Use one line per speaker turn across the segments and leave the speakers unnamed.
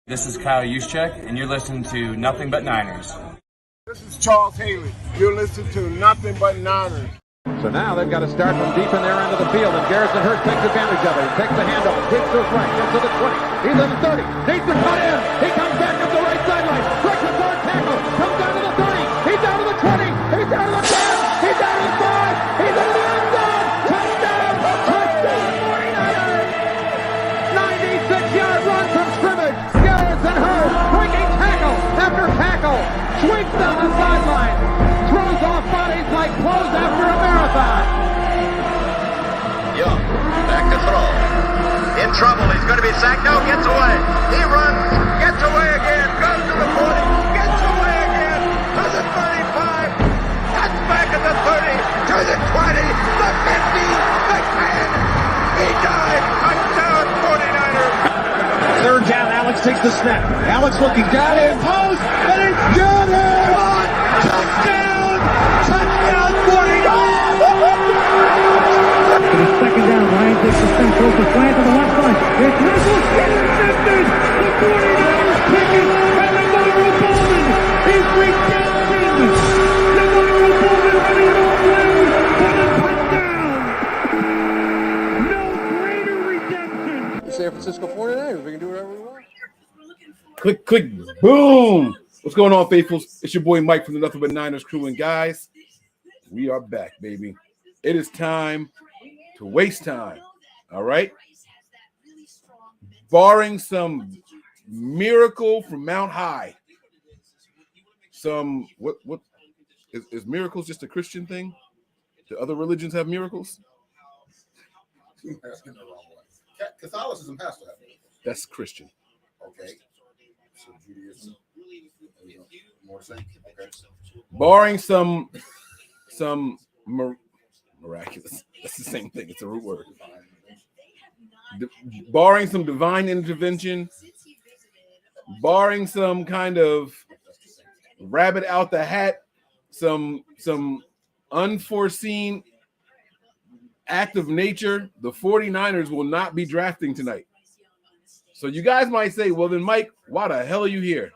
This is Kyle Juszczyk, and you're listening to Nothing But Niners.
This is Charles Haley. You're listening to Nothing But Niners.
So now they've got to start from deep in their end of the field, and Garrison Hurst takes advantage of it. He takes the handoff, hits to his right, gets to the 20. He's in the 30, needs to cut in. He comes back up the right sideline, breaks a hard tackle, comes down to the 30. He's down to the 20. He's down to the 10. He's down to the 5. He's in the end zone. Touchdown! Touchdown! 49ers! 96-yard run from scrimmage. Garrison Hurst breaking tackle after tackle, sweeps down the sideline, throws off bodies like clothes after a marathon.
Young, back to throw. In trouble, he's going to be sacked. No, gets away. He runs, gets away again, goes to the 40, gets away again, to the 35, cuts back at the 30, to the 20, the 50, the 10. He died. Touchdown, 49ers.
Third down, Alex takes the snap. Alex looking down in post, and it's good. Touchdown! Touchdown, 49ers!
To the second down, Ryan takes the snap, throws the flag to the left side. It's Russell, intercepted! The 49ers pick it, and Navarro Bowman is redemption! Navarro Bowman running off lane for the touchdown! No greater redemption!
The San Francisco 49ers, we can do whatever we want.
Click, click, boom! What's going on, faithfuls? It's your boy Mike from the Nothing But Niners crew, and guys, we are back, baby. It is time to waste time, all right? Barring some miracle from Mount High, some what is miracles just a Christian thing? Do other religions have miracles?
Asking the wrong way. Catholicism has to have it.
That's Christian.
Okay. So Judaism. More saying. Okay.
Barring some miraculous. That's the same thing. It's a root word. Barring some divine intervention, barring some kind of rabbit out the hat, some unforeseen act of nature, the 49ers will not be drafting tonight. So you guys might say, well then, Mike, why the hell are you here?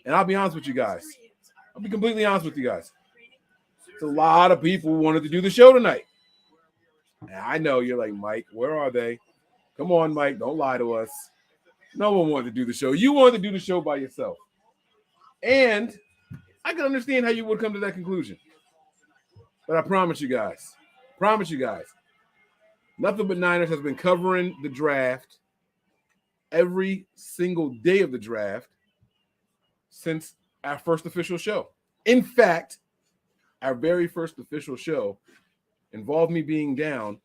And I'll be honest with you guys. I'll be completely honest with you guys. It's a lot of people who wanted to do the show tonight. And I know you're like, Mike, where are they? Come on, Mike, don't lie to us. No one wanted to do the show. You wanted to do the show by yourself. And I can understand how you would come to that conclusion. But I promise you guys, Nothing But Niners has been covering the draft every single day of the draft since our first official show. In fact, our very first official show involved me being down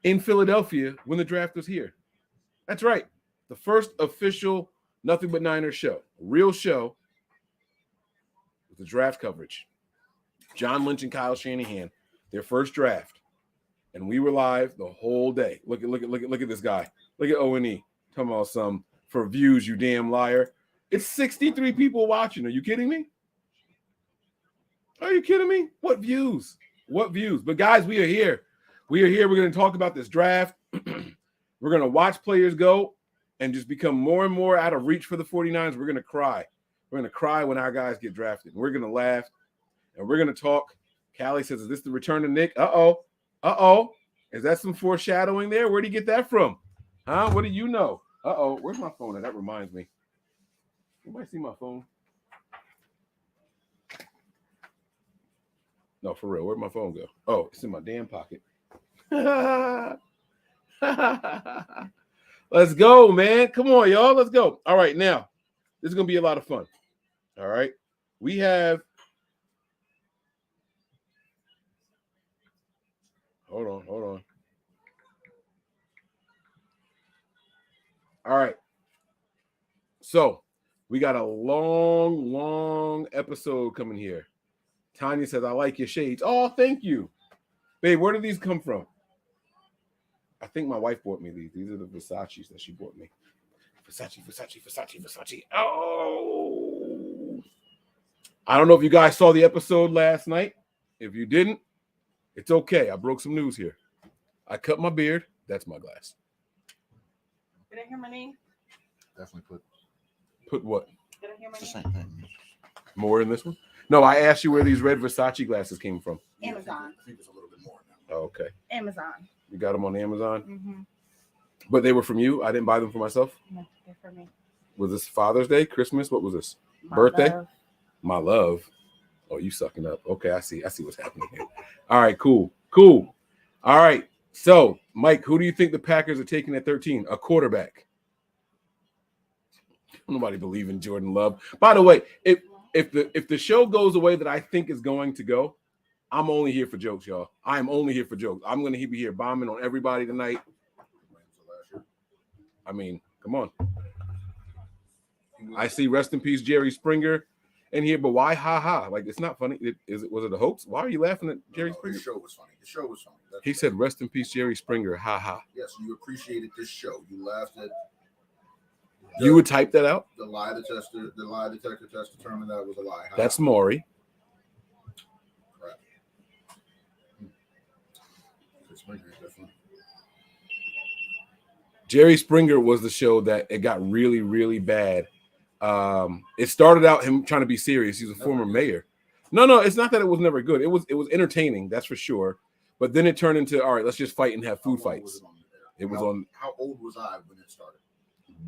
in Philadelphia when the draft was here. That's right. The first official Nothing But Niners show, a real show with the draft coverage. John Lynch and Kyle Shanahan, their first draft. And we were live the whole day. Look at this guy. Look at O&E. Talking about some for views, you damn liar. It's 63 people watching. Are you kidding me? Are you kidding me? What views? What views? But guys, we are here. We are here. We're going to talk about this draft. We're going to watch players go and just become more and more out of reach for the 49ers. We're going to cry. We're going to cry when our guys get drafted. We're going to laugh and we're going to talk. Callie says, is this the return of Nick? Uh-oh. Is that some foreshadowing there? Where'd he get that from? Huh? What do you know? Uh-oh. Where's my phone? That reminds me. Anybody see my phone? No, for real. Where'd my phone go? Oh, it's in my damn pocket. Let's go, man. Come on, y'all. Let's go. All right, now, this is going to be a lot of fun. All right. We have Hold on. All right. So we got a long episode coming here. Tanya says, I like your shades. Oh, thank you. Babe, where did these come from? I think my wife bought me these. These are the Versace's that she bought me. Versace. Oh. I don't know if you guys saw the episode last night. If you didn't, it's okay. I broke some news here. I cut my beard. That's my glass.
Did I hear my name?
Definitely
Put what?
it's the same thing.
More in this one? No, I asked you where these red Versace glasses came from.
Amazon.
I think it's a little bit more now.
Oh, okay.
Amazon.
You got them on Amazon?
Mm-hmm.
But they were from you? I didn't buy them for myself?
No, they're for me.
Was this Father's Day, Christmas? What was this?
My
Birthday?
love.
My love. Oh, you sucking up. Okay, I see what's happening here. All right, cool. All right. So, Mike, who do you think the Packers are taking at 13? A quarterback. Nobody believe in Jordan Love. By the way, if the show goes the way that I think is going to go, I'm only here for jokes, y'all. I am only here for jokes. I'm going to be here bombing on everybody tonight. I mean, come on. I see rest in peace Jerry Springer in here, but why ha? Like, it's not funny. Was it a hoax? Why are you laughing at Jerry Springer?
The show was funny.
He said rest in peace Jerry Springer, ha ha.
Yes, you appreciated this show. You laughed at
You would type that out?
the lie detector test determined that it was a lie.
That's Maury.
Crap. Springer, definitely.
Jerry Springer was the show that it got really, really bad. It started out him trying to be serious. He's a former mayor. No, it's not that it was never good. It was entertaining, that's for sure. But then it turned into, all right, let's just fight and have food fights. It was on.
How old was I when it started?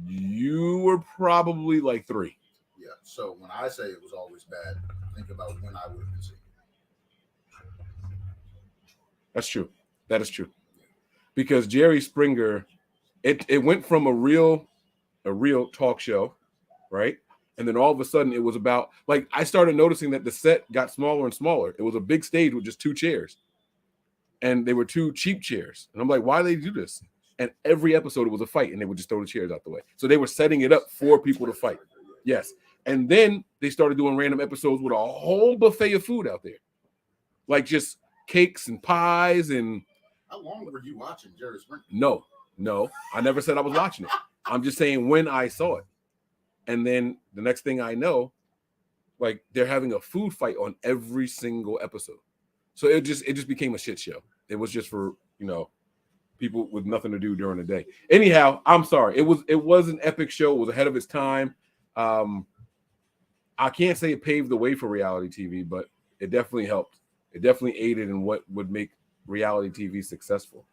You were probably like 3.
Yeah. So when I say it was always bad, think about when I would have been seeing it.
That's true. That is true. Because Jerry Springer, it went from a real talk show, right? And then all of a sudden it was about, like, I started noticing that the set got smaller and smaller. It was a big stage with just 2 chairs. And they were 2 cheap chairs. And I'm like, why do they do this? And every episode it was a fight, and they would just throw the chairs out the way. So they were setting it up for people to fight. Yes. And then they started doing random episodes with a whole buffet of food out there. Like just cakes and pies and.
How long were you watching Jerry Springer?
No. I never said I was watching it. I'm just saying when I saw it. And then the next thing I know, like they're having a food fight on every single episode. So it just became a shit show. It was just for, people with nothing to do during the day. Anyhow, I'm sorry. It was an epic show. It was ahead of its time. I can't say it paved the way for reality TV, but it definitely helped. It definitely aided in what would make reality TV successful.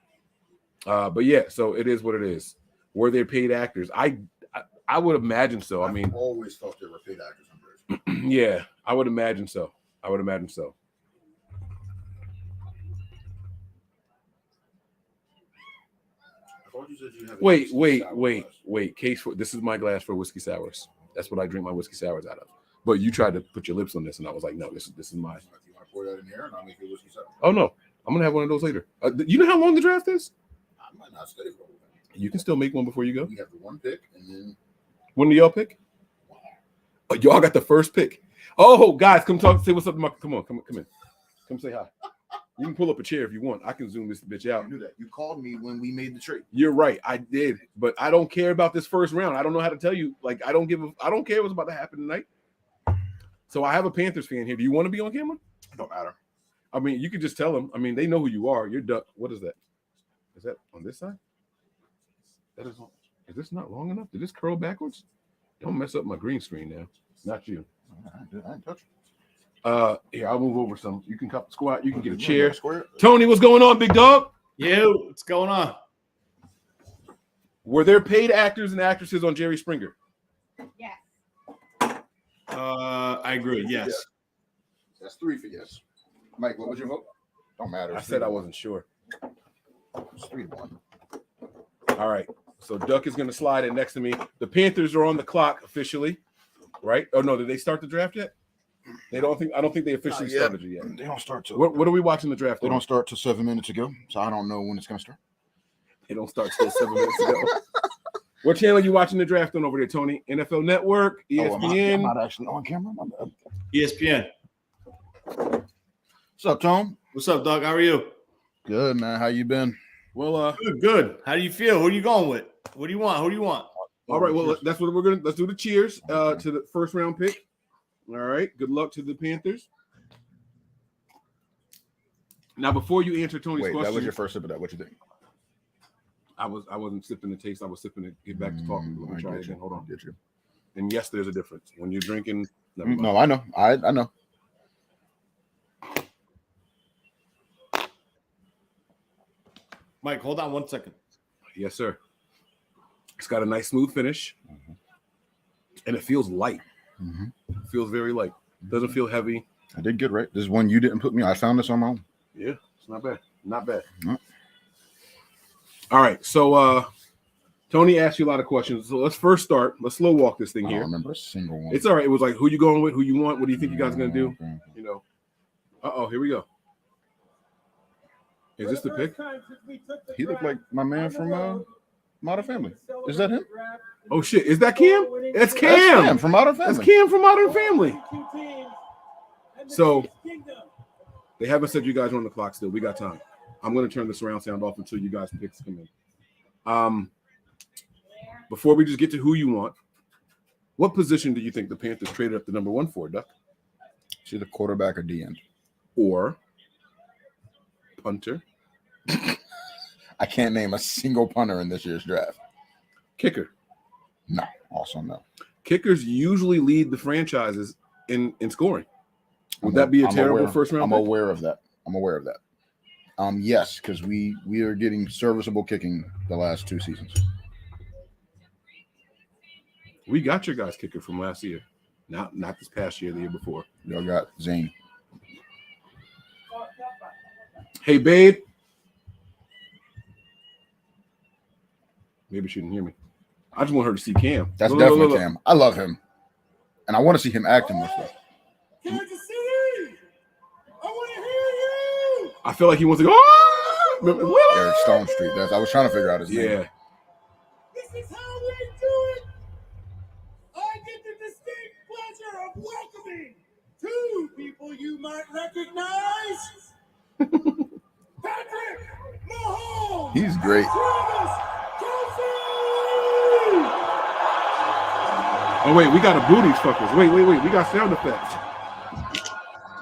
But yeah, so it is what it is. Were they paid actors? I would imagine so. I mean,
I've always thought they were paid actors on Jerry Springer.
Yeah, I would imagine so.
I thought you said you had
Wait. Case for this is my glass for whiskey sours. That's what I drink my whiskey sours out of. But you tried to put your lips on this, and I was like, no, this is mine.
You want to pour that in here, and I'll make you whiskey sour?
Oh no, I'm gonna have one of those later. You know how long the draft is?
I might not stay for a while.
You can still make one before you go.
We have the 1 pick, and then
When do y'all pick? Oh, y'all got the first pick. Oh, guys, come talk. Say what's up. Come on, come in. Come say hi. You can pull up a chair if you want. I can zoom this bitch out.
you knew that. You called me when we made the trade.
You're right. I did, but I don't care about this first round. I don't know how to tell you. Like, I don't care what's about to happen tonight. So I have a Panthers fan here. Do you want to be on camera?
It don't matter.
I mean, you could just tell them. I mean, they know who you are. You're Duck. What is that? Is that on this side? That is. Is this not long enough? Did this curl backwards? Don't mess up my green screen now. Not you.
I didn't touch it.
Here, I'll move over some. You can squat. You can get a chair. Tony, what's going on, big dog?
Yo, what's going on?
Were there paid actors and actresses on Jerry Springer?
Yes.
I agree. Yes.
That's 3 for yes. Mike, what was your vote? Don't matter.
I said I wasn't sure.
It's 3-1.
All right. So Duck is going to slide in next to me. The Panthers are on the clock officially, right? Oh no, did they start the draft yet? I don't think they officially started it yet.
They don't start till
What are we watching the draft?
They don't start till 7 minutes ago, so I don't know when it's going to start.
They don't start till 7 minutes ago. What channel are you watching the draft on over there, Tony? NFL Network, ESPN.
I'm not actually on camera. My bad.
ESPN.
What's up, Tom?
What's up, Doug? How are you?
Good, man. How you been?
Well,
Good. How do you feel? Who are you going with? What do you want? Who do you want?
all right. Well, that's what we're gonna. Let's do the cheers to the first round pick. All right. Good luck to the Panthers. Now, before you answer Tony's question,
that was your first sip of that. What you think?
I wasn't sipping the taste. I was sipping to get back to talking. Let me try it again. Hold on.
Get you.
And yes, there's a difference when you're drinking. Never mind.
No, I know. I know.
Mike, hold on 1 second.
Yes, sir. It's got a nice smooth finish, and it feels light. It feels very light. Doesn't feel heavy.
I did good, right? This is one you didn't put me on. I found this on my own.
Yeah, it's not bad. Not bad.
No.
All right, so Tony asked you a lot of questions. So let's first start. Let's slow walk this thing
I
here.
don't remember a single one.
It's all right. It was like, who you going with? Who you want? What do you think you guys are gonna do?
Okay.
You know. Here we go. Is this the pick?
He looked like my man from Modern Family. Is that him?
Oh shit! Is that Cam? It's
That's
Cam.
Cam from Modern Family.
That's Cam from Modern Family. So they haven't said you guys are on the clock still. We got time. I'm going to turn the surround sound off until you guys' picks come in. Before we just get to who you want, what position do you think the Panthers traded up to number 1 for, Duck?
See the quarterback or D end.
Or punter?
I can't name a single punter in this year's draft.
Kicker?
No, also no.
Kickers usually lead the franchises in scoring. Would that be a terrible first round?
I'm aware of that. Yes, because we are getting serviceable kicking the last 2 seasons.
We got your guys' kicker from last year. Not this past year, the year before.
Y'all got Zane.
Hey, babe. Maybe she didn't hear me. I just want her to see Cam.
That's definitely Cam. I love him. And I want to see him acting more stuff.
Kansas City! I want to hear you!
I feel like he wants to go. Oh!
Eric Stone Street. I was trying to figure out his name.
Yeah.
This is how we do it! I get the distinct pleasure of welcoming 2 people you might recognize. Patrick Mahomes!
He's great.
Travis Kelce!
Oh, wait, we got to boo these fuckers. Wait. We got sound effects.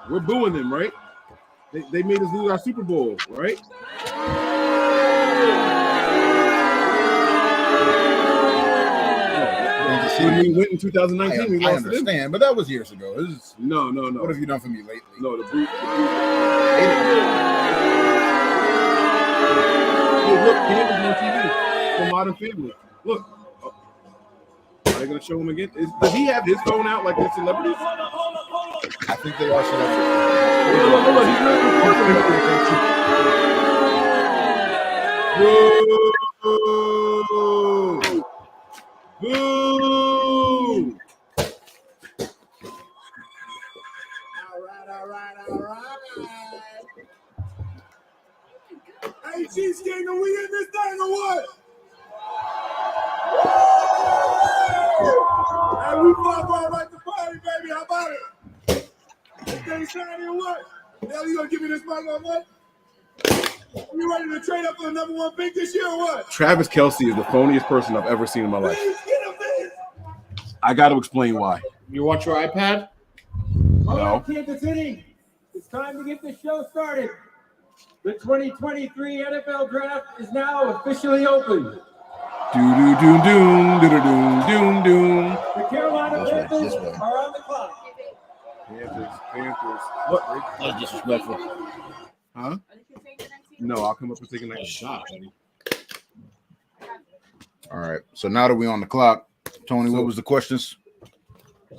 We're booing them, right? They made us lose our Super Bowl, right? When we went in 2019,
I understand, but that was years ago.
No.
What have you done for me lately?
No, the boot. Hey, look, Cam is on TV for Modern Family. Look. Are they going to show him again? Does he have his phone out like the celebrities?
I think they are celebrities.
Look, he's not recording. Boo! Boo!
All right. Hey, Chiefs gang, are we in this thing or what? Hey, we fly right to party, baby. How about it? This thing shiny or what? Hell, you gonna give me this mic or what? You ready to trade up for the number 1 pick this year or what?
Travis Kelce is the phoniest person I've ever seen in my life.
Please get him this.
I got to explain why.
You watch your iPad?
No.
Kansas City, it's time to get the show started. The 2023 NFL Draft is now officially open.
Doom.
The Carolina Panthers are on the clock.
Panthers. What?
That's disrespectful.
Huh? No, I'll come up and take a nice shot, buddy.
All right. So now that we're on the clock, Tony, what was the questions?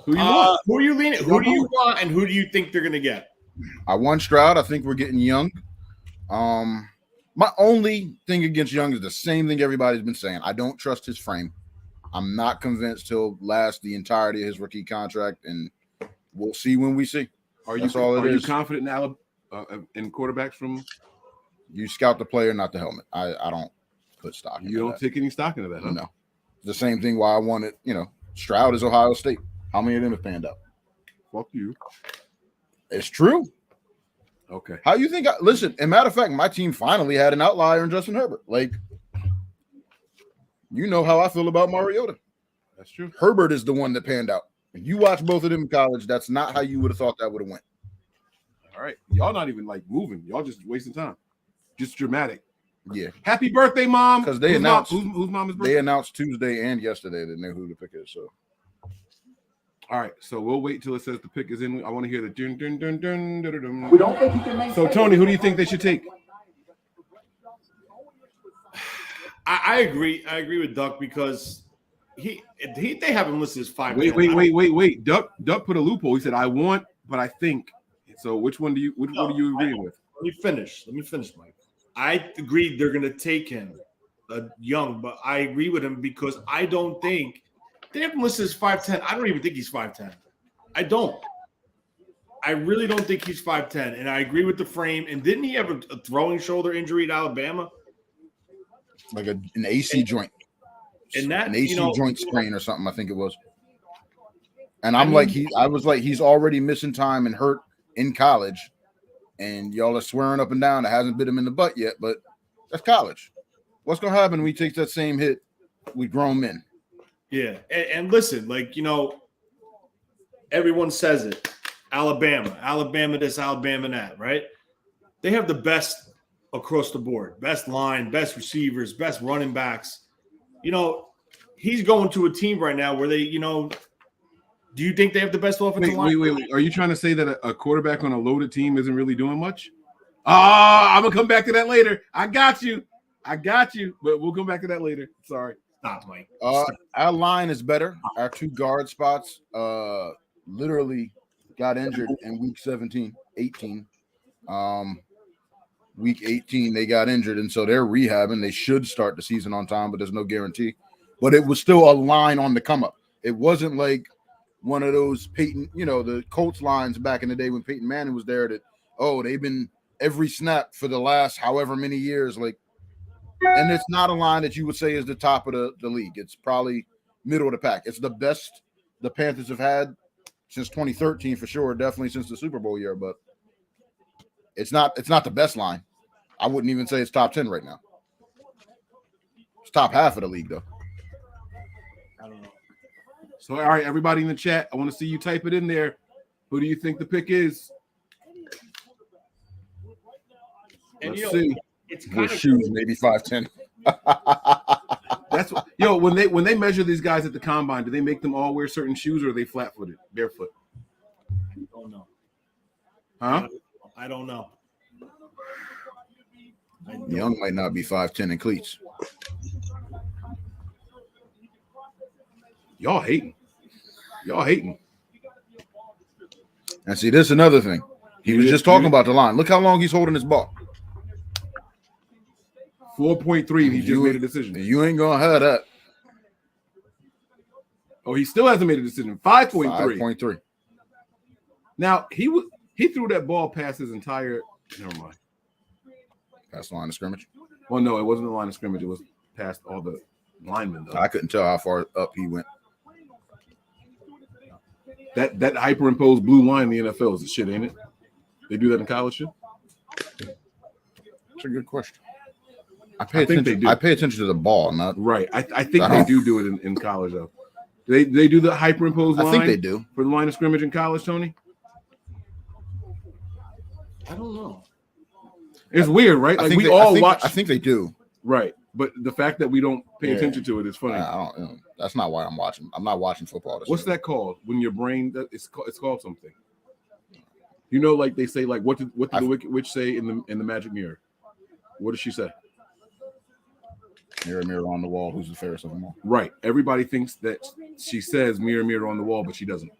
Who you want?
Who are you leaning? Who do you want, and who do you think they're gonna get?
I want Stroud. I think we're getting Young. My only thing against Young is the same thing everybody's been saying. I don't trust his frame. I'm not convinced he'll last the entirety of his rookie contract, and we'll see when we see.
Are
you
confident in quarterbacks from?
You scout the player, not the helmet. I don't put stock.
You don't take any stock into that, huh?
No. The same thing why I wanted, Stroud is Ohio State. How many of them have panned out?
Fuck you.
It's true.
Okay.
How you think? Listen, as a matter of fact, my team finally had an outlier in Justin Herbert. Like, you know how I feel about Mariota.
That's true.
Herbert is the one that panned out. If you watch both of them in college, that's not how you would have thought that would have went.
All right. Y'all not even like moving. Y'all just wasting time. Just dramatic.
Yeah,
Happy birthday, Mom.
because they
Whose mom-
announced
whose mom's birthday?
they announced Tuesday and yesterday that they knew who the pick is. So
All right, so we'll wait till it says the pick is in. I want to hear the dun dun dun dun dun dun.
We don't think he can make.
So Tony, who do you think they should take?
I agree. I agree with Duck because they have him listed as 5'10".
Wait. Duck put a loophole. He said, "I want, but I think." So which one do you? What are you agreeing with?
Let me finish, Mike. I agree they're going to take him, young, but I agree with him because I don't think they have him listed as 5'10". I don't even think he's 5'10". I don't. I really don't think he's 5'10", and I agree with the frame. And didn't he have a throwing shoulder injury at Alabama?
like an AC joint,
And that
an AC
you know,
joint sprain or something. I think it was. And I was like, he's already missing time and hurt in college, and y'all are swearing up and down it hasn't bit him in the butt yet. But that's college. What's gonna happen when he takes that same hit with grown men?
Yeah, and listen, like everyone says it. Alabama this, Alabama that, right? They have the best across the board, best line, best receivers, best running backs. He's going to a team right now where they, do you think they have the best offensive line?
Wait. Are you trying to say that a quarterback on a loaded team isn't really doing much? I'm gonna come back to that later. I got you, but we'll come back to that later. Sorry.
Stop, Mike.
Our line is better. Our two guard spots literally got injured in week 18. Week 18, they got injured, and so they're rehabbing. They should start the season on time, but there's no guarantee. But it was still a line on the come up. It wasn't like one of those Peyton, the Colts lines back in the day when Peyton Manning was there that, they've been every snap for the last however many years. And it's not a line that you would say is the top of the league. It's probably middle of the pack. It's the best the Panthers have had since 2013 for sure, definitely since the Super Bowl year, but it's not the best line. I wouldn't even say it's top 10 right now. It's top half of the league, though.
I don't know.
So, all right, everybody in the chat, I want to see you type it in there. Who do you think the pick is?
And
Let's see.
It's kind
With
of
shoes, maybe 5'10".
That's when they measure these guys at the combine, do they make them all wear certain shoes or are they flat-footed, barefoot?
I don't know.
Huh?
I don't know.
Young might not be 5'10" in cleats.
Y'all hating.
And see, this is another thing. He was just talking about the line. Look how long he's holding his ball.
4.3. He just made a decision.
You ain't gonna have that.
Oh, he still hasn't made a decision. 5.3.
5.3.
Now he threw that ball past his entire. Never mind.
Past the line of scrimmage.
Well, no, it wasn't the line of scrimmage. It was past all the linemen. Though.
I couldn't tell how far up he went.
That hyperimposed blue line in the NFL is the shit, ain't it? They do that in college too?
That's a good question. I pay
think they
attention.
do.
I pay attention to the ball, not
right. I think they do it in college though. They do the hyperimposed line.
I think they do
for the line of scrimmage in college, Tony.
I don't know.
It's weird, right? Like we watch.
I think they do.
Right, but the fact that we don't pay attention to it is funny.
I don't. That's not why I'm watching. I'm not watching football.
What's that called? When your brain it's called something. Like they say, like what did the Wicked Witch say in the Magic Mirror? What did she say?
Mirror, mirror on the wall, who's the fairest of them all?
Right. Everybody thinks that she says mirror, mirror on the wall, but she doesn't.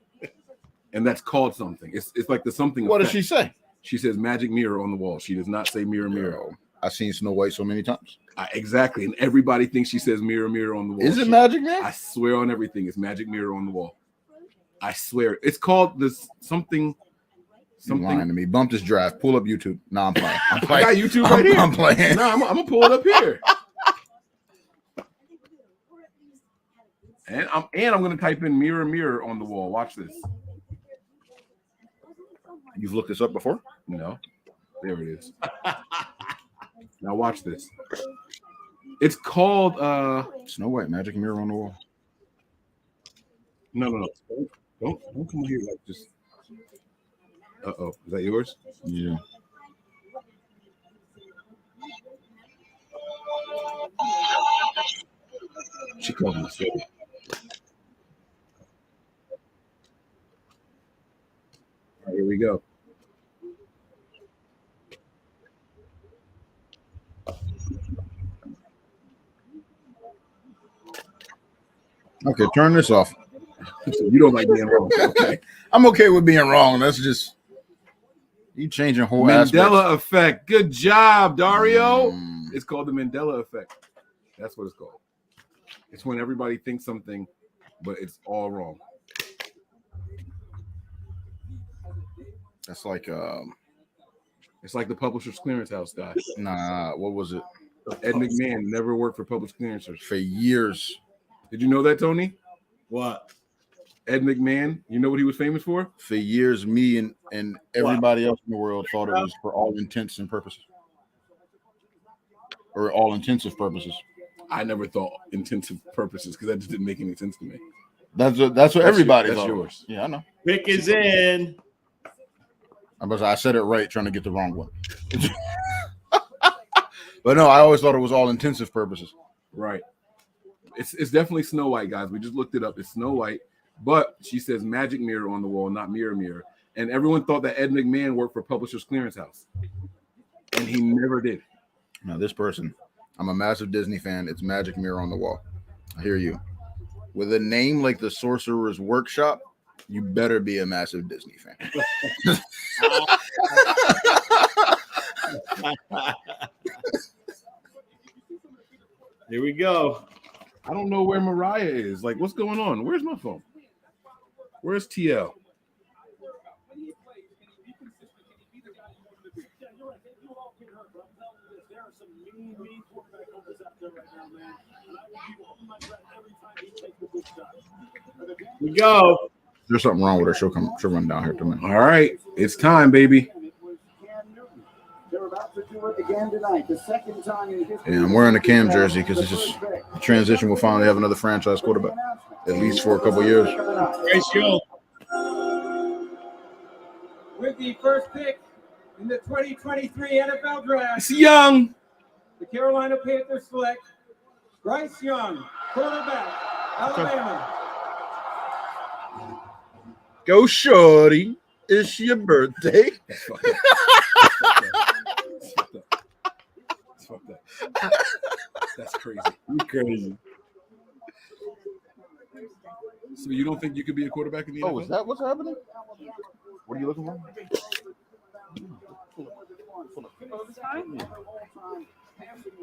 And that's called something. It's like the something.
What
effect.
does she say?
She says magic mirror on the wall. She does not say mirror, mirror.
No, I've seen Snow White so many times.
Exactly. And everybody thinks she says mirror, mirror on the wall.
Is it magic mirror?
I swear on everything. It's magic mirror on the wall. I swear. It's called this something.
Something. You're lying to me. Bump this draft. Pull up YouTube. No, I'm playing.
I got YouTube right here.
I'm playing.
No, I'm gonna pull it up here. And I'm gonna type in mirror, mirror on the wall. Watch this.
You've looked this up before?
No. There it is. Now watch this. It's called
Snow White, magic mirror on the wall.
No. Don't come here like this. Is that yours?
Yeah.
She called him a Philly. All right, here we go.
Okay, turn this off.
You don't like being wrong. Okay.
I'm okay with being wrong. That's just you changing whole
Mandela
aspects.
effect. Good job, Dario. It's called the Mandela effect. That's what it's called. It's when everybody thinks something, but it's all wrong.
That's like
It's like the Publishers Clearance House guy.
nah, what was it?
Ed McMahon never worked for Publishers Clearancers
For years.
Did you know that, Tony?
What?
Ed McMahon, you know what he was famous for?
For years, me and everybody else in the world thought it was for all intents and purposes. Or all intensive purposes.
I never thought intensive purposes because that just didn't make any sense to me.
That's what everybody
That's
thought.
yours.
Yeah, I know.
Pick is in.
I said it right, trying to get the wrong one. But no, I always thought it was all intensive purposes.
Right. It's definitely Snow White, guys. We just looked it up. It's Snow White, but she says magic mirror on the wall, not mirror mirror. And everyone thought that Ed McMahon worked for Publishers Clearance House, and he never did.
Now this person, I'm a massive Disney fan. It's magic mirror on the wall. I hear you. With a name like the Sorcerer's Workshop, you better be a massive Disney fan.
Here we go.
I don't know where Mariah is. Like, what's going on? Where's my phone? Where's TL?
We go.
There's something wrong with her. She'll run down here tonight.
All right, it's time, baby.
They're about to do it again tonight. The second time in history.
Yeah, I'm wearing a Cam jersey because it's just a transition. We'll finally have another franchise quarterback, at least for a couple years.
Great show.
With the first pick in the 2023 NFL Draft,
It's Young.
the Carolina Panthers select Bryce Young, quarterback, Alabama.
Go, shorty. It's your birthday.
That's fucked up. That's fucked up. That's crazy.
You crazy.
So you don't think you could be a quarterback in the NFL?
Oh, is that what's happening? What are you looking for?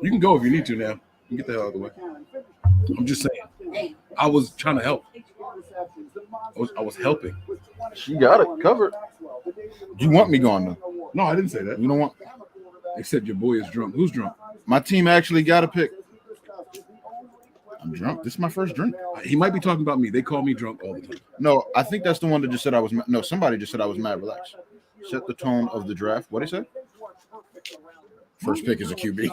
You can go if you need to now. You can get the hell out of the way. I'm just saying. I was trying to help. I was helping.
She got it covered. You want me gone though?
No, I didn't say that.
You don't want.
They said your boy is drunk. Who's drunk?
My team actually got a pick. I'm drunk. This is my first drink.
He might be talking about me. They call me drunk all the time.
No, I think that's the one that just said I was. No, somebody just said I was mad relaxed. Set the tone of the draft. What did he say? First pick is a QB.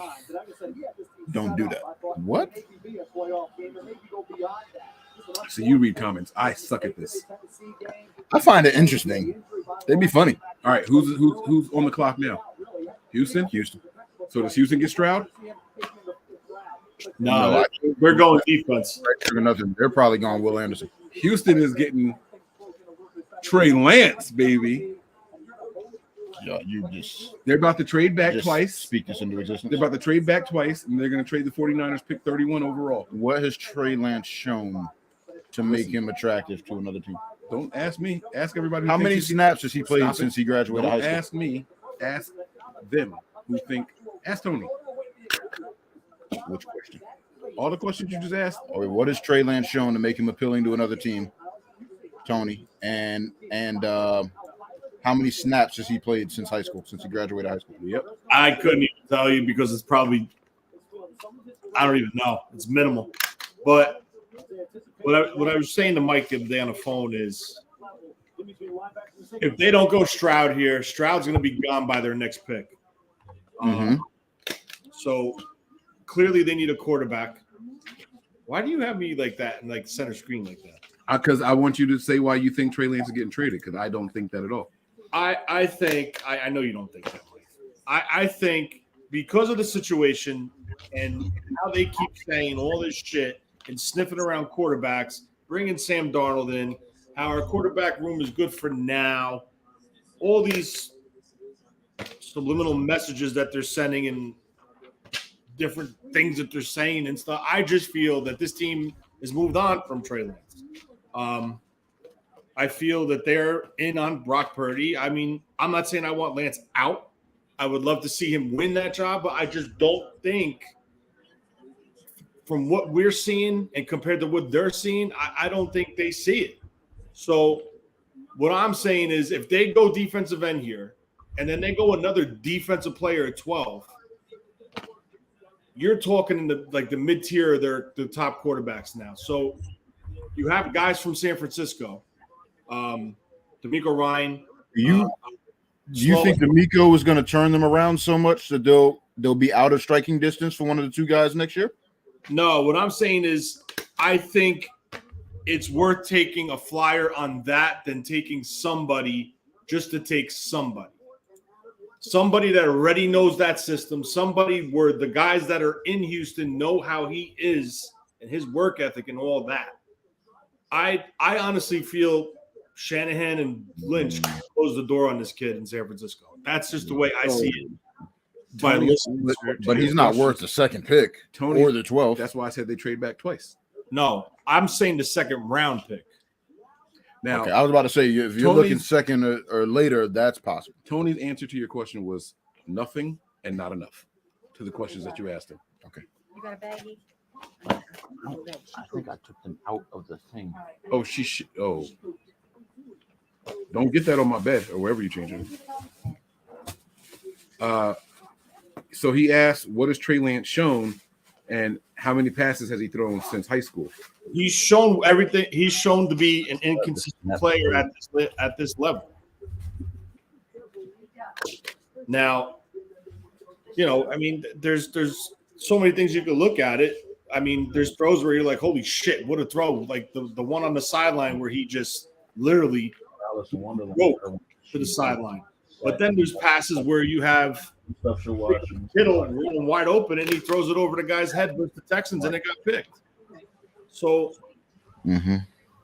Don't do that. What?
So you read comments. I suck at this.
I find it interesting. They'd be funny.
All right, who's on the clock now? Houston?
Houston.
So does Houston get Stroud?
No, we're going defense.
Nothing. They're probably going Will Anderson.
Houston is getting Trey Lance, baby.
Yeah, you just.
They're about to trade back
Just
twice.
speak this into existence.
They're about to trade back twice, and they're going to trade the 49ers pick 31 overall.
What has Trey Lance shown to make him attractive to another team?
Don't ask me. Ask everybody. who
How
thinks
many
he's-
snaps has he played
Stop
since
it.
he graduated
Don't
high school?
ask me. Ask them who think. Ask Tony.
Which question?
All the questions you just asked.
Okay, what has Trey Lance shown to make him appealing to another team, Tony? And how many snaps has he played since high school, since he graduated high school?
Yep.
I couldn't even tell you because it's probably, I don't even know. It's minimal. But what I was saying to Mike the other day on the phone is if they don't go Stroud here, Stroud's going to be gone by their next pick. So clearly they need a quarterback. Why do you have me like that and like center screen like that?
Because I want you to say why you think Trey Lance is getting traded, because I don't think that at all.
I think I know you don't think that way. I think because of the situation and how they keep saying all this shit and sniffing around quarterbacks, bringing Sam Darnold in, how our quarterback room is good for now, all these subliminal messages that they're sending and different things that they're saying and stuff. I just feel that this team has moved on from Trey Lance. I feel that they're in on Brock Purdy. I mean, I'm not saying I want Lance out. I would love to see him win that job, but I just don't think from what we're seeing and compared to what they're seeing, I don't think they see it. So what I'm saying is if they go defensive end here and then they go another defensive player at 12, you're talking in the mid-tier of the top quarterbacks now. So you have guys from San Francisco, D'Amico Ryan.
Do you think D'Amico is going to turn them around so much that they'll be out of striking distance for one of the two guys next year?
No, what I'm saying is I think it's worth taking a flyer on that than taking somebody just to take somebody. Somebody that already knows that system, somebody where the guys that are in Houston know how he is and his work ethic and all that. I honestly feel Shanahan and Lynch closed the door on this kid in San Francisco. That's just the way I see it.
But he's not worth the second pick or the 12th.
That's why I said they trade back twice.
No, I'm saying the second round pick.
Now,
okay, I was about to say, if you're looking second or later, that's possible.
Tony's answer to your question was nothing and not enough to the questions that you asked him.
Okay.
You got a baggie?
I think I took them out of the thing.
Oh, don't get that on my bed or wherever you change it. So he asked, what has Trey Lance shown and how many passes has he thrown since high school?
He's shown everything. He's shown to be an inconsistent player at this level. Now, I mean, there's so many things you could look at it. I mean, there's throws where you're like, holy shit, what a throw. Like the one on the sideline where he just literally broke to the sideline. But then there's passes where you have Kittle rolling wide open and he throws it over the guy's head with the Texans and it got picked. So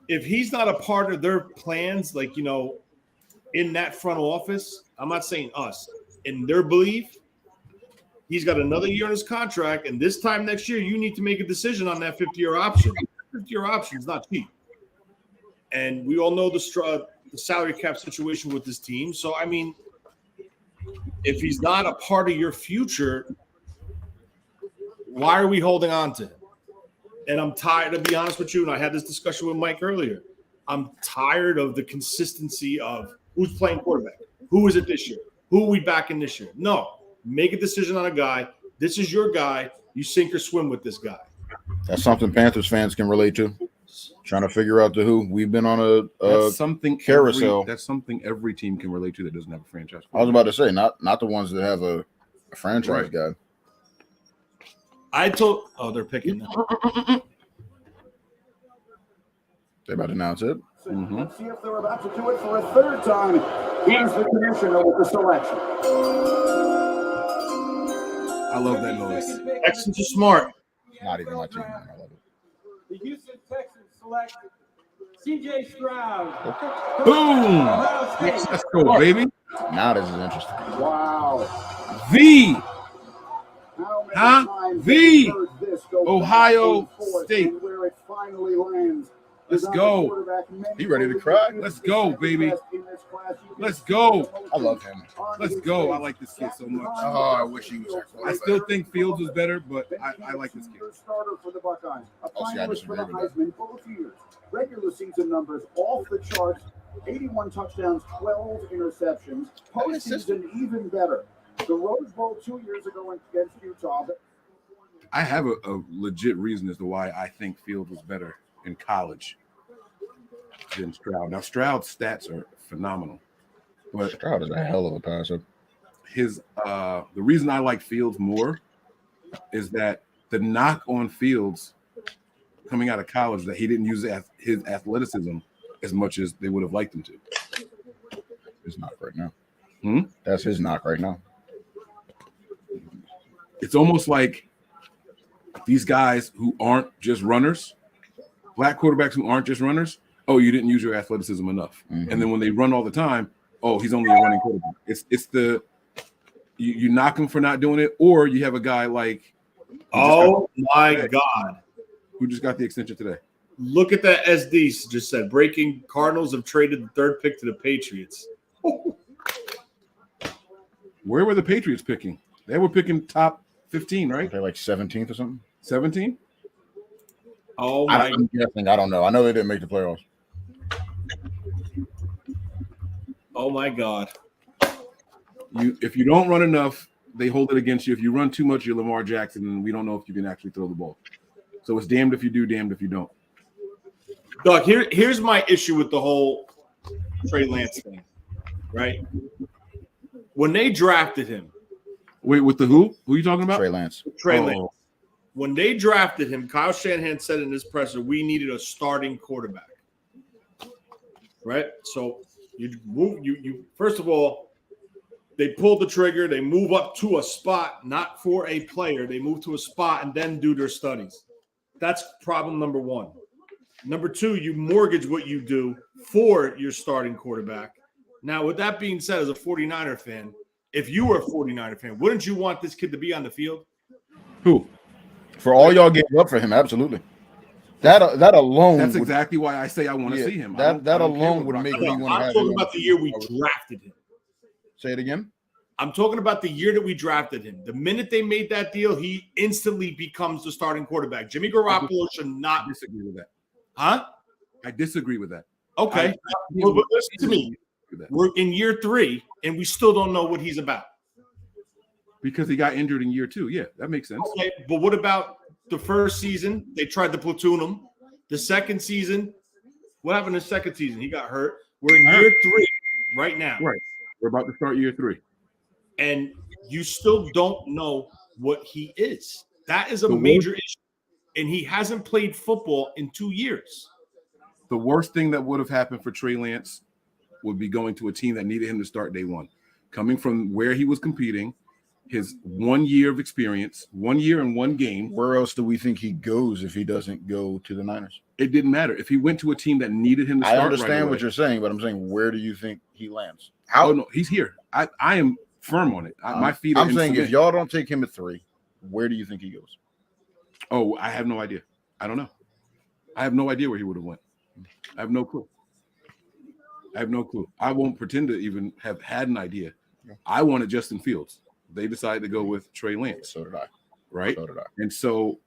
if he's not a part of their plans, in that front office, I'm not saying us, in their belief, he's got another year on his contract, and this time next year, you need to make a decision on that 50-year option. 50-year option is not cheap. And we all know the salary cap situation with this team. So, I mean, if he's not a part of your future, why are we holding on to him? And I'm tired, to be honest with you, and I had this discussion with Mike earlier. I'm tired of the consistency of who's playing quarterback. Who is it this year? Who are we backing this year? No. Make a decision on a guy. This is your guy. You sink or swim with this guy.
That's something Panthers fans can relate to. Trying to figure out the who. We've been on a carousel.
That's something every team can relate to that doesn't have a franchise.
I was about to say, not the ones that have a franchise guy.
They're picking now.
They're about to announce it.
Let's see if they're about to do it for a third time. Here's the commissioner with the selection.
I love that noise.
Texans are smart.
Not even my team. I love it.
The Houston Texans select C.J. Stroud.
Boom! Let's go, baby.
Now this is interesting.
Wow.
The
Ohio
State.
Where it finally lands.
Let's go.
He ready to cry?
Let's go, baby. Let's go.
I love him.
Let's go. I like this kid so much.
Oh, I wish he was.
I still think Fields was better, but I like this kid.
Starter for the Buckeyes. A
see, I
finalist for the
disagree with
Heisman both years. Regular season numbers off the charts. 81 touchdowns, 12 interceptions. Postseason even better. The Rose Bowl 2 years ago against Utah.
I have a legit reason as to why I think Fields was better in college than Stroud. Now, Stroud's stats are phenomenal, but
Stroud is a hell of a passer.
The reason I like Fields more is that the knock on Fields coming out of college that he didn't use his athleticism as much as they would have liked him to.
His knock right now. That's his knock right now.
It's almost like these guys who aren't just runners, black quarterbacks who aren't just runners, oh, you didn't use your athleticism enough.
Mm-hmm.
And then when they run all the time, oh, he's only a running quarterback. It's the you knock him for not doing it, or you have a guy like
oh my God,
who just got the extension today.
Look at that. SD just said breaking Cardinals have traded the 3rd pick to the Patriots.
Where were the Patriots picking? They were picking top 15, right?
They're like 17th or something.
17?
Oh my!
I'm guessing. I don't know. I know they didn't make the playoffs.
Oh my God!
If you don't run enough, they hold it against you. If you run too much, you're Lamar Jackson, and we don't know if you can actually throw the ball. So it's damned if you do, damned if you don't.
Doug, here's my issue with the whole Trey Lance thing, right? When they drafted him,
wait, with the who? Who are you talking about?
Trey Lance.
Trey Lance. When they drafted him, Kyle Shanahan said in his presser, we needed a starting quarterback. Right? So you first of all, they pull the trigger, they move up to a spot, not for a player. They move to a spot and then do their studies. That's problem number one. Number two, you mortgage what you do for your starting quarterback. Now, with that being said, as a 49er fan, if you were a 49er fan, wouldn't you want this kid to be on the field?
Who?
For all y'all gave up for him, absolutely. That alone.
That's exactly why I say I want to see him.
That alone would make me want to have him.
I'm talking about the year we drafted him.
Say it again.
I'm talking about the year that we drafted him. The minute they made that deal, he instantly becomes the starting quarterback. Jimmy Garoppolo should not
disagree with that.
Huh?
I disagree with that.
Okay. But listen to me. We're in year 3, and we still don't know what he's about.
Because he got injured in year 2. Yeah, that makes sense.
Okay, but what about the first season? They tried to platoon him. The second season, what happened in the second season? He got hurt. We're in year 3 right now.
Right. We're about to start year 3.
And you still don't know what he is. That is a major issue. And he hasn't played football in 2 years.
The worst thing that would have happened for Trey Lance would be going to a team that needed him to start day one. Coming from where he was competing, his 1 year of experience, 1 year and 1 game.
Where else do we think he goes if he doesn't go to the Niners?
It didn't matter. If he went to a team that needed him to start,
I understand what you're saying, but I'm saying, where do you think he lands?
Oh, no, he's here. I am firm on it. My feet are
I'm saying if y'all don't take him at 3, where do you think he goes?
Oh, I have no idea. I don't know. I have no idea where he would have went. I have no clue. I won't pretend to even have had an idea. I wanted Justin Fields. They decided to go with Trey Lance.
So did I.
Right?
So did I.
And so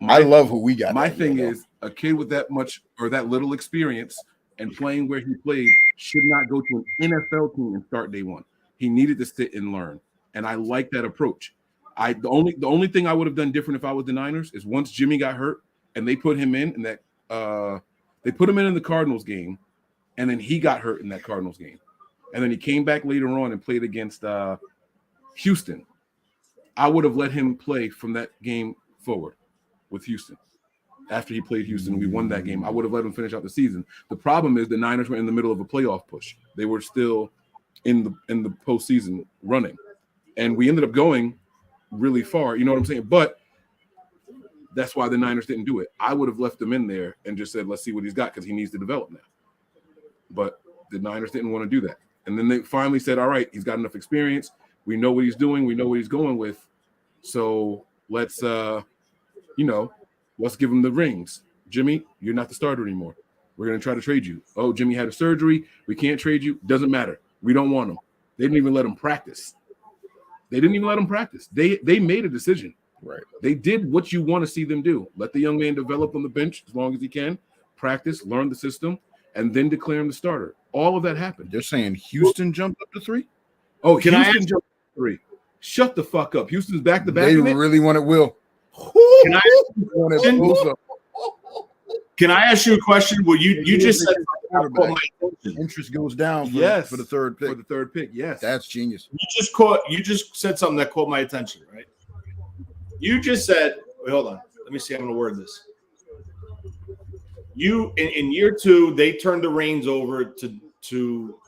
I love who we got.
My thing is a kid with that much or that little experience and playing where he played should not go to an NFL team and start day one. He needed to sit and learn. And I like that approach. The only thing I would have done different if I was the Niners is once Jimmy got hurt and they put him in that they put him in the Cardinals game, and then he got hurt in that Cardinals game. And then he came back later on and played against Houston. I would have let him play from that game forward with Houston. After he played Houston, we won that game. I would have let him finish out the season. The problem is the Niners were in the middle of a playoff push. They were still in the postseason running. And we ended up going really far, you know what I'm saying? But that's why the Niners didn't do it. I would have left him in there and just said, let's see what he's got because he needs to develop now. But the Niners didn't want to do that. And then they finally said, all right, he's got enough experience. We know what he's doing. We know what he's going with. So let's give him the rings. Jimmy, you're not the starter anymore. We're going to try to trade you. Oh, Jimmy had a surgery. We can't trade you. Doesn't matter. We don't want him. They didn't even let him practice. They made a decision.
Right.
They did what you want to see them do. Let the young man develop on the bench as long as he can, practice, learn the system, and then declare him the starter. All of that happened.
They're saying Houston jumped up to 3?
Oh, Houston jumped up to 3. Shut the fuck up. Houston's back to back.
They really want it, Will.
Can I ask you a question? Well, you just said
interest goes down for the third pick.
For the third pick, yes.
That's genius.
You just said something that caught my attention, right? You just said, wait, hold on. Let me see. I'm going to word this. You in year 2, they turned the reins over to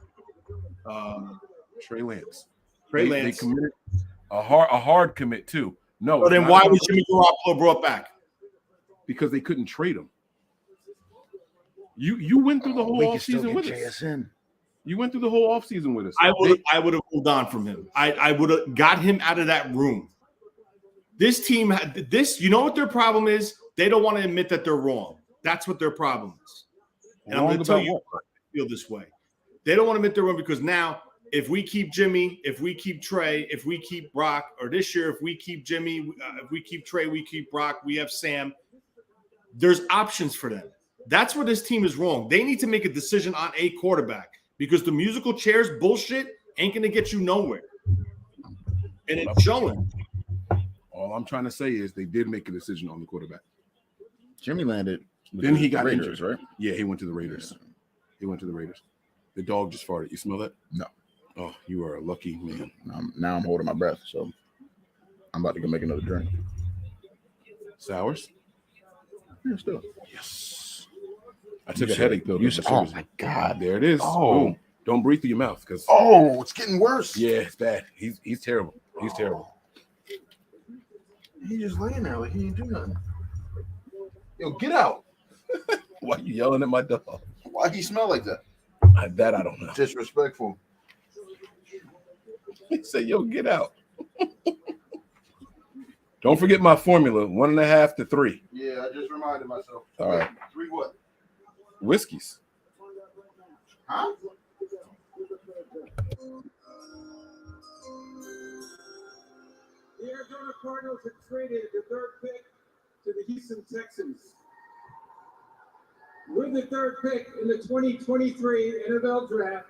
Trey Lance.
Trey
They
Lance.
committed a hard commit too. No.
So then why was Jimmy Garoppolo brought back?
Because they couldn't trade him. You went through the whole offseason with us.
JSN.
You went through the whole offseason with us.
I would have moved on from him. I would have got him out of that room. This team had this. You know what their problem is? They don't want to admit that they're wrong. That's what their problem is. And I'm going to tell you why I feel this way. They don't want to admit they're wrong because now, if we keep Jimmy, if we keep Trey, if we keep Brock, or this year, if we keep Jimmy, if we keep Trey, we keep Brock, we have Sam. There's options for them. That's where this team is wrong. They need to make a decision on a quarterback because the musical chairs bullshit ain't going to get you nowhere. And it's showing.
All I'm trying to say is they did make a decision on the quarterback.
Jimmy landed.
Then he got
Raiders,
injured,
right?
Yeah, he went to the Raiders. He went to the Raiders. The dog just farted. You smell that?
No.
Oh, you are a lucky man.
Now I'm holding my breath, so I'm about to go make another drink.
Sours?
Yeah, still.
Yes. I took a headache pill.
Oh my God!
There it is.
Oh,
boom. Don't breathe through your mouth because.
Oh, it's getting worse.
Yeah, it's bad. He's terrible. He's terrible.
He just laying there like he ain't do nothing. Yo, get out!
Why you yelling at my dog?
Why he smell like that?
That I don't know.
Disrespectful.
He said, "Yo, get out." Don't forget my formula: 1.5 to 3.
Yeah, I just reminded myself.
All right.
3 what?
Whiskeys.
Huh?
The Arizona Cardinals have traded the third pick to the Houston Texans. With the third pick in the 2023 NFL Draft,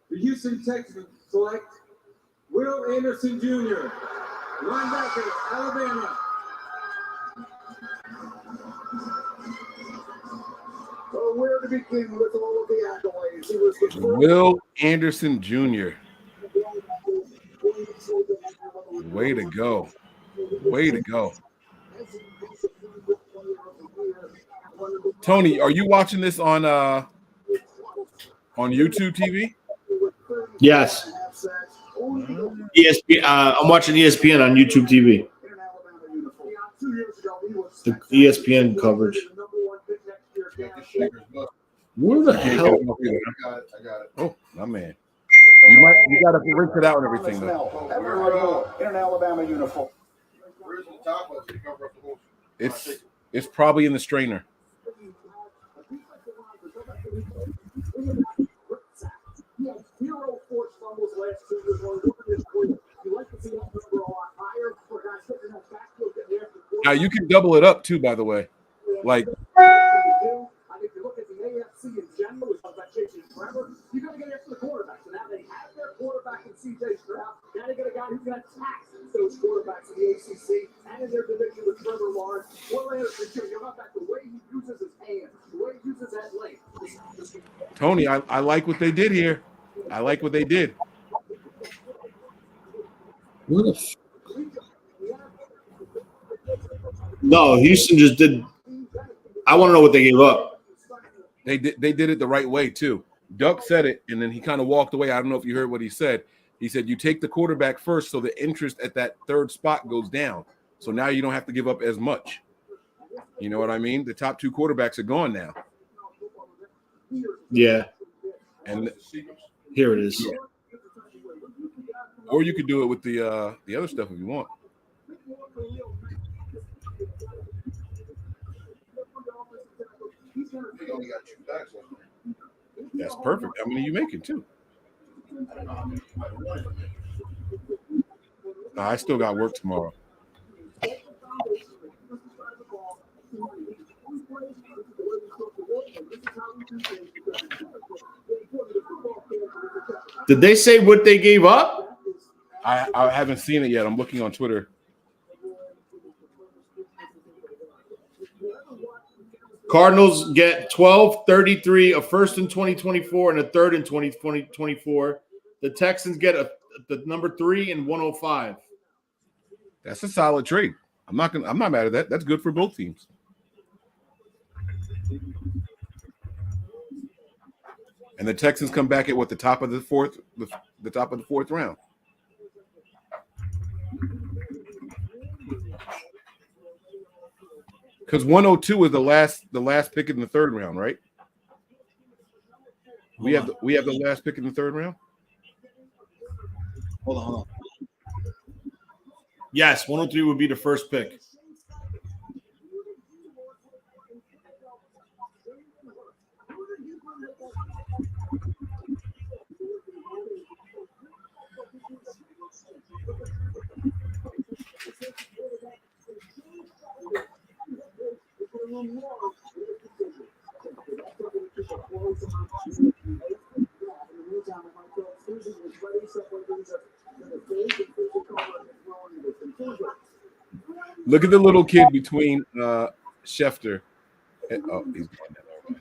the Houston Texans select Will Anderson Jr., linebacker, Alabama.
Well, where to begin with all of the accolades? He was the
Will Anderson Jr. Way to go. Way to go. Tony, are you watching this on YouTube TV?
Yes. ESPN. I'm watching ESPN on YouTube TV. The ESPN coverage. Where the hell?
I got it.
Oh, my man. You got to rinse it out and everything though.
in an Alabama uniform.
Where's the top of it? Cover up the whole.
It's probably in the strainer.
Zero forced fumbles last 2 years. Look at this career. You like to see that number a lot higher for guys sitting in that backfield getting after the
Now you can double it up too, by the way. Like
I think you look at the AFC in general, it's about chasing Trevor. You got to get after the quarterback. So now they have their quarterback in CJ Stroud. Now they got a guy who's going to tax those quarterbacks in the ACC and in their division with Trevor Lawrence. Will Anderson Jr. How about the way he uses his hands, the way he uses that leg.
Tony, I like what they did here. I like what they did.
No, Houston just did. I want to know what they gave up.
They did it the right way too. Duck said it, and then he kind of walked away. I don't know if you heard what he said. He said, you take the quarterback first, so the interest at that third spot goes down. So now you don't have to give up as much. You know what I mean? The top 2 quarterbacks are gone now.
Yeah.
And
here it is.
Or you could do it with the other stuff if you want. That's perfect. How many are you making too? I still got work tomorrow.
Did they say what they gave up?
I haven't seen it yet. I'm looking on Twitter.
Cardinals get 12, 33, a first in 2024, and a third in 2024. The Texans get the number 3 and 105.
That's a solid trade. I'm not mad at that. That's good for both teams. And the Texans come back at what, the top of the fourth round. Because 102 is the last pick in the third round, right? We have the last pick in the third round.
Hold on. Yes, 103 would be the first pick.
Look at the little kid between Schefter. Oh, he's going that way.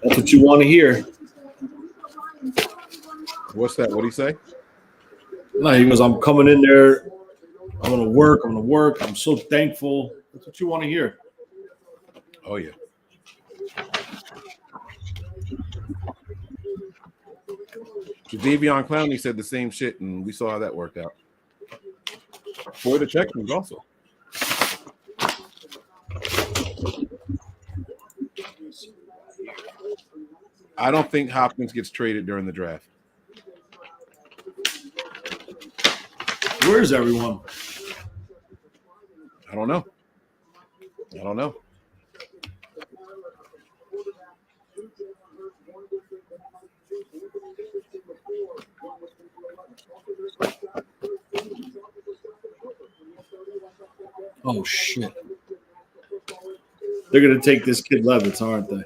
That's what you want to hear.
What's that? What do you say?
No, he goes, I'm coming in there. I'm going to work. I'm so thankful. That's what you want to hear.
Oh, yeah. Davion Clowney said the same shit, and we saw how that worked out. For the Texans also. I don't think Hopkins gets traded during the draft.
Where's everyone?
I don't know.
Oh, shit. They're going to take this kid Levis, aren't they?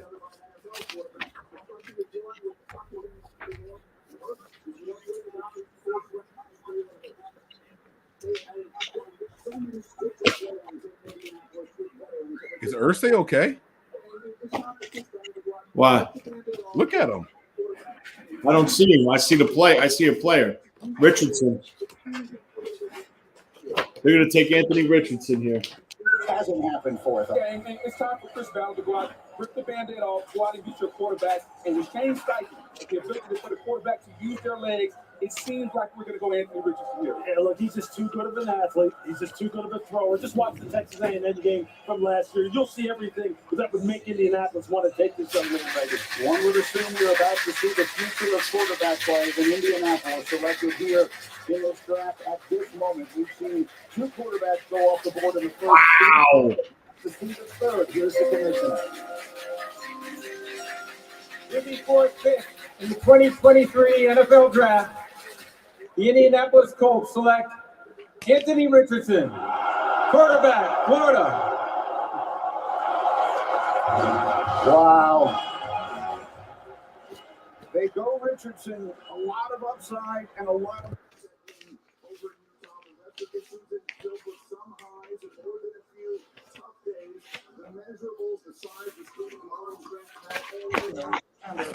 Is Irsay okay?
Why?
Look at him.
I don't see him. I see the play. I see a player. Richardson. They're going to take Anthony Richardson here.
Hasn't happened for them.
Yeah, and it's time for Chris Ballard to go out, rip the Band-Aid off, go out and get your quarterback. And with Shane Steichen, the ability for the quarterback to use their legs, it seems like we're going to go Anthony Richardson here.
Yeah, look, he's just too good of an athlete. He's just too good of a thrower. Just watch the Texas A&M game from last year. You'll see everything that would make Indianapolis want to take this young man, Vegas. One would assume you're about to see the future of quarterback players in Indianapolis selected here in this draft. At this moment, we've seen two quarterbacks go off the board in the first.
Wow.
To see the third. Here's the commissioner. 54th pick in the 2023 NFL Draft. The Indianapolis Colts select Anthony Richardson, quarterback, Florida. Wow. They go Richardson, a lot of upside and a lot of over Utah. The rest of the season filled with some highs and more than a few tough days. The measurables, the size, the speed, the arm strength,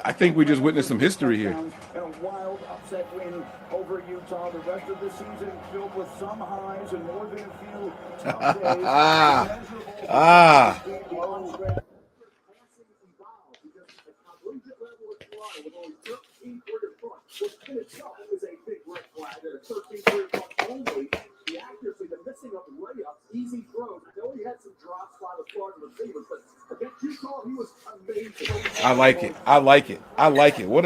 I think we just witnessed some history here.
and a wild upset win over Utah. The rest of the season filled with some highs and more than a few tough days. Is a big red flag. There are 13 career points only. The accuracy, the missing of layups, easy throws. I know he had some drops by the Florida receivers, but against Utah, he was amazing.
I like it. What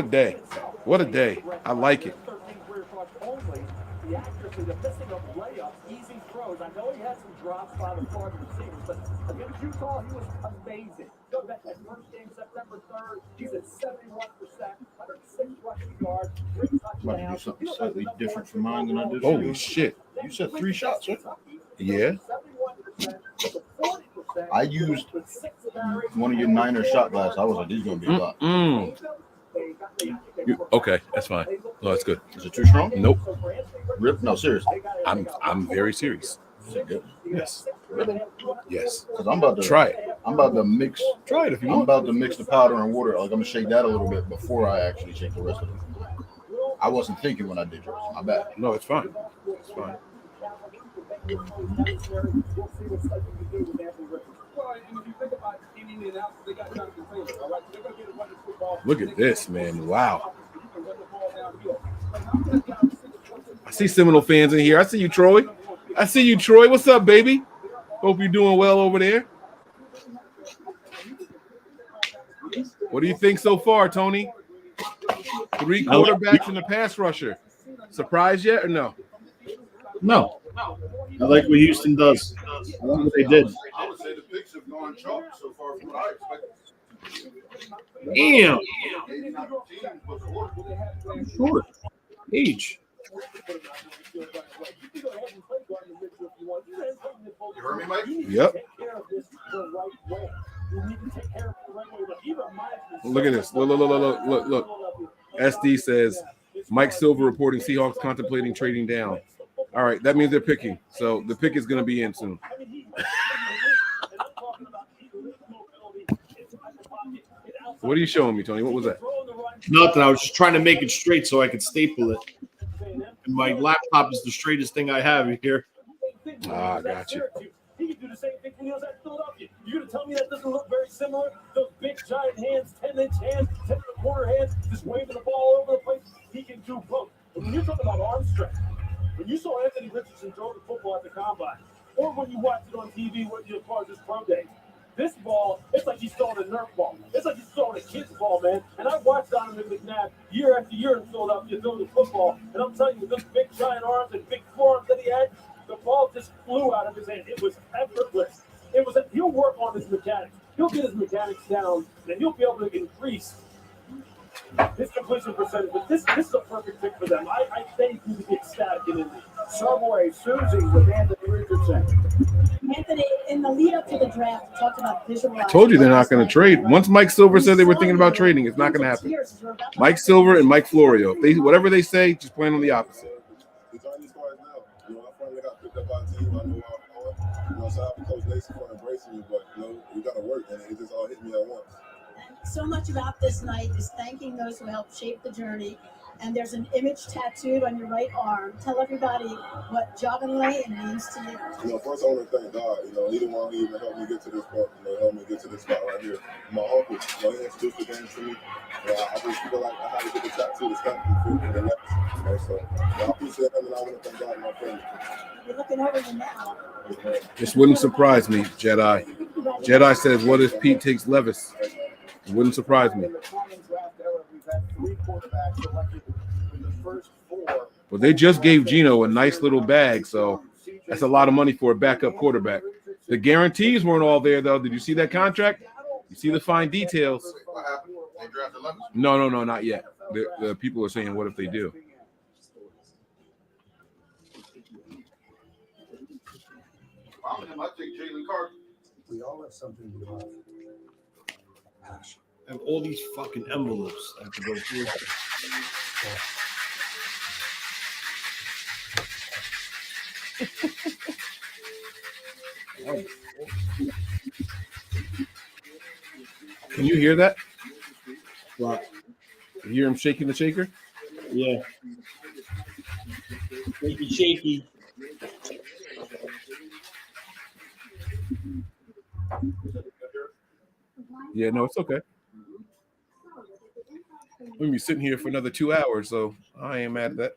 a day. I like it.
13 career points only. The accuracy, the missing of layups, easy throws. I know he had some drops by the Florida receivers, but against Utah, he was amazing. Go back that first game, September 3rd. He's at 71%, 106 rushing yards, 3 touchdowns.
I'm about to do something slightly different from mine than I did.
Holy shit.
You said 3 shots, right?
Yeah.
I used one of your Niner shot glasses. I was like, these going to be a lot.
Okay, that's fine. No, that's good.
Is it too strong?
Nope.
Rip? No, seriously.
I'm very serious.
Good.
Yes. Yes.
Because I'm about to
Try it.
I'm about to mix.
Try it if you
I'm
want.
about to mix the powder and water. Like I'm gonna shake that a little bit before I actually shake the rest of it.
I wasn't thinking when I did yours. My bad.
No, it's fine. It's fine. Look at this, man. Wow. I see Seminole fans in here. I see you, Troy. What's up, baby? Hope you're doing well over there. What do you think so far, Tony? 3 quarterbacks and a pass rusher. Surprised yet or no?
No. I like what Houston does. I like what they did.
I would say the picks have gone chalk so far from what I expected.
Damn.
Maybe not the team, but the order.
Short. Age.
You heard me, Mike?
Yep. Look at this. Look. SD says Mike Silver reporting Seahawks contemplating trading down. All right, that means they're picking. So the pick is going to be in soon. What are you showing me, Tony? What was that?
Nothing. I was just trying to make it straight so I could staple it. And my laptop is the straightest thing I have here.
Ah, got you.
He can do the same thing when he was at Philadelphia. You're going to tell me that doesn't look very similar? Those big, giant hands, 10-inch hands, 10-and-a-quarter hands, just waving the ball all over the place. He can do both. But when you're talking about arm strength, when you saw Anthony Richardson throw the football at the combine, or when you watched it on TV with your partner's pro day, this ball, it's like he's throwing a Nerf ball. It's like he's throwing a kid's ball, man. And I've watched Donovan McNabb year after year in Philadelphia throw the football. And I'm telling you, with those big, giant arms and big forearms that he had, the ball just flew out of his hand. It was effortless. He'll work on his mechanics. He'll get his mechanics down, and he'll be able to increase his completion percentage. But this is a perfect pick for them. I think you can get ecstatic in Subway, Susie with Anthony Richardson.
Anthony, in the lead up to the draft, we talked about visualizing.
I told you they're not going to trade. Once Mike Silver said they were thinking about trading, it's not going to happen. Mike Silver and Mike Florio. Whatever they say, just plan on the opposite.
Shout out to Coach Lacey for embracing me, but we got to work, and it just all hit me at once.
So much about this night is thanking those who helped shape the journey. And there's an image tattooed on your right arm. Tell everybody what Jogging Lane means to you.
First I want to thank God. He the one who even helped me get to this point. Helped me get to this spot right here. My uncle, he introduced the game to me. I just feel like I had to get the tattoo to stop me for the next. So I appreciate him, and I want to thank God and my family.
You're looking over you now.
This wouldn't surprise me, Jedi. Jedi says, what if Pete takes Levis? It wouldn't surprise me. But they just gave Geno a nice little bag, so that's a lot of money for a backup quarterback. The guarantees weren't all there, though. Did you see that contract? You see the fine details.
What happened? They drafted Levis?
No, not yet. The people are saying, what if they do?
I take Jalen Carter.
We all have something to love. Passion.
I have all these fucking envelopes I have to go through.
Can you hear that?
What?
You hear him shaking the shaker?
Yeah. Shaky.
Yeah, no, it's okay. We're going to be sitting here for another 2 hours, so I ain't mad at that.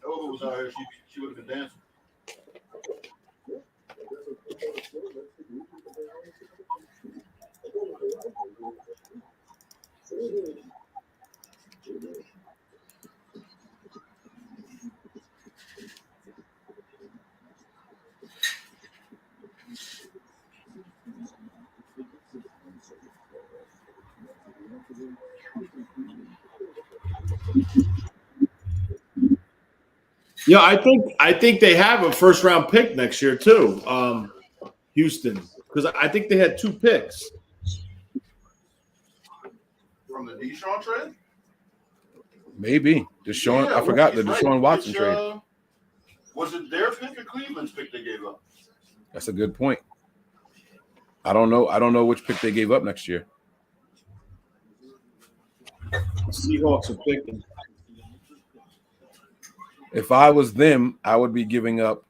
Ella was out here. She would have been dancing.
Yeah, I think they have a first round pick next year too. Houston, because I think they had 2 picks
From the Deshaun trade?
Maybe. Deshaun, I forgot the Deshaun Watson trade.
Was it their pick or Cleveland's pick they gave up?
That's a good point. I don't know which pick they gave up next year.
Seahawks are picking.
If I was them, I would be giving up.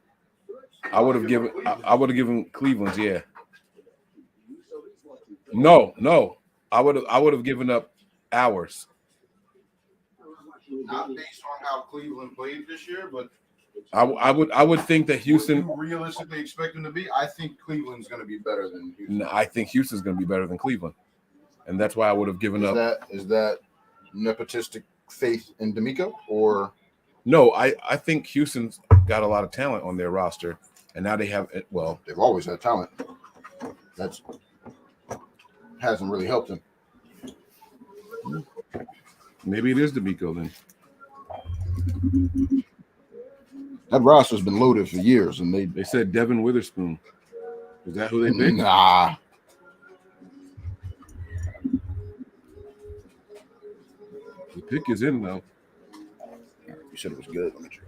I would have given Cleveland's, yeah. No. I would have given up ours.
Not based on how Cleveland played this year, but
I would think that Houston.
What do you realistically expect them to be? I think Cleveland's going to be better than Houston.
No, I think Houston's going to be better than Cleveland, and that's why I would have given up.
Is that nepotistic faith in D'Amico, or
no? I think Houston's got a lot of talent on their roster, and now they have. Well,
they've always had talent. That's hasn't really helped them.
Maybe it is D'Amico then.
That roster's been loaded for years, and they
said Devin Witherspoon. Is that who they picked?
Nah.
The pick is in though.
You said it was good. Let me check.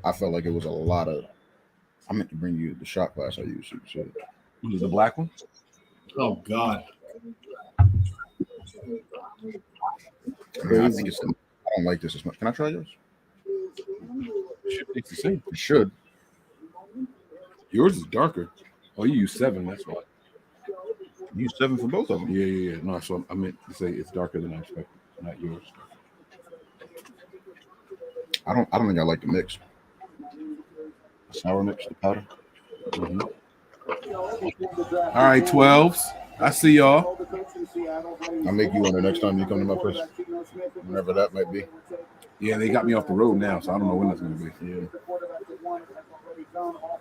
I felt like it was a lot of. I meant to bring you the shot glass I used. So
was it the black one?
Oh God.
I think it's. I don't like this as much. Can I try yours?
It's the same.
It should.
Yours is darker. Oh, you use 7. That's why.
You use 7 for both of them.
Yeah. No, so I meant to say it's darker than I expected. Not yours.
I don't think I like the mix. The sour mix, the powder.
Mm-hmm. All right, 12s. I see y'all.
I'll make you one the next time you come to my place. Whenever that might be.
Yeah, they got me off the road now, so I don't know when that's going to be. Yeah.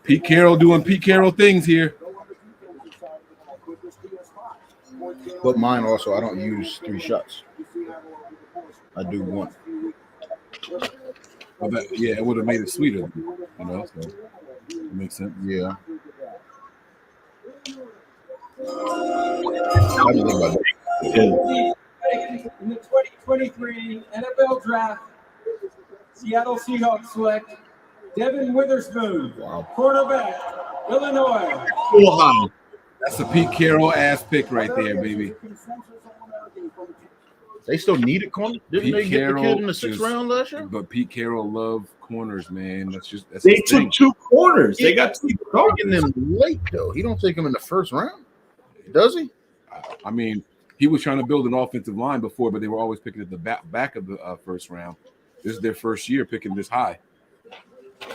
Pete Carroll doing Pete Carroll things here.
But mine also, I don't use 3 shots. I do 1.
Well, it would have made it sweeter, you know. So it makes sense.
Yeah.
In the 2023 NFL Draft, Seattle Seahawks select Devin Witherspoon, cornerback, Illinois.
Ohio.
That's a Pete Carroll ass pick right there, baby.
They still need a corner. Didn't they get the kid in the 6th round last year?
But Pete Carroll loved corners, man. That's
they took 2 corners. They got 2
taking them late though. He don't take them in the 1st round, does he?
I mean, he was trying to build an offensive line before, but they were always picking at the back of the 1st round. This is their first year picking this high.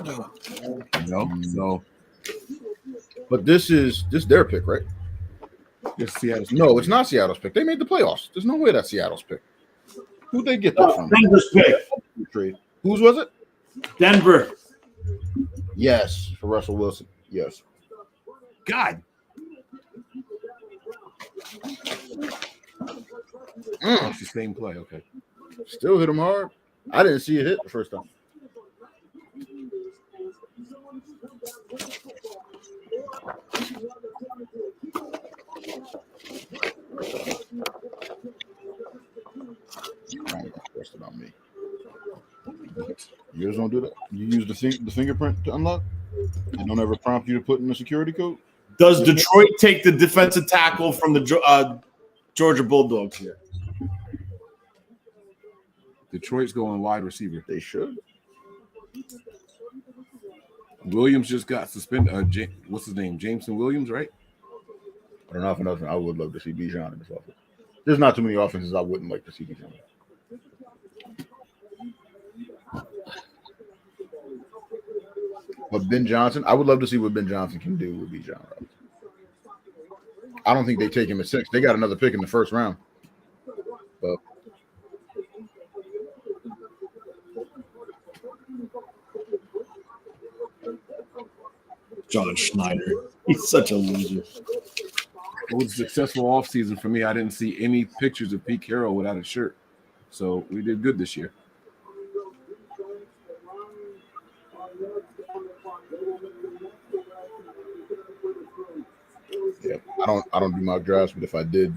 You know, so.
But this is their pick, right?
It's Seattle's pick.
No, it's not Seattle's pick. They made the playoffs. There's no way that's Seattle's pick. Who'd they get that from?
Denver's pick.
Trade. Whose was it?
Denver.
Yes, for Russell Wilson. Yes.
God. It's the same play. Okay.
Still hit him hard. I didn't see it hit the first time. Rest it on me. Yours don't do that. You use the fingerprint to unlock. They don't ever prompt you to put in the security code.
Does Detroit take the defensive tackle from the Georgia Bulldogs here?
Detroit's going wide receiver.
They should.
Williams just got suspended. What's his name? Jameson Williams, right?
I don't know if nothing. I would love to see Bijan in this offense. There's not too many offenses I wouldn't like to see Bijan. But Ben Johnson, I would love to see what Ben Johnson can do with Bijan. I don't think they take him at 6. They got another pick in the 1st round. But
John Schneider. He's such a loser.
It was a successful offseason for me. I didn't see any pictures of Pete Carroll without a shirt. So we did good this year.
yeah, I don't do mock drafts, but if I did,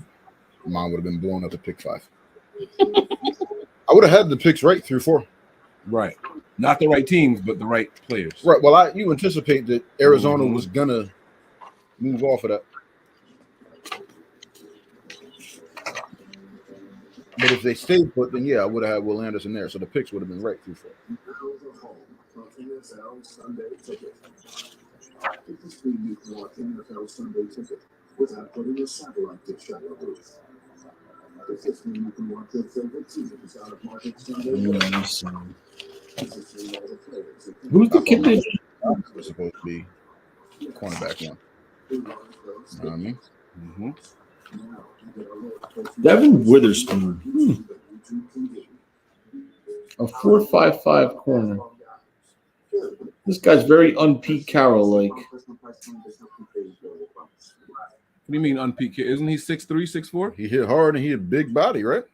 mine would have been blown up at pick 5. I would have had the picks right through 4.
Right. Not the right teams, but the right players.
Right. Well, you anticipate that Arizona was gonna move off of that. But if they stayed put, then yeah, I would have had Will Anderson there. So the picks would have been right too far.
Without putting a satellite dish on your roof. The system you can watch your favorite teams out of market Sunday.
Who's the kid that
was supposed to be cornerback one? You know what I mean?
Mm-hmm.
Devin Witherspoon. A 4.55 corner. This guy's very un-Pete Carroll-like.
What do you mean unpeaked? Isn't he 6'3", 6'4"?
He hit hard and he had a big body, right?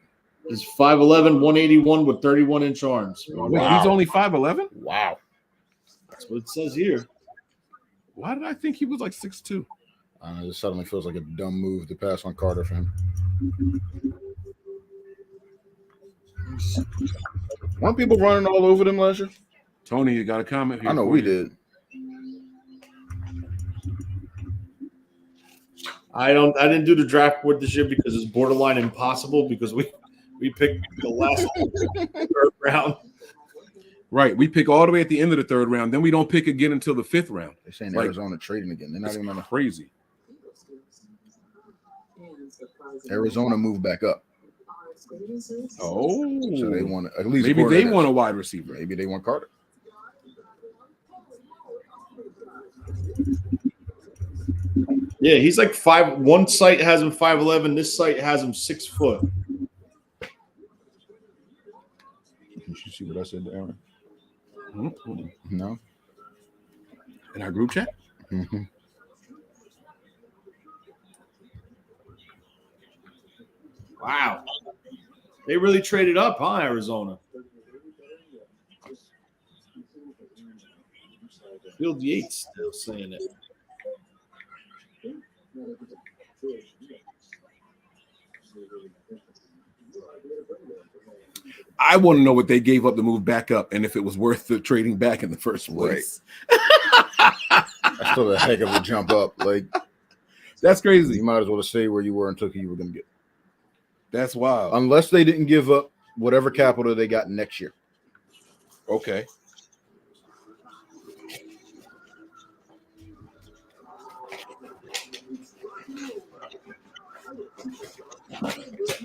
He's 5'11", 181 with 31-inch arms.
Wait, he's only 5'11"?
Wow.
That's what it says here.
Why did I think he was like 6'2"?
I don't know, it suddenly feels like a dumb move to pass on Carter for him. Weren't people running all over them last year?
Tony, you got a comment here?
I know we did.
I didn't do the draft board this year because it's borderline impossible because we picked the last third round.
Right. We pick all the way at the end of the third round. Then we don't pick again until the fifth round.
They're saying Arizona trading again. They're not even on the crazy. Arizona moved back up.
Oh.
So they want at least
maybe they want a wide receiver.
Maybe they want Carter.
Yeah, he's like 5. One site has him 5'11". This site has him 6 foot.
Did you see what I said to Aaron?
Mm-hmm.
No.
In our group chat?
Mm-hmm.
Wow. They really traded up, huh, Arizona? Field Yates still saying it.
I want to know what they gave up to move back up and if it was worth the trading back in the first place.
That's still a heck of a jump up. Like,
that's crazy.
You might as well have stayed where you were and took who you were going to get.
That's wild.
Unless they didn't give up whatever capital they got next year.
Okay.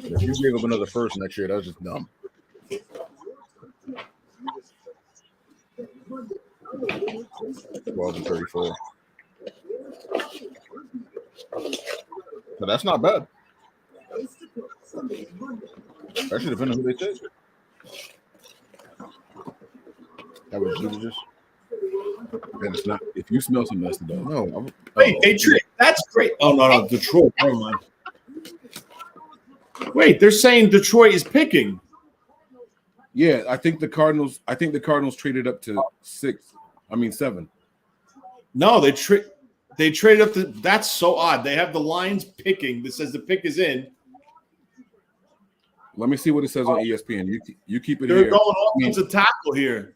If you gave up another first next year, that was just dumb. 12 and 34. So that's not bad. That should depend on who they take. That was just.
And it's not. If you smell some mess, though.
No.
Wait, that's great. Oh no, Detroit. Never mind. Wait, they're saying Detroit is picking.
Yeah, I think the Cardinals traded up to 7.
No, they traded up to. That's so odd. They have the Lions picking that says the pick is in.
Let me see what it says on ESPN. You keep it
They're
here.
going offensive tackle here.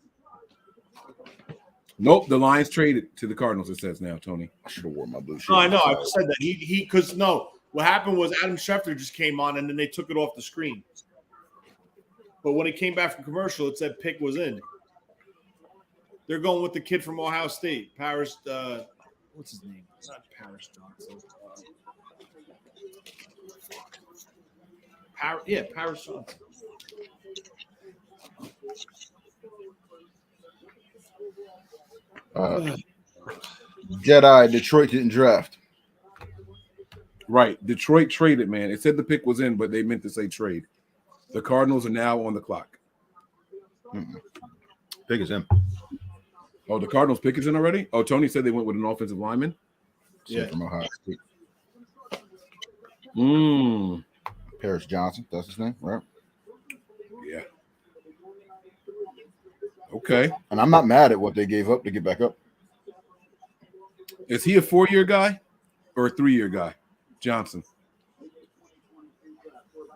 Nope, the Lions traded to the Cardinals. It says now, Tony.
I should have worn my blue shirt.
No, I know. I said that. He because no. What happened was Adam Schefter just came on and then they took it off the screen. But when it came back from commercial, it said pick was in. They're going with the kid from Ohio State, Paris. What's his name? It's not Paris Johnson. Paris Johnson.
Jedi, Detroit didn't draft.
Right. Detroit traded, man. It said the pick was in, but they meant to say trade. The Cardinals are now on the clock.
Pick is in.
Oh, the Cardinals pick is in already? Oh, Tony said they went with an offensive lineman?
Yeah. From Ohio State. Paris Johnson. That's his name, right?
Yeah. Okay.
And I'm not mad at what they gave up to get back up.
Is he a 4-year guy or a 3-year guy? Johnson.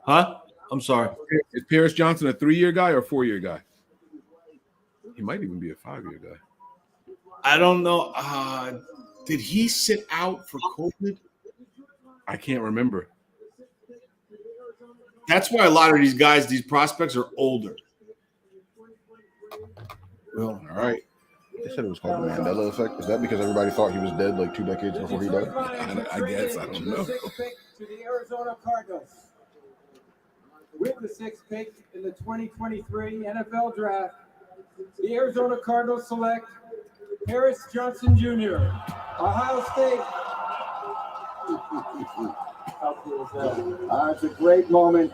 Huh? I'm sorry.
Is Paris Johnson a 3-year guy or a 4-year guy? He might even be a 5-year guy.
I don't know. Did he sit out for COVID?
I can't remember.
That's why a lot of these guys, these prospects, are older.
Well, all right. They said it was called the Mandela effect. Is that because everybody thought he was dead like 2 decades before he died?
I guess. I don't know.
Sixth pick to the Arizona Cardinals. With the 6th pick in the 2023 NFL Draft, the Arizona Cardinals select Harris Johnson Jr., Ohio State. How cool is that?
It's a great moment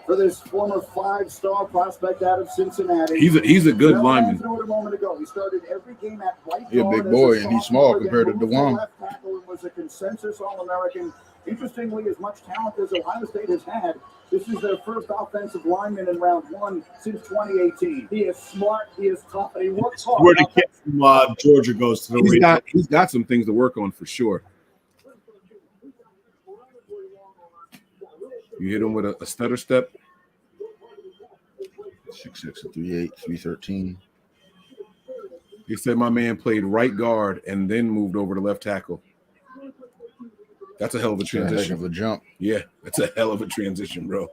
for this former 5-star prospect out of Cincinnati.
He's a good lineman.
A moment ago, he started every game at right
He's a
guard
big
as
boy, and he's small
sophomore,
compared to
then moved
DeJuan.
left tackle and was a consensus All-American. Interestingly, as much talent as Ohio State has had, this is their first offensive lineman in round 1 since 2018. He is smart, he is tough, and he works hard.
Where the kid from Georgia goes to the
He's got some things to work on for sure. You hit him with a stutter step.
6'6", 3'8", 313.
He said my man played right guard and then moved over to left tackle. That's a hell of a transition.
Heck of a jump.
Yeah, that's a hell of a transition, bro.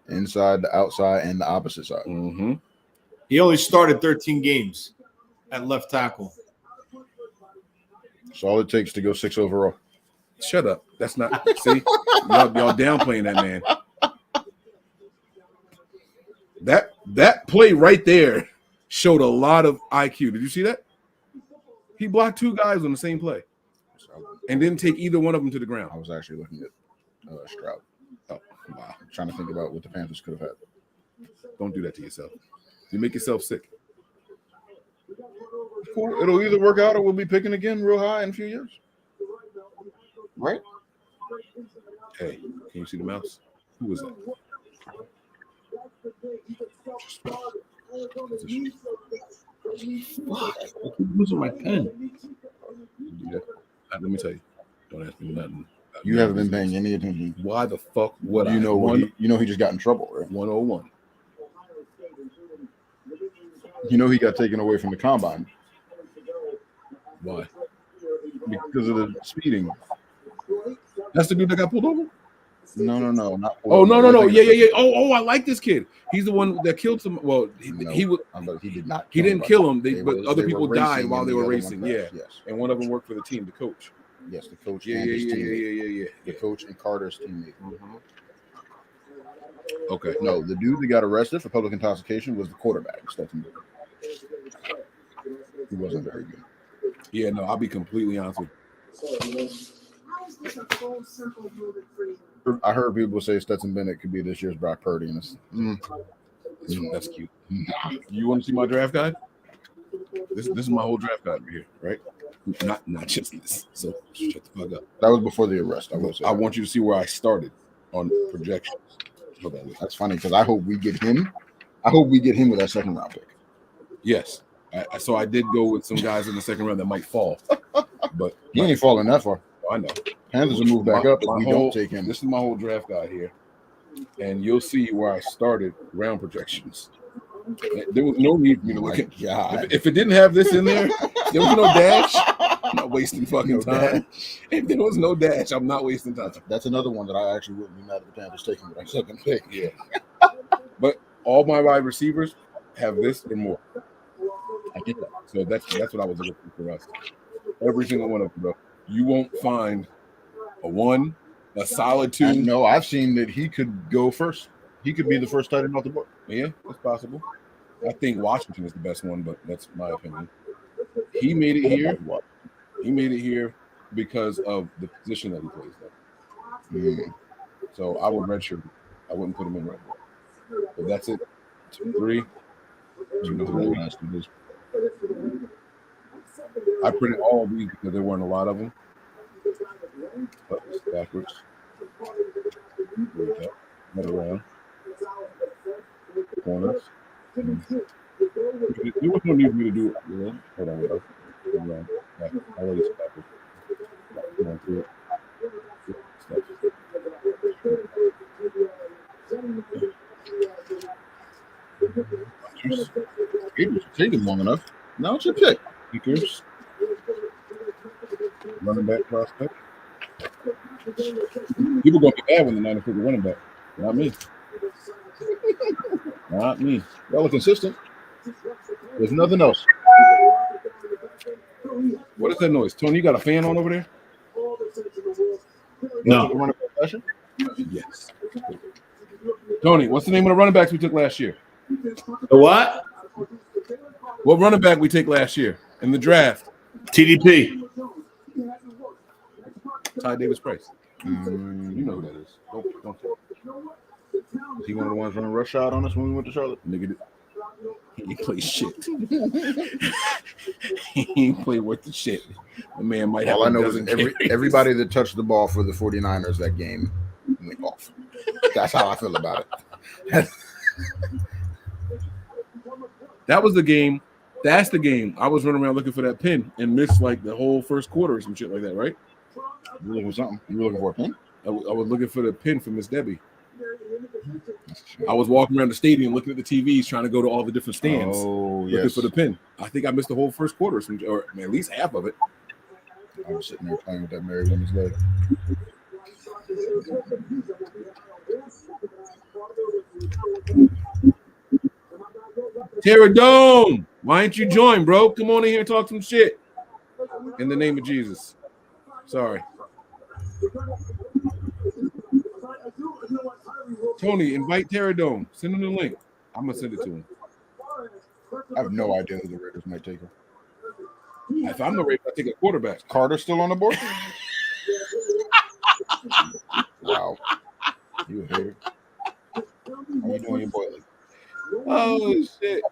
Inside, the outside, and the opposite side.
Mm-hmm.
He only started 13 games at left tackle.
That's all it takes to go 6 overall.
Shut up. That's not. See, y'all downplaying that man. That play right there showed a lot of IQ. Did you see that? He blocked 2 guys on the same play and didn't take either one of them to the ground.
I was actually looking at Stroud.
Oh, wow.
Trying to think about what the Panthers could have had.
Don't do that to yourself. You make yourself sick.
Cool. It'll either work out or we'll be picking again real high in a few years. Right?
Hey, can you see the mouse? Who was that?
I keep losing my pen.
Let me tell you. Don't ask me nothing.
You haven't been paying any attention.
Why the fuck would I?
You know he just got in trouble, right?
101.
You know he got taken away from the combine.
Why?
Because of the speeding.
That's the dude that got pulled over?
No, not.
Oh, no. Yeah. Oh, I like this kid. He's the one that killed some. Well, he
did not.
He didn't kill him. But other
they
people
were
died
racing
while
and
they
the
were
other
racing.
one
Yeah.
crashed, yes.
And one of them worked for the team, the coach.
Yes, the coach.
Yeah.
The coach and Carter's teammate.
Mm-hmm. Okay.
No, the dude that got arrested for public intoxication was the quarterback. He wasn't very good.
Yeah, no, I'll be completely honest with you.
How is this a full circle movement for you?
I heard people say Stetson Bennett could be this year's Brock Purdy, and
That's cute. You want to see my draft guide? This is my whole draft guide right here, right? Not just this. So shut the fuck up.
That was before the arrest.
I want you to see where I started on projections. Hold on.
That's funny because I hope we get him. I hope we get him with that second round pick.
Yes. So I did go with some guys in the second round that might fall, but
he ain't falling that far.
I know.
Panthers will move back up if we don't take him.
This is my whole draft guide here, and you'll see where I started round projections. There was no need for me to look at. If it didn't have this in there, there was no dash. I'm not wasting fucking time. If there was no dash, I'm not wasting time.
That's another one that I actually wouldn't be mad at the Panthers taking with our second pick.
Yeah. But all my wide receivers have this and more. I get that. So that's what I was looking for us. Every single one of them, bro. You won't find a 1, a solid 2.
No, I've seen that he could go first. He could be the first tight end off the board.
Yeah, that's possible. I think Washington is the best one, but that's my opinion. He made it here. He made it here because of the position that he plays there. So I would redshirt. I wouldn't put him in right now. But that's it. 2, 3. 2, 3. I printed all of these because there weren't a lot of them. But it's backwards. There we go. Another round. Corners. There was no need for me to do it. You know? Hold on. I already backwards. Come on through it.
It was taking long enough. Now it's your pick.
Kickers. Running back prospect. People gonna be bad when the Niners pick a running back. Not me.
Not me. Y'all are consistent. There's nothing else.
What is that noise? Tony, you got a fan on over there?
No.
Running back session?
Yes. Tony, what's the name of the running backs we took last year?
The what?
What running back we take last year in the draft?
TDP.
Ty Davis Price.
You
know who that is. Don't tell.
Is he one of the ones running rush shot on us when we went to Charlotte?
Nigga, he ain't play shit. He ain't play worth the shit. The man might have.
All I know is everybody that touched the ball for the 49ers that game went off. That's how I feel about it.
That was the game. That's the game. I was running around looking for that pin and missed like the whole first quarter or some shit like that, right?
You were looking for something? You were looking for a pin?
I was looking for the pin for Miss Debbie. I was walking around the stadium looking at the TVs, trying to go to all the different stands, looking for the pin. I think I missed the whole first quarter, or at least half of it.
I was sitting there playing with that Mary Women's leg.
Terra Dome, why ain't you join, bro? Come on in here and talk some shit. In the name of Jesus. Sorry. Tony, invite Terra Dome. Send him the link. I'm gonna send it to him.
I have no idea who the Raiders might take him.
If I'm the Raiders, I take a quarterback.
Carter still on the board? Wow. You a hater. How you doing, your boy?
Oh shit.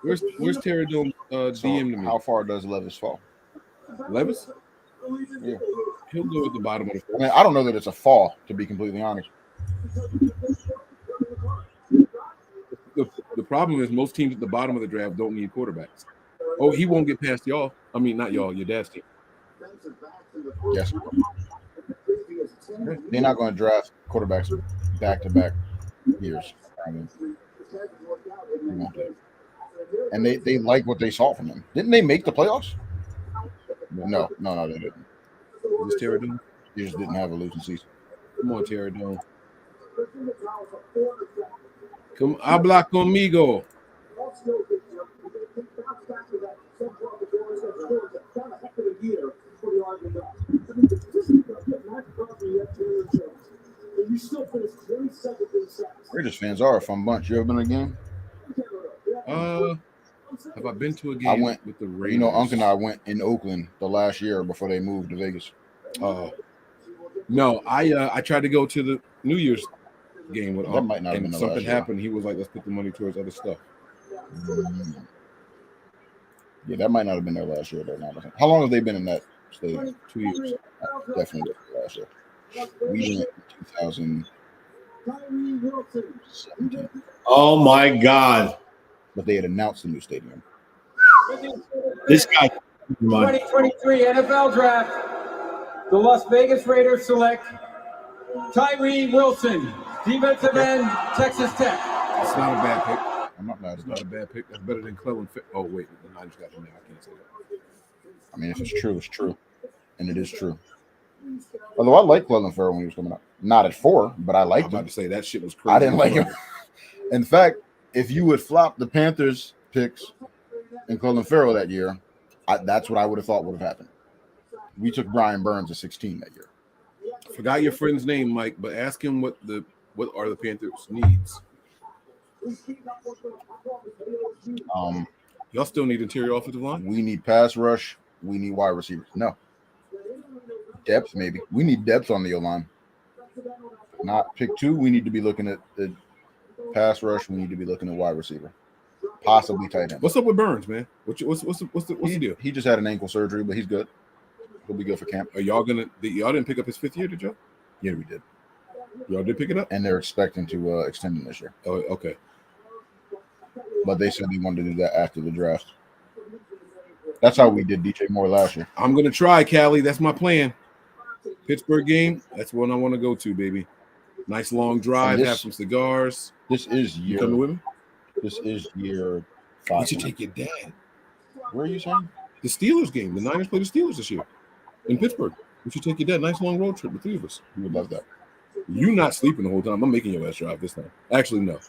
Where's Terra Dome DM to me?
How far does Levis fall?
Levis?
Yeah.
He'll go at the bottom of the
I mean, I don't know that it's a fall, to be completely honest.
The problem is most teams at the bottom of the draft don't need quarterbacks. Oh, he won't get past y'all. I mean, not y'all, your dad's team.
Yes. They're not going to draft quarterbacks back-to-back years. I mean, and they like what they saw from them. Didn't they make the playoffs? No, they didn't.
Was Terra Dome?
They just didn't have a losing season.
Come on, Terra Dome. Come, habla conmigo.
Raiders fans are a fun bunch. You ever been to a game?
Have I been to a game?
I went
with the Raiders.
You know, Unc and I went in Oakland the last year before they moved to Vegas.
No, I tried to go to the New Year's game with Unc,
That might not have been the
something
last year.
happened. He was like, "Let's put the money towards other stuff."
Yeah, that might not have been their last year. Though. How long have they been in that stadium?
2 years.
Definitely last year. We went in 2017.
Oh my God!
But they had announced the new stadium.
This guy.
2023 NFL Draft. The Las Vegas Raiders select Tyree Wilson, defensive end, Texas Tech.
It's not a bad pick.
I'm not mad at
It's not a bad pick. That's better than Clellan. Oh wait, the Niners got him now. I can't say that.
I mean, if it's true, it's true, and it is true. Although I like Clellan Ferrell when he was coming up, not at 4, but I liked
I'm
him.
about to say that shit was crazy.
I didn't like him. In fact, if you would flop the Panthers picks and Clellan Ferrell that year, that's what I would have thought would have happened. We took Brian Burns at 16 that year.
Forgot your friend's name, Mike, but ask him what are the Panthers' needs. Y'all still need interior offensive line?
We need pass rush. We need wide receivers. No. Depth, maybe. We need depth on the O-line. Not pick 2. We need to be looking at the pass rush. We need to be looking at wide receiver. Possibly tight end.
What's up with Burns, man? What's the deal?
He just had an ankle surgery, but he's good. He'll be good for camp.
Are y'all didn't pick up his 5th year, did y'all?
Yeah, we did.
Y'all did pick it up?
And they're expecting to extend him this year.
Oh, okay.
But they said they wanted to do that after the draft. That's how we did DJ Moore last year.
I'm gonna try, Callie. That's my plan. Pittsburgh game. That's one I want to go to, baby. Nice long drive. Have some cigars.
This is year.
You coming with me?
This is year 5.
You should take your dad.
Where are you saying?
The Steelers game. The Niners play the Steelers this year in Pittsburgh. We should take your dad. Nice long road trip, the three of us.
He would love that.
You not sleeping the whole time. I'm making your ass drive this time. Actually, no.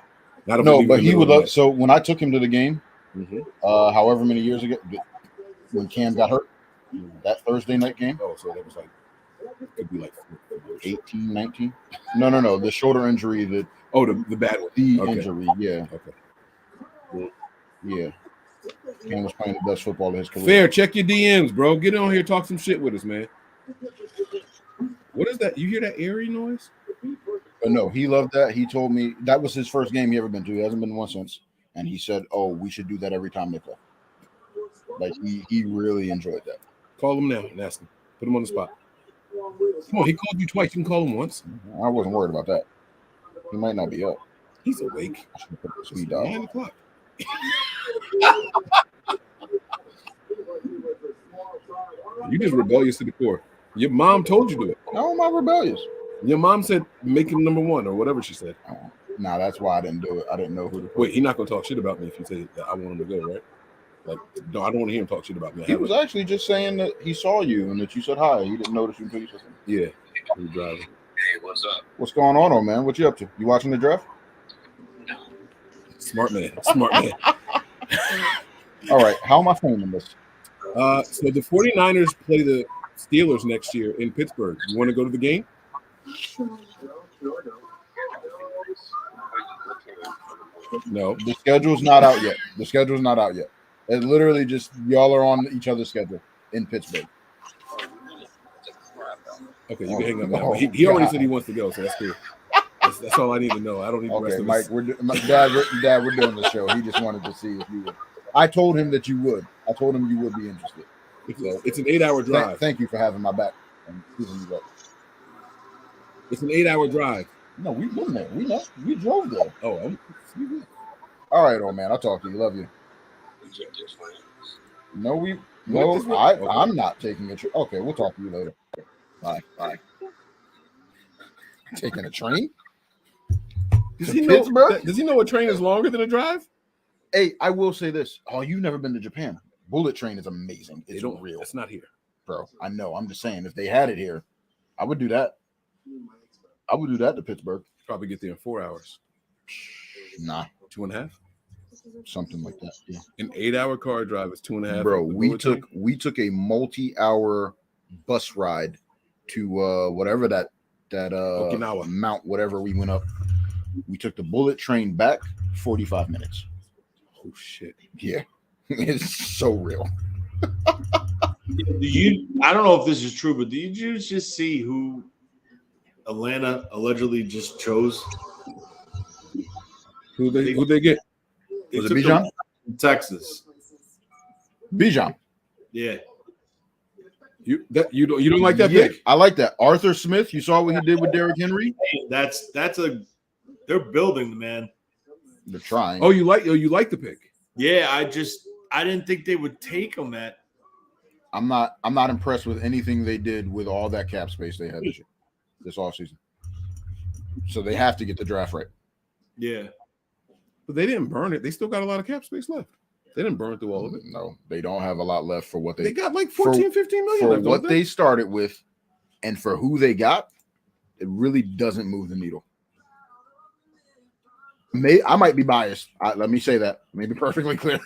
Not if
No,
we
but
leave
he
in the
would
middle of
love. So when I took him to the game, however many years ago, when Cam got hurt, that Thursday night game.
Oh, so that was like, it'd be like
18, 19. No. The shoulder injury. The
bad one.
The
Okay.
injury. Yeah.
Okay.
Yeah. Cam was playing the best football of his career.
Fair. Check your DMs, bro. Get on here, talk some shit with us, man. What is that? You hear that airy noise?
But no, he loved that. He told me that was his first game he ever been to. He hasn't been to one since. And he said, "Oh, we should do that every time they play." Like he really enjoyed that.
Call him now and ask him. Put him on the spot. Come on, he called you twice. You can call him once.
I wasn't worried about that. He might not be up.
He's awake.
I should put the speed dial.
9 o'clock. You just rebellious to the core. Your mom told you to do it.
How am I rebellious?
Your mom said make him number one or whatever she said.
Nah, that's why I didn't do it. I didn't know who to put.
Wait, he's not gonna talk shit about me if you say that I want him to go, right? Like, no, I don't want to hear him talk shit about me.
He was actually just saying that he saw you and that you said hi. He didn't notice you until you said something.
Yeah, he was driving.
Hey, what's up?
What's going on, man? What you up to? You watching the draft?
Smart man. Smart man.
All right. How am I framing this?
So the 49ers play the Steelers next year in Pittsburgh. You want to go to the game? No.
The schedule's not out yet. The schedule's not out yet. It literally just y'all are on each other's schedule in Pittsburgh.
Okay, you can hang up now. He already said he wants to go, so that's cool. That's all I need to know. I don't need the rest of
Mike,
this.
Dad, we're doing the show. He just wanted to see if you would. I told him that you would. I told him you would be interested.
It's an 8-hour drive.
Thank you for having my back and choosing you up.
It's an 8-hour drive.
No, we've been there. We know. We drove there.
Oh,
all right, old man. I'll talk to you. Love you. No, I'm not taking a trip. Okay, we'll talk to you later. Bye. Taking a train?
Does he know a train is longer than a drive?
Hey, I will say this. Oh, you've never been to Japan. Bullet train is amazing. It's real.
It's not here.
Bro, I know. I'm just saying, if they had it here, I would do that. I would do that to Pittsburgh.
Probably get there in 4 hours.
Nah.
2.5?
Something like that. Yeah.
An 8-hour car drive is 2.5.
Bro, we took a multi-hour bus ride to whatever that
Okinawa
Mount, whatever we went up. We took the bullet train back 45 minutes.
Oh shit.
Yeah. It's so real.
I don't know if this is true, but did you just see who Atlanta allegedly just chose?
Who they get?
Was it Bijan?
Texas.
Bijan.
Yeah.
You don't like that pick?
I like that. Arthur Smith. You saw what he did with Derrick Henry.
They're building the man.
They're trying.
Oh, you like the pick?
Yeah, I didn't think they would take him at.
I'm not impressed with anything they did with all that cap space they had this offseason. So they have to get the draft right.
Yeah.
But they didn't burn it. They still got a lot of cap space left. They didn't burn through all of it.
No, they don't have a lot left for what they
got like 14, 15 million
for
left.
what they started with, and for who they got, it really doesn't move the needle. I might be biased. Let me say that. Let me be perfectly clear.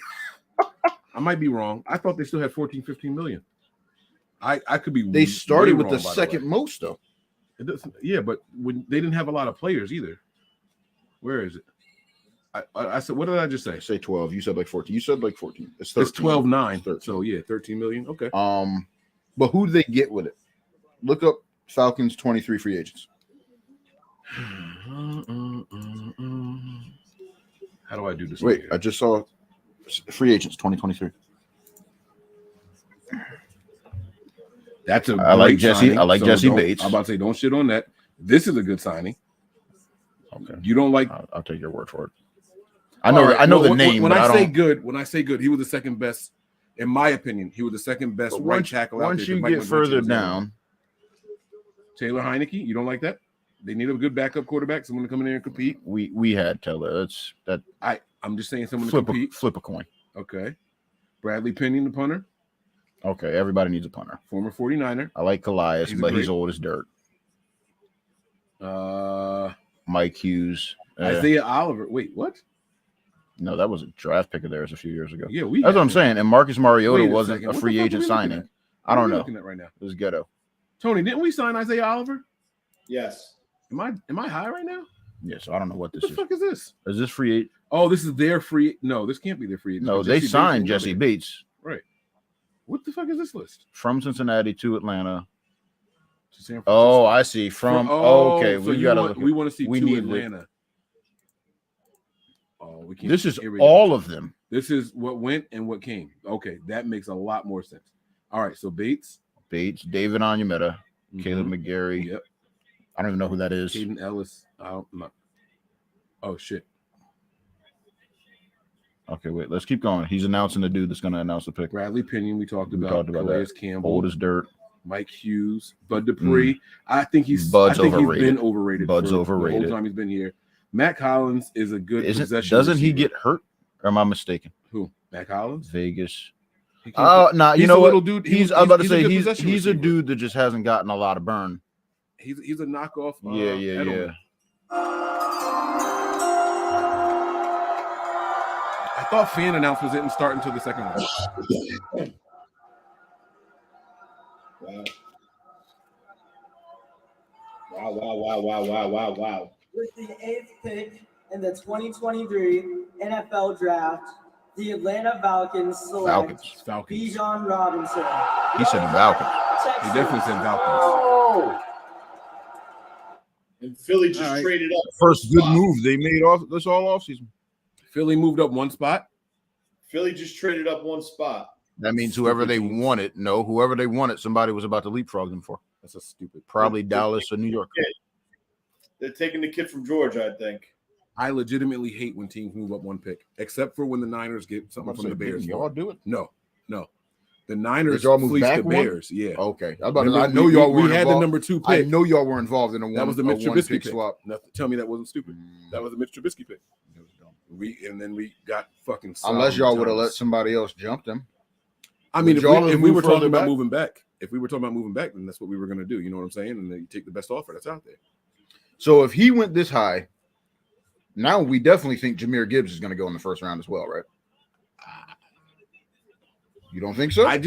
I might be wrong. I thought they still had 14, 15 million. I could be.
They started with
wrong,
the second most though.
It doesn't. Yeah, but when they didn't have a lot of players either. Where is it? I said, what did I just say?
Say 12. You said like 14. You said like 14. It's
12-9. So yeah, 13 million. Okay.
But who do they get with it? Look up Falcons 23 free agents.
How do I do this?
Wait, I just saw free agents 2023.
That's
I like Jesse.
Signing,
I like Jesse Bates.
I'm about to say, don't shit on that. This is a good signing.
Okay.
You don't like?
I'll take your word for it. I know the name.
When I say good, he was the second best, in my opinion. He was the second best right tackle.
Once you get further down,
Taylor Heineke, you don't like that? They need a good backup quarterback, someone to come in there and compete.
We had Taylor.
I'm just saying someone
to
compete.
Flip a coin.
Okay. Bradley Penny, the punter.
Okay, everybody needs a punter.
Former 49er.
I like Calais, but he's old as dirt. Mike Hughes.
Isaiah Oliver. Wait, what?
No, that was a draft pick of theirs a few years ago.
Yeah,
that's what I'm saying. And Marcus Mariota wasn't a
What
free agent signing. I don't know.
Looking at right now?
It was ghetto.
Tony, didn't we sign Isaiah Oliver?
Yes.
Am I high right now?
Yeah, so I don't know what this
is. What the fuck is this?
Is this free agent?
Oh, this is their free. No, this can't be their free agent.
No, they signed Jesse Bates.
Right. What the fuck is this list?
From Cincinnati to Atlanta.
To San Francisco.
Oh, I see. Okay.
So we want to see two Atlanta. Oh, we can't.
This is all of them.
This is what went and what came. Okay, that makes a lot more sense. All right, so Bates,
David Onyemata, Caleb McGarry.
Yep.
I don't even know who that is.
Caden Ellis. Oh shit.
Okay, wait. Let's keep going. He's announcing the dude that's going to announce the pick.
Bradley Pinion. We talked about Calais Campbell.
Old as dirt.
Mike Hughes. Bud Dupree. I think he's
overrated.
He's been overrated.
Bud's overrated.
The whole time he's been here. Matt Collins is a good possession.
Doesn't
receiver.
he get hurt? Or am I mistaken?
Who? Matt Collins?
Vegas. Nah, you know what?
Dude.
I'm about to say he's a dude that just hasn't gotten a lot of burn.
He's a knockoff.
Yeah.
I thought fan announcements didn't start until the second one.
Wow.
With the 8th pick in the 2023 NFL Draft, the Atlanta Falcons select Bijan Robinson.
He said Falcons.
He definitely said Falcons.
Oh. And Philly just traded up.
First good move they made all offseason.
Philly moved up one spot.
Philly just traded up one spot.
That means whoever they wanted, somebody was about to leapfrog them for.
That's a stupid.
Probably Dallas or New York.
They're taking the kid from Georgia, I think.
I legitimately hate when teams move up one pick, except for when the Niners get something from the Bears.
Y'all do it?
No. The Niners
fleeced
the Bears. Yeah.
Okay. I know y'all were.
We had the number 2 pick.
I know y'all were involved in
that was the Mitch Trubisky pick
swap.
Tell me that wasn't stupid. That was the Mitch Trubisky pick. Then we got fucking.
Unless y'all would have let somebody else jump them.
I mean, if we were talking about moving back, then that's what we were going to do. You know what I'm saying? And then you take the best offer that's out there.
So if he went this high, now we definitely think Jahmyr Gibbs is going to go in the first round as well, right? You don't think so?
Let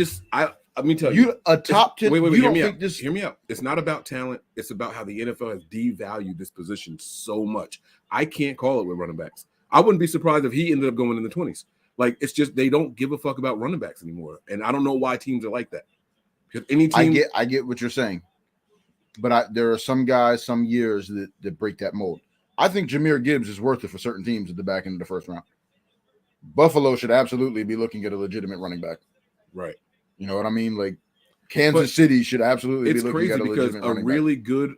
me tell you,
a top 10.
Wait,
you
hear
don't
me
think
out.
this?
Hear me out. It's not about talent. It's about how the NFL has devalued this position so much. I can't call it with running backs. I wouldn't be surprised if he ended up going in the 20s. Like, it's just they don't give a fuck about running backs anymore, and I don't know why teams are like that. Because any team,
I get what you're saying, but there are some guys, some years that break that mold. I think Jahmyr Gibbs is worth it for certain teams at the back end of the first round. Buffalo should absolutely be looking at a legitimate running back.
Right.
You know what I mean? Like Kansas City should absolutely be looking at a legitimate running back.
It's crazy because a really good,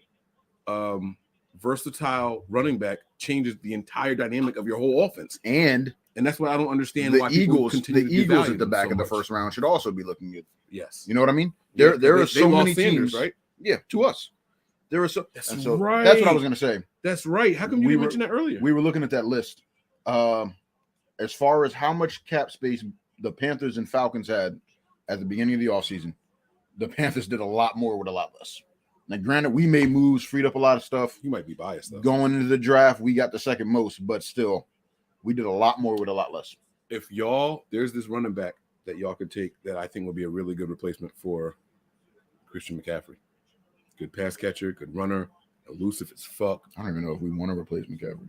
versatile running back changes the entire dynamic of your whole offense. And that's what I don't understand.
The Eagles at the back of the first round should also be looking good.
Yes.
You know what I mean? There are so many teams,
right?
Yeah, to us. There are so.
That's
right. That's what I was going to say.
That's right. How come you didn't mention that earlier?
We were looking at that list. As far as how much cap space the Panthers and Falcons had at the beginning of the offseason, the Panthers did a lot more with a lot less. Now, granted, we made moves, freed up a lot of stuff.
You might be biased, though.
Going into the draft, we got the second most, but still, we did a lot more with a lot less.
If there's this running back that y'all could take that I think would be a really good replacement for Christian McCaffrey. Good pass catcher, good runner, elusive as fuck.
I don't even know if we want to replace McCaffrey.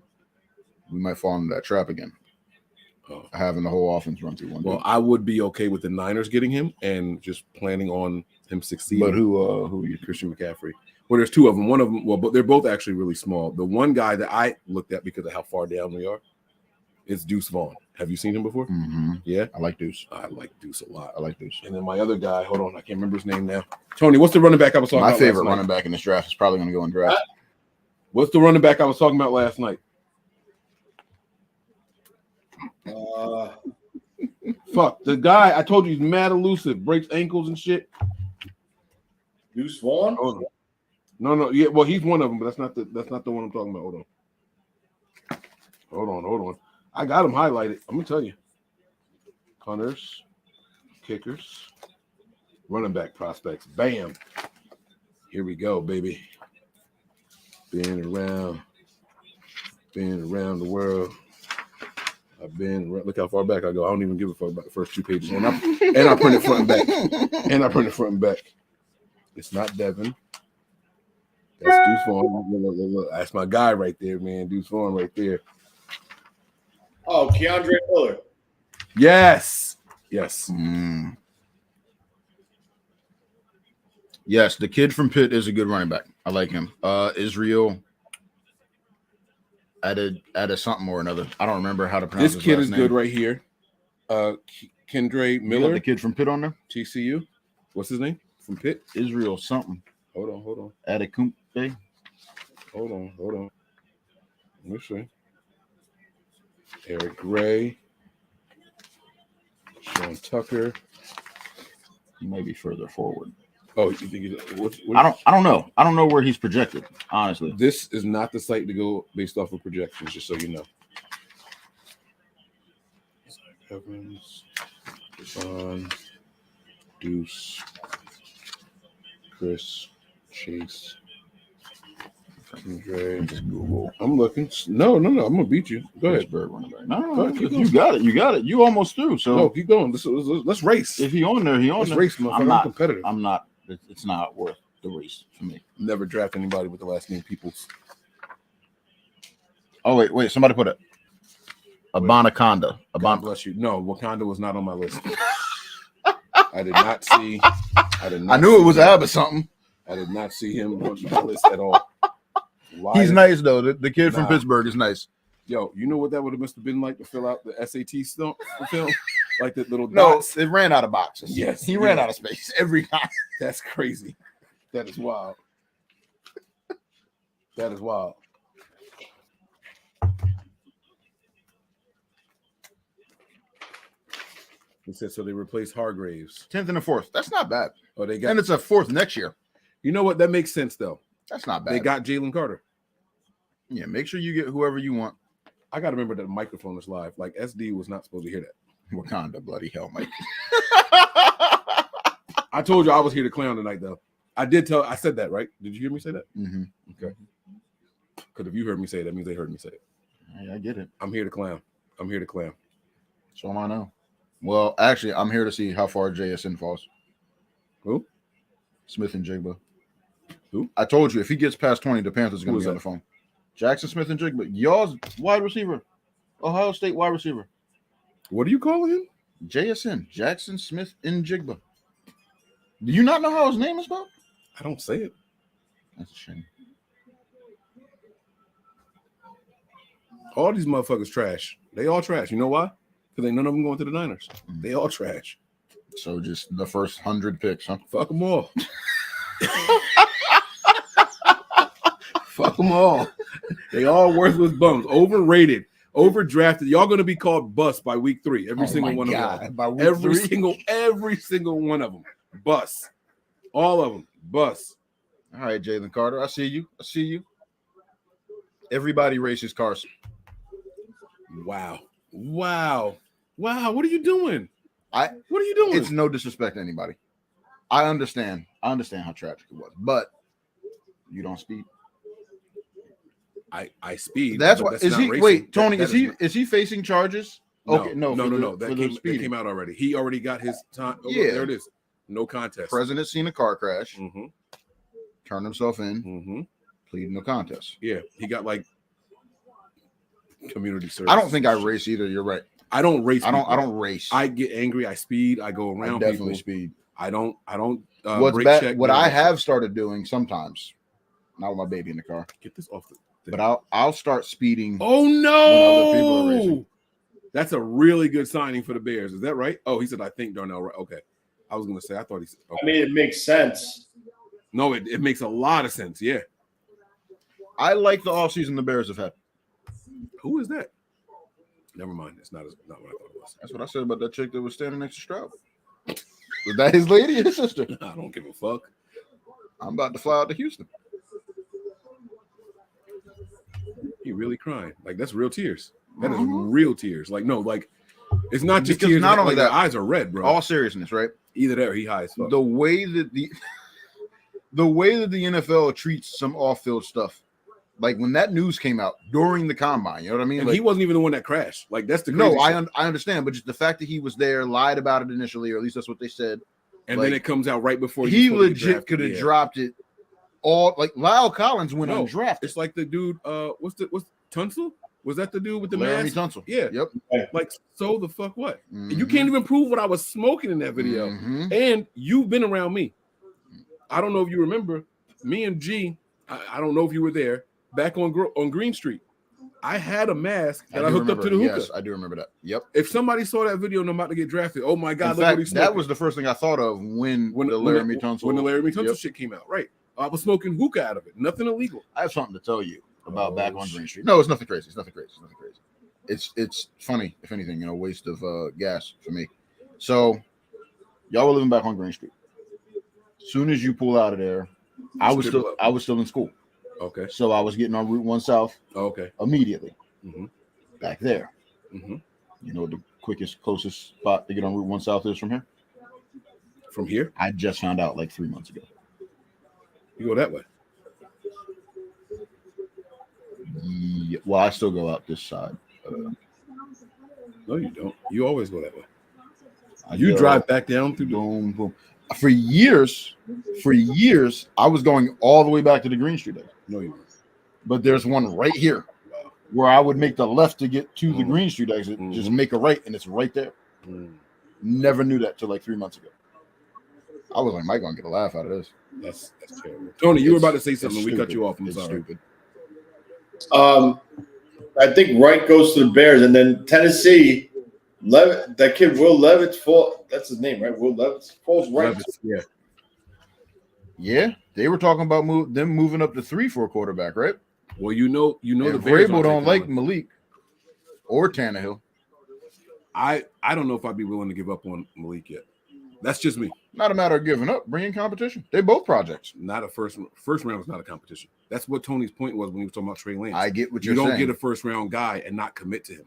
We might fall into that trap again. Having the whole offense run through one.
Well, I would be okay with the Niners getting him and just planning on him succeeding.
But who
Christian McCaffrey? Well, there's two of them. One of them, but they're both actually really small. The one guy that I looked at because of how far down we are is Deuce Vaughn. Have you seen him before?
Mm-hmm.
Yeah,
I like Deuce.
I like Deuce a lot.
I like Deuce.
And then my other guy, hold on, I can't remember his name now. Tony, what's the running back I was talking about?
My favorite running back in this draft is probably going to go in draft.
What's the running back I was talking about last night? Fuck, the guy I told you he's mad elusive, breaks ankles and shit.
Deuce Vaughn?
No, yeah, well, he's one of them, but that's not the one I'm talking about. Hold on. I got him highlighted. I'm gonna tell you. Punters, kickers, Running back prospects. Bam. Here we go, baby. Been around the world. I've been around. Look how far back I go. I don't even give a fuck about the first 2 pages. And I print it front and back. It's not Devin. That's Deuce Vaughn. Look, that's my guy right there, man. Deuce Vaughn right there.
Oh, Keandre Miller.
Yes.
Yes, the kid from Pitt is a good running back. I like him. Israel added something or another. I don't remember how to pronounce
this
his
kid
last
is
name.
good right here. Kendra
You
Miller.
got the kid from Pitt on there?
TCU. What's his name? From Pitt?
Israel something.
Hold on.
Adekumpe.
Hold on. Let me see. Eric Gray. Sean Tucker.
He may be further forward.
Oh, you think he's
I don't know. I don't know where he's projected, honestly.
This is not the site to go based off of projections, just so you know. Evans, Devon, Deuce, Chris, Chase, Andre.
Just Google.
I'm looking. No. I'm gonna beat you. Go ahead.
Pittsburgh running back. No,
keep
you got it. You almost through. So
no, keep going. Let's race.
If he on there,
Let's race, motherfucker. I'm competitive.
I'm not. It's not worth the race for me.
Never draft anybody with the last name Peoples.
Oh wait. Somebody put it. Abanaconda.
God bless you. No, Wakanda was not on my list. I did not see.
I knew it was Ab or something.
I did not see him on my list at all.
He's nice though. The kid from Pittsburgh is nice.
Yo, you know what that would have been like to fill out the SAT film? Like the little
No,
dots?
it ran out of boxes.
Yes,
he ran out of space every time.
That's crazy. That is wild. That is wild. He said so. They replaced Hargraves
10th and the 4th. That's not bad.
Oh, they got,
and it's a 4th next year.
You know what? That makes sense though.
That's not bad.
They got Jalen Carter.
Yeah, make sure you get whoever you want.
I got to remember that the microphone is live. Like SD was not supposed to hear that.
Wakanda, bloody hell, Mike.
I told you I was here to clown tonight, though. I said that, right? Did you hear me say that?
Mm-hmm.
Okay. Because if you heard me say it, that means they heard me say it.
I get it.
I'm here to clown.
That's all I know. Well, actually, I'm here to see how far JSN falls.
Who?
Smith and Jigba.
Who?
I told you, if he gets past 20, the Panthers are going to be on the phone. Jackson Smith and Jigba. Y'all's wide receiver. Ohio State wide receiver.
What are you calling him?
JSN. Jackson Smith and Jigba. Do you not know how his name is spelled?
I don't say it.
That's a shame.
All these motherfuckers trash. They all trash. You know why? Because ain't none of them going to the Niners. They all trash.
So just the first 100 picks, huh?
Fuck them all. Fuck them all. They all worthless bums. Overrated. Overdrafted. Y'all going to be called bust by week 3. Every single one of them. Every single one of them. Bust. All of them. Bust.
All right, Jalen Carter. I see you. Everybody races Carson.
Wow. What are you doing? What are you doing?
It's no disrespect to anybody. I understand how tragic it was, but you don't speed.
I speed.
That's why. Is he? Wait, Tony. Is he facing charges?
No,
okay,
no. That came out already. He already got his time. Oh,
yeah,
there it is. No contest.
President seen a car crash.
Mm-hmm.
Turned himself in.
Mm-hmm.
Pleaded no contest.
Yeah, he got like community service.
I don't think I race either. You're right.
I don't race.
I don't race.
I get angry. I speed. I go around.
I definitely
people.
Speed.
I don't.
What's bad? Check, what I have started doing sometimes, not with my baby in the car.
Get this off the.
But I'll start speeding.
Oh no! Other people are racing. That's a really good signing for the Bears. Is that right? Oh, he said I think Darnell. Right? Okay. I was gonna say I thought he said. Okay.
I mean, it makes sense.
No, it makes a lot of sense. Yeah.
I like the offseason the Bears have had.
Who is that? Never mind. It's not what I thought it was.
That's what I said about that chick that was standing next to Stroud. Was that his lady or his sister?
I don't give a fuck.
I'm about to fly out to Houston.
He really crying. Like that's real tears. That is real tears. Like no, like It's not just
because
tears.
not only
like
that,
the eyes are red, bro.
All seriousness, right?
Either there, or he high as fuck.
The way that the NFL treats some off-field stuff, like when that news came out during the combine, you know what I mean?
And
like,
he wasn't even the one that crashed. Like that's the
no,
crazy
I understand, but just the fact that he was there, lied about it initially, or at least that's what they said,
and
like,
then it comes out right before
he legit could have dropped it. All like Lyle Collins went undrafted.
It's like the dude. What's Tunsil? Was that the dude with the
Laramie
mask?
Tunsil.
Yeah.
Yep.
Like, so the fuck what?
Mm-hmm.
You can't even prove what I was smoking in that video.
Mm-hmm.
And you've been around me. I don't know if you remember. Me and G. I don't know if you were there. Back on Green Street, I had a mask that I hooked up to the hookah.
Yes, I do remember that. Yep.
If somebody saw that video and I'm about to get drafted, oh my god,
In
look
fact,
what he's smoking.
that was the first thing I thought of when the Laramie Tunsil
shit came out. Right. I was smoking hookah out of it. Nothing illegal.
I have something to tell you about back on Green Street. No, it's nothing crazy. It's funny, if anything, waste of gas for me. So y'all were living back on Green Street. As soon as you pull out of there, I was still in school.
Okay.
So I was getting on Route 1 South.
Okay.
Immediately.
Mm-hmm.
Back there.
Mm-hmm.
You know what the closest spot to get on Route 1 South is from here?
From here?
I just found out like 3 months ago.
You go that way.
Yeah, well, I still go out this side.
No, you don't. You always go that way. You drive back down through
boom, boom. For years, I was going all the way back to the Green Street exit.
No, you don't.
But there's one right here where I would make the left to get to the Green Street exit, just make a right, and it's right there. Never knew that till like 3 months ago. I was like, Mike gonna get a laugh out of this.
That's terrible. Tony, you were about to say something. We cut you off. I'm sorry.
Stupid.
I think Wright goes to the Bears, and then Tennessee. That kid Will Levis, that's his name, right? Will Levis falls right.
Yeah. They were talking about them moving up to 3 for a quarterback, right?
Well, you know
and
the Bears
Vrabel don't like Malik or Tannehill.
I don't know if I'd be willing to give up on Malik yet. That's just me.
Not a matter of giving up. Bring in competition. They both projects.
Not a first round is not a competition. That's what Tony's point was when he was talking about Trey Lance.
I get what you're
saying. You
saying.
don't get a first round guy and not commit to him.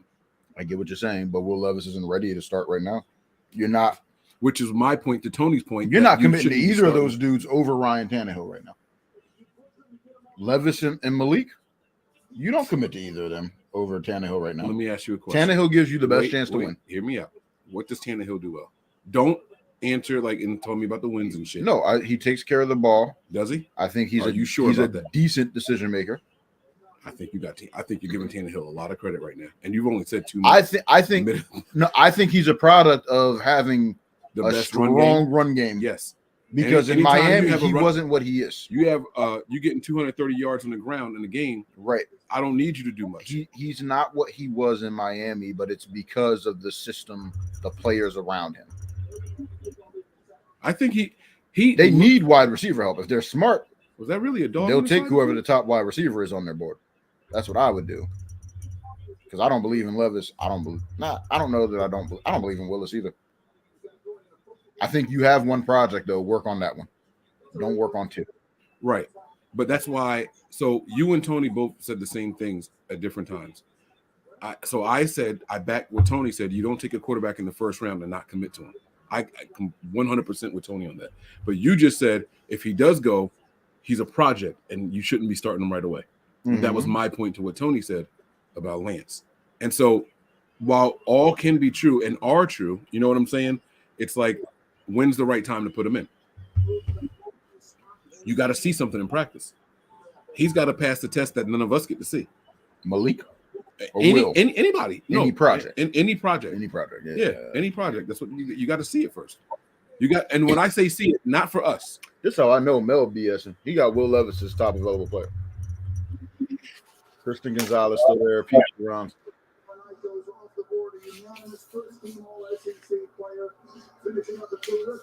I get what you're saying, but Will Levis isn't ready to start right now. You're not.
Which is my point to Tony's point.
You're not committing to either of those dudes over Ryan Tannehill right now. Levis and Malik, you don't commit to either of them over Tannehill right now.
Let me ask you a question.
Tannehill gives you the best chance to win.
Hear me out. What does Tannehill do well? Don't answer and tell me about the wins and shit.
No, he takes care of the ball.
Does he?
I think he's
he's
a decent decision maker.
I think you're giving Tannehill a lot of credit right now, and you've only said 2 minutes.
I think he's a product of having a strong run game.
Yes,
because in Miami he wasn't what he is.
You have you getting 230 yards on the ground in the game,
right?
I don't need you to do much.
He's not what he was in Miami, but it's because of the system, the players around him.
I think
they need wide receiver help. If they're smart,
was that really a dog?
They'll take whoever the top wide receiver is on their board. That's what I would do. Because I don't believe in Levis. I don't believe in Willis either. I think you have one project though. Work on that one. Don't work on 2.
Right. But that's why. So you and Tony both said the same things at different times. So I back what Tony said. You don't take a quarterback in the first round and not commit to him. I 100% with Tony on that. But you just said if he does go, he's a project and you shouldn't be starting him right away. Mm-hmm. That was my point to what Tony said about Lance. And so while all can be true and are true, you know what I'm saying? It's like, when's the right time to put him in? You got to see something in practice. He's got to pass the test that none of us get to see.
Malik?
Anybody.
Any project.
Any project.
Any project.
Yeah, any project. That's what you got to see it first. And when I say see it, not for us.
This is how I know Mel BSing. He got Will Levis as top available player. Christian Gonzalez still there. Pete around.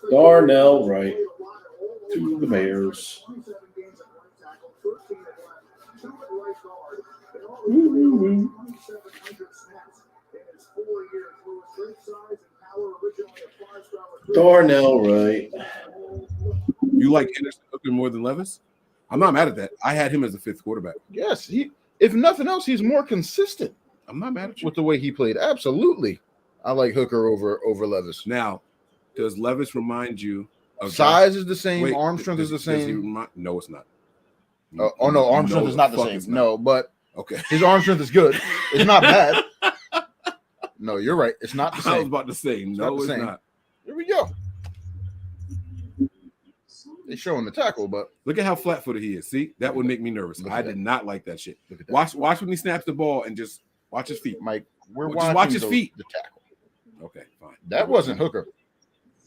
Darnell Wright to the Bears. Darnell Wright.
You like Anderson Hooker more than Levis? I'm not mad at that. I had him as a 5th quarterback.
Yes, if nothing else, he's more consistent.
I'm not mad at you
with the way he played. Absolutely, I like Hooker over Levis.
Now, does Levis remind you of
size is the same, arm strength is the same?
No, it's not.
Oh no, arm strength is not the same. No, but
okay,
his arm strength is good. It's not bad. No, you're right. It's not the same.
I was about to say no, it's not.
Here we go. They're showing the tackle, but
look at how flat-footed he is. See, that would make me nervous. I did not like that shit. Watch when he snaps the ball and just watch his feet.
Mike,
just watch his feet.
The tackle.
Okay, fine.
That wasn't Hooker.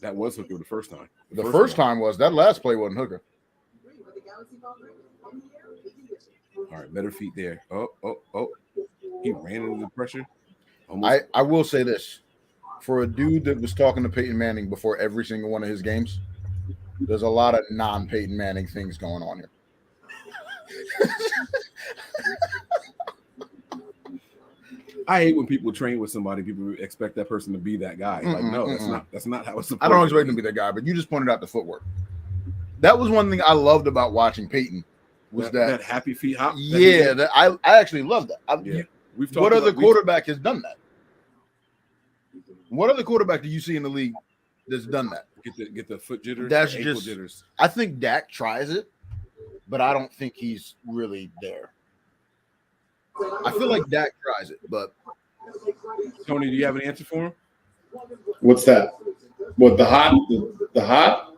That was Hooker the first time.
The first time was that last play wasn't Hooker.
All right, better feet there. Oh. He ran into the pressure.
I will say this. For a dude that was talking to Peyton Manning before every single one of his games, there's a lot of non-Peyton Manning things going on here.
I hate when people train with somebody. People expect that person to be that guy. Like, no, that's not how it's supposed to be.
I don't expect him to be that guy, but you just pointed out the footwork. That was one thing I loved about watching Peyton. Was that
happy feet hop?
Yeah, I actually love that. What other quarterback has done that? What other quarterback do you see in the league that's done that?
Get the foot jitters.
That's
ankle
just
jitters.
I think Dak tries it, but I don't think he's really there. I feel like Dak tries it, but
Tony, do you have an answer for him?
What's that? What the hot? The hot?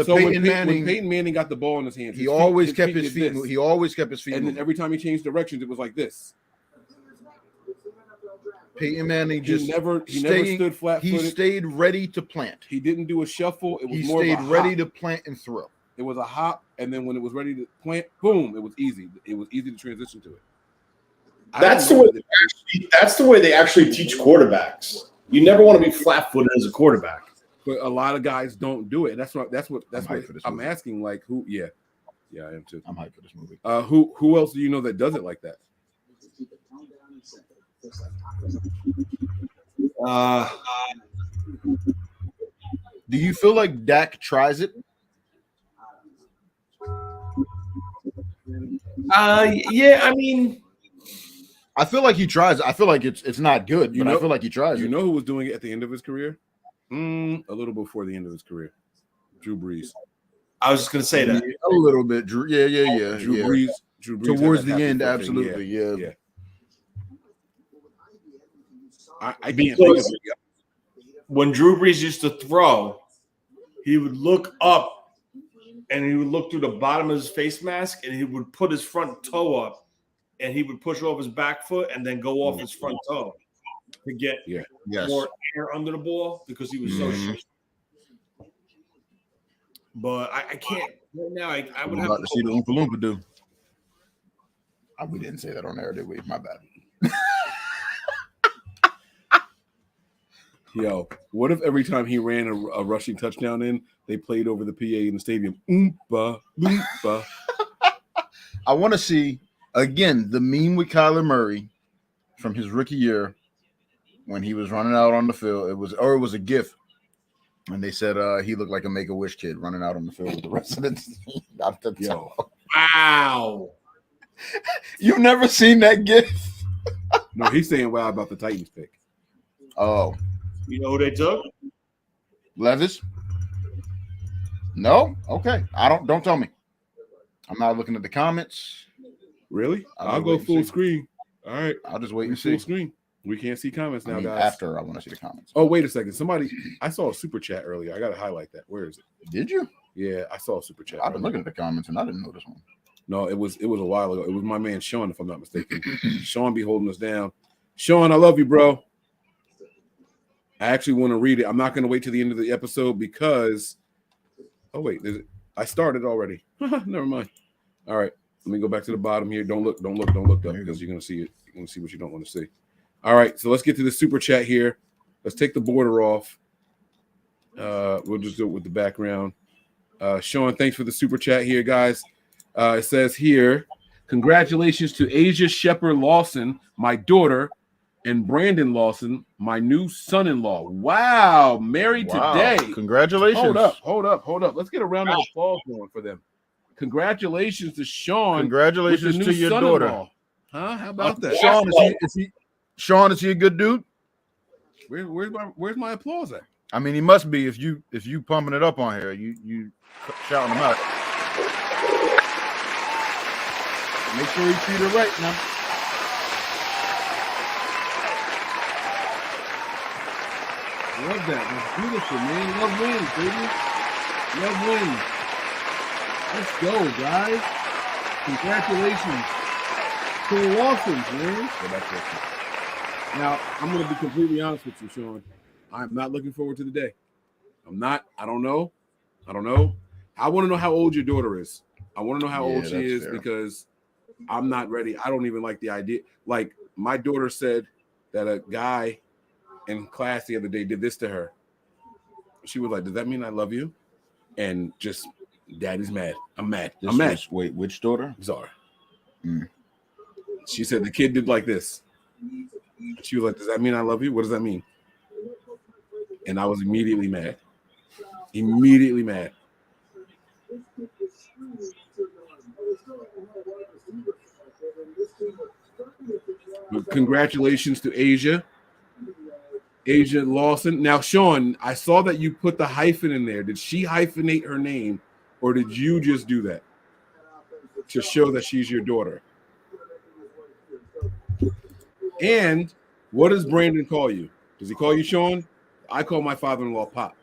So when Peyton Manning got the ball in his hands,
he always kept his feet. He always kept his feet.
And then every time he changed directions, it was like this.
Peyton Manning
he never stood flat-footed.
He stayed ready to plant.
He didn't do a shuffle. It was
he
more
stayed
of a
ready
hop.
to plant and throw.
It was a hop, and then when it was ready to plant, boom! It was easy. It was easy to transition to it.
That's the way they actually teach quarterbacks. You never want to be flat-footed as a quarterback.
But a lot of guys don't do it. That's what I'm
movie.
asking. Like who? Yeah, I am too.
I'm hyped for this movie.
Who else do you know that does it like that?
Do you feel like Dak tries it?
Yeah, I mean,
I feel like he tries. I feel like it's not good, but I feel like he tries.
You know who was doing it at the end of his career? A little before the end of his career, Drew Brees.
I was just gonna say that
a little bit, Drew. Yeah.
Drew Brees
towards the end, absolutely. Yeah.
I can't think of it.
When Drew Brees used to throw, he would look up and he would look through the bottom of his face mask and he would put his front toe up and he would push off his back foot and then go off his front toe to get more air under the ball because he was so short. But I can't right now. I would have
to see the Oompa Loompa do. We didn't say that on air, did we? My bad.
Yo, what if every time he ran a rushing touchdown in, they played over the PA in the stadium? Oompa Loompa.
I want to see, again, the meme with Kyler Murray from his rookie year when he was running out on the field. It was a GIF. And they said he looked like a Make-A-Wish kid running out on the field with the rest of the team.
Yo. Wow.
You've never seen that GIF?
No, he's saying wow about the Titans pick.
Oh.
You know who they took?
Levis? No? Okay. Don't tell me. I'm not looking at the comments.
Really? I'll go full screen. All right.
I'll just wait and see.
Full screen. We can't see comments now, guys.
After I want to see the comments.
Oh, wait a second. I saw a super chat earlier. I got to highlight that. Where is it?
Did you?
Yeah, I saw a super chat.
I've been looking at the comments and I didn't notice one.
No, it was a while ago. It was my man Sean, if I'm not mistaken. Sean be holding us down. Sean, I love you, bro. I actually want to read it. I'm not going to wait till the end of the episode because I started already. Never mind. All right. Let me go back to the bottom here. Don't look up because you're going to see it. You're going to see what you don't want to see. All right. So let's get to the super chat here. Let's take the border off. We'll just do it with the background. Sean, thanks for the super chat here, guys. It says here, congratulations to Asia Shepard Lawson, my daughter, and Brandon Lawson, my new son-in-law. Wow, married today.
Congratulations.
Hold up. Let's get a round of applause going for them. Congratulations to Sean.
Congratulations to your daughter.
Huh? How about that?
Sean, is he a good dude?
Where's my applause at?
I mean, he must be if you pumping it up on here. You shouting him out. Make sure you treat her right now.
Love that. That's beautiful, man. Love wins, baby. Love wins. Let's go, guys. Congratulations to the Lawsons, man. Now, I'm going to be completely honest with you, Sean. I'm not looking forward to the day. I'm not. I don't know. I want to know how old your daughter is. I want to know how old she is because I'm not ready. I don't even like the idea. Like, my daughter said that a guy in class the other day did this to her. She was like, "Does that mean I love you?" And just, Daddy's mad. I'm mad. I'm mad.
Wait, which daughter?
Zara. She said the kid did like this. She was like, "Does that mean I love you? What does that mean?" And I was immediately mad. Immediately mad. Congratulations to Asia Lawson. Now, Sean, I saw that you put the hyphen in there. Did she hyphenate her name, or did you just do that to show that she's your daughter? And what does Brandon call you? Does he call you Sean? I call my father-in-law Pop.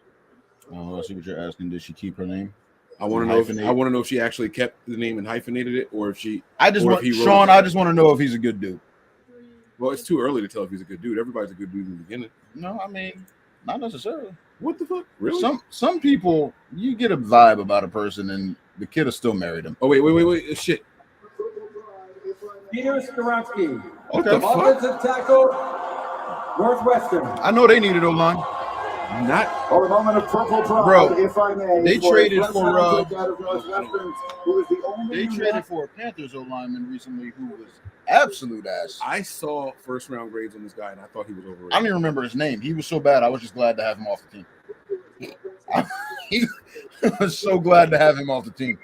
Oh, I see what you're asking. Did she keep her name?
I want to know if she actually kept the name and hyphenated it, or if she.
I just want to know if he's a good dude.
Well, it's too early to tell if he's a good dude. Everybody's a good dude in the beginning.
No, I mean, not necessarily.
What the fuck? Really?
Some people, you get a vibe about a person, and the kid will still marry them.
Oh wait! Shit.
Peter Skoronsky.
Okay.
Offensive tackle, Northwestern.
I know they needed O-line.
Not.
Oh, a moment of purple pride,
Bro,
if I may.
They traded for a Panthers O-lineman recently who was absolute ass.
I saw first round grades on this guy, and I thought he was overrated.
I don't even remember his name. He was so bad. I was just glad to have him off the team. I was so glad to have him off the team.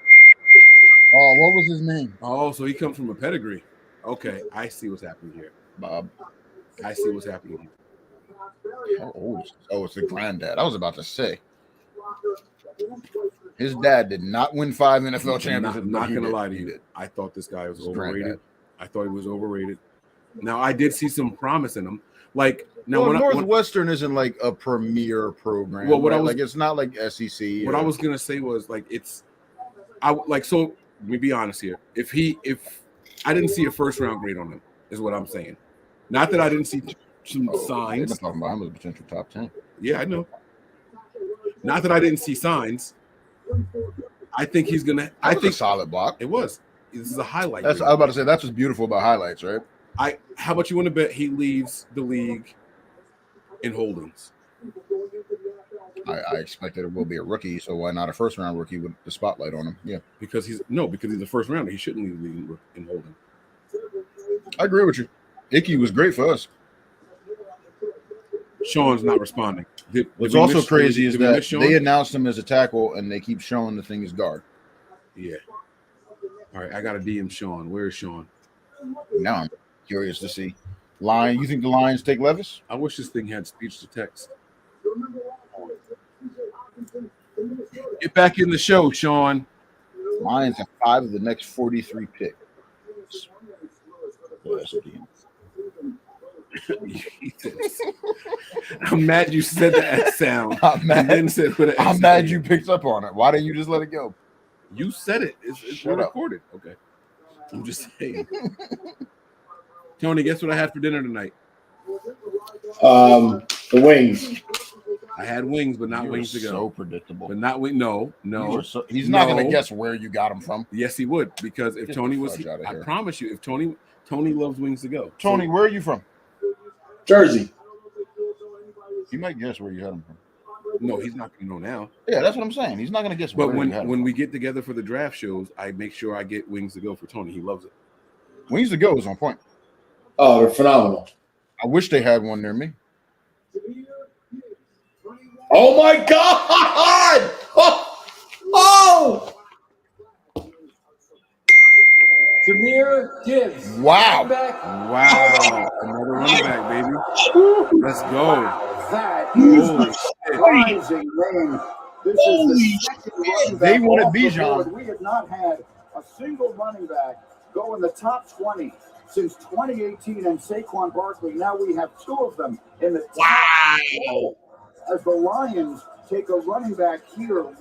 Oh, what was his name?
Oh, so he comes from a pedigree. Okay, I see what's happening here,
Bob.
I see what's happening here.
Oh, it's the granddad. I was about to say. His dad did not win 5 NFL championships.
I'm not gonna lie to you. I thought this guy was overrated. Granddad. I thought he was overrated. Now I did see some promise in him. Like now,
Northwestern isn't like a premier program.
Well,
it's not like SEC.
What I was gonna say was like so. Let me be honest here. If I didn't see a first round grade on him, is what I'm saying. Not that I didn't see some signs.
I'm talking about him as a potential top 10.
Yeah, I know. Not that I didn't see signs. I think he's gonna. I think
a solid block.
It was. This is a highlight.
I was about to say that's what's beautiful about highlights, right?
How about you want to bet he leaves the league in holdings?
I expect that it will be a rookie, so why not a first round rookie with the spotlight on him? Yeah,
because he's a first rounder. He shouldn't leave the league in holding.
I agree with you. Icky was great for us.
Sean's not responding.
What's also crazy is that they announced him as a tackle, and they keep showing the thing as guard.
Yeah. All right, I got to DM Sean. Where is Sean?
Now I'm curious to see. Lion, you think the Lions take Levis?
I wish this thing had speech to text. Get back in the show, Sean.
Lions have 5 of the next 43 picks.
I'm mad you said that sound.
I'm mad you picked up on it. Why didn't you just let it go?
You said it. It's recorded. Okay. I'm just saying. Tony, guess what I had for dinner tonight?
The wings.
I had wings, but not wings to go.
So predictable.
But not wings. No.
He's not going to guess where you got them from.
Yes, he would, because if Tony was here, I promise you, if Tony loves wings to go.
Tony, where are you from?
Jersey.
He might guess where you had them from.
No, he's not going to know now.
Yeah, that's what I'm saying. He's not going to guess.
But when we get together for the draft shows, I make sure I get wings to go for Tony. He loves it.
Wings to go is on point.
Oh, they're phenomenal.
I wish they had one near me.
Oh my God! Oh!
Jahmyr Gibbs.
Wow.
Running back.
Wow. Another running back, baby. Let's go.
That is
Holy
a
shit.
surprising name. This is the second running
They
back
wanted
off the
Bijan.
board. We have not had a single running back go in the top 20 since 2018, and Saquon Barkley. Now we have two of them in the top 12 as the Lions take a running back here.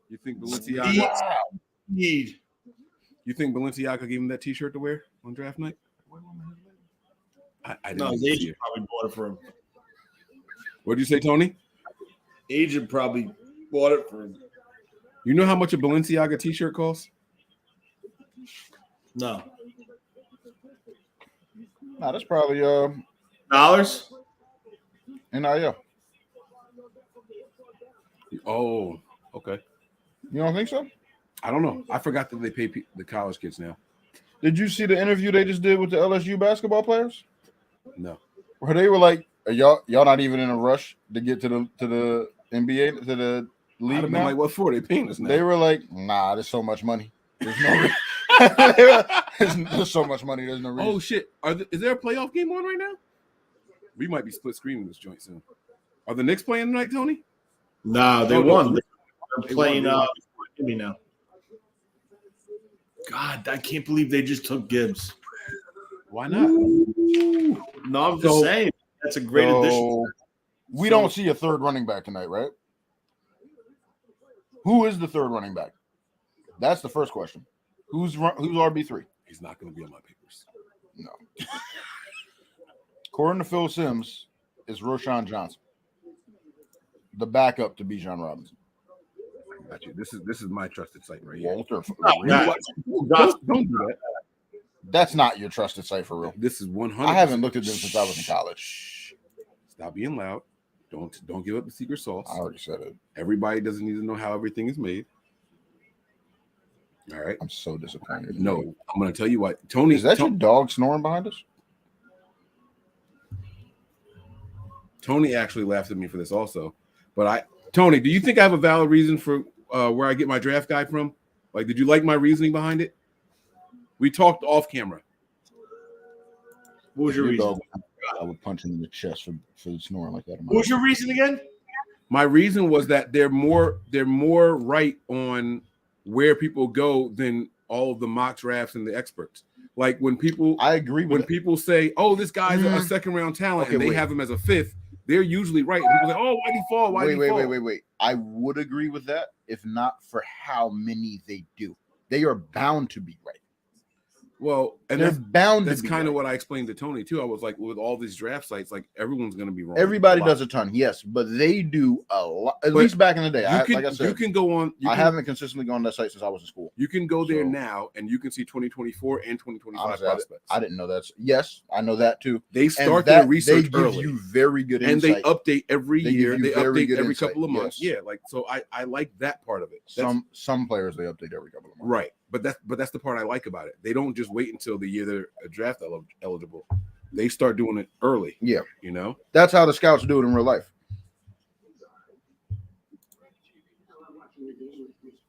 You think Balenciaga? You think Balenciaga gave him that T-shirt to wear on draft night? I didn't
No, his
see
agent
it.
probably bought it for him.
What did you say, Tony?
Agent probably bought it for him.
You know how much a Balenciaga T-shirt costs?
No.
Nah, that's probably
Dollars?
NIL.
Oh, okay.
You don't think so?
I don't know. I forgot that they pay the college kids now.
Did you see the interview they just did with the LSU basketball players?
No.
Where they were like, "Are y'all not even in a rush to get to the NBA, to the league
I'd have been
now?"
like, what for? They paying us now.
They were like, "Nah, there's so much money. There's no there's so much money. There's no reason."
Oh shit! Is there a playoff game on right now? We might be split screening this joint soon. Are the Knicks playing tonight, Tony?
No, they
Oh,
won.
no.
They're playing Miami now. God, I can't believe they just took Gibbs.
Why not?
No, I'm just saying. That's a great addition.
We don't see a third running back tonight, right? Who is the third running back? That's the first question. Who's RB3?
He's not going to be on my papers.
No. According to Phil Simms, it's Roshan Johnson, the backup to Bijan Robinson.
Got you. This is my trusted site right here.
Walter.
Don't do that.
That's not your trusted site for real.
This is 100%.
I haven't looked at them since I was in college.
Stop being loud. Don't give up the secret sauce.
I already said it.
Everybody doesn't need to know how everything is made. All right.
I'm so disappointed.
No, I'm going to tell you what. Tony,
is that your dog snoring behind us?
Tony actually laughed at me for this also. But Tony, do you think I have a valid reason for where I get my draft guide from? Like, did you like my reasoning behind it? We talked off camera.
What was your reason?
Dog, I would punch him in the chest for snoring like that.
What was your reason again?
My reason was that they're more right on where people go than all of the mock drafts and the experts. Like when people,
I agree.
When people say, "Oh, this guy's a second round talent," and they have him as a fifth, they're usually right. And people say, "Oh, why'd he fall? Why'd he fall?"
Wait. I would agree with that if not for how many they do. They are bound to be right.
Well, and
they're bound.
That's
to be
kind of
right.
what I explained to Tony too. I was like, with all these draft sites, like everyone's going to be wrong.
Everybody does a ton, yes, but they do a lot. At least back in the day, like I said,
you can go on.
I haven't consistently gone to that site since I was in school.
You can go there now, and you can see 2024 and 2025 prospects.
I didn't know that. Yes, I know that too.
They start their research
they give
early.
You very good
and
insight.
they update every year. They update every
insight.
couple of months.
Yes.
Yeah, like so. I like that part of it.
Some players they update every couple of months.
Right, but that's the part I like about it. They don't just wait until the year they're draft eligible. They start doing it early.
Yeah,
you know
that's how the scouts do it in real life.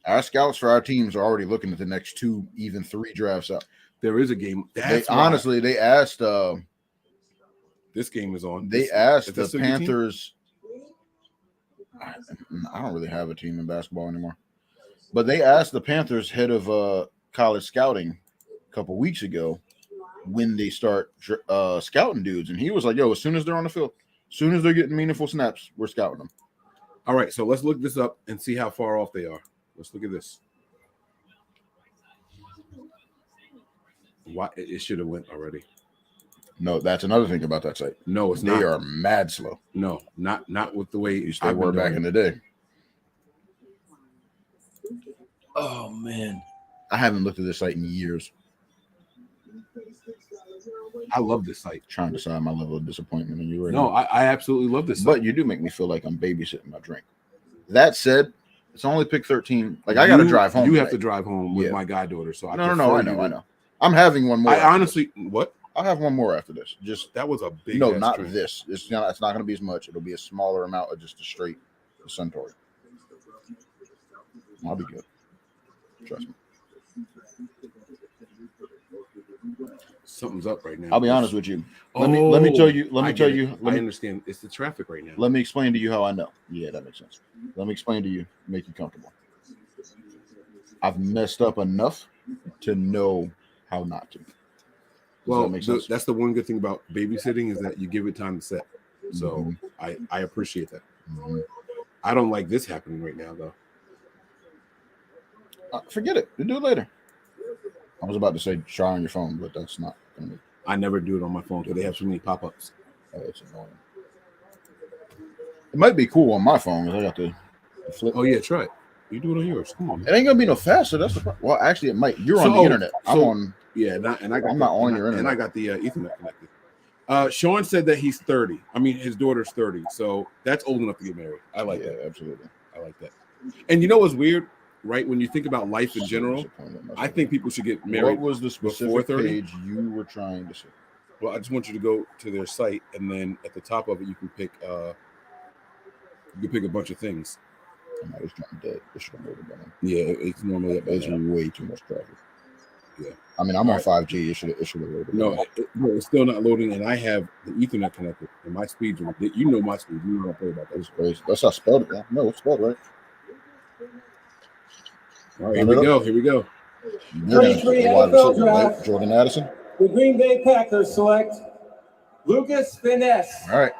Our scouts for our teams are already looking at the next 2, even 3 drafts out.
There is a game.
They asked.
This game is on.
They asked the Panthers. I don't really have a team in basketball anymore, but they asked the Panthers head of college scouting a couple weeks ago when they start scouting dudes, and he was like, "Yo, as soon as they're on the field, as soon as they're getting meaningful snaps, we're scouting them."
All right, so let's look this up and see how far off they are. Let's look at this. Why it should have went already.
No, that's another thing about that site.
No, it's not.
They are mad slow.
No, not with the way
they were back in the day.
Oh man,
I haven't looked at this site in years.
I love this site.
Trying to decide my level of disappointment in you right
now.
No,
I absolutely love this site.
But you do make me feel like I'm babysitting my drink. That said, it's only pick 13. Like I got to drive home.
You have to drive home with my goddaughter. So
I know. I'm having one more.
I honestly, what?
I'll have one more after this. Just
that was a big.
No, not drink. This. It's not going to be as much. It'll be a smaller amount of just a straight Suntory. I'll be good. Trust me.
Something's up right now.
I'll be honest with you. Let me tell you.
I understand. It's the traffic right now.
Let me explain to you how I know. Yeah, that makes sense. Let me explain to you, make you comfortable. I've messed up enough to know how not to.
Well, that's the one good thing about babysitting is that you give it time to set. So I appreciate that.
Mm-hmm.
I don't like this happening right now, though.
Forget it. We'll do it later. I was about to say try on your phone, but that's not.
I never do it on my phone because they have so many pop-ups.
Oh, it's annoying. It might be cool on my phone because I got the flip.
Oh yeah, try it. You do it on yours. Come on, man.
It ain't gonna be no faster. That's the problem. Well, actually, it might. You're on the internet. I'm on.
Yeah, I'm
not on your internet.
And I got the Ethernet connected. Sean said that he's 30. I mean, his daughter's 30, so that's old enough to get married. I like that.
Absolutely.
I like that. And you know what's weird, right? When you think about life in general, I think people should get married.
What was the specific page you were trying to see?
Well, I just want you to go to their site, and then at the top of it, you can pick. You can pick a bunch of things.
It's not dead. It should have loaded down.
Yeah, it's normally
it's way too much traffic.
Yeah,
I mean, I'm on 5G. It should have loaded.
No, it's still not loading, and I have the Ethernet connected, and my speeds are. You know my speed. You know what I play about that.
It's crazy. That's how I spelled it. Man. No, it's spelled right.
All right, here we go. Here we go.
33 NFL draft.
Jordan Addison.
The Green Bay Packers select Lucas Finesse.
All right.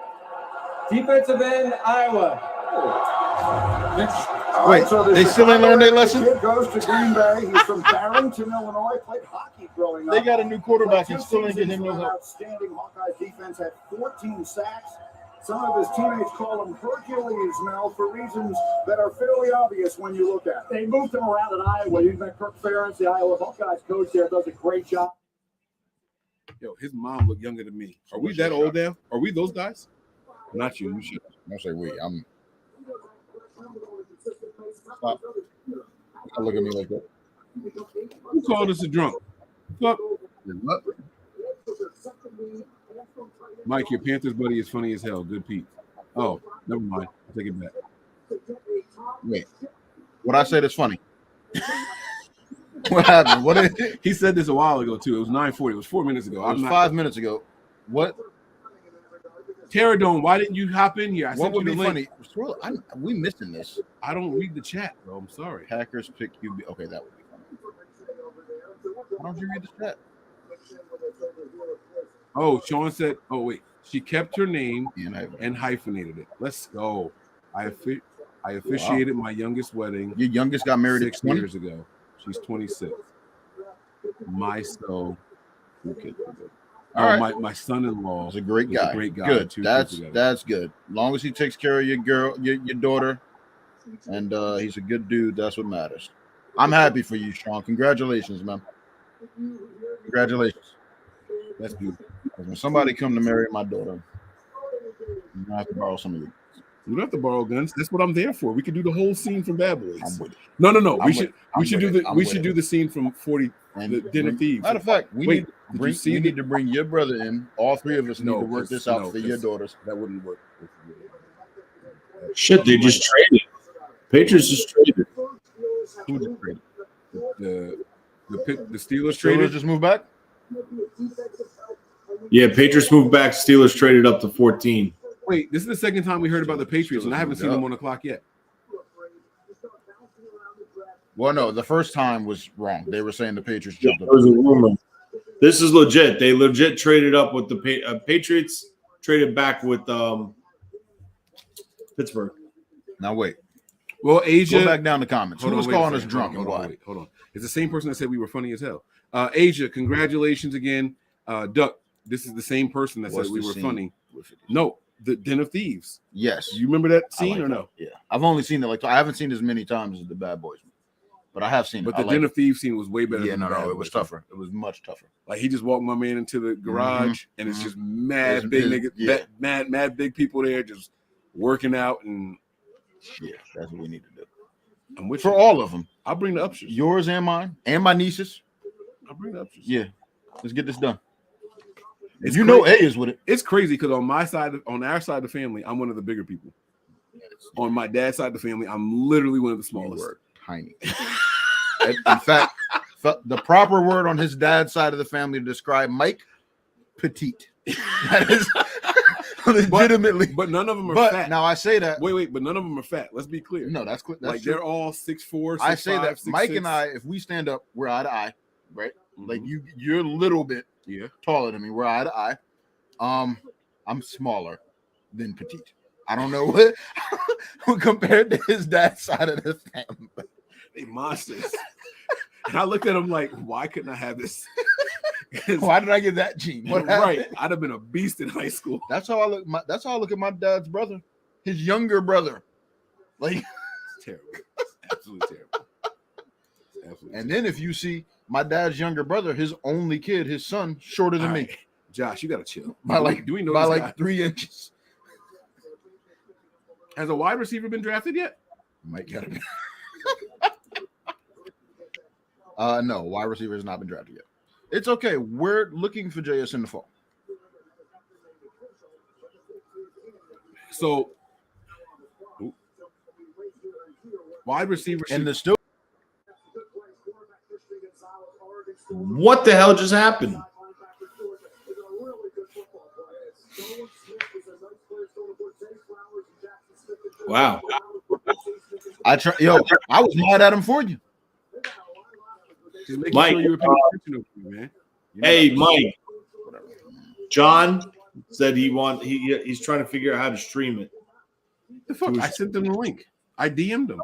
Defensive end, Iowa.
Wait, they still ain't learned their lesson?
Kid goes to Green Bay. He's from Barrington, Illinois. Played hockey growing up.
They got a new quarterback and still ain't getting him no help.
Outstanding Hawkeye defense, had 14 sacks. Some of his teammates call him Hercules, Mel, for reasons that are fairly obvious when you look at it. They moved him around in Iowa. You've got Kirk Ferentz, the Iowa Hawkeyes coach there, does a great job.
Yo, his mom looked younger than me. Are we that old now? Are we those guys? Not you. You should.
Don't say we. I'm. Stop. Don't look at me like that.
Who called us a drunk? What? Mike, your Panthers buddy is funny as hell. Good Pete. Oh, never mind. I'll take it back.
Wait. What I said is funny. What happened?
He said this a while ago, too. It was 9:40. It was 4 minutes ago.
It was 5 minutes ago. What?
Pterodome, why didn't you hop in here?
What would be funny? We missing this.
I don't read the chat, bro. I'm sorry.
Packers pick QB. Okay, that would be funny. Why don't you read the chat?
Oh, Sean said, oh, wait. She kept her name and hyphenated it. Let's go. I officiated my youngest wedding.
Your youngest got married
6 years ago. She's 26. My soul. Okay.
All right.
My son-in-law
is a great guy. Good. That's good. As long as he takes care of your girl, your daughter, and he's a good dude, that's what matters. I'm happy for you, Sean. Congratulations, man. Congratulations.
That's beautiful.
When somebody come to marry my daughter, I have to borrow some of you.
You don't have to borrow guns. That's what I'm there for. We could do the whole scene from Bad Boys.
I'm with it.
No. We should do the scene from 40. The Den of Thieves.
Matter of fact, we need to bring your brother in. All three of us need to work this out for your daughters.
That wouldn't work.
Shit, they just traded. Patriots just traded.
Who just traded?
The Steelers traded.
Just moved back.
Yeah, Patriots moved back. Steelers traded up to 14.
Wait, this is the second time we heard about the Patriots, and I haven't seen them on the clock yet.
Well, no, the first time was wrong. They were saying the Patriots jumped up.
There was a rumor. This is legit. They legit traded up with the Patriots, traded back with Pittsburgh.
Now, wait.
Well, Asia.
Go back down the comments. Who was calling us drunk and why?
Hold on. It's the same person that said we were funny as hell. Asia, congratulations again. Duck, this is the same person that said we were funny. No, the Den of Thieves.
Yes.
You remember that scene or no?
Yeah. I've only seen it I haven't seen it as many times as the Bad Boys. But I have seen it.
But the Den of Thieves scene was way better.
Yeah, no, it was tougher. It was much tougher.
Like he just walked my man into the garage, and it's just mad big niggas, mad big people there, just working out, and
that's what we need to do.
I'm with
for all of them.
I'll bring the upstairs.
Yours and mine, and my nieces.
I'll bring the upstairs.
Yeah, let's get this done.
It's
know A is with it.
It's crazy because on our side of the family, I'm one of the bigger people. On my dad's side of the family, I'm literally one of the smallest.
Tiny. In fact, The proper word on his dad's side of the family to describe Mike, petite. That is legitimately.
But none of them are
but
fat.
Now I say that.
Wait, but none of them are fat. Let's be clear.
No, that's clear.
Like they're all 6'4", 6'5",
I say that
6'6".
Mike and I, if we stand up, we're eye to eye, right?
Mm-hmm.
Like you're a little bit taller than me. We're eye to eye. I'm smaller than petite. I don't know what compared to his dad's side of the family.
They monsters. And I looked at him like, why couldn't I have this?
Why did I get that gene? What
right.
happened?
I'd have been a beast in high school.
That's how I look. That's how I look at my dad's brother, his younger brother. Like
it's terrible. It's absolutely terrible. Absolutely.
And then if you see my dad's younger brother, his only kid, his son, shorter than me.
Josh, you gotta chill.
Do we know by like guy? 3 inches?
Has a wide receiver been drafted yet?
Might get it. No, wide receiver has not been drafted yet. It's okay. We're looking for JS in the fall.
So, wide receiver
and the still.
What the hell just happened? Wow.
I was mad at him for you.
Mike, sure you were paying attention to me, man.
Hey, Mike. John said he's trying to figure out how to stream it.
The fuck? I sent them the link. I DM'd him.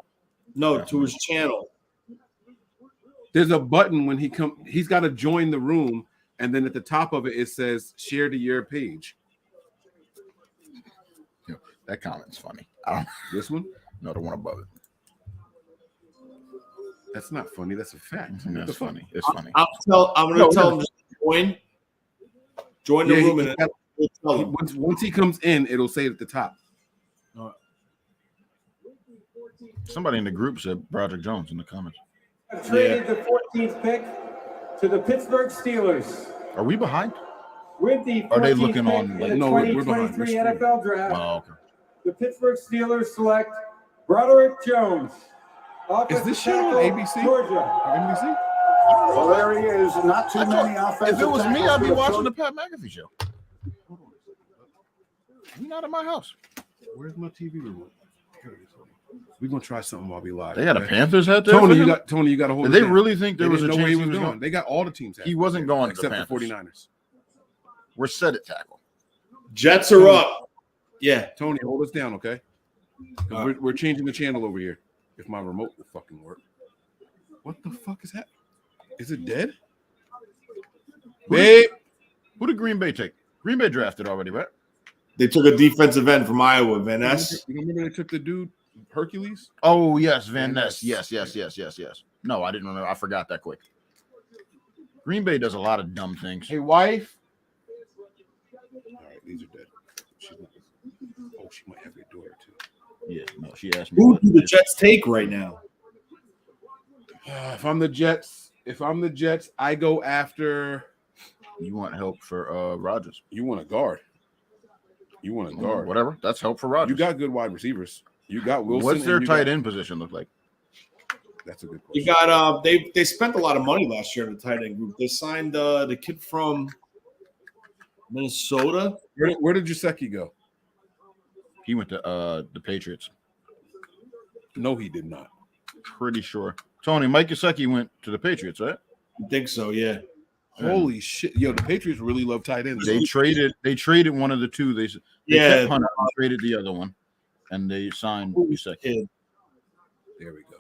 No, to his channel.
There's a button when he's got to join the room, and then at the top of it, it says share to your page.
That comment's funny.
This one?
No, the one above it.
That's not funny. That's a fact.
That's funny. It's funny.
I'm going to tell him to join the room. And
once he comes in, it'll say at the top.
Somebody in the group said Broderick Jones in the comments.
Traded the 14th pick to the Pittsburgh Steelers.
Are we behind?
With the 14th
Are they looking
pick
on?
in the 2023 NFL Draft,
okay.
The Pittsburgh Steelers select Broderick Jones.
Is this shit on ABC?
Georgia.
Or NBC?
Well, there he is. Not too many offensive.
If it was me,
tackles
I'd be
for the
watching the Pat McAfee show. You're not in my house.
Where's my TV remote? Here it is. We're gonna try something while we live.
They got a Panthers hat there.
Tony, you got a hold.
Did they really think there was a chance
he was going? They got all the teams.
He wasn't going
except
to
the 49ers.
We're set at tackle.
Jets are up. Yeah,
Tony, hold us down, okay? We're changing the channel over here. If my remote will fucking work. What the fuck is that? Is it dead?
Babe, who did Green Bay take? Green Bay drafted already, right?
They took a defensive end from Iowa, Van Ness.
You remember they took the dude Hercules?
Oh yes, Van Ness. Yes. No, I didn't remember. I forgot that quick. Green Bay does a lot of dumb things.
Hey, wife. All right, these are dead. She might have your daughter too.
Yeah, no, she asked me.
Who do the Jets take right now?
If I'm the Jets, I go after.
You want help for Rodgers?
You want a guard?
Whatever. That's help for Rodgers.
You got good wide receivers. You got Wilson.
What's their tight end position look like?
That's a good question.
You got they spent a lot of money last year in the tight end group. They signed the kid from Minnesota.
Where did Gesicki go?
He went to the Patriots.
No, he did not.
Pretty sure. Tony, Mike Gesicki went to the Patriots, right?
I think so, yeah.
Holy shit. Yo, the Patriots really love tight ends.
They traded one of the two. They kept Hunter and traded the other one, and they signed Gesicki.
There we go.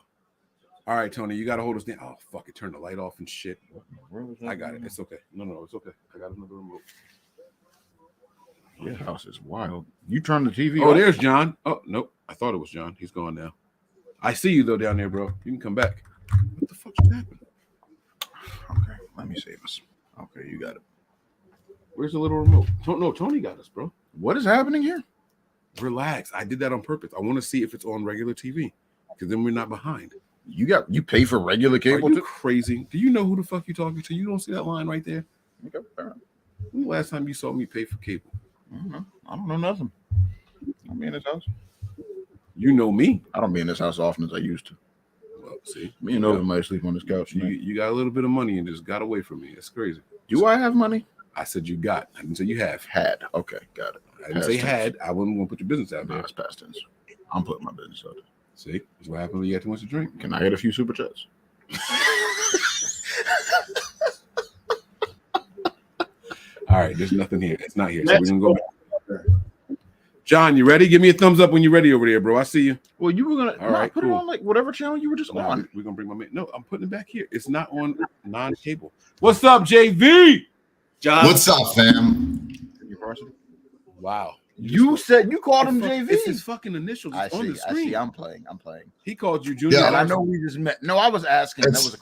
All right, Tony, you got to hold us down. Oh, fuck it. Turn the light off and shit. I got it. It's okay. No, it's okay. I got another remote.
Your house is wild. You turn the TV
off.
off.
There's John. Oh, nope. I thought it was John. He's gone now. I see you, though, down there, bro. You can come back. What the fuck just happened?
Okay, let me save us. Okay, you got it.
Where's the little remote? No, Tony got us, bro.
What is happening here?
Relax. I did that on purpose. I want to see if it's on regular TV, because then we're not behind.
You pay for regular cable?
Are you crazy? Do you know who the fuck you talking to? You don't see that line right there?
Okay, all right.
When the last time you saw me pay for cable?
I don't know nothing. I'll be in this house.
You know me.
I don't be in this house often as I used to.
Well, See,
me and Nova might sleep on this couch.
You got a little bit of money and just got away from me. It's crazy.
Do I have money?
I said you got. I didn't say you have.
Had. Okay, got it.
I didn't say had. I wouldn't want to put your business out there.
It's past tense. I'm putting my business out there.
See, that's what happens when you have too much to drink.
Can I get a few super chats?
All right, there's nothing here. It's not here. So we're gonna go back. John, you ready? Give me a thumbs up when you're ready over there, bro. I see you.
Well, you were gonna put it
cool.
on like whatever channel you were just on.
We're gonna bring my man. No, I'm putting it back here. It's not on non-cable. What's up, JV?
John. What's up, fam?
Wow.
You said you called him JV.
It's his fucking initials
I
on the
see.
screen.
I'm playing.
He called you Junior.
Yeah, and I know we just met. No, I was asking. That was a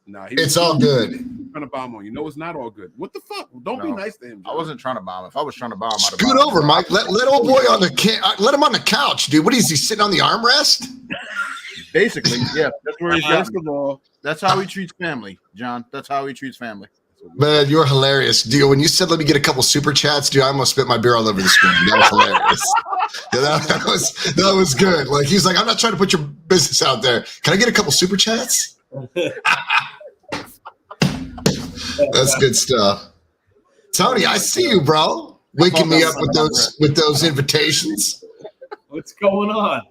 Nah,
it's all good.
Trying to bomb on you. No, it's not all good. What the fuck? Don't be nice to him.
John. I wasn't trying to bomb. If I was trying to bomb, I'd have
Scoot over, Mike. Let old boy on the let him on the couch, dude. What is he sitting on the armrest?
Basically, yeah. That's where he's
First of all,
that's how he treats family, John. That's how he treats family.
Man, you're hilarious, dude. When you said let me get a couple super chats, dude, I almost spit my beer all over the screen. That was hilarious. Yeah, that was good. Like he's like, I'm not trying to put your business out there. Can I get a couple super chats? That's good stuff. Tony, I see you, bro. Waking me up with those invitations.
What's going on?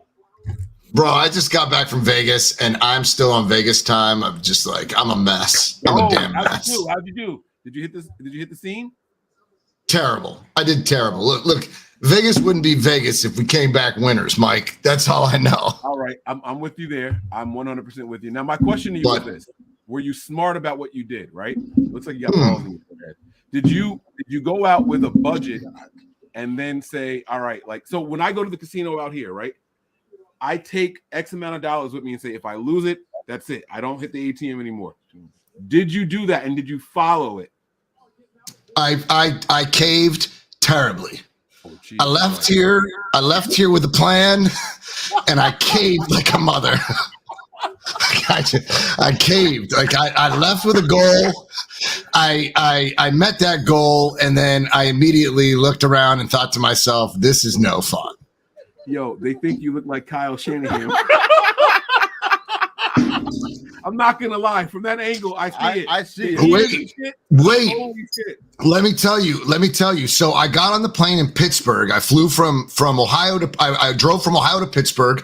Bro, I just got back from Vegas and I'm still on Vegas time. I'm just like, I'm a mess. I'm a damn mess.
How'd you do? Did you hit the scene?
Terrible. I did terrible. Look, Vegas wouldn't be Vegas if we came back winners, Mike. That's all I know.
All right. I'm with you there. I'm 100% with you. Now, my question to you is this. Were you smart about what you did, right? Looks like you got balls in your head. Did you go out with a budget and then say, all right, like, so when I go to the casino out here, right, I take X amount of dollars with me and say, if I lose it, that's it. I don't hit the ATM anymore. Did you do that and did you follow it?
I caved terribly. I left here with a plan and I caved like a mother. I caved. Like I left with a goal. I met that goal, and then I immediately looked around and thought to myself, "This is no fun."
Yo, they think you look like Kyle Shanahan. I'm not gonna lie. From that angle, I see it.
I see it.
Wait.
Holy shit.
Let me tell you. So I got on the plane in Pittsburgh. I flew from Ohio to. I drove from Ohio to Pittsburgh.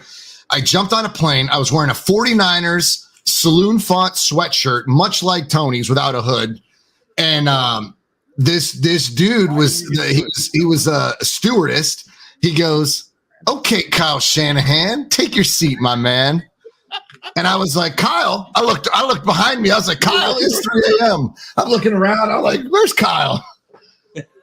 I jumped on a plane. I was wearing a 49ers saloon font sweatshirt, much like Tony's without a hood. And this dude was a stewardess. He goes, "Okay, Kyle Shanahan, take your seat, my man." And I was like, Kyle, I looked behind me. I was like, Kyle, it's 3 a.m. I'm looking around. I'm like, where's Kyle?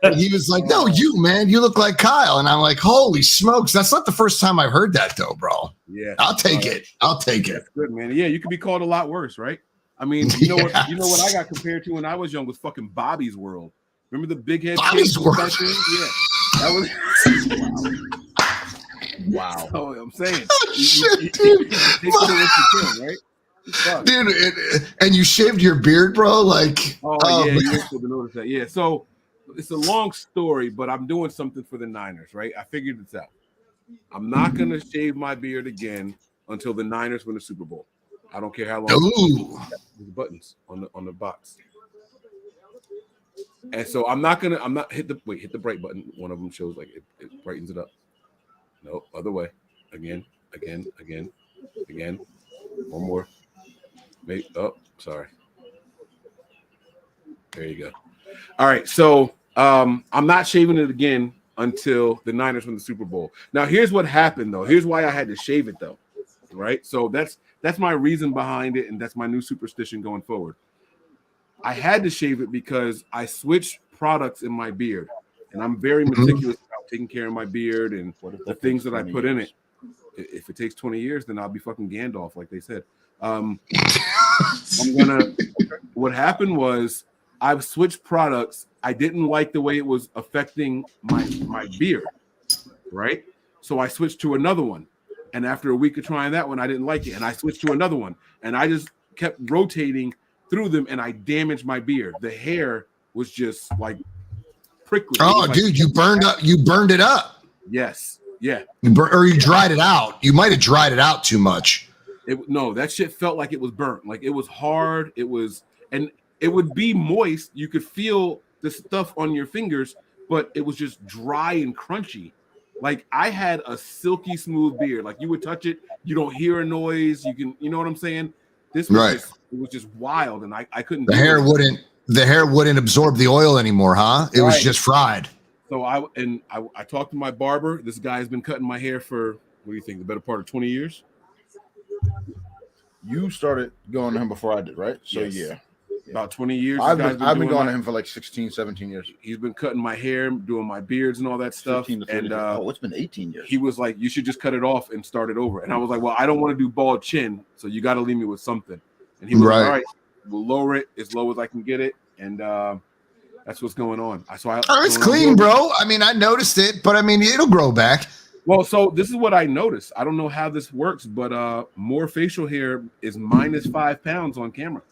And he was like, no, you, man, you look like Kyle. And I'm like, holy smokes. That's not the first time I've heard that, though, bro.
Yeah.
I'll take it.
That's good, man. Yeah, you could be called a lot worse, right? I mean, you know what I got compared to when I was young was fucking Bobby's World. Remember the big head?
Bobby's World.
Yeah. That was wow. So I'm saying.
Dude, and you shaved your beard, bro? Like,
yeah, you should have noticed that. Yeah, so it's a long story, but I'm doing something for the Niners, right? I figured this out. I'm not going to shave my beard again until the Niners win the Super Bowl. I don't care how long.
Ooh.
There's buttons on the box. And so I'm not hit the bright button. One of them shows like it brightens it up. No, other way. Again. One more. Maybe. Oh, sorry. There you go. All right. So I'm not shaving it again until the Niners win the Super Bowl. Now, here's what happened, though. Here's why I had to shave it, though. Right. So that's my reason behind it, and that's my new superstition going forward. I had to shave it because I switched products in my beard, and I'm very meticulous about taking care of my beard and the things that I put in it. If it takes 20 years, then I'll be fucking Gandalf, like they said. What happened was I've switched products. I didn't like the way it was affecting my beard, right? So I switched to another one. And after a week of trying that one, I didn't like it. And I switched to another one. And I just kept rotating through them, and I damaged my beard. The hair was just like prickly.
Oh, dude, you burned it up.
Yes. Yeah.
You dried it out. You might have dried it out too much.
No, that shit felt like it was burnt. Like it was hard. It would be moist. You could feel the stuff on your fingers, but it was just dry and crunchy. Like I had a silky smooth beard. Like you would touch it, you don't hear a noise. You know what I'm saying? This was it was just wild, and I couldn't.
The hair wouldn't absorb the oil anymore, huh? It was just fried.
So I talked to my barber. This guy has been cutting my hair for, what do you think, the better part of 20 years?
You started going to him before I did, right? So
yes. About 20 years.
I've been going to him for like 16, 17 years.
He's been cutting my hair, doing my beards and all that stuff. And
it's been 18 years.
He was like, you should just cut it off and start it over. And I was like, well, I don't want to do bald chin, so you got to leave me with something. And he was like, all right, we'll lower it as low as I can get it. And that's what's going on.
It's clean, bro. I mean, I noticed it, but I mean, it'll grow back.
Well, so this is what I noticed. I don't know how this works, but more facial hair is minus 5 pounds on camera.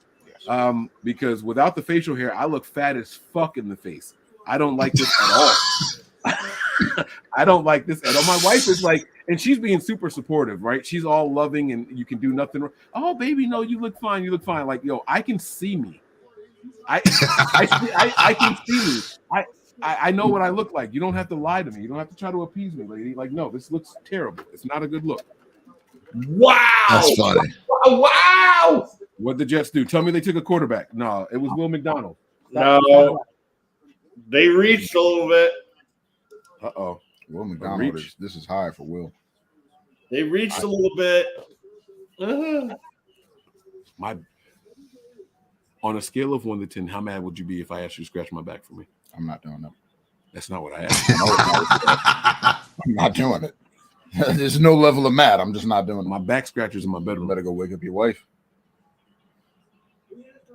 Because without the facial hair, I look fat as fuck in the face. I don't like this at all. I don't like this at all. My wife is like, and she's being super supportive, right? She's all loving, and you can do nothing wrong. Oh, baby, no, you look fine. You look fine. Like, yo, I can see me. I can see me. I know what I look like. You don't have to lie to me. You don't have to try to appease me, lady. Like, no, this looks terrible. It's not a good look.
Wow.
That's funny.
Wow.
What the Jets do? Tell me they took a quarterback. No, it was Will McDonald.
No. They reached a little bit.
Uh-oh.
Will McDonald this is high for Will.
They reached a little bit.
On a scale of 1 to 10, how mad would you be if I asked you to scratch my back for me?
I'm not doing that.
That's not what I asked.
I'm not doing it. There's no level of mad. I'm just not doing it.
My back scratcher's in my bedroom.
Better go wake up your wife.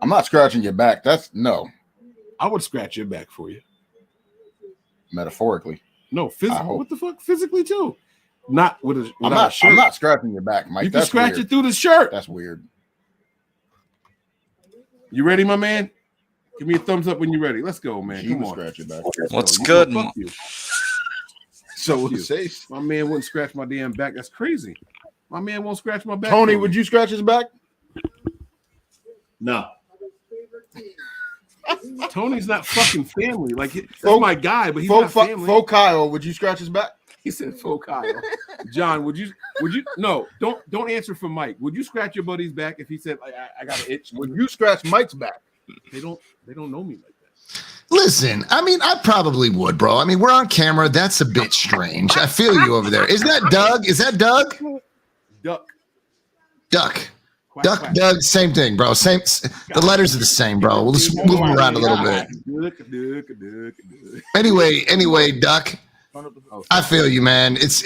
I'm not scratching your back. No.
I would scratch your back for you.
Metaphorically.
No, physically. What the fuck? Physically too. Not with a.
I'm not scratching your back, Mike.
You can scratch it through the shirt.
That's weird.
You ready, my man? Give me a thumbs up when you're ready. Let's go, man.
You
Come on.
Scratch your back.
What's good?
So my man wouldn't scratch my damn back. That's crazy. My man won't scratch my back.
Tony, would you scratch his back?
No.
Tony's not fucking family. Like that's my guy, but he's not family.
Faux Kyle, would you scratch his back?
He said faux Kyle. John, would you? No, don't answer for Mike. Would you scratch your buddy's back if he said I got an itch?
Would you scratch Mike's back?
They don't know me like that.
Listen, I mean, I probably would, bro. I mean, we're on camera. That's a bit strange. I feel you over there. Is that Doug? Is that Doug?
Duck.
Quack, quack. Doug, same thing, bro. Same. The letters are the same, bro. We'll just move them around a little bit. Anyway, Duck. I feel you, man. It's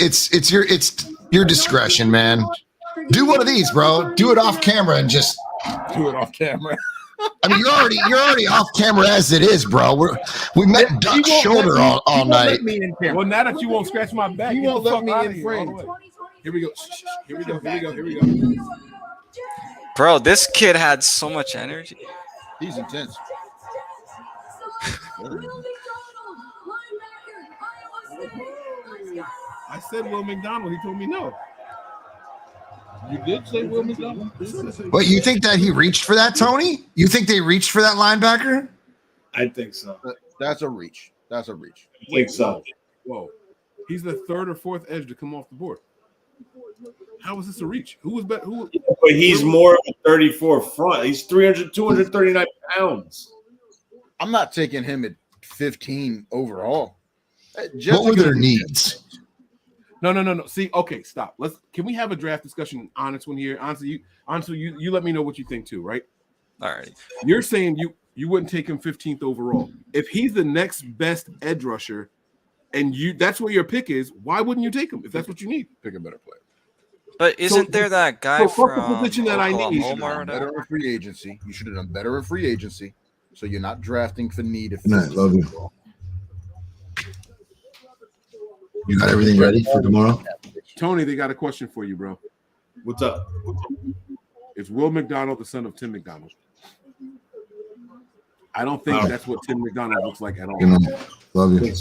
your discretion, man. Do one of these, bro. Do it off camera and just
do it off camera.
I mean, you're already off camera as it is, bro. We met Duck's shoulder all night.
Well, now that you won't scratch my back,
you won't let me in frame.
Here we go.
Bro, this kid had so much energy.
He's intense.
I said Will McDonald. He told me no. You did say Will McDonald?
Wait, you think that he reached for that, Tony? You think they reached for that linebacker?
I think so.
That's a reach.
I think so.
Whoa. He's the third or fourth edge to come off the board. How was this a reach? Who was better?
But he's more of a 34 front. He's 239 pounds.
I'm not taking him at 15 overall.
What were their needs?
No. See, okay, stop. Can we have a draft discussion? Honest one here. Honestly, you let me know what you think too, right?
All right.
You're saying you wouldn't take him 15th overall. If he's the next best edge rusher, and that's where your pick is, why wouldn't you take him if that's what you need?
Pick a better player.
But isn't there that guy from
the position that I need?
You should have done better in free agency. You should have done better in free agency, so you're not drafting for need.
Good night, love you. You got everything ready for tomorrow?
Tony, they got a question for you, bro.
What's up?
Is Will McDonald the son of Tim McDonald? I don't think that's what Tim McDonald looks like at all.
Love you.
I think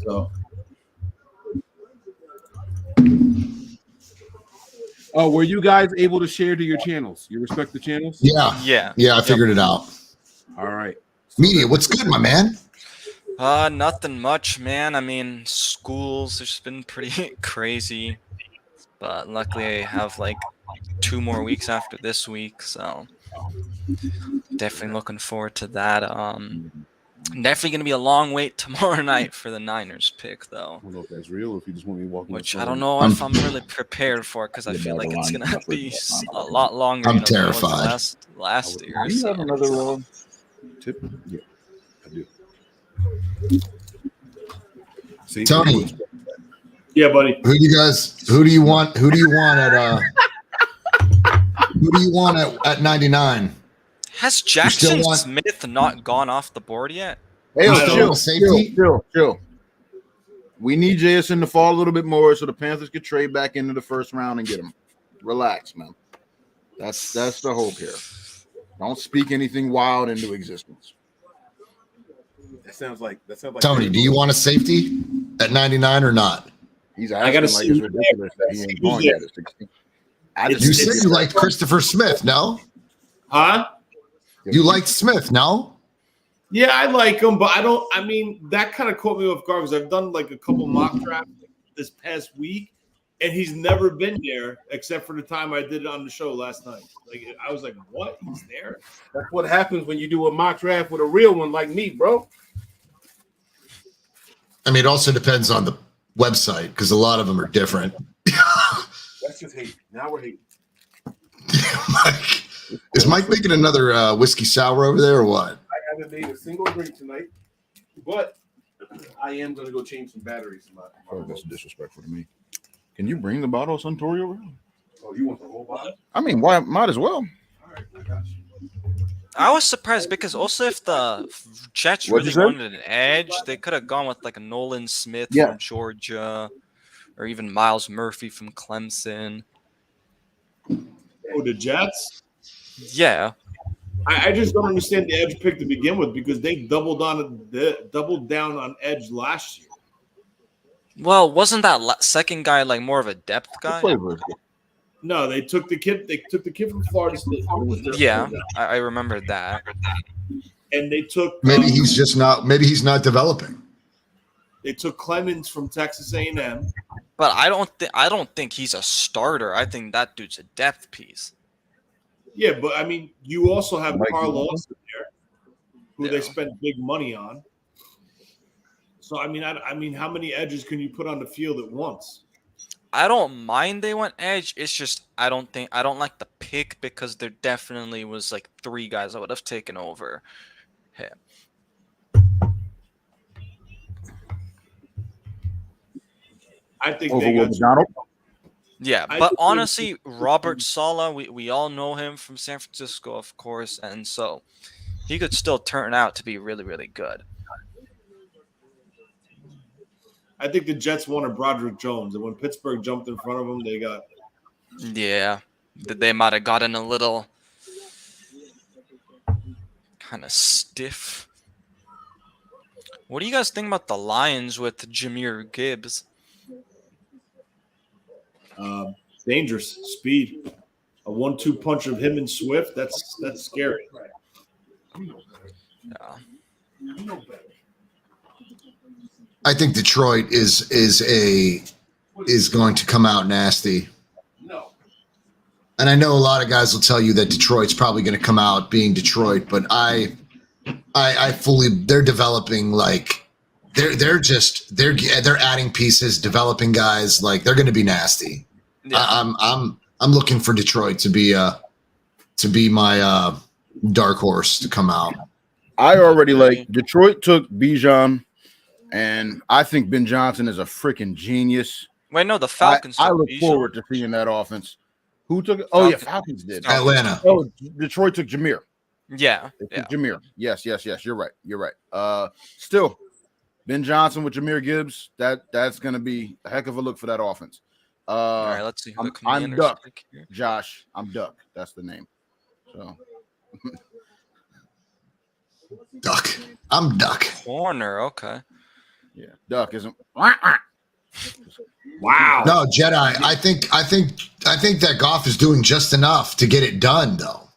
so.
Oh, were you guys able to share to your channels? You respect the channels?
Yeah.
Yeah, I figured it out.
All right.
Media, what's good, my man?
Nothing much, man. I mean, schools has been pretty crazy, but luckily I have like 2 more weeks after this week, so definitely looking forward to that. Definitely gonna be a long wait tomorrow night for the Niners pick, though.
I don't know if that's real or if you just want me walking.
Which I don't know if I'm really prepared for, because I feel like it's gonna be a lot longer.
I'm
than it was
terrified.
last year.
Do you have
So.
another tip? Yeah, I do. See,
Tony.
Yeah, buddy.
Who do you want at who do you want at 99?
Has Jackson
want-
Smith not gone off the board yet?
Hey,
You still
chill,
want safety?
chill. We need JSN to fall a little bit more so the Panthers could trade back into the first round and get him. Relax, man. That's the hope here. Don't speak anything wild into existence.
That sounds like
Tony, do you want a safety at 99 or not?
He's
I gotta
asking like
see
it's
who's
ridiculous that he
there.
ain't going yet at 16.
You said you liked Christopher Smith, no?
Huh?
You liked Smith, no?
Yeah, I like him, but I mean, that kind of caught me off guard because I've done like a couple mock drafts this past week, and he's never been there except for the time I did it on the show last night. Like, I was like, what? He's there?
That's what happens when you do a mock draft with a real one like me, bro.
I mean, it also depends on the website because a lot of them are different.
That's just hate. Now we're hating.
Is Mike making another whiskey sour over there or what?
I haven't made a single drink tonight, but I am gonna go change some batteries in my
Oh, that's disrespectful to me. Can you bring the bottle of Suntory over?
Oh, you want the whole bottle?
I mean, why? Might as well.
All right, I got you.
I was surprised because also if the Jets
What'd
really
you say?
wanted an edge, they could have gone with like a Nolan Smith
Yeah.
from Georgia, or even Miles Murphy from Clemson.
Oh, the Jets?
Yeah.
I just don't understand the edge pick to begin with because they doubled down on edge last year.
Well, wasn't that second guy like more of a depth guy?
No, they took the kid. They took the kid from Florida State. who was their
Yeah,
quarterback.
I remember that.
And they took
Maybe he's just not. Maybe he's not developing.
They took Clemens from Texas A&M.
But I don't think he's a starter. I think that dude's a depth piece.
Yeah, but I mean, you also have
Mike
Carl
Wilson.
Lawson there, who they spent big money on. So I mean, how many edges can you put on the field at once?
I don't mind they went edge. It's just I don't like the pick because there definitely was like 3 guys I would have taken over him.
I think
Over
they got
McDonald.
Yeah,
I
but
think
honestly, Robert Saleh, we all know him from San Francisco, of course, and so he could still turn out to be really, really good.
I think the Jets wanted Broderick Jones, and when Pittsburgh jumped in front of them, they got.
Yeah, they might have gotten a little kind of stiff. What do you guys think about the Lions with Jahmyr Gibbs?
Dangerous speed, a 1-2 punch of him and Swift. That's scary.
Yeah.
I think Detroit is going to come out nasty.
No.
And I know a lot of guys will tell you that Detroit's probably going to come out being Detroit, but I fully they're developing like they're adding pieces, developing guys like they're going to be nasty.
Yeah.
I'm looking for Detroit to be my dark horse to come out.
I already like Detroit took Bijan, and I think Ben Johnson is a freaking genius.
Wait, no, the Falcons.
I
took
look
Bijan.
forward to seeing that offense. Who took it? Oh, yeah, Falcons did.
Atlanta.
Oh, Detroit took Jahmyr.
Yeah.
They took Jahmyr. Yes. You're right. Still, Ben Johnson with Jahmyr Gibbs. That's going to be a heck of a look for that offense.
All right, let's see who the
I'm
Commanders
Duck.
pick here.
Josh, I'm Duck. That's the name. So,
Duck. I'm Duck.
Corner, okay.
yeah, Duck isn't.
Wow.
No, Jedi. I think that Goff is doing just enough to get it done, though.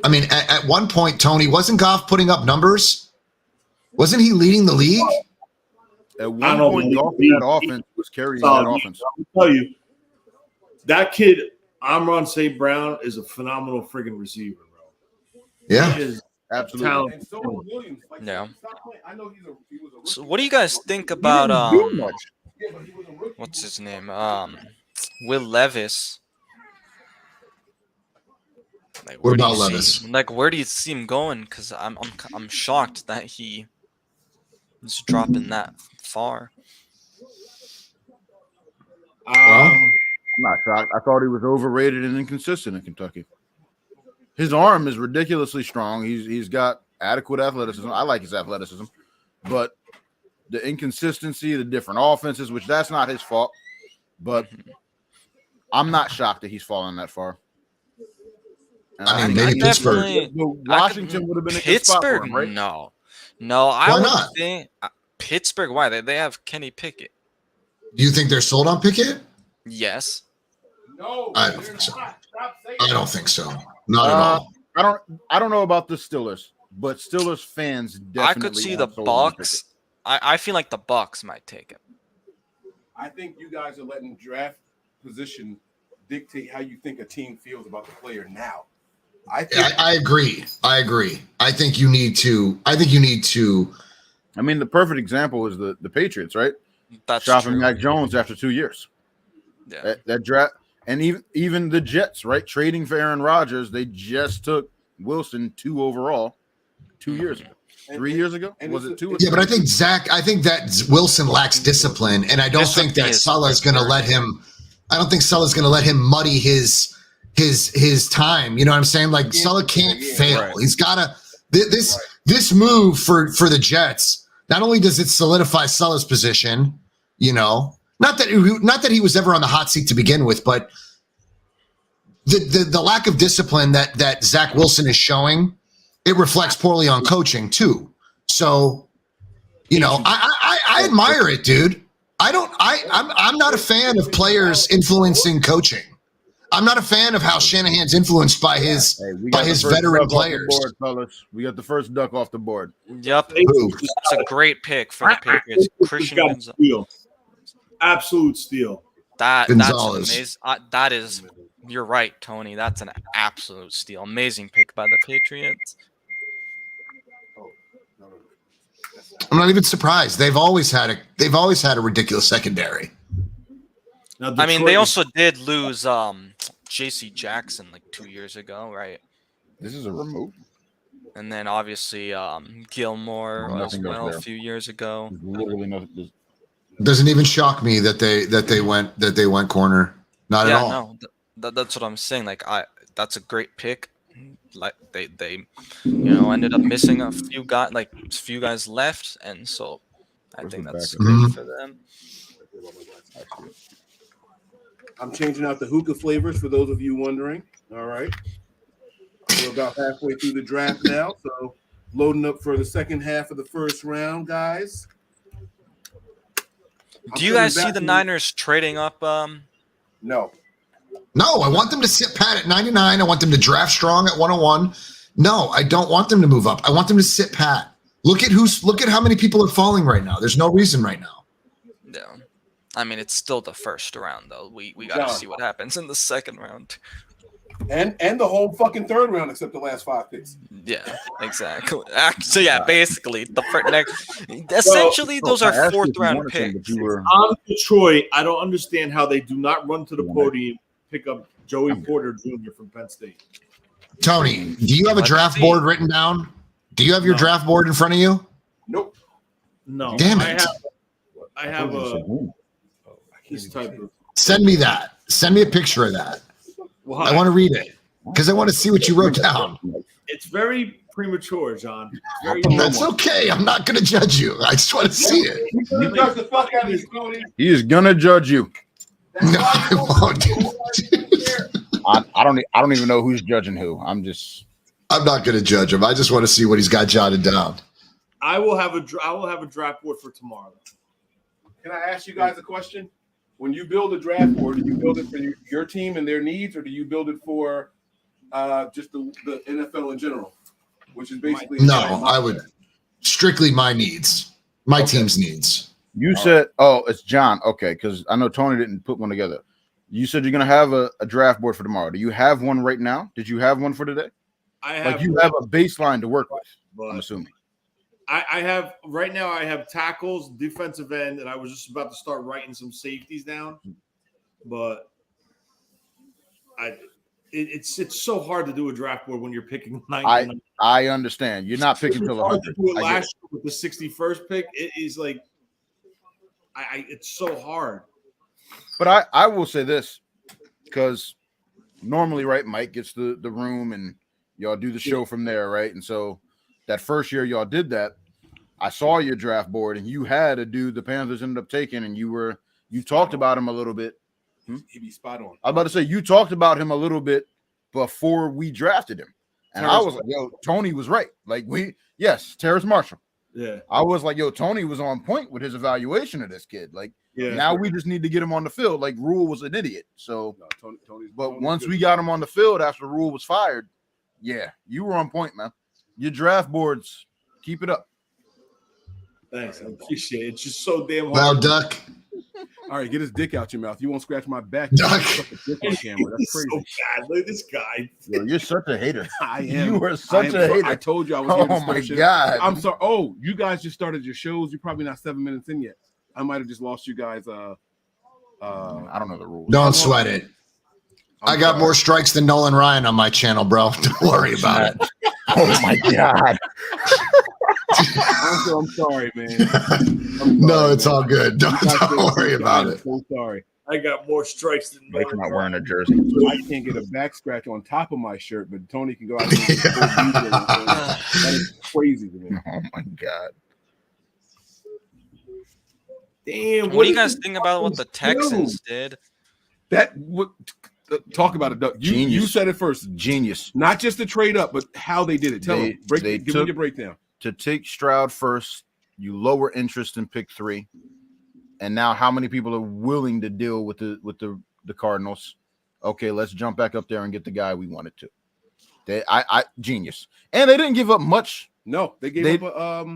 I mean, at one point, Tony, wasn't Goff putting up numbers? Wasn't he leading the league?
At one point, Goff in that offense was carrying that offense.
I'll tell you, that kid, Amon St. Brown, is a phenomenal friggin' receiver, bro.
Yeah.
He is
absolutely.
talented.
And so was Williams. Like,
Yeah.
stop playing. I know he was a rookie.
So what do you guys think about what's his name? Will Levis. Like,
What
where do
about
you see-
Levis?
Like, where do you see him going? Because I'm shocked that he's dropping that far.
I'm not shocked. I thought he was overrated and inconsistent in Kentucky. His arm is ridiculously strong. He's got adequate athleticism. I like his athleticism, but the inconsistency, the different offenses, which that's not his fault. But I'm not shocked that he's fallen that far. And
I mean, maybe Pittsburgh.
Washington would have been a good spot for
Pittsburgh,
him, right?
no. I
Why
would
not?
think Pittsburgh. Why they have Kenny Pickett?
Do you think they're sold on Pickett?
Yes.
No,
I don't think so. I don't think so. Not at all.
I don't know about the Steelers, but Steelers fans definitely.
I could see the
have sold on
Bucks. I feel like the Bucks might take him.
I think you guys are letting draft position dictate how you think a team feels about the player now.
I agree. I think you need to. I
mean, the perfect example is the Patriots, right?
That's
shopping
true.
Mac Jones after 2 years.
Yeah.
That draft, and even the Jets, right? Trading for Aaron Rodgers, they just took Wilson 2 overall 2 years ago. 3 years ago? Was it 2?
Yeah, but I think that Wilson lacks discipline, and I don't think that Salah's going to let him. I don't think Salah's going to let him muddy his time. You know what I'm saying? Like Salah can't fail.
Right.
He's got to this move for the Jets. Not only does it solidify Salah's position, you know, not that he was ever on the hot seat to begin with, but the lack of discipline that Zach Wilson is showing, it reflects poorly on coaching too. So, you know, I admire it, dude. I'm not a fan of players influencing coaching. I'm not a fan of how Shanahan's influenced by his veteran players.
Board, fellas. We got the first duck off the board.
Yep, that's a great pick for the Patriots. Christian Gonzalez.
Absolute steal.
That's
Gonzalez.
amazing. That is, you're right, Tony. That's an absolute steal. Amazing pick by the Patriots.
I'm not even surprised. They've always had a ridiculous secondary.
Now,
I mean,
Detroit
they
is-
also did lose J.C. Jackson like 2 years ago, right?
This is a remote.
And then obviously Gilmore as
Nothing goes
well a
there.
few years ago.
There's literally nothing.
Doesn't even shock me that they went corner. Not at all.
No, that's what I'm saying. Like that's a great pick. Like they ended up missing a few guys left, and so I think that's great for them.
I'm changing out the hookah flavors for those of you wondering. All right. We're about halfway through the draft now, so loading up for the second half of the first round, guys.
Do you guys see the Niners trading up?
No.
No, I want them to sit pat at 99. I want them to draft strong at 101. No, I don't want them to move up. I want them to sit pat. Look at how many people are falling right now. There's no reason right now.
Yeah. I mean, it's still the first round, though. We got to see what happens in the second round.
And the whole fucking third round, except the last 5 picks.
Yeah, exactly. So yeah, basically the next. Essentially, those are fourth round picks.
I'm Detroit. I don't understand how they do not run to the podium, pick up Joey Porter Jr. from Penn State.
Tony, do you have a draft board written down? Do you have your draft board in front of you?
Nope.
No.
Damn it.
I have this type of.
Send me that. Send me a picture of that.
Why?
I want to read it because I want to see what you wrote down.
It's very premature, John.
That's okay. I'm not going to judge you. I just want to see it.
You judge the fuck out of me, Cody.
He is gonna judge you.
No, I won't.
I don't even know who's judging who. I'm
not going to judge him. I just want to see what he's got jotted down.
I will have a draft board for tomorrow.
Can I ask you guys a question? When you build a draft board, do you build it for your team and their needs, or do you build it for just the NFL in general? Which is basically
I would strictly my needs, my team's needs.
You said, it's John. Okay, because I know Tony didn't put one together. You said you're gonna have a draft board for tomorrow. Do you have one right now? Did you have one for today?
I have.
You have a baseline to work with. I'm assuming.
I have right now. I have tackles, defensive end, and I was just about to start writing some safeties down, but it's so hard to do a draft board when you're picking 9.
I understand. You're not picking till 100.
Last year with the 61st pick, it is like it's so hard.
But I will say this, because normally, right, Mike gets the room and y'all do the show from there, right? And so that first year y'all did that, I saw your draft board and you had a dude the Panthers ended up taking, and you talked about him a little bit.
He'd be spot on.
I was about to say, you talked about him a little bit before we drafted him. And I was like, yo, Tony was right. Like Terrace Marshall.
Yeah.
I was like, yo, Tony was on point with his evaluation of this kid. Like, now we just need to get him on the field. Like, Rule was an idiot. So, Tony's once we got him on the field after Rule was fired, you were on point, man. Your draft boards, keep it up.
Thanks. I appreciate it. It's just so damn hard.
Now, Duck.
All right, get his dick out your mouth. You won't scratch my back.
Duck.
Dick on camera. That's crazy.
So bad. Look at this guy.
Yo, you're such a hater.
I am.
You are such a hater.
I told you I was here to
Oh, my
shit.
God.
I'm sorry. Oh, you guys just started your shows. You're probably not 7 minutes in yet. I might have just lost you guys. I
don't know the rules.
Don't sweat it. I got more strikes than Nolan Ryan on my channel, bro. Don't worry about it.
Oh, my God.
I'm sorry, man.
No, it's all good. Don't worry about it.
I'm so sorry.
I got more strikes than
Mike's not wearing a jersey.
I can't get a back scratch on top of my shirt, but Tony can go out there. That is crazy to me.
Oh, my God.
Damn.
What do you guys think about what the Texans did?
Talk about it, Doug. You said it first.
Genius.
Not just the trade up, but how they did it. Tell me. Give me your breakdown.
To take Stroud first, you lower interest in pick 3. And now how many people are willing to deal with the Cardinals? Okay, let's jump back up there and get the guy we wanted to. Genius. And they didn't give up much.
No, they gave up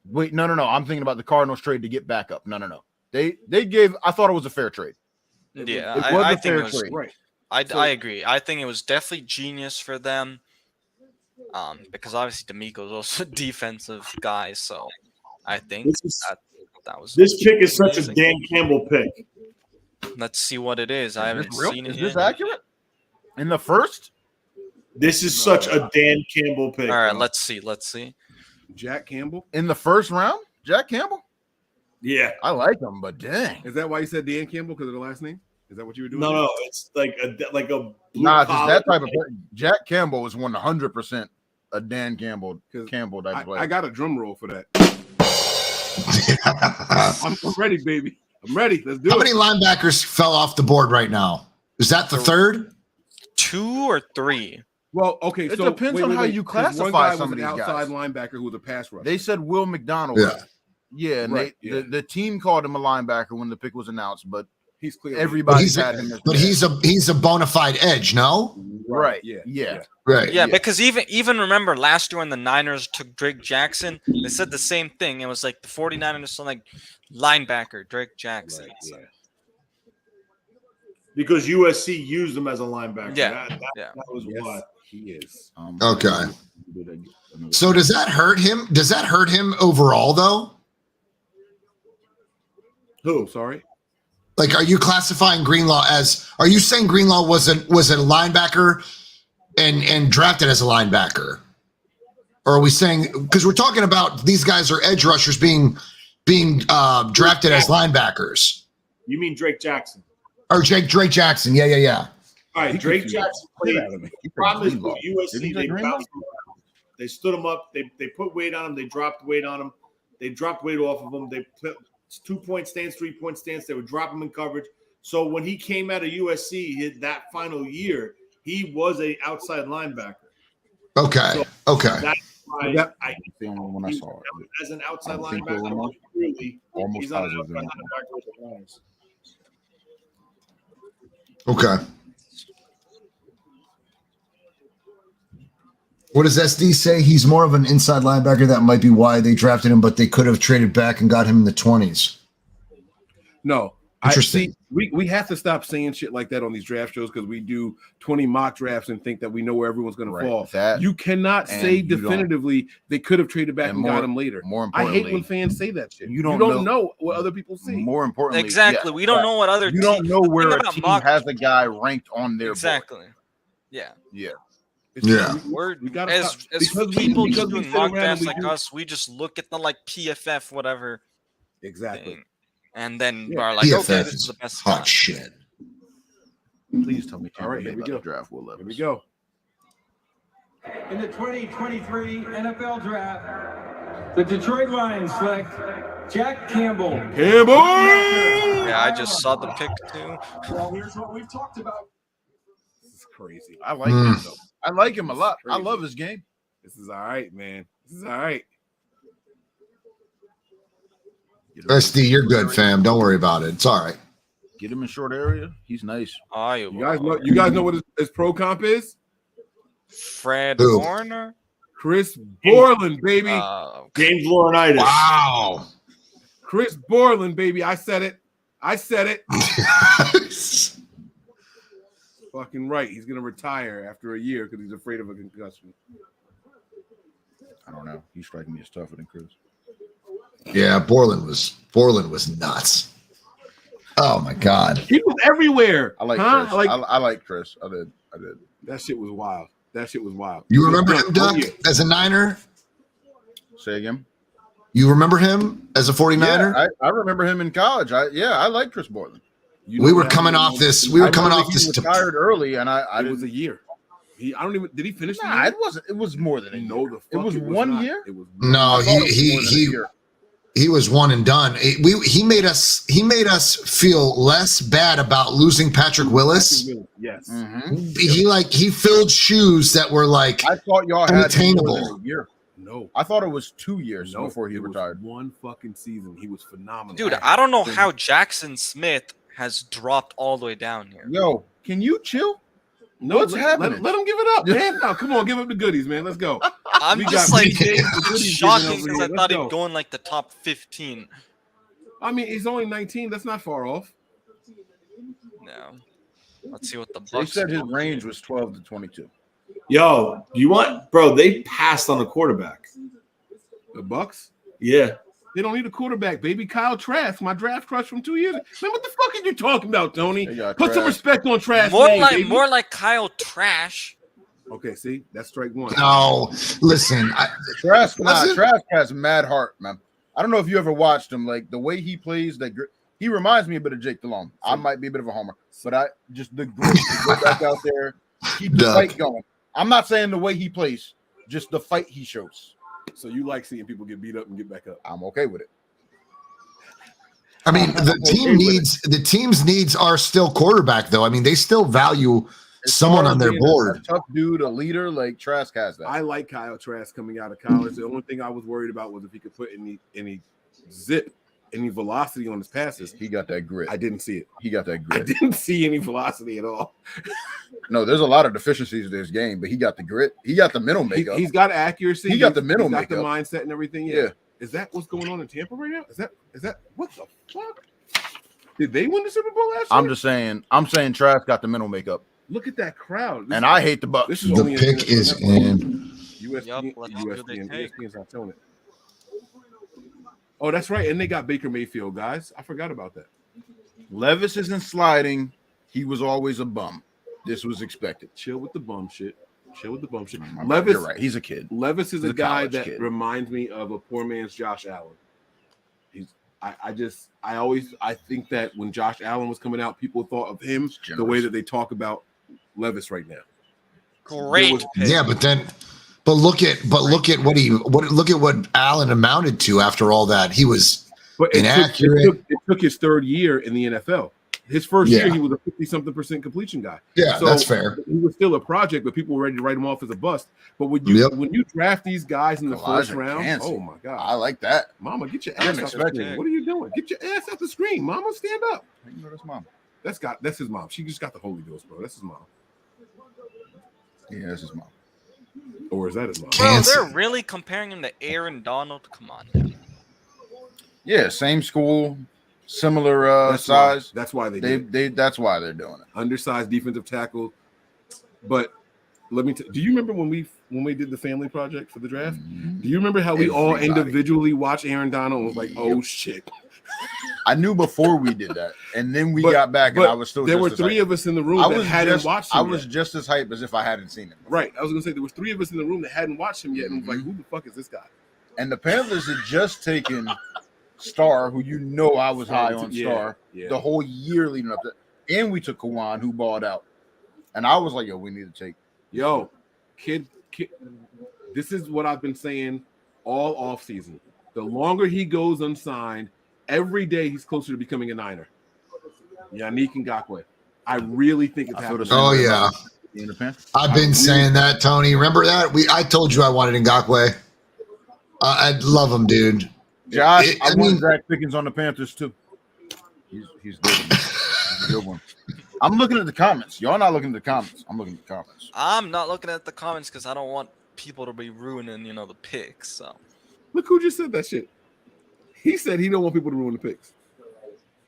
Wait, no. I'm thinking about the Cardinals trade to get back up. No. They gave. I thought it was a fair trade.
Yeah,
it was
I
a
think
fair
it was.
trade.
Right.
I agree. I think it was definitely genius for them. Because obviously D'Amico's also a defensive guy, so I think that was.
This pick is such
amazing.
a Dan Campbell pick.
Let's see what it is. I haven't seen it.
Is this accurate? In the first?
This is such a Dan Campbell pick.
All right, let's see.
Jack Campbell
in the first round? Jack Campbell?
Yeah,
I like him, but dang.
Is that why you said Dan Campbell because of the last name? Is that what you were doing?
No, it's like a
nah, just that type of player. Jack Campbell is 100% a Dan Campbell type player.
I got a drum roll for that. I'm ready, baby. I'm ready. Let's do it.
How many linebackers fell off the board right now? Is that the third?
2 or 3.
Well, okay.
It
so
depends on how you classify some of these guys.
Outside linebacker who was a pass rusher.
They said Will McDonald. Yeah, and
right,
the team called him a linebacker when the pick was announced, but
he's clearly
everybody had him.
But he's a bona fide edge, no?
Right.
Yeah. Right.
Yeah, because even remember last year when the Niners took Drake Jackson, they said the same thing. It was like the 49ers said like linebacker Drake Jackson.
Right, yeah.
Because USC used him as a linebacker.
Yeah.
That was why.
He is.
Okay. So does that hurt him? Does that hurt him overall, though?
Who?
Sorry.
Like, are you classifying Greenlaw as? Are you saying Greenlaw was a linebacker and drafted as a linebacker, or are we saying because we're talking about these guys are edge rushers being drafted as linebackers?
You mean Drake Jackson?
Or Drake Jackson? Yeah.
All right, Drake Jackson played. The problem is with USC, they bounced him around. They stood him up. They put weight on him. They dropped weight on him. They dropped weight off of him. They put 2-point stance, 3-point stance. They would drop him in coverage. So when he came out of USC, that final year, he was a outside linebacker.
Okay.
So
okay.
That's why
That's the only one I saw.
as an outside
I think they were
linebacker, really,
almost
he's not an
positive.
outside linebacker with the Lions.
Okay. What does SD say? He's more of an inside linebacker. That might be why they drafted him, but they could have traded back and got him in the 20s.
No.
Interesting.
We have to stop saying shit like that on these draft shows because we do 20 mock drafts and think that we know where everyone's going to fall. You cannot say definitively they could have traded back and got him later.
More
I
importantly,
hate when fans say that shit.
You don't
know what other people see.
More importantly,
Exactly. We don't know what other
you don't know where a
about
team
mock-
has a guy ranked on their board.
Exactly. Yeah.
Yeah.
We gotta
As
stop-
as
because
people
we
just
sit
doing mock
around and
drafts
we
like
do-
us, we just look at the like PFF whatever.
Exactly.
Thing, and then are like, okay, this is the best
hot
guy.
shit.
Please tell me.
All right, here we go.
Draft Will Levis.
Here we go.
In the 2023 NFL Draft, the Detroit Lions select Jack Campbell.
Yeah, I just saw the pick too.
Well, here's what we've talked about.
This is crazy.
I like him though. I like him a lot. I love his game.
This is all right, man. This is all right.
SD, you're good, fam. Don't worry about it. It's all right.
Get him in short area. He's nice.
You guys know what his pro comp is?
Fred
Who?
Warner.
Chris Borland, baby.
James Laurinaitis.
Wow.
Chris Borland, baby. I said it. Fucking right. He's gonna retire after a year because he's afraid of a concussion.
I don't know. He's striking me as tougher than Chris.
Yeah, Borland was nuts. Oh my God.
He was everywhere.
I like
huh?
Chris. I like Chris. I did.
That shit was wild.
You remember him, Duck, as a Niner?
Say again.
You remember him as a 49er?
Yeah, I remember him in college. I like Chris Borland.
We were coming off this. He
retired early, and
it was a year. Did he finish?
Nah, it wasn't. It was more than a year. It was 1 year.
It was
No, he was one and done. He made us feel less bad about losing Patrick Willis.
Yes.
He filled shoes that were like
I thought y'all had
unattainable.
more than a year.
No,
I thought it was 2 years before he retired.
One fucking season. He was phenomenal.
Dude, I don't know how Jackson Smith has dropped all the way down here.
Yo, can you chill?
No,
What's happening?
Let him give it up, man. No, come on, give up the goodies, man. Let's go.
I'm
We
just
got
like
BJ, the
it's
goodies
shocking
given over
because
here.
I
Let's
thought
go.
he'd go in like the top 15.
I mean, he's only 19. That's not far off.
No. Let's see what the
They
Bucks
said his
do.
range was 12 to 22.
Yo, you want, bro? They passed on the quarterback.
The Bucks?
Yeah.
They don't need a quarterback, baby. Kyle Trask, my draft crush from 2 years ago. Man, what the fuck are you talking about, Tony? Put some respect on Trask.
More like Kyle Trash.
Okay, see, that's strike one.
No, listen.
Trask has mad heart, man. I don't know if you ever watched him. Like the way he plays, he reminds me a bit of Jake Delhomme. I might be a bit of a homer, but the grit to go back out there, keep the fight going. I'm not saying the way he plays, just the fight he shows.
So you like seeing people get beat up and get back up?
I'm okay with it.
I mean, the team's needs are still quarterback, though. I mean, they still value someone on their board.
A tough dude, a leader like Trask has that.
I like Kyle Trask coming out of college. The only thing I was worried about was if he could put any zip, any velocity on his passes.
He got that grit.
I didn't see it.
He got that
I
grit.
didn't see any velocity at all.
No, there's a lot of deficiencies in this game, but he got the grit. He got the mental makeup.
He's got accuracy.
He got the mental
He's got
makeup.
the mindset and everything. Yeah. Is that what's going on in Tampa right now? Is that what the fuck? Did they win the Super Bowl last year?
I'm saying Trask got the mental makeup.
Look at that crowd.
And I hate the Bucks.
This is
The
only
pick is in.
ESPN's not showing it. Oh, that's right. And they got Baker Mayfield, guys. I forgot about that.
Levis isn't sliding. He was always a bum. This was expected.
Chill with the bum shit.
Levis, you're right. He's a kid.
Levis is
He's
a guy that
kid.
reminds me of a poor man's Josh Allen. I think that when Josh Allen was coming out, people thought of him the way that they talk about Levis right now.
Great.
Yeah, but look at what Allen amounted to after all that. He was inaccurate.
It took his third year in the NFL. His first
Yeah.
year, he was a 50-something% completion guy.
Yeah,
so
that's fair.
He was still a project, but people were ready to write him off as a bust. But when you draft these guys in the first round, oh my god,
I like that.
Mama, get your ass off the screen. What are you doing? Get your ass off the screen, Mama. Stand up.
You know that's mom.
That's his mom. She just got the Holy Ghost, bro. That's his mom.
Yeah, that's his mom.
Or is that his mom?
Bro, they're really comparing him to Aaron Donald. Come on.
Yeah, same school, similar size.
That's why
they that's why they're doing it.
Undersized defensive tackle. But let me do you remember when we did the family project for the draft? Do you remember how we all individually watched Aaron Donald and was like, oh shit?
I knew before we did that, and then we got back, and I was still.
There were three of us in the room that hadn't watched him.
I was just as hyped as if I hadn't seen him.
Right. I was gonna say there was three of us in the room that hadn't watched him yet, and was like, "Who the fuck is this guy?"
And the Panthers had just taken Star, who I was high on Star the whole year leading up to, and we took Kawan, who balled out, and I was like, "Yo, we need to take."
Yo, kid, this is what I've been saying all off season. The longer he goes unsigned, every day he's closer to becoming a Niner. Yannick Ngakoue. I really think it's happening.
Oh yeah, I've been saying that, Tony. Remember that? I told you I wanted Ngakoue. I love him, dude.
Josh, I want Zach Pickens on the Panthers too. He's good. He's a good one. I'm looking at the comments. Y'all not looking at the comments. I'm looking at the comments.
I'm not looking at the comments because I don't want people to be ruining, the picks. So
look who just said that shit. He said he don't want people to ruin the picks.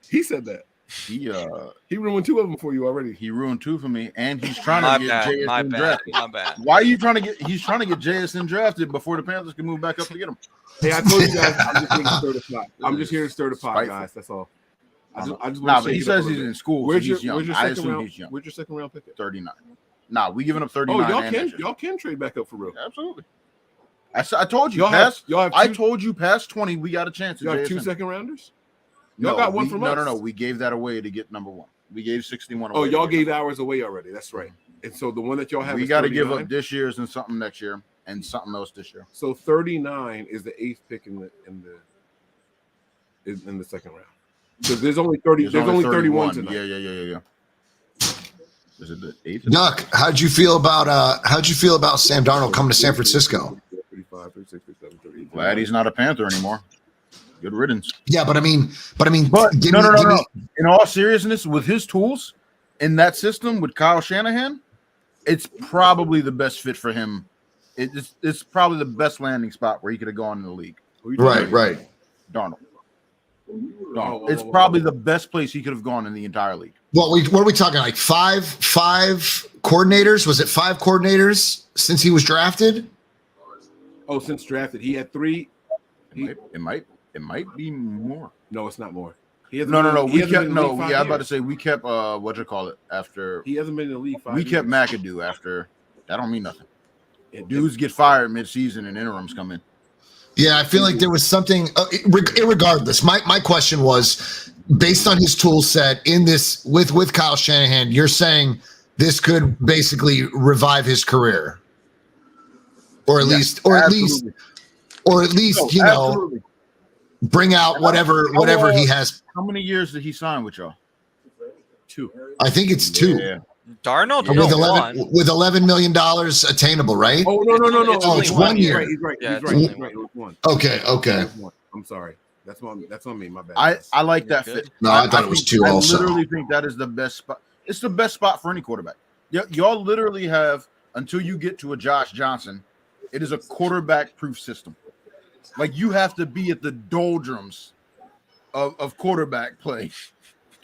He said that. He ruined two of them for you already.
He ruined two for me, and he's trying to get JSN drafted.
My bad.
Why are you trying to get? He's trying to get JSN drafted before the Panthers can move back up to get him.
Hey, I told you guys, I'm just here to stir the pot. I'm just here to stir the pot, guys. That's all.
But he says he's in school.
Where's
so
your
young.
second round?
He's young.
Where's your second round pick at?
39. Nah, we giving up 39.
Oh, y'all can trade back up for real.
Absolutely. I told you. I told you past 20, we got a chance.
You have 2 second rounders. Y'all got one from us.
No. We gave that away to get number one. We gave 61 away.
Oh, y'all gave ours away already. That's right. And so the one that y'all have,
we got to give up this year's and something next year and something else this year.
So 39 is the 8th pick in the second round. So there's only 30. There's only 31 tonight.
Yeah. Is it the 8th?
Duck, how'd you feel about Sam Darnold coming to San Francisco?
35, 36, 37, 38.
Glad he's not a Panther anymore. Good riddance.
Yeah, but no.
In all seriousness, with his tools in that system with Kyle Shanahan, it's probably the best fit for him. It's probably the best landing spot where he could have gone in the league.
Right.
Darnold. It's probably the best place he could have gone in the entire league.
What are we talking? Like five coordinators? Was it 5 coordinators since he was drafted?
Oh, since drafted, he had 3.
It might be more.
No, it's not more.
No. We kept I'm about to say we kept after
he hasn't been in the league 5
years. We kept McAdoo after. That don't mean nothing. Dudes get fired mid-season and interims come in.
Yeah, I feel like there was something. Irregardless, my question was based on his tool set in this with Kyle Shanahan. You're saying this could basically revive his career, or at least,
Absolutely.
Bring out whatever he has.
How many years did he sign with y'all?
2.
I think it's 2.
Yeah.
Darnold
with $11 million attainable, right?
Oh no.
Oh, it's 1 year.
He's right.
Yeah,
He's right. It was 1.
Okay.
I'm sorry. That's on me. My bad.
I like that fit.
No, I thought it was 2 also.
I literally think that is the best spot. It's the best spot for any quarterback. Y'all literally have, until you get to a Josh Johnson, it is a quarterback-proof system. Like, you have to be at the doldrums of quarterback play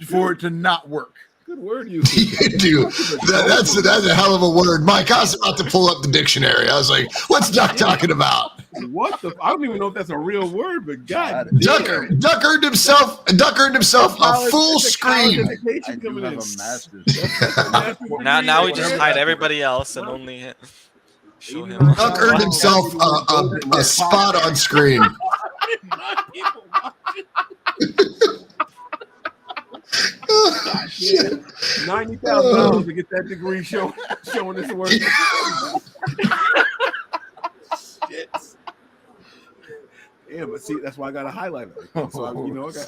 for it to not work.
Good word, you
dude. That's a hell of a word, Mike. I was about to pull up the dictionary. I was like, "What's Duck talking about?"
What the? I don't even know if that's a real word, but God,
Duck earned himself a full screen.
Now we just hide everybody else and only show him.
Duck earned himself a spot on screen.
Oh, shit. $90,000 to get that degree showing this work. Shit. Yeah, but see, that's why I got to highlight it. So I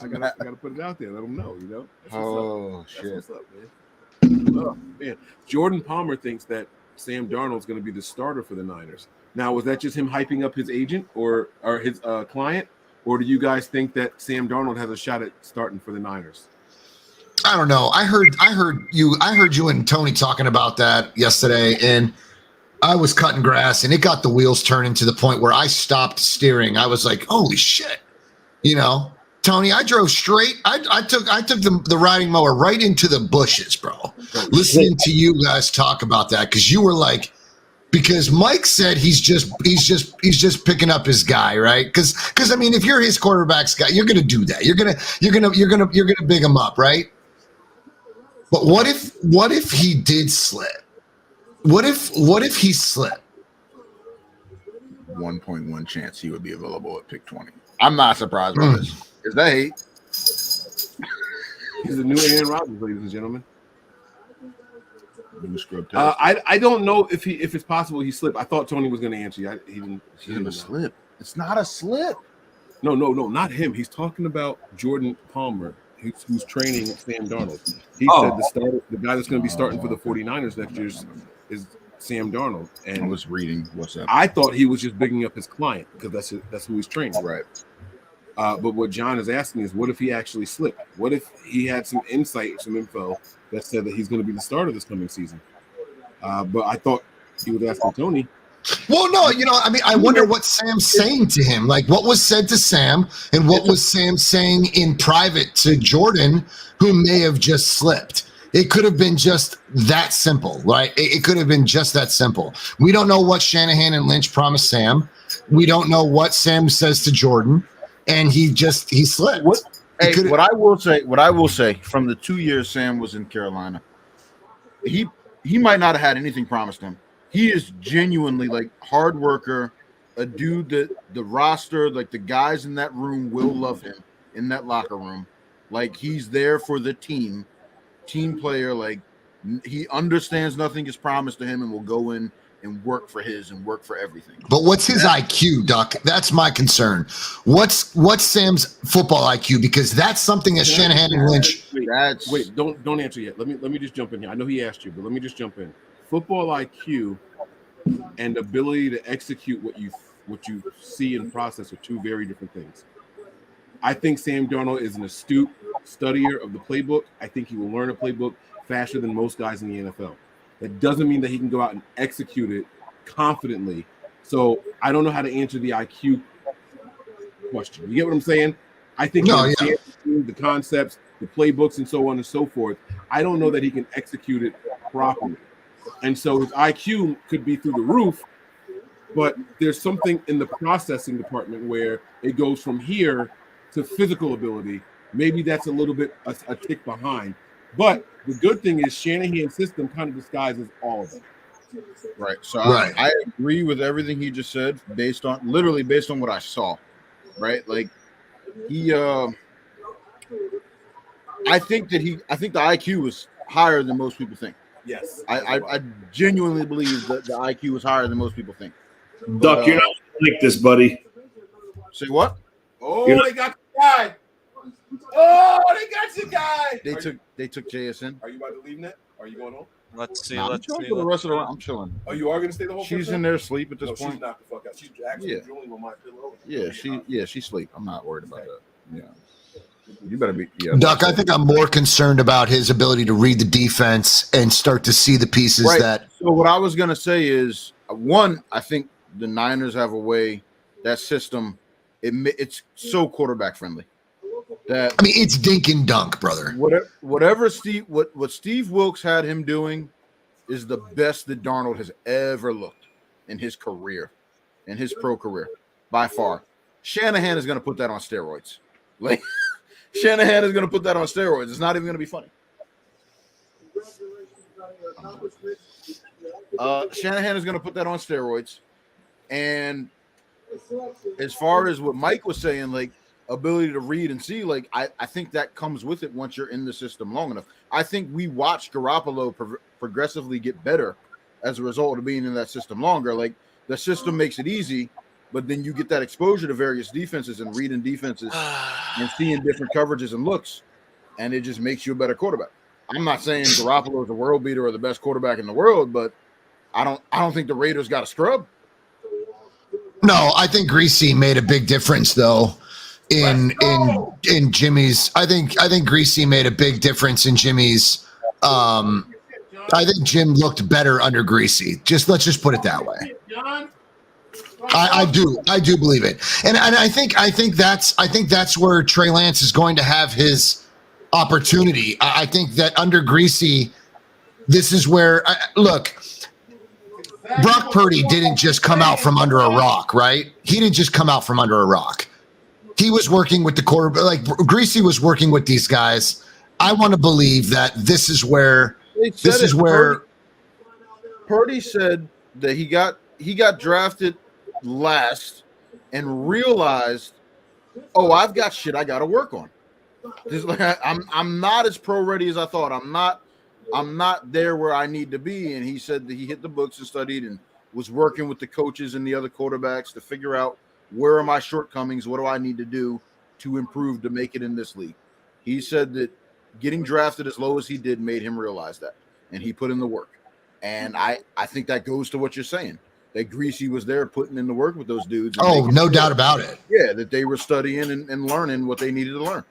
got to put it out there. Let them know. That's
shit.
That's what's up, man. Oh, man. Jordan Palmer thinks that Sam Darnold's going to be the starter for the Niners. Now, was that just him hyping up his agent or his client, or do you guys think that Sam Darnold has a shot at starting for the Niners?
I don't know. I heard you and Tony talking about that yesterday, and I was cutting grass, and it got the wheels turning to the point where I stopped steering. I was like, "Holy shit!" Tony, I drove straight. I took the riding mower right into the bushes, bro. Listening to you guys talk about that, because you were like, because Mike said he's just picking up his guy, right? Because I mean, if you're his quarterback's guy, you're gonna do that. You're gonna big him up, right? But what if he did slip? What if he slipped?
1.1 chance he would be available at pick 20. I'm not surprised by this. Is that hate?
He's the new Aaron Rodgers, ladies and gentlemen. I don't know if it's possible he slipped. I thought Tony was going to answer. He didn't
slip. It's not a slip.
No, not him. He's talking about Jordan Palmer, who's training Sam Darnold. He said the guy that's going to be starting for the 49ers next year is Sam Darnold. And
I was reading what's up.
I thought he was just bigging up his client because that's who he's training.
Right.
But what John is asking is, what if he actually slipped? What if he had some insight, some info that said that he's going to be the starter this coming season? But I thought he was asking Tony.
Well, no, I wonder what Sam's saying to him. Like, what was said to Sam, and what was Sam saying in private to Jordan, who may have just slipped? It could have been just that simple, right? It could have been just that simple. We don't know what Shanahan and Lynch promised Sam. We don't know what Sam says to Jordan, and he slipped.
What I will say from the 2 years Sam was in Carolina, he might not have had anything promised him. He is genuinely like hard worker, a dude that the roster, like the guys in that room will love him in that locker room. Like he's there for the team player. Like he understands nothing is promised to him and will go in and work for everything.
But what's his IQ, Duck? That's my concern. What's Sam's football IQ? Because that's something that Shanahan and Lynch.
Wait, don't answer yet. Let me just jump in here. I know he asked you, but let me just jump in. Football IQ and ability to execute what you see and process are two very different things. I think Sam Darnold is an astute studier of the playbook. I think he will learn a playbook faster than most guys in the NFL. That doesn't mean that he can go out and execute it confidently. So I don't know how to answer the IQ question. You get what I'm saying? I think the concepts, the playbooks, and so on and so forth. I don't know that he can execute it properly. And so his IQ could be through the roof, but there's something in the processing department where it goes from here to physical ability. Maybe that's a little bit a tick behind. But the good thing is Shanahan's system kind of disguises all of it.
Right. So I agree with everything he just said based on what I saw. Right. Like he I think the IQ is higher than most people think.
Yes.
I genuinely believe that the IQ is higher than most people think.
Duck, you're not like this, buddy.
Say what?
Oh, they got the guy. Oh, they got your guy.
They took JSN.
Are you about to leave, Net? Are you going home?
Let's see.
I'm chilling for the rest of the round. I'm chilling.
Oh, you are going to stay the whole
She's
time?
in there asleep at this point.
She's knocked the fuck out. She's actually drooling on my pillow.
She's asleep. I'm not worried about that. Yeah. You better be. Yeah,
Duck, I think I'm more concerned about his ability to read the defense and start to see the pieces that.
So what I was going to say is, one, I think the Niners have a way, that system, it's so quarterback friendly. That
it's dink and dunk, brother.
Whatever what Steve Wilkes had him doing is the best that Darnold has ever looked in his career, in his pro career, by far. Shanahan is going to put that on steroids. Like Shanahan is going to put that on steroids. It's not even going to be funny. Shanahan is going to put that on steroids. And as far as what Mike was saying, like ability to read and see, like I think that comes with it once you're in the system long enough. I think we watched Garoppolo progressively get better as a result of being in that system longer. Like the system makes it easy, but then you get that exposure to various defenses and reading defenses and seeing different coverages and looks, and it just makes you a better quarterback. I'm not saying Garoppolo is a world beater or the best quarterback in the world, but I don't think the Raiders got a scrub.
No, I think Greasy made a big difference though in Jimmy's. I think Greasy made a big difference in Jimmy's. I think Jim looked better under Greasy. Let's just put it that way. I do believe it, and I think that's where Trey Lance is going to have his opportunity. I think that under Greasy, this is where look. Brock Purdy didn't just come out from under a rock, right? He didn't just come out from under a rock. He was working with the quarterback. Like Greasy was working with these guys. I want to believe that this is where
Purdy said that he got drafted last and realized, oh, I've got shit I got to work on. Just like I'm not as pro ready as I thought. I'm not there where I need to be. And he said that he hit the books and studied and was working with the coaches and the other quarterbacks to figure out where are my shortcomings, what do I need to do to improve to make it in this league. He said that getting drafted as low as he did made him realize that, and he put in the work. And I think that goes to what you're saying, that Greasy was there putting in the work with those dudes.
Oh, no doubt about it.
Yeah, that they were studying and learning what they needed to learn.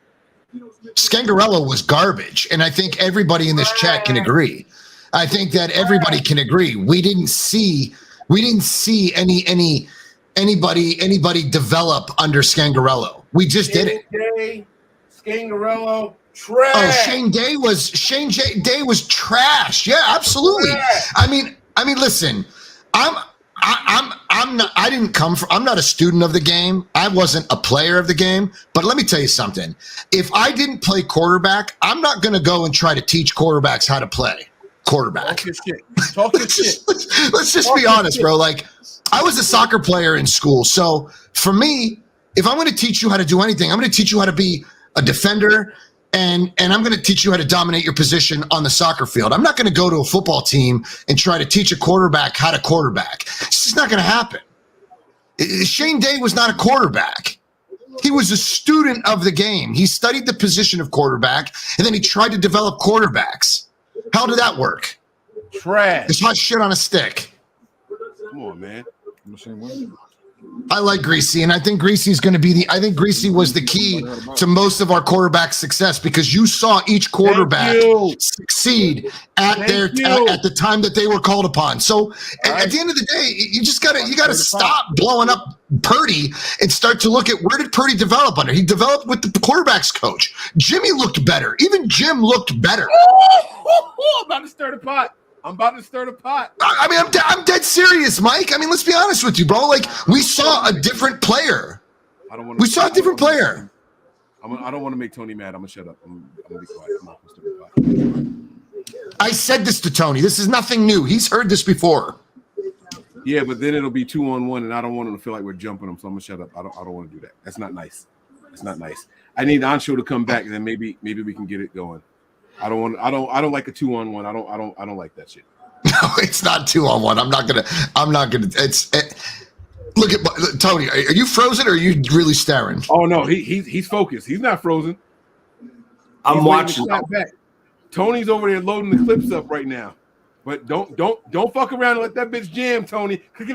Scangarello was garbage, and I think everybody in this chat can agree. I think that everybody can agree. We didn't see anybody develop under Scangarello. We just didn't.
Scangarello, trash.
Oh, Shane Day was trash. Yeah, absolutely.
Trash.
I mean, listen, I'm not a student of the game. I wasn't a player of the game, but let me tell you something. If I didn't play quarterback, I'm not going to go and try to teach quarterbacks how to play quarterback.
Talk your shit.
Let's just be honest, bro. Like, I was a soccer player in school. So for me, if I'm going to teach you how to do anything, I'm going to teach you how to be a defender, and I'm going to teach you how to dominate your position on the soccer field. I'm not going to go to a football team and try to teach a quarterback how to quarterback. It's just not going to happen. Shane Day was not a quarterback. He was a student of the game. He studied the position of quarterback, and then he tried to develop quarterbacks. How did that work?
Trash.
It's hot shit on a stick.
Come on, man.
I like Greasy, and I think Greasy's going to be I think Greasy was the key to most of our quarterback success, because you saw each quarterback succeed at the time that they were called upon. So at the end of the day, you gotta stop blowing up Purdy and start to look at where did Purdy develop under. He developed with the quarterbacks coach. Jimmy looked better. Even Jim looked better.
I'm about to stir the pot.
I mean, I'm dead serious, Mike. I mean, let's be honest with you, bro. Like, we saw a different player. I don't want
to make Tony mad. I'm gonna shut up. I'm gonna be quiet. I'm not gonna stir the pot.
I said this to Tony. This is nothing new. He's heard this before.
Yeah, but then it'll be 2-on-1, and I don't want him to feel like we're jumping him, so I'm gonna shut up. I don't want to do that. That's not nice. It's not nice. I need Ancho to come back, and then maybe we can get it going. I don't like a 2-on-1. I don't like that shit.
No, it's not 2-on-1. I'm not gonna. Look at Tony. Are you frozen or are you really staring?
Oh no, he's focused. He's not frozen.
I'm watching.
Tony's over there loading the clips up right now. But don't fuck around and let that bitch jam, Tony. Click.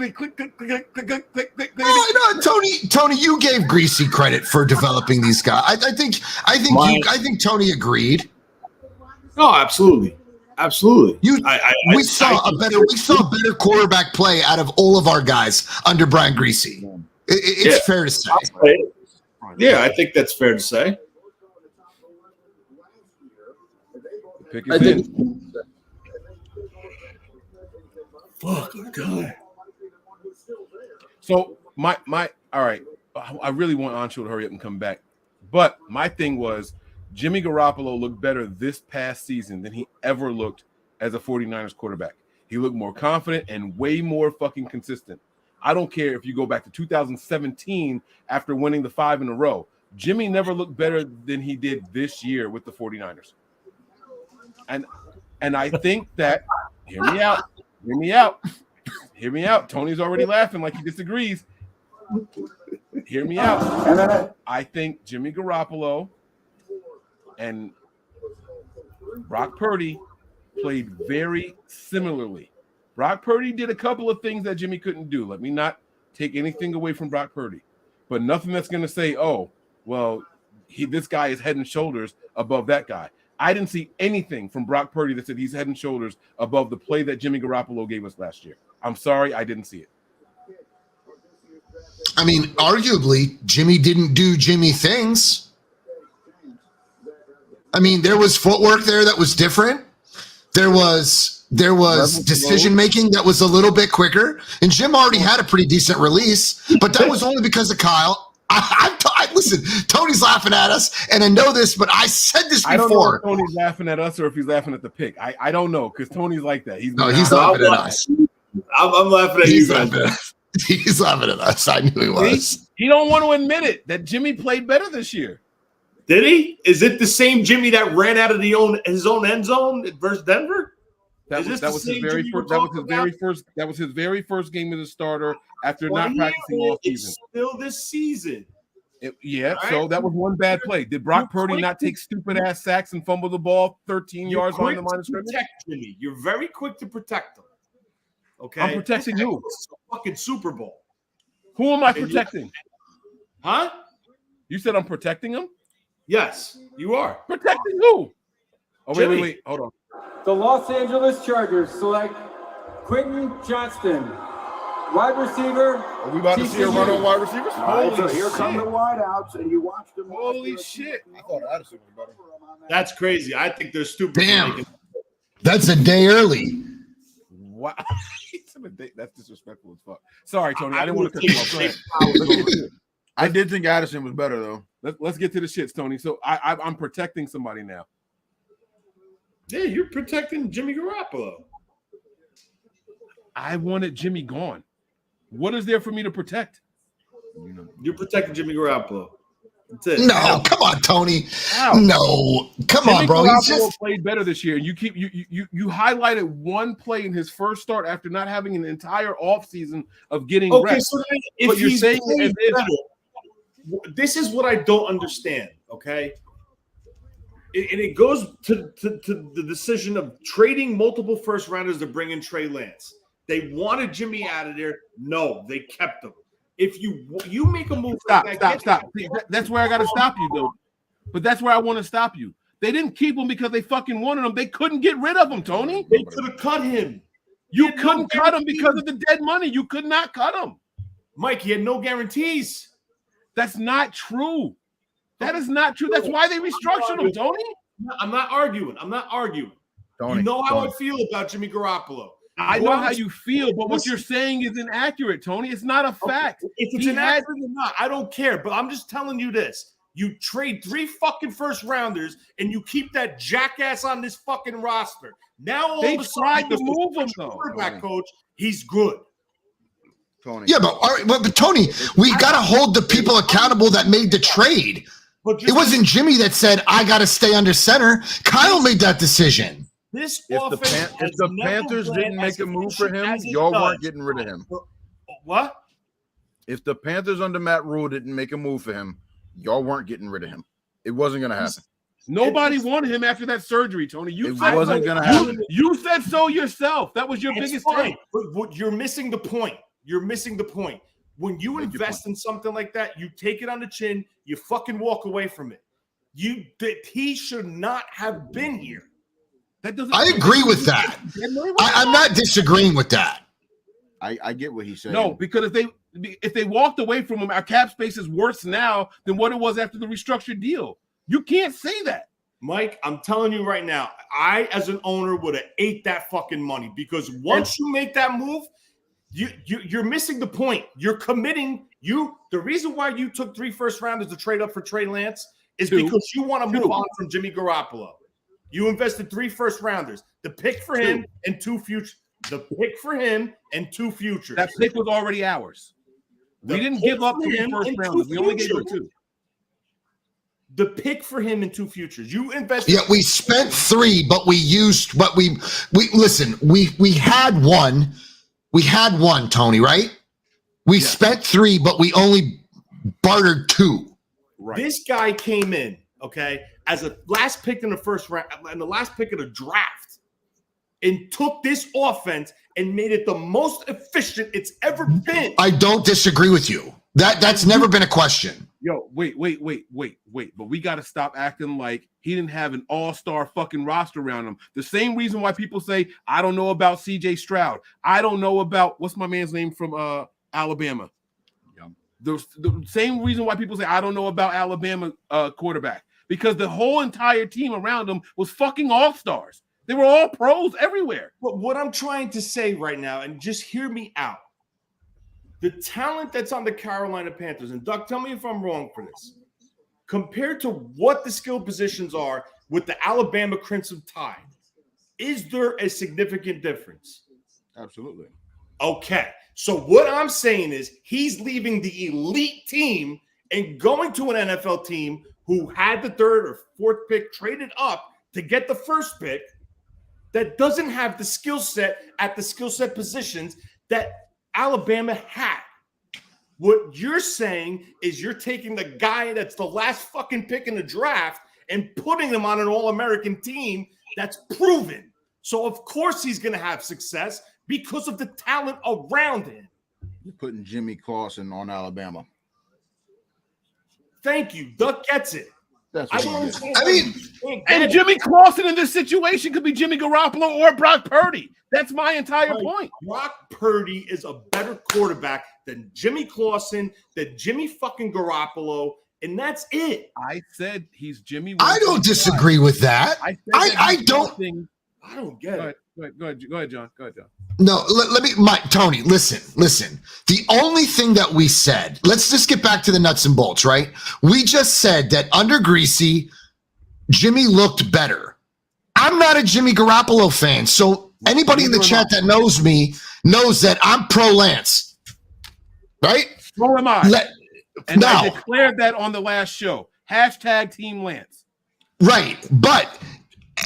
No, Tony, you gave Greasy credit for developing these guys. I think Tony agreed.
No, absolutely.
We saw a better quarterback play out of all of our guys under Brian Greasy. It's fair to say.
Yeah, I think that's fair to say.
Pick his head.
Fuck, God.
So my all right. I really want Ancho to hurry up and come back. But my thing was, Jimmy Garoppolo looked better this past season than he ever looked as a 49ers quarterback. He looked more confident and way more fucking consistent. I don't care if you go back to 2017 after winning the 5 in a row. Jimmy never looked better than he did this year with the 49ers. And I think that, hear me out. Tony's already laughing like he disagrees. Hear me out. I think Jimmy Garoppolo and Brock Purdy played very similarly. Brock Purdy did a couple of things that Jimmy couldn't do. Let me not take anything away from Brock Purdy, but nothing that's going to say, oh, well, this guy is head and shoulders above that guy. I didn't see anything from Brock Purdy that said he's head and shoulders above the play that Jimmy Garoppolo gave us last year. I'm sorry, I didn't see it.
I mean, arguably, Jimmy didn't do Jimmy things. I mean, there was footwork there that was different. There was decision making that was a little bit quicker, and Jim already had a pretty decent release, but that was only because of Kyle. Listen, Tony's laughing at us, and I know this, but I said this before.
I don't know if Tony's laughing at us or if he's laughing at the pick. I don't know, because Tony's like that. He's
laughing at us.
I'm laughing at you guys.
He's laughing at us. I knew he was.
He don't want to admit it that Jimmy played better this year.
Did he? Is it the same Jimmy that ran out of his own end zone versus Denver?
That was his very first game as a starter after not practicing all season.
It's still this season.
So that was one bad play. Did Brock Purdy not take stupid ass sacks and fumble the ball 13 yards behind the line of scrimmage?
Jimmy. You're very quick to protect him. Okay,
I'm protecting who?
It's a fucking Super Bowl.
Who am I protecting?
Huh?
You said I'm protecting him?
Yes, you are.
Protecting who? Oh, wait. Hold on.
The Los Angeles Chargers select Quentin Johnston, wide receiver.
Are we about to see a run on wide receivers?
So here come the wideouts, and you watch them.
Holy shit.
I thought Addison was better.
That's crazy. I think they're stupid.
Damn. That's a day early.
Wow. That's disrespectful as fuck. Sorry, Tony. I didn't want to cut you off. Go ahead.
I did think Addison was better, though.
Let's get to the shits, Tony. So I'm protecting somebody now.
Yeah, you're protecting Jimmy Garoppolo.
I wanted Jimmy gone. What is there for me to protect?
You're protecting Jimmy Garoppolo. That's it.
No, come on, Tony.
Ow.
No, come
Jimmy
on, bro.
Garoppolo played better this year. You highlighted one play in his first start after not having an entire offseason of getting reps.
So if
you're saying
this is what I don't understand, okay? And it goes to the decision of trading multiple first rounders to bring in Trey Lance. They wanted Jimmy out of there. No, they kept him. If you make a move,
stop. That's where I got to stop you, though. But that's where I want to stop you. They didn't keep him because they fucking wanted him. They couldn't get rid of him, Tony.
They could have cut him.
You couldn't cut him because of the dead money. You could not cut him.
Mike, he had no guarantees.
That's not true. That is not true. That's why they restructured him, Tony.
I'm not arguing.
Tony,
you know how I feel about Jimmy Garoppolo.
I know how you feel, but what you're saying is inaccurate, Tony. It's not a fact.
If it's inaccurate or not, I don't care. But I'm just telling you this. You trade 3 fucking first rounders and you keep that jackass on this fucking roster. Now all
they
of a
tried
sudden,
to move him, though.
Quarterback coach, he's good.
Tony.
Yeah, but Tony, we got to hold the people accountable that made the trade. It wasn't Jimmy that said, I got to stay under center. Kyle made that decision.
If
the Panthers didn't make a move for him, y'all weren't getting rid of him.
What?
If the Panthers under Matt Rule didn't make a move for him, y'all weren't getting rid of him. It wasn't going to happen.
Nobody wanted him after that surgery, Tony.
It wasn't going to happen.
You said so yourself. That was your biggest thing.
But you're missing the point. When you invest in something like that, you take it on the chin, you fucking walk away from it. He should not have been here.
I agree with that. I'm not disagreeing with that.
I get what he's saying.
No, because if they walked away from him, our cap space is worse now than what it was after the restructured deal. You can't say that.
Mike, I'm telling you right now, I, as an owner, would have ate that fucking money because once you make that move, you're missing the point. You're committing. The reason why you took 3 first rounders to trade up for Trey Lance is because you want to move on from Jimmy Garoppolo. You invested 3 first rounders. The pick for him and 2 futures. That
pick was already ours. We didn't give up 3 first rounders. We only gave her 2.
The pick for him and 2 futures. You invested.
Yeah, we spent 3, but we used what we listen. We had one. We had one, Tony, right? We spent 3, but we only bartered 2.
Right. This guy came in, okay, as a last pick in the first round and the last pick of the draft, and took this offense and made it the most efficient it's ever been.
I don't disagree with you. That's never been a question.
Yo, wait. But we got to stop acting like he didn't have an all-star fucking roster around him. The same reason why people say, I don't know about CJ Stroud. I don't know about, what's my man's name from Alabama? The same reason why people say, I don't know about Alabama quarterback. Because the whole entire team around him was fucking all-stars. They were all pros everywhere.
But what I'm trying to say right now, and just hear me out, the talent that's on the Carolina Panthers, and Doug, tell me if I'm wrong for this, compared to what the skill positions are with the Alabama Crimson Tide, is there a significant difference?
Absolutely.
Okay. So what I'm saying is he's leaving the elite team and going to an NFL team who had the 3rd or 4th pick traded up to get the 1st pick that doesn't have the skill set at the skill set positions that Alabama had. What you're saying is you're taking the guy that's the last fucking pick in the draft and putting him on an All-American team that's proven. So, of course, he's going to have success because of the talent around him.
You're putting Jimmy Clausen on Alabama.
Thank you. Duck gets it.
That's
I
what
don't
he did.
understand.
And Jimmy Clausen in this situation could be Jimmy Garoppolo or Brock Purdy. That's my entire point.
Brock Purdy is a better quarterback than Jimmy Clausen, than Jimmy fucking Garoppolo, and that's it.
I said he's Jimmy.
I don't disagree with that. I don't.
I don't get it.
Go ahead, John.
No, let me, Tony, listen. The only thing that we said, let's just get back to the nuts and bolts, right? We just said that under Greasy, Jimmy looked better. I'm not a Jimmy Garoppolo fan, so anybody in the chat that knows me knows that I'm pro Lance, right?
So am I. I declared that on the last show. # Team Lance.
Right, but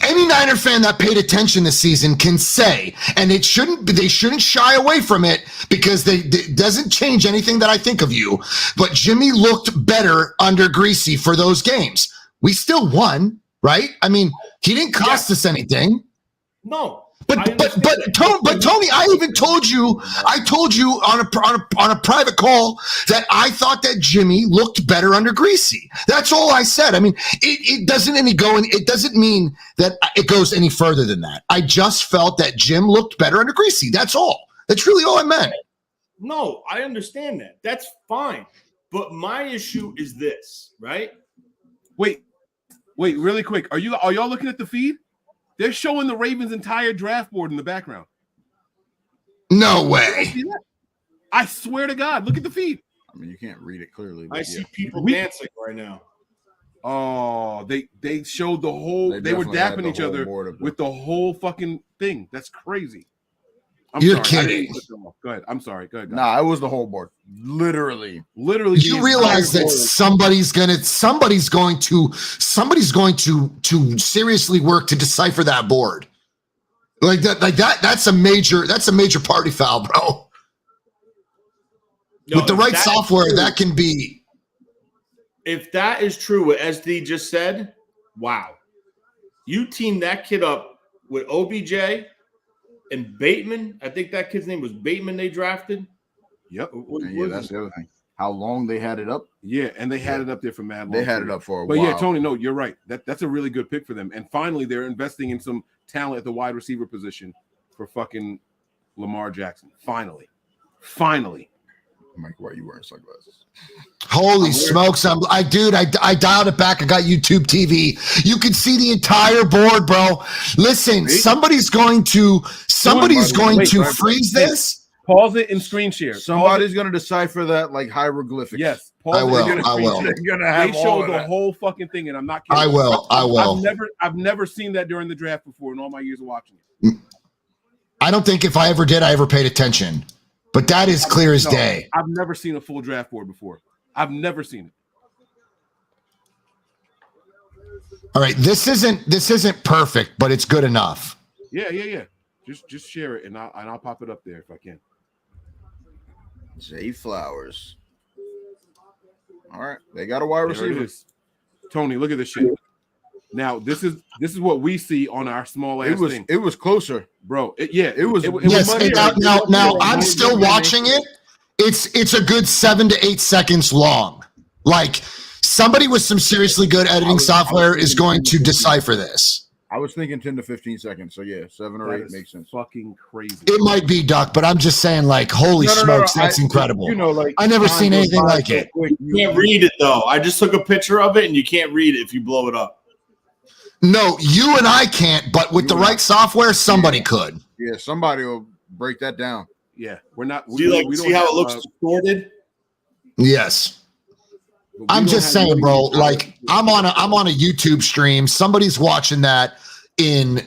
any Niner fan that paid attention this season can say, and they shouldn't shy away from it because it doesn't change anything that I think of you. But Jimmy looked better under Greasy for those games. We still won, right? I mean, he didn't cost us anything.
No.
But Tony, I even told you, on a private call that I thought that Jimmy looked better under Greasy. That's all I said. I mean, it doesn't mean that it goes any further than that. I just felt that Jim looked better under Greasy. That's all. That's really all I meant.
No, I understand that. That's fine. But my issue is this, right?
Wait, really quick. Are y'all looking at the feed? They're showing the Ravens' entire draft board in the background.
No way.
I swear to God. Look at the feed.
I mean, you can't read it clearly.
I see people dancing right now.
Oh, they showed the whole. They were dapping each other with the whole fucking thing. That's crazy.
You're kidding.
Go ahead. I'm sorry. Go ahead.
Nah, it was the whole board. Literally.
You realize that somebody's going to seriously work to decipher that board. Like that. That's a major party foul, bro.
No,
with the right software, that can be.
If that is true, what SD just said, wow. You teamed that kid up with OBJ and Bateman. I think that kid's name was Bateman they drafted.
Yep. That's the other thing. How long they had it up.
Yeah, and they had it up there for mad long.
They had it up for a
while.
But
yeah, Tony, no, you're right. That's a really good pick for them. And finally, they're investing in some talent at the wide receiver position for fucking Lamar Jackson. Finally.
Mike, why are you wearing sunglasses?
Holy smokes! I dialed it back. I got YouTube TV. You can see the entire board, bro. Listen, somebody's going to freeze this.
Pause it and screen share.
Somebody's going to decipher that like hieroglyphics.
Yes,
I will.
They showed the whole fucking thing, and I'm not kidding.
I will.
I've never seen that during the draft before in all my years of watching it.
I don't think if I ever did, I ever paid attention. But that is clear as day.
I've never seen a full draft board before. I've never seen it.
All right, this isn't perfect, but it's good enough.
Yeah. Just share it, and I'll pop it up there if I can.
Zay Flowers. All right, they got a wide
There it
receiver.
is. Tony, look at this shit. Now, this is what we see on our small ass thing.
It was closer,
bro. It was.
Yes, and now I'm still watching it. It's a good 7 to 8 seconds long. Like somebody with some seriously good editing software is going to decipher this.
I was thinking 10 to 15 seconds. So yeah, 7 or 8 makes sense.
Fucking crazy.
It might be, Duck, but I'm just saying, like, holy smokes, that's incredible. I never seen anything like it.
You can't read it though. I just took a picture of it, and you can't read it if you blow it up.
No, you and I can't, but with the right software, somebody could.
Yeah, somebody will break that down.
Yeah, we're not.
Do you see how it looks distorted?
Yes. I'm just saying, bro, like I'm on a YouTube stream. Somebody's watching that in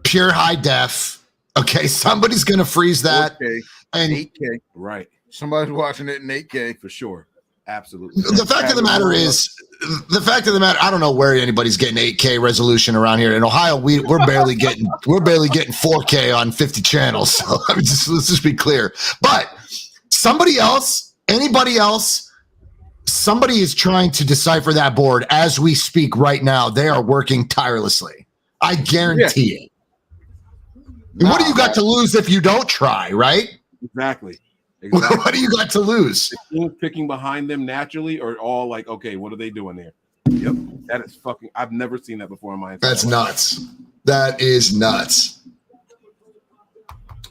pure high def. Okay, somebody's gonna freeze that.
4K,
and
8K.
Right.
Somebody's watching it in 8K
for sure. Absolutely.
The fact of the matter is, I don't know where anybody's getting 8K resolution around here. In Ohio, we're barely getting 4K on 50 channels. So let's just be clear. But anybody else, somebody is trying to decipher that board as we speak right now. They are working tirelessly. I guarantee it. What do you got to lose if you don't try, right?
Exactly.
What do you got to lose?
The picking behind them naturally, or all like, okay, what are they doing there? Yep, that is fucking. I've never seen that before in my entire
That's
life.
nuts. That is nuts.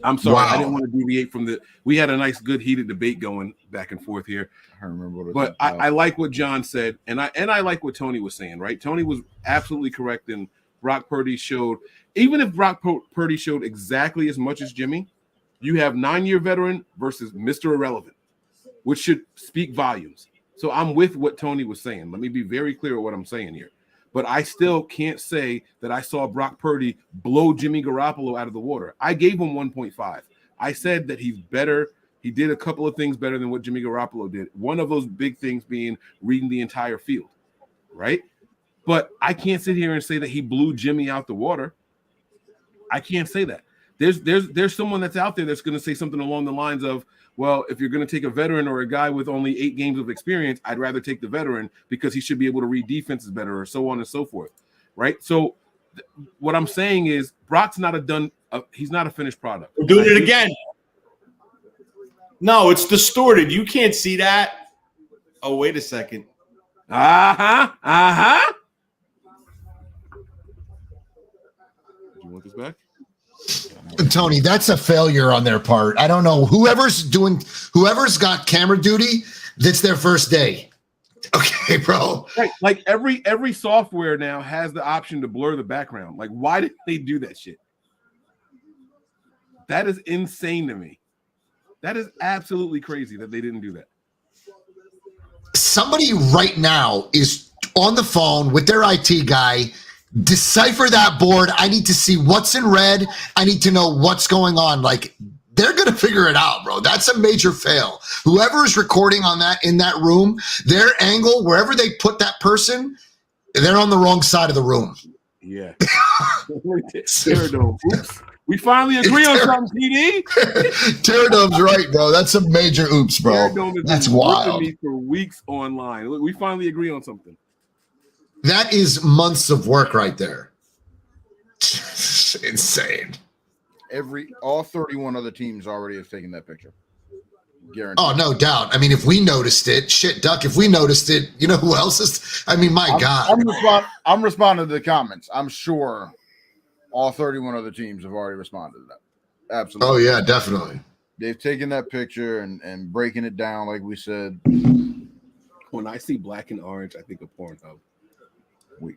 I'm sorry,
Wow.
I didn't want to deviate from the. We had a nice, good, heated debate going back and forth here.
I remember what it
But
was
I like what John said, and I like what Tony was saying. Right, Tony was absolutely correct, and Brock Purdy showed. Even if Brock Purdy showed exactly as much as Jimmy, you have 9-year veteran versus Mr. Irrelevant, which should speak volumes. So I'm with what Tony was saying. Let me be very clear with what I'm saying here. But I still can't say that I saw Brock Purdy blow Jimmy Garoppolo out of the water. I gave him 1.5. I said that he's better. He did a couple of things better than what Jimmy Garoppolo did. One of those big things being reading the entire field, right? But I can't sit here and say that he blew Jimmy out the water. I can't say that. There's someone that's out there that's going to say something along the lines of, well, if you're going to take a veteran or a guy with only 8 games of experience, I'd rather take the veteran because he should be able to read defenses better, or so on and so forth, right? So what I'm saying is Brock's not he's not a finished product.
We're doing it again. No, it's distorted. You can't see that. Oh, wait a second.
Uh-huh. Do you want this back?
Tony, that's a failure on their part. I don't know. Whoever's got camera duty, that's their first day. Okay, bro.
Right. Like every software now has the option to blur the background. Like, why did they do that shit? That is insane to me. That is absolutely crazy that they didn't do that.
Somebody right now is on the phone with their IT guy. Decipher that board. I need to see what's in red. I need to know what's going on. Like, they're going to figure it out, bro. That's a major fail. Whoever is recording on that in that room, their angle, wherever they put that person, they're on the wrong side of the room.
Yeah. Oops. We finally agree on something, PD.
Terradome's right, bro. That's a major oops, bro. That's wild.
Me for weeks online. We finally agree on something.
That is months of work right there. Insane.
All 31 other teams already have taken that picture. Guaranteed.
Oh, no doubt. I mean, if we noticed it, shit, Duck, if we noticed it, you know who else is? I mean, God.
I'm responding to the comments. I'm sure all 31 other teams have already responded to that. Absolutely.
Oh, yeah, definitely.
They've taken that picture and breaking it down, like we said.
When I see black and orange, I think of Pornhub. Wait,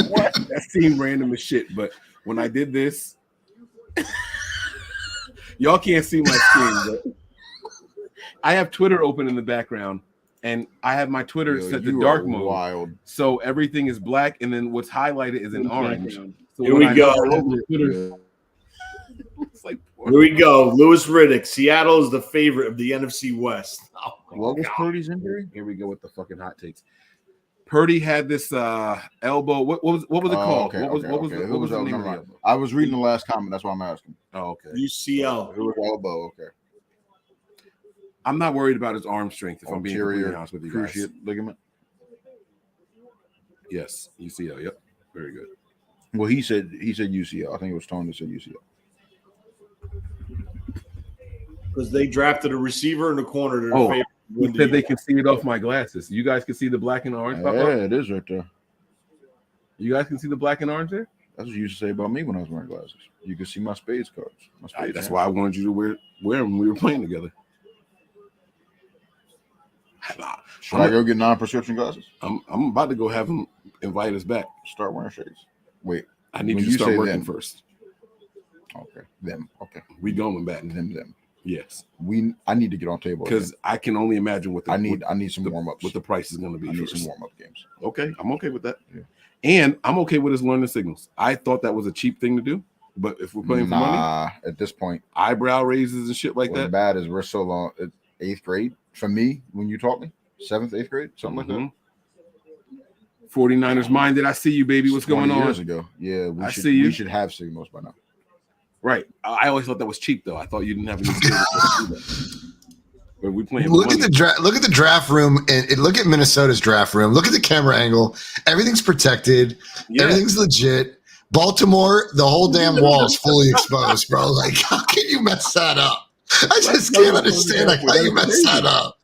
what? That seemed random as shit, but when I did this, y'all can't see my screen, but I have Twitter open in the background, and I have my Twitter set to dark mode.
Wild.
So everything is black, and then what's highlighted is in orange. So
Here we go. Here we go. Louis Riddick. Seattle is the favorite of the NFC West.
What was Purdy's injury?
Here we go with the fucking hot takes. Purdy had this elbow. What was it called?
Okay,
what was the name of the elbow?
I was reading the last comment. That's why I'm asking.
Oh, okay.
UCL.
It was elbow. Okay.
I'm not worried about his arm strength. If I'm being completely
Anterior
honest with you guys.
cruciate ligament.
Yes, UCL. Yep, very good.
Well, he said UCL. I think it was Tony that said UCL.
Because they drafted a receiver and a corner to
Oh,
favor.
he said they can see it off my glasses. You guys can see the black and orange.
Yeah, it is right there.
You guys can see the black and orange there?
That's what you used to say about me when I was wearing glasses. You could see my spades cards.
That's why I wanted you to wear them when we were playing together.
Should I go get non-prescription glasses?
I'm about to go have him invite us back.
Start wearing shades. Wait,
I need you to start working first.
Okay, them. Okay,
we going back.
Them.
Yes,
I need to get on table
because I can only imagine what
I need some warm ups.
What the price is going to be.
I need some warm up games.
Okay, I'm okay with that. Yeah. And I'm okay with his learning signals. I thought that was a cheap thing to do, but if we're playing for money,
at this point,
eyebrow raises and shit like that.
Bad is we're so long. 8th grade for me when you taught me 7th, 8th grade, something like that.
49ers minded. I see you, baby. What's going on?
Years ago, yeah.
See you.
We should have signals by now.
Right. I always thought that was cheap, though. I thought you didn't have any skills to do that. But we playing.
Look at the draft. Look at the draft room, and look at Minnesota's draft room. Look at the camera angle. Everything's protected. Yeah. Everything's legit. Baltimore, the whole damn wall is fully exposed, bro. Like, how can you mess that up? I just can't understand like how you mess that up.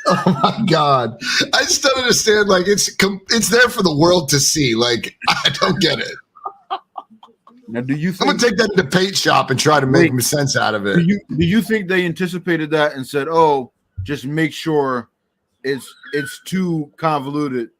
Oh my God, I just don't understand. Like, it's there for the world to see. Like, I don't get it.
Now, do you think
I'm gonna take that to the paint shop and try to make sense out of it?
Do you think they anticipated that and said, "Oh, just make sure it's too convoluted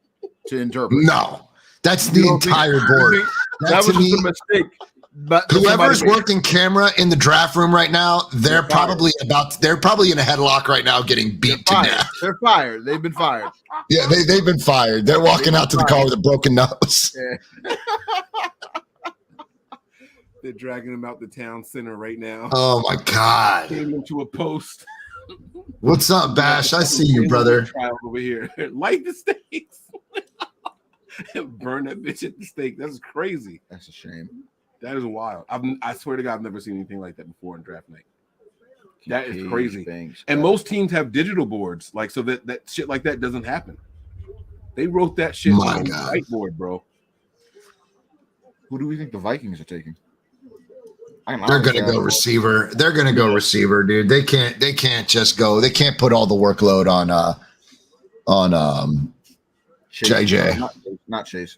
to interpret"?
No, that's the entire board.
That was just a mistake. But
whoever's working camera in the draft room right now, they're probably in a headlock right now, getting beat to death.
They're fired. They've been fired.
Yeah, they've been fired. They're walking out to the car with a broken nose.
Yeah.
They're dragging him out the town center right now.
Oh my God!
Came into a post.
What's up, Bash? I see you, brother.
Trial over here. Light the stakes. Burn that bitch at the stake. That's crazy.
That's a shame.
That is wild. I swear to God, I've never seen anything like that before in draft night. That is crazy. And most teams have digital boards, like so that shit like that doesn't happen. They wrote that shit on the whiteboard, bro.
Who do we think the Vikings are taking?
They're gonna go receiver. They're gonna go receiver, dude. They can't just go. They can't put all the workload on
Chase,
JJ.
Not Chase.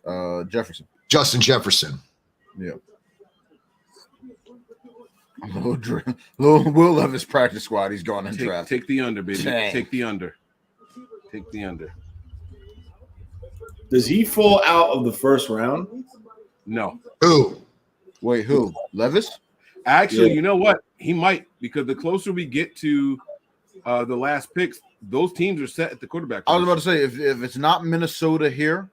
Jefferson.
Justin Jefferson.
Yeah. Will Levis practice squad. He's gone in draft.
Take the under, baby.
Dang.
Take the under. Take the under.
Does he fall out of the first round?
No.
Who?
Wait, who? Levis?
Actually, you know what? He might, because the closer we get to the last picks, those teams are set at the quarterback.
I was about to say, if it's not Minnesota here,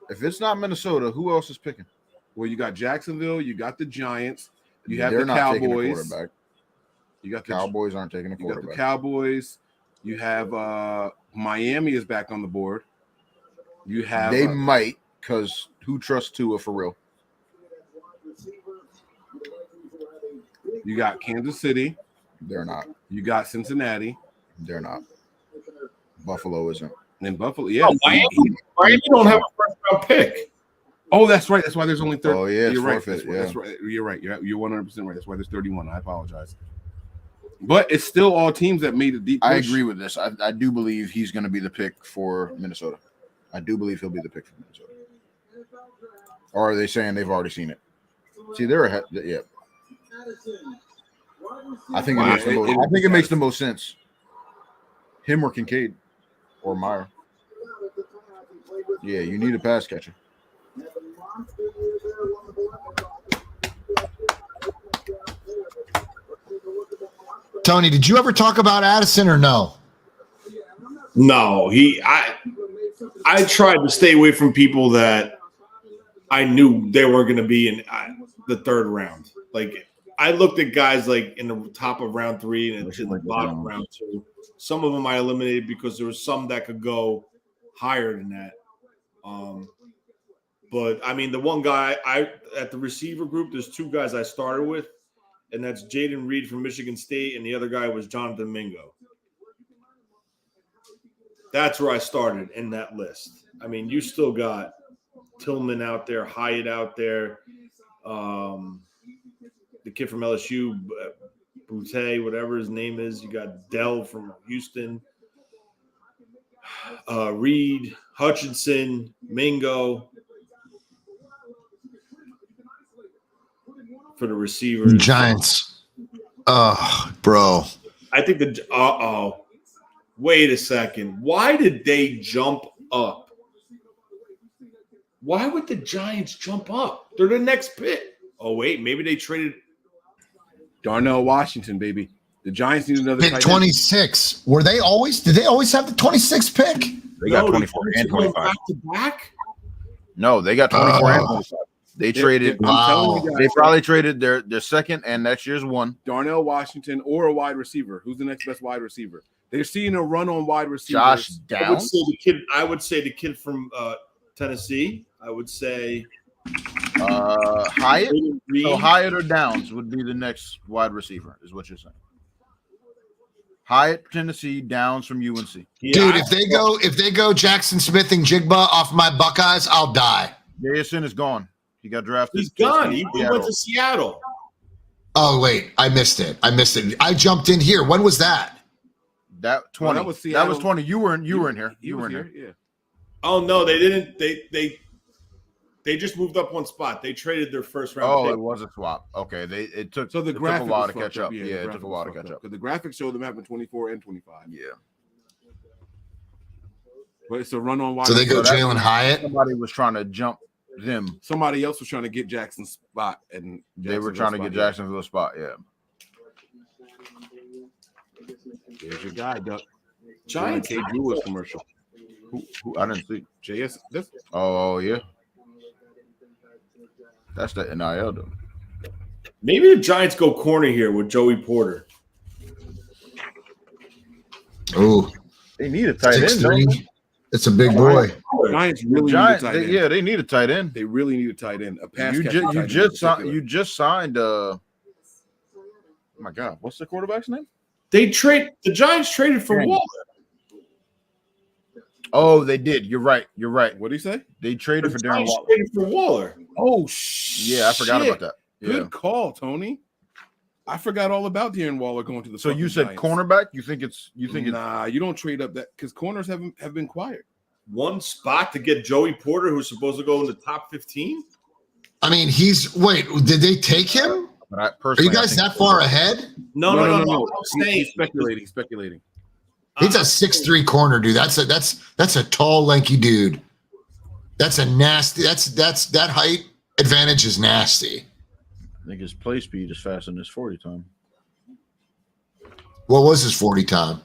if it's not Minnesota, who else is picking?
Well, you got Jacksonville, you got the Giants, you have
They're
the
not
Cowboys.
taking a quarterback.
You got
the Cowboys aren't taking a quarterback.
You got the Cowboys. You have Miami is back on the board. You have
they might, because who trusts Tua for real?
You got Kansas City.
They're not.
You got Cincinnati.
They're not. Buffalo isn't.
And Buffalo, yeah.
Oh, Miami don't have a first round pick.
Oh, that's right. That's why there's only 30.
Oh, yeah,
you're right.
forfeit,
That's right. You're right. You're 100% right. That's why there's 31. I apologize. But it's still all teams that made a deep push.
I agree with this. I do believe he's going to be the pick for Minnesota. I do believe he'll be the pick for Minnesota. Or are they saying they've already seen it? See, they're ahead. Yeah. I think it makes the most sense. Him or Kincaid or Meyer. Yeah, you need a pass catcher.
Tony, did you ever talk about Addison or no?
No, I tried to stay away from people that I knew they were going to be in the third round. Like, I looked at guys like in the top of round 3 and in the bottom of round 2. Some of them I eliminated because there was some that could go higher than that. But I mean, the one guy at the receiver group, there's two guys I started with, and that's Jaden Reed from Michigan State, and the other guy was Jonathan Mingo. That's where I started in that list. I mean, you still got Tillman out there, Hyatt out there, the kid from LSU, Boutte, whatever his name is. You got Dell from Houston, Reed, Hutchinson, Mingo for the receivers.
Giants. Oh, bro.
I think wait a second. Why did they jump up? Why would the Giants jump up? They're the next pick. Oh, wait. Maybe they traded
Darnell Washington, baby. The Giants need another
pick 26. Did they always have the 26th pick?
They got 24 and 25.
Back to back?
No, they got 24 and 25. They traded.
Wow.
They probably traded their second and next year's one.
Darnell Washington or a wide receiver. Who's the next best wide receiver? They're seeing a run on wide receivers.
Josh Downs.
I would say the kid from Tennessee. I would say
Hyatt. So Hyatt or Downs would be the next wide receiver, is what you're saying. Hyatt, Tennessee, Downs from UNC.
Dude, if they go Jackson Smith and Jigba off my Buckeyes, I'll die.
Jason is gone. He got drafted.
He's gone. He went to Seattle.
Oh wait, I missed it. I jumped in here. When was that?
That 20.
that was Seattle.
That was 20. You were in here.
You were in here. Yeah.
Oh no, they didn't. They just moved up one spot. They traded their first round.
Oh,
pick.
it was a swap. Okay, it took a
graphic
while
was
to catch
fucked
up. Yeah, it took a while to catch up.
Because the graphics showed them having 24 and 25.
Yeah.
But it's a run on wide.
So they go Jalen Hyatt.
Somebody was trying to jump them.
Somebody else was trying to get Jackson's spot, and
They were trying to get Jacksonville's spot. Yeah.
There's your guy, Duck.
Giants.
K. Jewel's commercial.
Who I didn't see.
JS. This.
Oh yeah. That's the NIL though.
Maybe the Giants go corner here with Joey Porter.
Oh,
They need a tight end.
6'3". It's a big boy.
Giants really need a tight end.
Yeah, they need a tight end.
They really need a tight end. A pass.
You just signed. Oh my God, what's the quarterback's name?
The Giants traded for Waller.
Oh, they did. You're right.
What did he say?
They traded for Darren Waller.
Traded for Waller.
Oh shit!
Yeah, I forgot about that. Yeah.
Good call, Tony. I forgot all about Darren Waller going to the.
So you said
Giants.
cornerback? You think it's?
Nah, you don't trade up that because corners have been quiet.
One spot to get Joey Porter, who's supposed to go in the top 15.
I mean, did they take him? Are you guys that far ahead?
No.
He's speculating.
He's a 6'3" corner, dude. That's a tall, lanky dude. That's a nasty. That height advantage is nasty.
I think his play speed is faster than his 40 time.
What was his 40 time?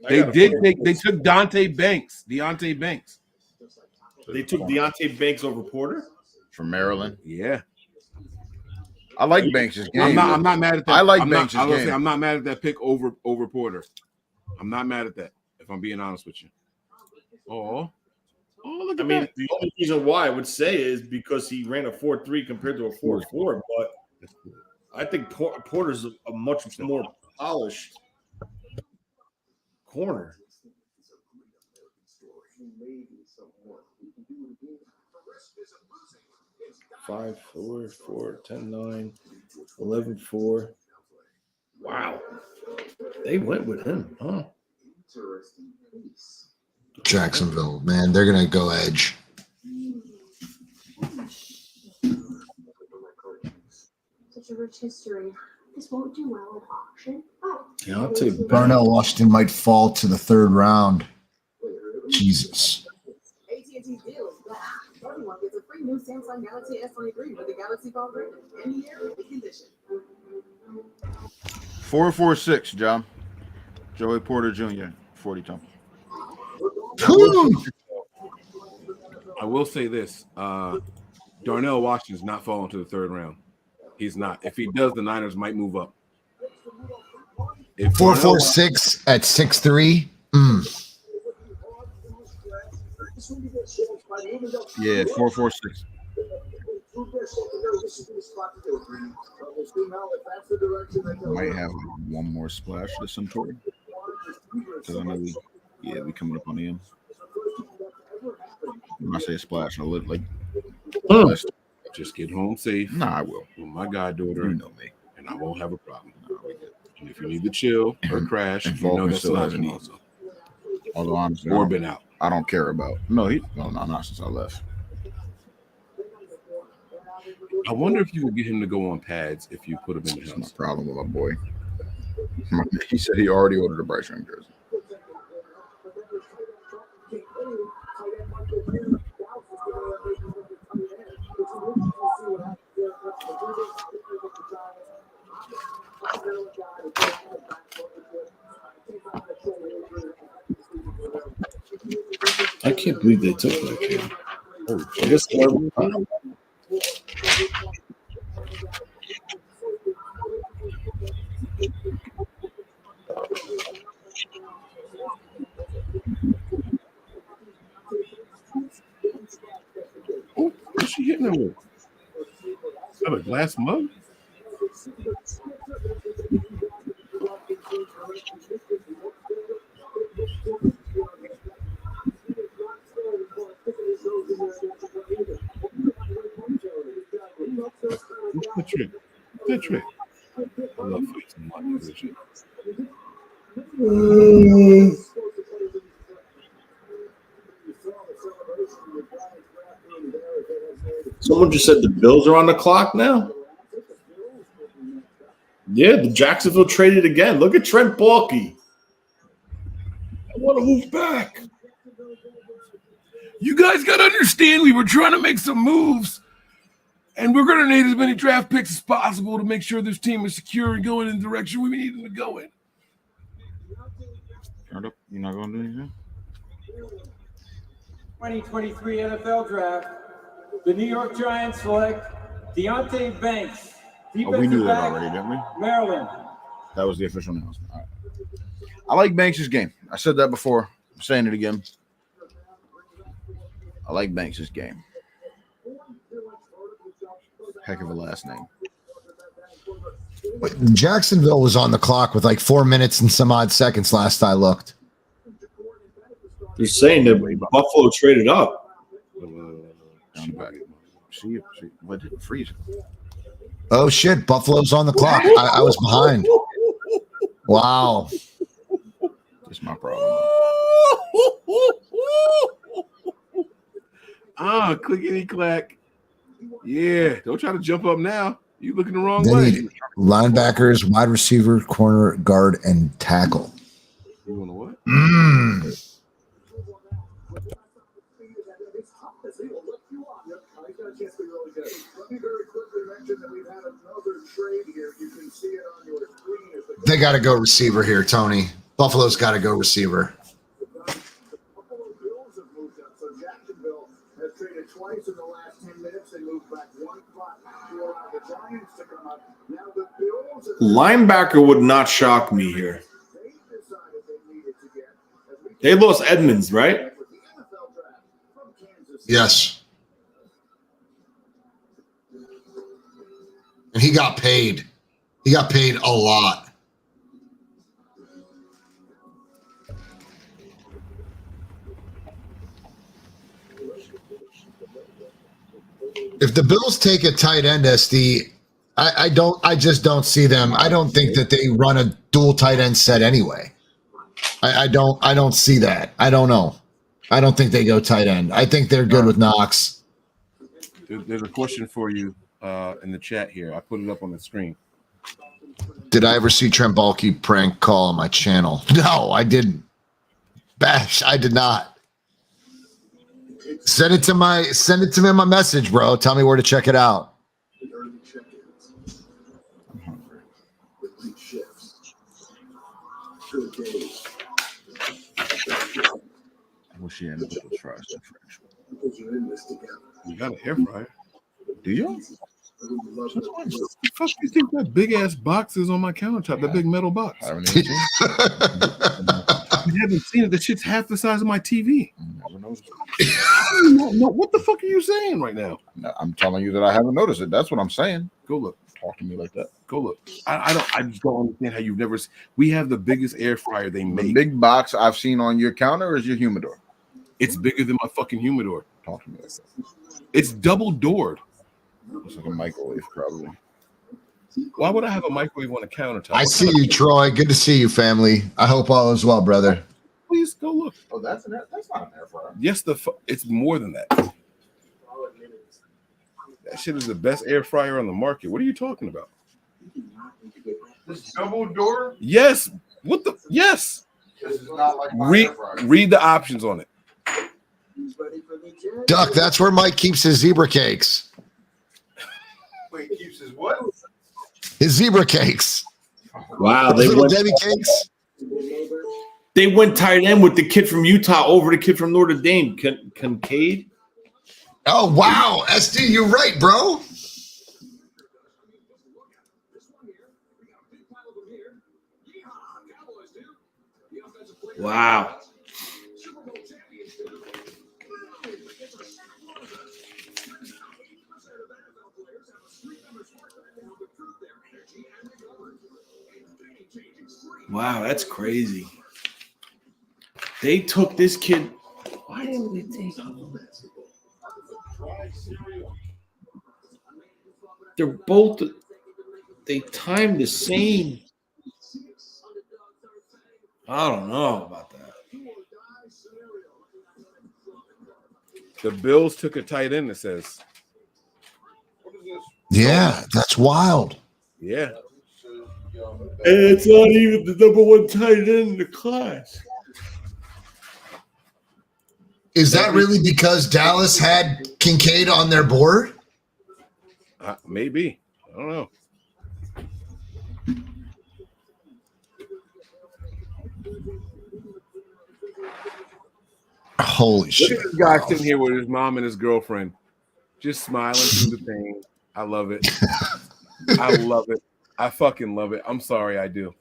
They took Deonte Banks. They
took Deonte Banks over Porter
from Maryland.
Yeah.
I like Banks' game.
I'm not mad at that.
I like Banks' game.
I'm not mad at that pick over Porter. I'm not mad at that, if I'm being honest with you. Oh, look at that.
The only reason why I would say is because he ran a 4.3 compared to a 4.4, but I think Porter's a much more polished corner. Five, 4, 10, 9, 11, 4. Wow. They went with him, huh?
Jacksonville, man, they're gonna go edge.
Such a rich history. This won't do well at auction.
Yeah, I'll take
Darnell Washington might fall to the third round. Jesus.
AT&T deal is back. Everyone gets a free new Samsung Galaxy S23 with the Galaxy Phone ring. Any year, any condition.
446, John. Joey Porter Jr. 40 time.
I will say this: Darnell Washington's not falling to the third round. He's not. If he does, the Niners might move up.
446 at 6'3".
Yeah, 446. Might have one more splash to Suntory. Because I know we coming up on the end. When I say splash, I look like
just get home safe.
Nah, I will.
With my goddaughter,
you know me,
and I won't have a problem. And if you need to chill or crash,
and
you know
Falcon
that's
still
an
hasn't
option
eaten.
also.
Although honestly,
Or been out.
I don't care about. No, not since I left.
I wonder if you could get him to go on pads if you put him in the house.
That's my problem with my boy. He said he already ordered a Bryce Young jersey.
I can't believe they took that kid. I guess
Oh, what's she hitting him with? Is that a glass mug? What's the trick? That trick. I love fights and watching this shit.
Someone just said the Bills are on the clock now. Yeah, the Jacksonville traded again. Look at Trent Baalke. I want to move back.
You guys got to understand, we were trying to make some moves, and we're going to need as many draft picks as possible to make sure this team is secure and going in the direction we need them to go in.
You're not going to do anything?
2023 NFL Draft. The New York Giants select Deontay Banks.
Oh, we knew that already, didn't we?
Maryland.
That was the official announcement. All right. I like Banks' game. I said that before. I'm saying it again. I like Banks' game. Heck of a last name.
Jacksonville was on the clock with like 4 minutes and some odd seconds last I looked.
They're saying that Buffalo traded up.
See, what did it freeze?
Oh shit, Buffalo's on the clock. I was behind. Wow.
That's my problem.
Clickety clack. Yeah, don't try to jump up now. You looking the wrong
They
way.
need linebackers, wide receiver, corner, guard, and tackle.
You want to what?
They got to go receiver here, Tony. Buffalo's got to go receiver.
Linebacker would not shock me here. They lost Edmonds, right?
Yes. And he got paid. He got paid a lot. If the Bills take a tight end, SD, I just don't see them. I don't think that they run a dual tight end set anyway. I don't see that. I don't know. I don't think they go tight end. I think they're good with Knox.
There's a question for you in the chat here. I put it up on the screen.
Did I ever see Trent Baalke prank call on my channel? No, I didn't. Bash, I did not. Send it to me in my message, bro. Tell me where to check it out.
I'm hungry. I wish she hadn't put those fries in the fridge.
You got an air fryer.
Do you?
What the fuck do you think that big ass box is on my countertop? That big metal box.
I haven't even seen it.
You haven't seen it. The shit's half the size of my TV.
noticed
No, what the fuck are you saying right now?
No, I'm telling you that I haven't noticed it. That's what I'm saying.
Go look.
Talk to me like that.
Go look. I just don't understand how you've never. We have the biggest air fryer they
The
make.
big box I've seen on your counter is your humidor.
It's bigger than my fucking humidor.
Talk to me like that.
It's double doored.
It's like a microwave, probably.
Why would I have a microwave on a countertop?
I see you, Troy. Good to see you, family. I hope all is well, brother.
Please go look.
Oh, that's not an air fryer.
Yes, it's more than that. That shit is the best air fryer on the market. What are you talking about?
This double door?
Yes. What the? Yes.
This is not like my air fryer.
Read the options on it.
Duck, that's where Mike keeps his zebra cakes.
Wait, keeps his what?
His zebra cakes.
Wow,
Those little Debbie cakes.
They went tight end with the kid from Utah over the kid from Notre Dame, Kincaid.
Oh, wow. SD, you're right, bro.
Wow. Wow, that's crazy. They took this kid. Why didn't they take him? They're both. They timed the same. I don't know about that.
The Bills took a tight end, it says.
Yeah, that's wild.
Yeah.
And it's not even the number one tight end in the class.
Is that really because Dallas had Kincaid on their board?
Maybe. I don't know.
Holy
Look
shit.
at this guy sitting here with his mom and his girlfriend, just smiling through the pain. I love it. I love it. I fucking love it. I'm sorry, I do.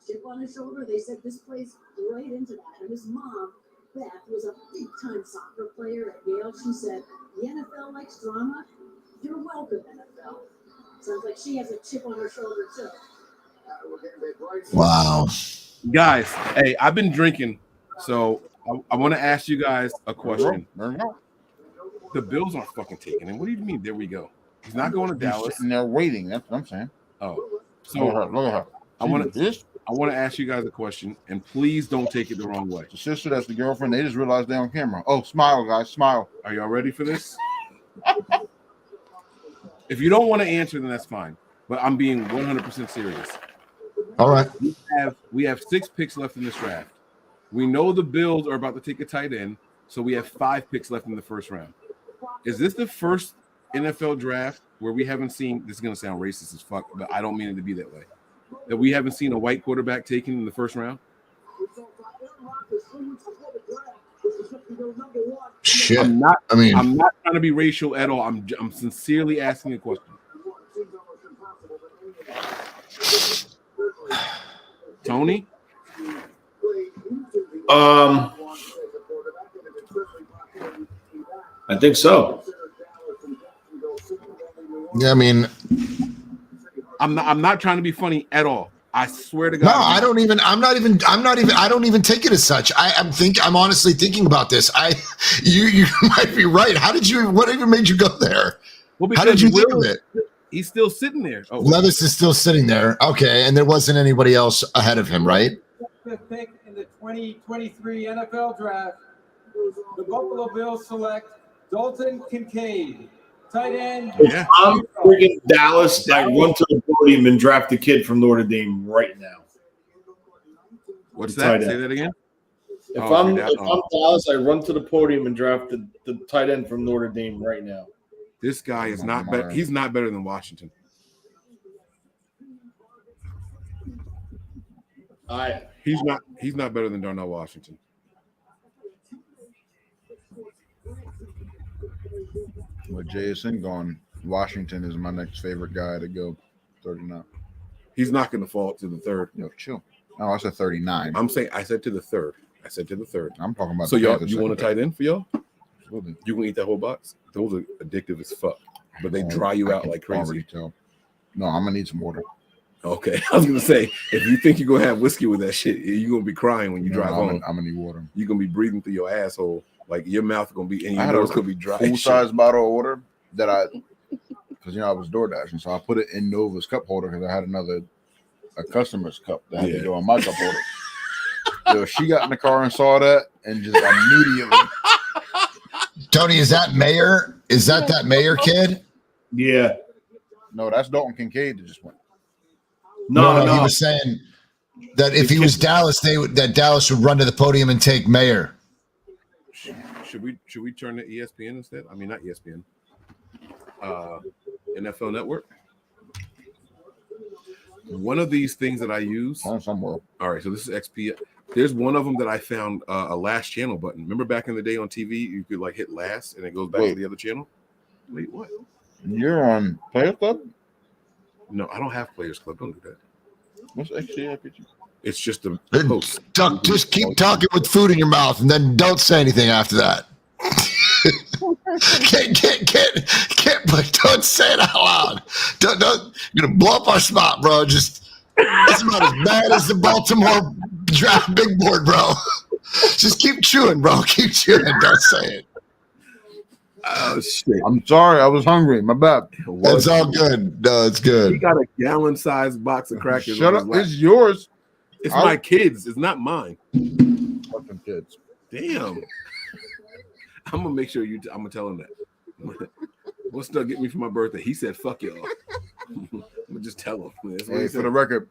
Chip on his shoulder. They said this plays right into that. And his mom, Beth, was a big-time soccer player at Yale. She said, the NFL likes drama. You're welcome, NFL. Sounds like she has a chip on her shoulder, too.
Wow.
Guys, hey, I've been drinking, so I want to ask you guys a question. The Bills aren't fucking taking him. What do you mean? There we go. He's not going to Dallas.
And they're waiting. That's what I'm saying.
Oh, so
Look at her.
I want to ask you guys a question, and please don't take it the wrong way.
The sister, that's the girlfriend. They just realized they're on camera. Oh, smile, guys, smile.
Are y'all ready for this? If you don't want to answer, then that's fine. But I'm being 100% serious.
All right.
We have 6 picks left in this draft. We know the Bills are about to take a tight end, so we have 5 picks left in the first round. Is this the first NFL draft where we haven't seen? This is going to sound racist as fuck, but I don't mean it to be that way. That we haven't seen a white quarterback taken in the first round?
Shit.
I'm not
trying
to be racial at all. I'm sincerely asking a question. Tony?
I think so.
Yeah, I mean,
I'm not trying to be funny at all. I swear to God.
no, I don't even take it as such. I'm honestly thinking about this. You might be right. What even made you go there?
Well,
how did you think of it?
He's still sitting there. Oh,
Levis is still sitting there. Okay, and there wasn't anybody else ahead of him, right?
Fifth pick in the 2023 NFL Draft, the Buffalo Bills select Dalton Kincaid, tight end.
Yeah. I'm freaking Dallas. I run to the podium and draft the kid from Notre Dame right now.
What's that? Say that again.
If I'm Dallas, I run to the podium and draft the tight end from Notre Dame right now.
This guy is not better. He's not better than Washington. He's not better than Darnell Washington.
With JSN gone, Washington is my next favorite guy to go 39.
He's not going to fall to the third.
No, chill. Oh, I said 39.
I said to the third. I'm
talking about.
So
the
y'all,
Panthers
you want a tight end for y'all?
Absolutely.
You gonna eat that whole box? Those are addictive as fuck, but they dry you out like crazy.
Already tell. No, I'm gonna need some water.
Okay, I was gonna say if you think you're gonna have whiskey with that shit, you're gonna be crying when you drive home.
I'm gonna need water.
You're gonna be breathing through your asshole, like your mouth gonna be, and your nose could be dry.
Full size bottle of water that because I was door dashing, so I put it in Nova's cup holder because I had a customer's cup that had to go on my cup holder. Yo, she got in the car and saw that and just immediately.
Tony, is that Mayer? Is that Mayer kid?
Yeah.
No, that's Dalton Kincaid that just went.
No. He was saying that if he was Dallas, that Dallas would run to the podium and take Mayer.
Should we turn to ESPN instead? I mean, not ESPN. NFL Network. One of these things that I use.
Somewhere.
All right, so this is XP. There's one of them that I found a last channel button. Remember back in the day on TV, you could like hit last and it goes back to the other channel. Wait, what?
You're on Players Club?
No, I don't have Players Club. Don't do that.
What's XP?
It's just a
post. Just keep talking with food in your mouth and then don't say anything after that. Can't, but don't say it out loud. Don't. You're gonna blow up our spot, bro. It's about as bad as the Baltimore draft big board, bro. Just keep chewing, bro. Keep chewing. Don't say it.
Oh shit!
I'm sorry. I was hungry. My bad.
It's all good. No, it's good.
He got a gallon-sized box of crackers.
Shut up. It's yours.
It's my kids. It's not mine.
Fucking kids.
Damn. I'm gonna make sure I'm gonna tell him that. What's Doug get me for my birthday? He said, "Fuck y'all." I'm gonna just tell him.
Hey, for the record,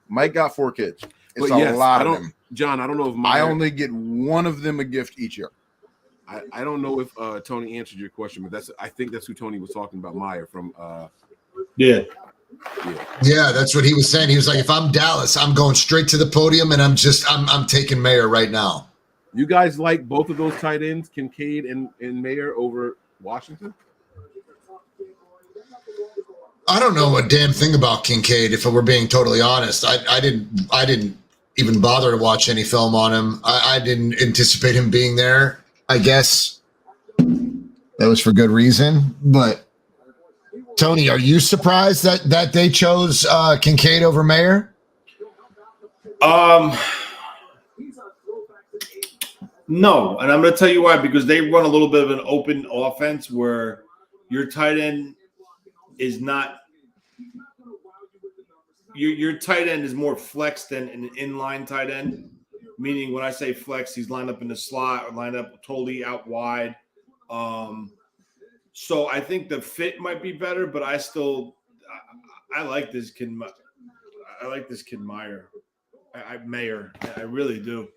Mike got 4 kids. It's
but
a lot of them.
John, I don't know if
I only get one of them a gift each year.
I don't know if Tony answered your question, but I think that's who Tony was talking about, Meyer from
Yeah,
that's what he was saying. He was like, if I'm Dallas, I'm going straight to the podium and I'm taking Mayer right now.
You guys like both of those tight ends, Kincaid and Mayer over Washington?
I don't know a damn thing about Kincaid, if we're being totally honest. I didn't even bother to watch any film on him. I didn't anticipate him being there. I guess that was for good reason. But Tony, are you surprised that they chose Kincaid over Mayer?
No, and I'm going to tell you why. Because they run a little bit of an open offense where your tight end is not. Your tight end is more flex than an inline tight end. Meaning, when I say flex, he's lined up in the slot or lined up totally out wide. So I think the fit might be better, but I like this kid. I like this kid Mayer. Mayer. I really do.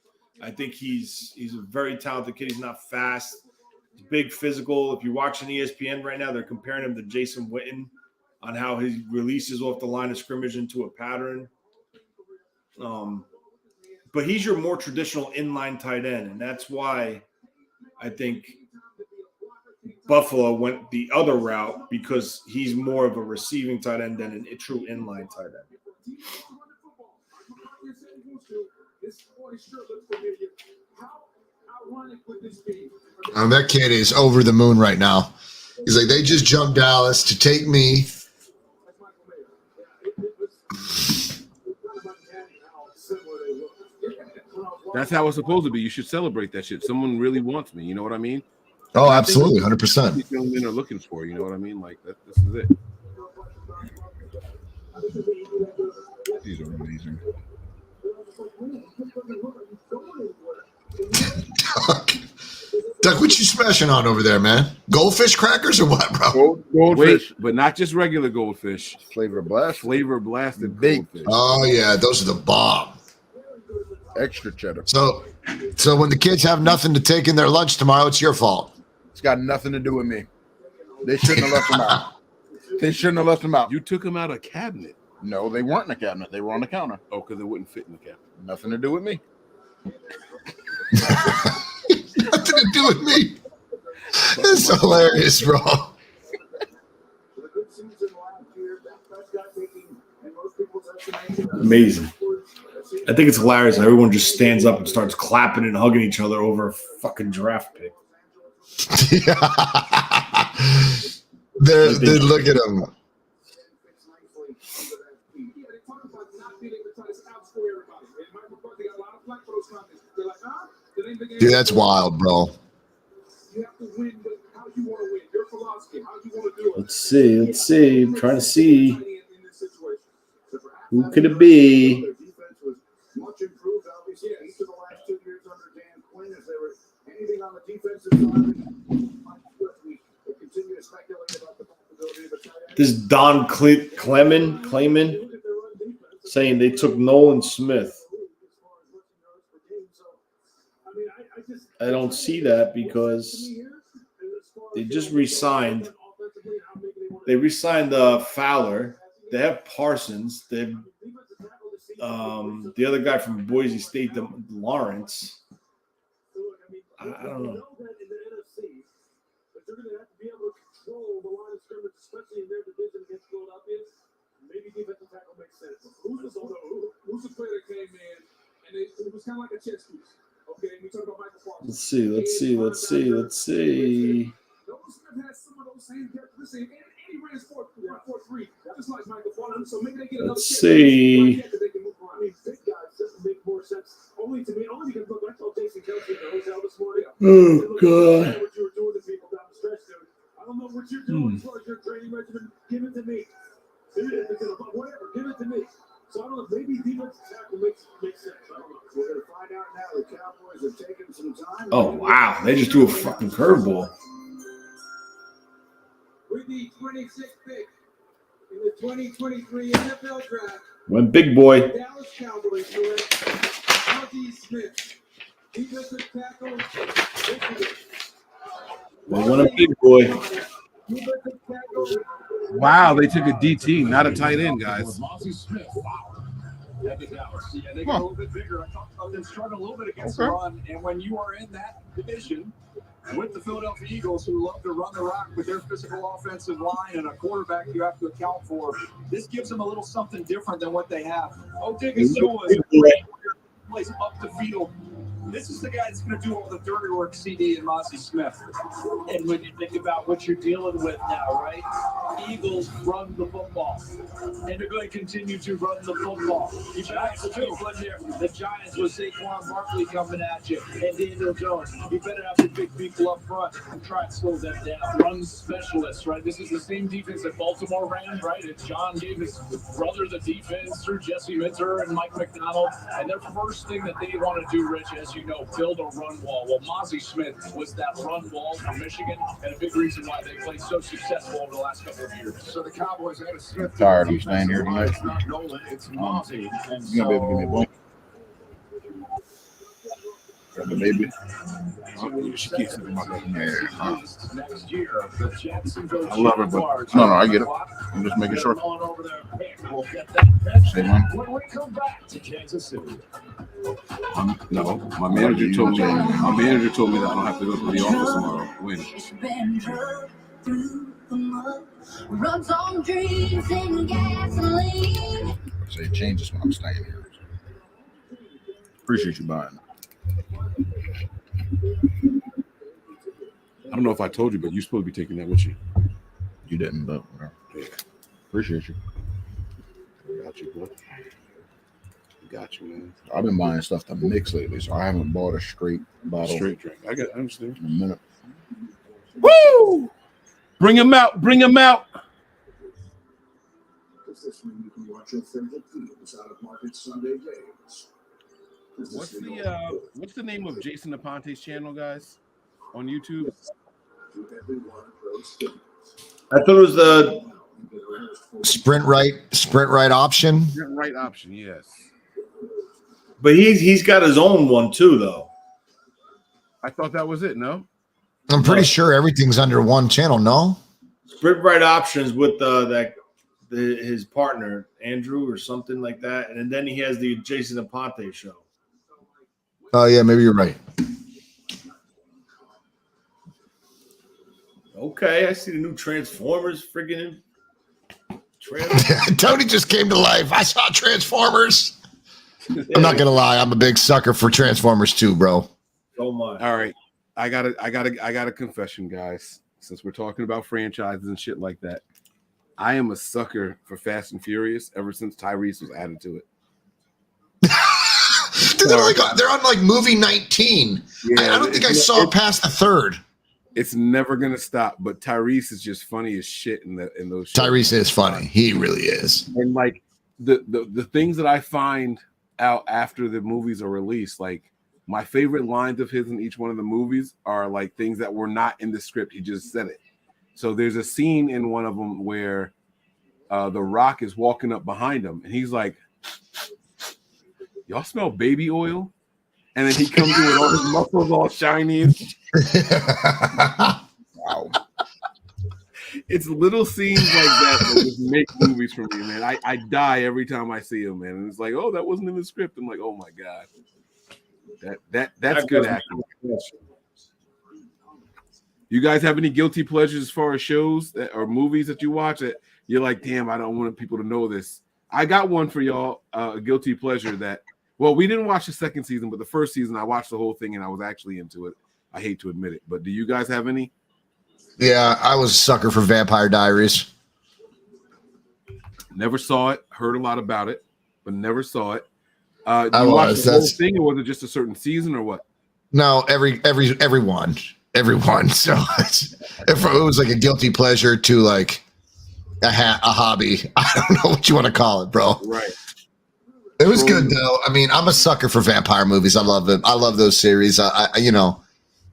I think he's a very talented kid. He's not fast. He's big, physical. If you're watching ESPN right now, they're comparing him to Jason Witten on how he releases off the line of scrimmage into a pattern. But he's your more traditional inline tight end, and that's why I think Buffalo went the other route, because he's more of a receiving tight end than a true inline tight end.
That kid is over the moon right now. He's like, they just jumped Dallas to take me.
That's how it's supposed to be. You should celebrate that shit. Someone really wants me. You know what I mean?
Oh, absolutely, 100%.
These young men are looking for. You know what I mean? Like this is it.
These are amazing.
Doug, what you smashing on over there, man? Goldfish crackers or what, bro?
Goldfish, but not just regular goldfish.
Flavor blast.
Flavor blasted
baked.
goldfish.
Oh yeah, those are the bomb.
Extra cheddar.
So when the kids have nothing to take in their lunch tomorrow, it's your fault.
It's got nothing to do with me. They shouldn't have left them out. They shouldn't have left them out.
You took them out of a cabinet.
No, they weren't in a cabinet. They were on the counter.
Oh, because they wouldn't fit in the cabinet.
Nothing to do with me.
Nothing to do with me. That's hilarious, bro.
Amazing. I think it's hilarious. Everyone just stands up and starts clapping and hugging each other over a fucking draft pick.
They look at him. Dude, that's wild, bro.
Let's see. I'm trying to see. Who could it be? This Don Clayman saying they took Nolan Smith. I don't see that because they just re-signed. They re-signed Fowler. They have Parsons. They have the other guy from Boise State, Lawrence. I don't know. Let's see. Oh, God. I don't know what you're doing as far as your training regimen. Give it to me. Whatever, give it to me. So I don't know, maybe defensive tackle makes sense. I don't know. We're going to find out now. The Cowboys have taken some time. Oh, wow. They just threw a fucking curveball.
With the 26th pick in the 2023 NFL Draft.
Went big boy.
Dallas Cowboys select Ozzie Smith. Defensive tackle.
They went a big boy.
Wow, they took a DT, not a tight end, guys.
Yeah, they get a little bit bigger. I thought they struggled a little bit against the run. And when you are in that division with the Philadelphia Eagles, who love to run the rock with their physical offensive line and a quarterback you have to account for, this gives them a little something different than what they have. Odighizuwa plays up the field. This is the guy that's going to do all the dirty work, CD and Ozzie Smith.
And when you think about what you're dealing with now, right? Eagles run the football. And they're going to continue to run the football. The Giants are one there. The Giants with Saquon Barkley coming at you. And Daniel Jones. You better have the big people up front and try and slow them down. Run specialists, right? This is the same defense that Baltimore ran, right? It's John gave his brother the defense through Jesse Minter and Mike McDonald. And their first thing that they want to do, Rich, as you know, build a run wall. Well, Ozzie Smith was that run wall for Michigan, and a big reason why they played so successful over the last couple of years.
So the Cowboys had a Smith.
I'm tired of staying here tonight.
It's not Nolan, it's Ozzie. And
You gonna be able to give me a blanket? Got the baby.
She keeps it in my bed.
next year, the Jacksonville
I love her, but no, I get it. I'm just making sure. Say, man.
When we come back to Kansas City.
No, my manager told me. My manager told me that I don't have to go to the office tomorrow. When?
Runs on dreams and gasoline.
So it changes when I'm staying here. Appreciate you buying.
I don't know if I told you, but you're supposed to be taking that with you.
You didn't, but whatever.
Yeah.
Appreciate you.
Got you, bro. Got you, man.
I've been buying stuff to mix lately, so I haven't bought a straight bottle.
Straight drink. I understand.
In a minute.
Woo! Bring him out. Bring him out.
You can watch your favorite teams out of market Sunday games.
What's the name of Jason Aponte's channel, guys, on YouTube?
I thought it was the
Sprint right option.
Sprint right option, yes.
But he's got his own one too, though.
I thought that was it. No,
I'm pretty sure everything's under one channel. No,
Sprint right options with his partner Andrew or something like that, and then he has the Jason Aponte show.
Oh yeah, maybe you're right.
Okay, I see the new Transformers friggin'
Tony just came to life. I saw Transformers. I'm not gonna lie. I'm a big sucker for Transformers too, bro.
So much.
All right, I got a confession, guys. Since we're talking about franchises and shit like that, I am a sucker for Fast and Furious ever since Tyrese was added to it.
Dude, they're on like movie 19.
Yeah,
I don't think I saw past the third.
It's never gonna stop. But Tyrese is just funny as shit in those shows.
Tyrese is funny. He really is.
And like the things that I find out after the movies are released, like my favorite lines of his in each one of the movies are like things that were not in the script. He just said it. So there's a scene in one of them where The Rock is walking up behind him, and he's like, "Y'all smell baby oil?" And then he comes in with all his muscles all shiny and shit. Wow. It's little scenes like that that just make movies for me, man. I die every time I see them, man. And it's like, oh, that wasn't in the script. I'm like, oh my God. That's good acting. You guys have any guilty pleasures as far as shows or movies that you watch that you're like, damn, I don't want people to know this? I got one for y'all, a guilty pleasure that, well, we didn't watch the second season, but the first season I watched the whole thing and I was actually into it. I hate to admit it, but do you guys have any?
Yeah, I was a sucker for Vampire Diaries.
Never saw it. Heard a lot about it, but never saw it. You watched the whole thing, or was it just a certain season, or what?
No, everyone. So if it was like a guilty pleasure to like a hobby, I don't know what you want to call it, bro.
Right.
It was good though. I mean, I'm a sucker for vampire movies. I love them. I love those series.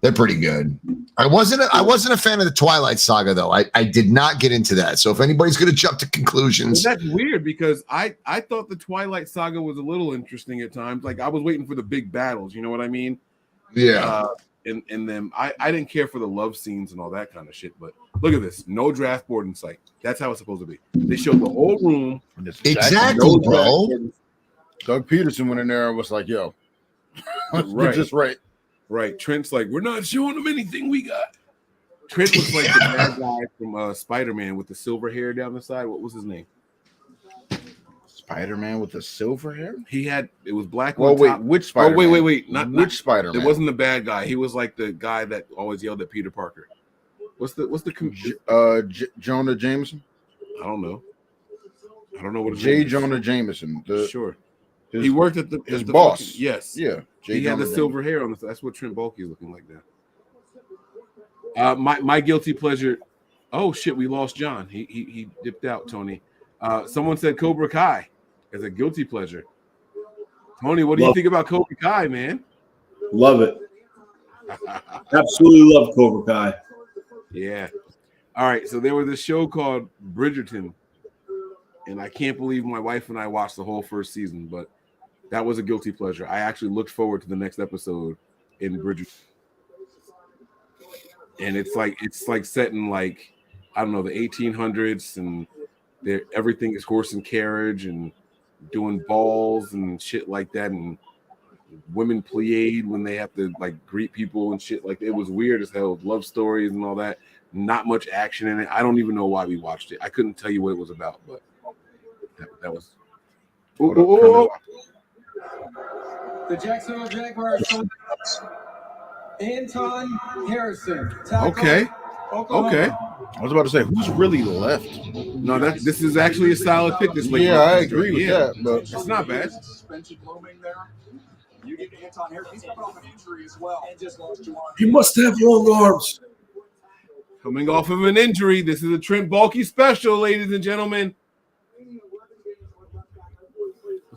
They're pretty good. I wasn't a fan of the Twilight Saga though. I did not get into that. So if anybody's going to jump to conclusions,
well, that's weird because I thought the Twilight Saga was a little interesting at times. Like I was waiting for the big battles. You know what I mean?
Yeah.
And then I didn't care for the love scenes and all that kind of shit. But look at this. No draft board in sight. That's how it's supposed to be. They showed the whole room.
Exactly, bro.
Doug Peterson went in there and was like, yo,
right.
Just right.
Right. Trent's like, we're not showing them anything we got. Trent looks like the bad guy from Spider-Man with the silver hair down the side. What was his name?
Spider-Man with the silver hair?
It was black.
Well, wait, which Spider-Man?
Oh, wait. Not
Spider-Man?
It wasn't the bad guy. He was like the guy that always yelled at Peter Parker. What's the
Jonah Jameson?
I don't know what
J. Jonah Jameson.
Sure. He worked at
his boss.
Yes.
Yeah.
He had the silver hair on. That's what Trent Baalke is looking like now. My guilty pleasure. Oh shit, we lost John. He dipped out. Tony. Someone said Cobra Kai as a guilty pleasure. Tony, what do you think about Cobra Kai, man?
Love it. Absolutely love Cobra Kai.
Yeah. All right. So there was a show called Bridgerton, and I can't believe my wife and I watched the whole first season, but that was a guilty pleasure. I actually looked forward to the next episode in Bridgerton. And it's like set in like, I don't know, the 1800s, and everything is horse and carriage and doing balls and shit like that, and women plied when they have to like greet people and shit like that. It was weird as hell. Love stories and all that. Not much action in it. I don't even know why we watched it. I couldn't tell you what it was about, but that was.
The Jacksonville Jaguars Anton Harrison.
Okay.
Oklahoma.
I was about to say, who's really left?
No, this is actually a solid pick this week.
Yeah, I agree with that, but
it's not bad.
You get Anton Harrison. He's coming off an injury as well. And just lost Juwan.
He must have long arms.
Coming off of an injury, this is a Trent Baalke special, ladies and gentlemen.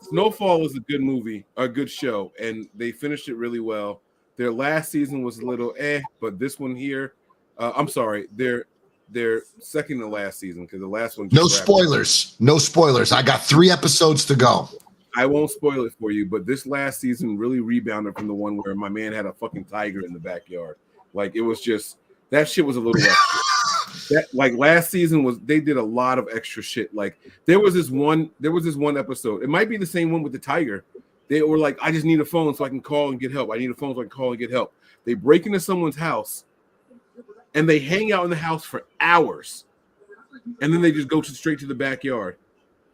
Snowfall is a good movie, a good show, and they finished it really well. Their last season was a little but this one here, I'm sorry, their second to last season, because the last one.
No spoilers. I got 3 episodes to go.
I won't spoil it for you, but this last season really rebounded from the one where my man had a fucking tiger in the backyard. Like, it was just, that shit was a little extra. That, like, last season they did a lot of extra shit. Like, there was this one episode. It might be the same one with the tiger. They were like, I just need a phone so I can call and get help. I need a phone so I can call and get help. They break into someone's house and they hang out in the house for hours. and then they just go straight to the backyard,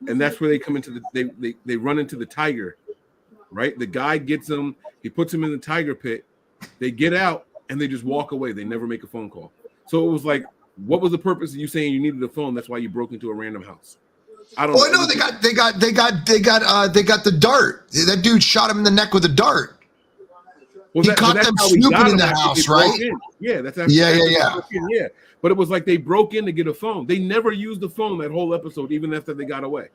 and that's where they come into they run into the tiger, right? The guy gets them, he puts them in the tiger pit, they get out, and they just walk away. They never make a phone call. So it was like, what was the purpose of you saying you needed a phone? That's why you broke into a random house. I don't know.
Oh no, they got the dart. That dude shot him in the neck with a dart.
Well,
he caught them snooping in the house, right?
Yeah, that's
yeah.
But it was like they broke in to get a phone. They never used the phone that whole episode, even after they got away.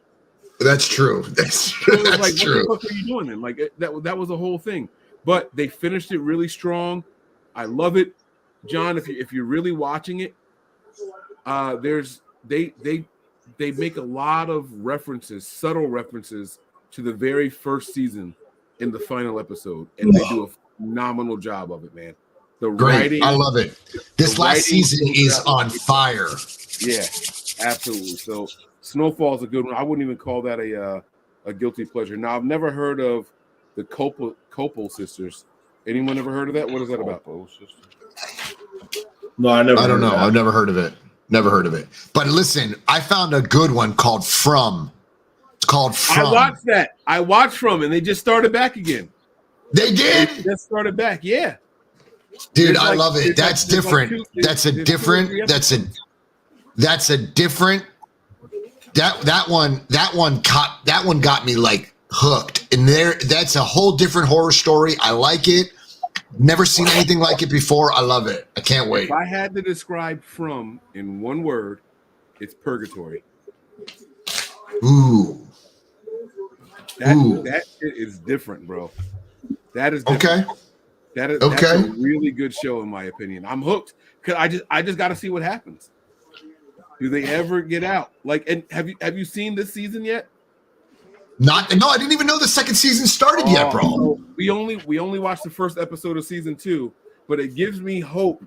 That's true. That's true.
So it was
That's
like,
true.
what the fuck are you doing then? Like that was the whole thing. But they finished it really strong. I love it, John. If you're really watching it, they make a lot of references, subtle references to the very first season in the final episode, and they do a phenomenal job of it, man. The writing,
I love it. This last season is on fire.
Yeah, absolutely. So Snowfall's a good one. I wouldn't even call that a guilty pleasure. Now, I've never heard of the Copel sisters. Anyone ever heard of that? What is that about?
No, I
don't know. I've never heard of it. Never heard of it. But listen, I found a good one called From. It's called From.
I watched that. I watched From, and they just started back again.
They did?
They just started back, yeah.
Dude, I love it. That's different. That's a different. That one got me like hooked. And that's a whole different horror story. I like it. Never seen anything like it before. I love it. I can't wait.
If I had to describe From in one word, it's purgatory.
Ooh.
That shit is different, bro. That is different.
Okay.
That's a really good show, in my opinion. I'm hooked because I just got to see what happens. Do they ever get out? Like, and have you seen this season yet?
No, I didn't even know the second season started yet, bro.
So we only watched the first episode of season 2, but it gives me hope.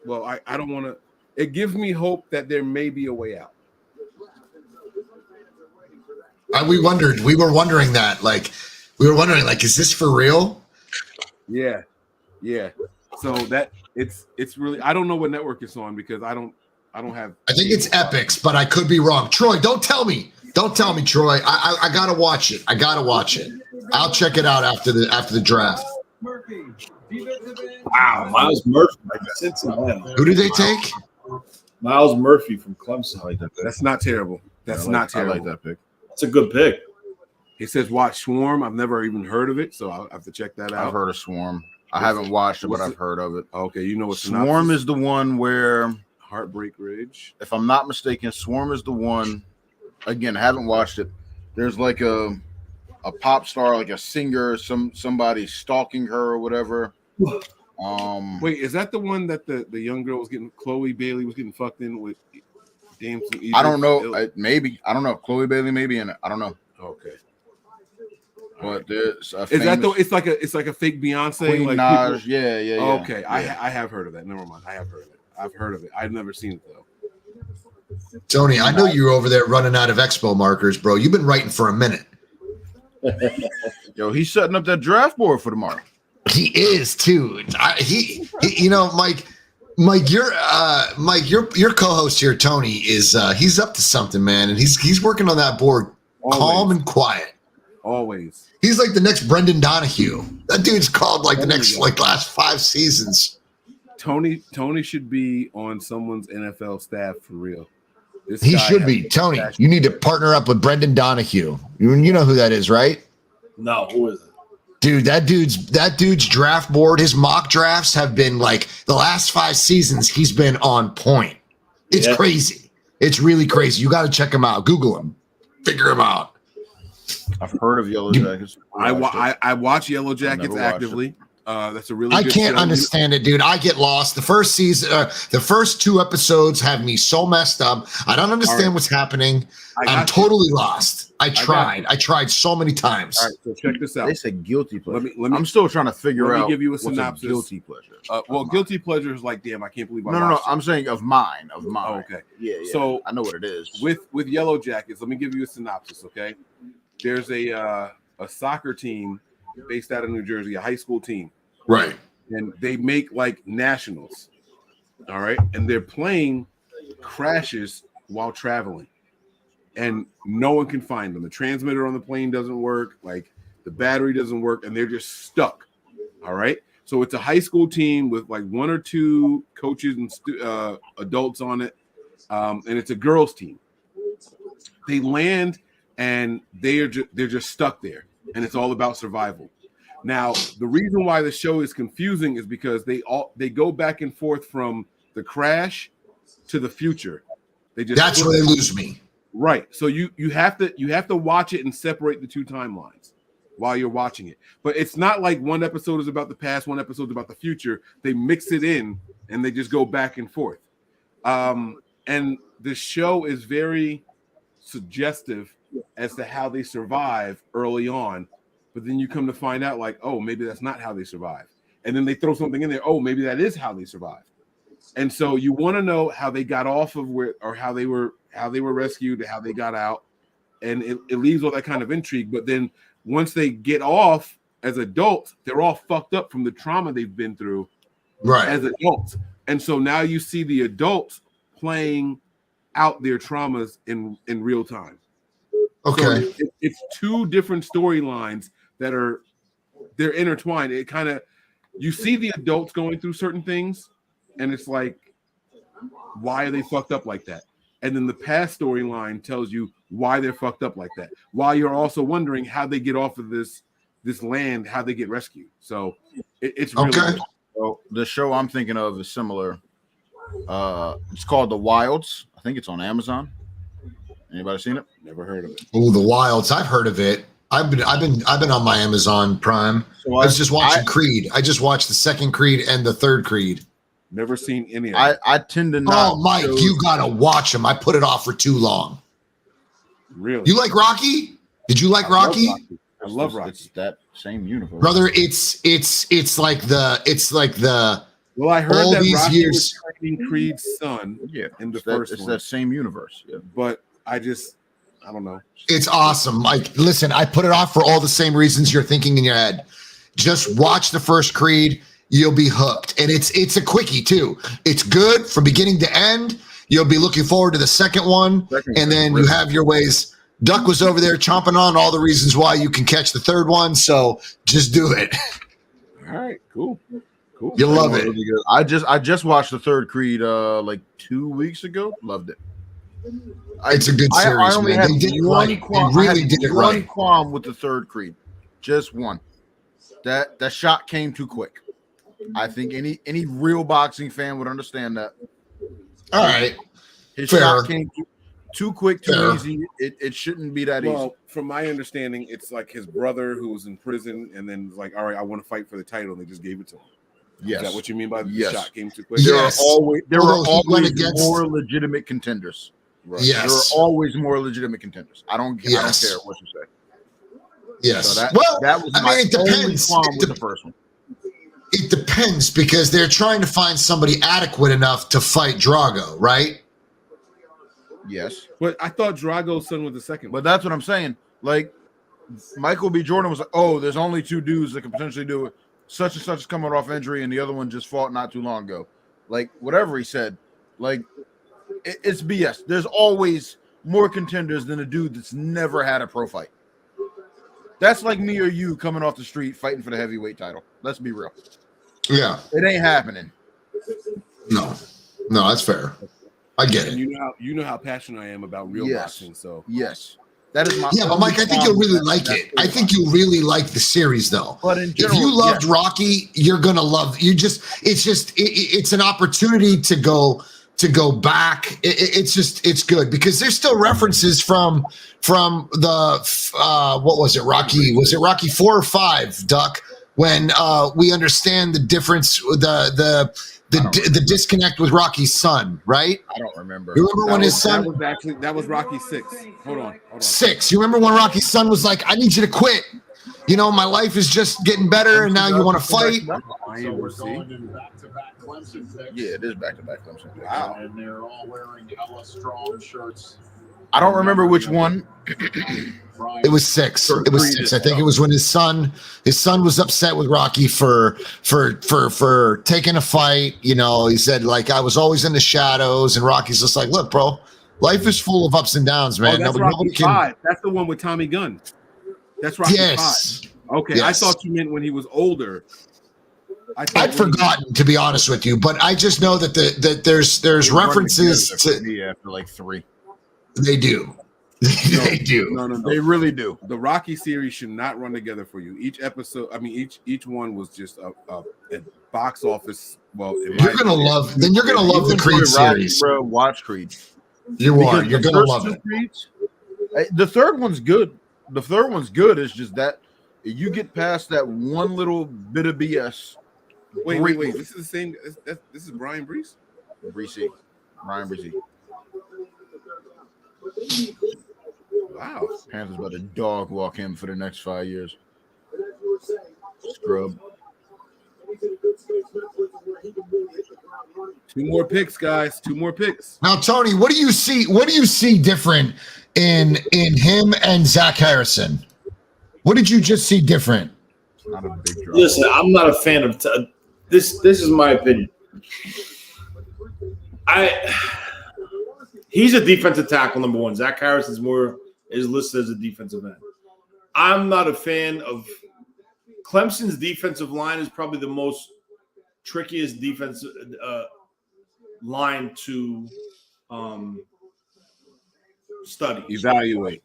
Well, I don't want to. It gives me hope that there may be a way out.
We were wondering that. Like, is this for real?
Yeah. So that it's really, I don't know what network it's on because I don't have.
I think it's Epix, but I could be wrong. Troy, don't tell me, Troy. I gotta watch it. I'll check it out after the draft.
Wow, Miles Murphy from Cincinnati.
Who did they take?
Miles Murphy from Clemson.
That's not terrible. That's not terrible.
I like that pick. It's a good pick.
He says watch Swarm. I've never even heard of it, so I'll have to check that out.
I've heard of Swarm. I haven't watched it, but I've heard of it.
Okay, you know what
Swarm is the one where
Heartbreak Ridge.
If I'm not mistaken, Swarm is the one. Again, I haven't watched it. There's like a pop star, like a singer, somebody stalking her or whatever.
Wait, is that the one that the young girl was getting? Chloe Bailey was getting fucked in with?
I don't know. Maybe I don't know. Chloe Bailey maybe in it. I don't know.
Okay.
But there's
is that though? It's like a fake Beyonce.
Queen
like
Naj,
people,
yeah.
Okay, yeah. I have heard of that. Never mind. I have heard of it. I've heard of it. I've never seen it though.
Tony, I know you were over there running out of expo markers, bro. You've been writing for a minute.
Yo, he's setting up that draft board for tomorrow.
He is too. He you know, Mike, your co-host here, Tony, is he's up to something, man, and he's working on that board calm and quiet.
Always.
He's like the next Brendan Donahue. That dude's called like the next last 5 seasons.
Tony should be on someone's NFL staff for real.
He should be. Tony, you need to partner up with Brendan Donahue. You know who that is, right?
No, who is it?
Dude, that dude's draft board, his mock drafts have been like the last 5 seasons. He's been on point. It's crazy. It's really crazy. You got to check him out. Google him. Figure him out.
I've heard of Yellow Jackets.
I watch Yellow Jackets actively. That's a really.
I can't understand it, dude. I get lost. The first season, the first 2 episodes have me so messed up. I don't understand what's happening. I'm totally lost. I tried so many times.
All right, so check this out.
They said guilty pleasure.
Let me,
I'm still trying to figure out.
Let me give you a synopsis.
Guilty pleasure.
Guilty pleasure is like, damn, I can't believe I
No. I'm saying of mine.
Oh, okay.
Yeah.
So
I know what it is.
With Yellow Jackets, let me give you a synopsis. Okay. There's a soccer team based out of New Jersey, a high school team.
Right.
And they make like nationals. All right. And their plane crashes while traveling, and no one can find them. The transmitter on the plane doesn't work, like the battery doesn't work, and they're just stuck. All right. So it's a high school team with like 1 or 2 coaches and adults on it, and it's a girls' team. They land and they're just stuck there, and it's all about survival. Now, the reason why the show is confusing is because they go back and forth from the crash to the future. That's
where they lose me.
Right. So you have to watch it and separate the 2 timelines while you're watching it. But it's not like one episode is about the past, one episode is about the future. They mix it in and they just go back and forth. And the show is very suggestive as to how they survive early on. But then you come to find out, like, oh, maybe that's not how they survive. And then they throw something in there. Oh, maybe that is how they survive. And so you want to know how they got off of where, or how they were rescued, how they got out. And it leaves all that kind of intrigue. But then once they get off as adults, they're all fucked up from the trauma they've been through as adults. And so now you see the adults playing out their traumas in real time.
Okay.
So it's 2 different storylines that they're intertwined. It kind of, you see the adults going through certain things, and it's like, why are they fucked up like that? And then the past storyline tells you why they're fucked up like that, while you're also wondering how they get off of this land, how they get rescued. So it's really
okay.
Good.
So the show I'm thinking of is similar. It's called The Wilds. I think it's on Amazon. Anybody seen it?
Never heard of it.
Oh, The Wilds. I've heard of it. I've been on my Amazon Prime. So I was just watching Creed. I just watched the 2nd Creed and the 3rd Creed.
Never seen any of it.
I tend to not.
Oh, Mike, you gotta watch them. I put it off for too long.
Really?
You like Rocky? Did you like Rocky?
I love Rocky.
It's that same universe,
brother. It's like the.
Well, I heard
all
that
these
Rocky
years.
was training Creed's son.
Yeah,
in the
it's
first
that, it's
one.
that same universe. Yeah.
But I don't know.
It's awesome. Mike, listen, I put it off for all the same reasons you're thinking in your head. Just watch the first Creed. You'll be hooked. And it's a quickie too. It's good from beginning to end. You'll be looking forward to the second one. And then you have your ways. Duck was over there chomping on all the reasons why you can catch the third one. So just do it.
All right, cool.
You'll love it.
Really good. I just watched the 3rd Creed like 2 weeks ago. Loved it.
It's a good series.
I only
man.
had
They did it
one
right.
qualm.
They really
I had
did it
one
right.
qualm with the 3rd Creed. Just one. That shot came too quick. I think any real boxing fan would understand that.
All right.
His
Fair.
shot came too quick, too
Fair.
easy. It shouldn't be that easy.
Well, from my understanding, it's like his brother who was in prison, and then was like, all right, I want to fight for the title, and they just gave it to him.
Yes.
Is that what you mean by the
Yes.
shot came too quick?
Yes.
There are
Although he went
always
against-
more legitimate contenders.
Right.
Yes.
There are always more legitimate contenders. I don't care what you say.
Yes.
So that was
I
my
mean, it
only
depends.
qualm with the first one.
It depends because they're trying to find somebody adequate enough to fight Drago, right?
Yes.
But I thought Drago's son was the second one.
But that's what I'm saying. Like, Michael B. Jordan was like, oh, there's only 2 dudes that can potentially do it. Such and such is coming off injury, and the other one just fought not too long ago. Like, whatever he said, like, it's BS. There's always more contenders than a dude that's never had a pro fight. That's like me or you coming off the street fighting for the heavyweight title. Let's be real.
Yeah.
It ain't happening.
No, that's fair. I get
And
it.
you know how passionate I am about real
Yes.
boxing. So
Yes. That is my
Yeah, but Mike, I think you'll really like it. I think you'll really like the series, though.
But in
If
general,
you loved
yes.
Rocky, you're gonna love. It's an opportunity to go back. It's good because there's still references from the what was it, Rocky? Was it Rocky 4 or 5, Duck? When we understand the difference, the disconnect with Rocky's son, right?
I don't remember.
You remember when his son
that was Rocky 6. Hold on.
6? You remember when Rocky's son was like, "I need you to quit. You know, my life is just getting better, and now you want to fight."
Yeah, it is back-to-back Clemson.
Wow.
And they're all wearing hella strong shirts.
I don't remember which one.
It was 6. It was 6. I think it was when his son was upset with Rocky for taking a fight. You know, he said, like, I was always in the shadows, and Rocky's just like, look, bro, Life is full of ups and downs, man.
That's
Nobody
Rocky
can.
5. That's the one with Tommy Gunn. That's Rocky
Yes.
5. Okay,
Yes.
I thought you meant when he was older.
I'd forgotten, to be honest with you, but I just know that there's references to
me after like 3.
They do. They do.
No.
They really do.
The Rocky series should not run together for you. Each episode, I mean, each one was just a box office. Well,
You're gonna love the Creed series,
bro. Watch Creed.
You're gonna love it.
The third one's good. The third one's good. It's just that you get past that one little bit of BS.
Wait. This is the same. This is Brian Brees.
Ryan Breesy.
Wow.
Panthers about to dog walk him for the next 5 years. Scrub.
2 more picks, guys. 2 more picks.
Now, Tony, what do you see different in him and Zach Harrison? What did you just see different?
Not a big drop.
Listen, I'm not a fan of this. This is my opinion. He's a defensive tackle, number one. Zach Harrison's is listed as a defensive end. I'm not a fan of Clemson's defensive line. Is probably the most trickiest defensive line to study,
evaluate,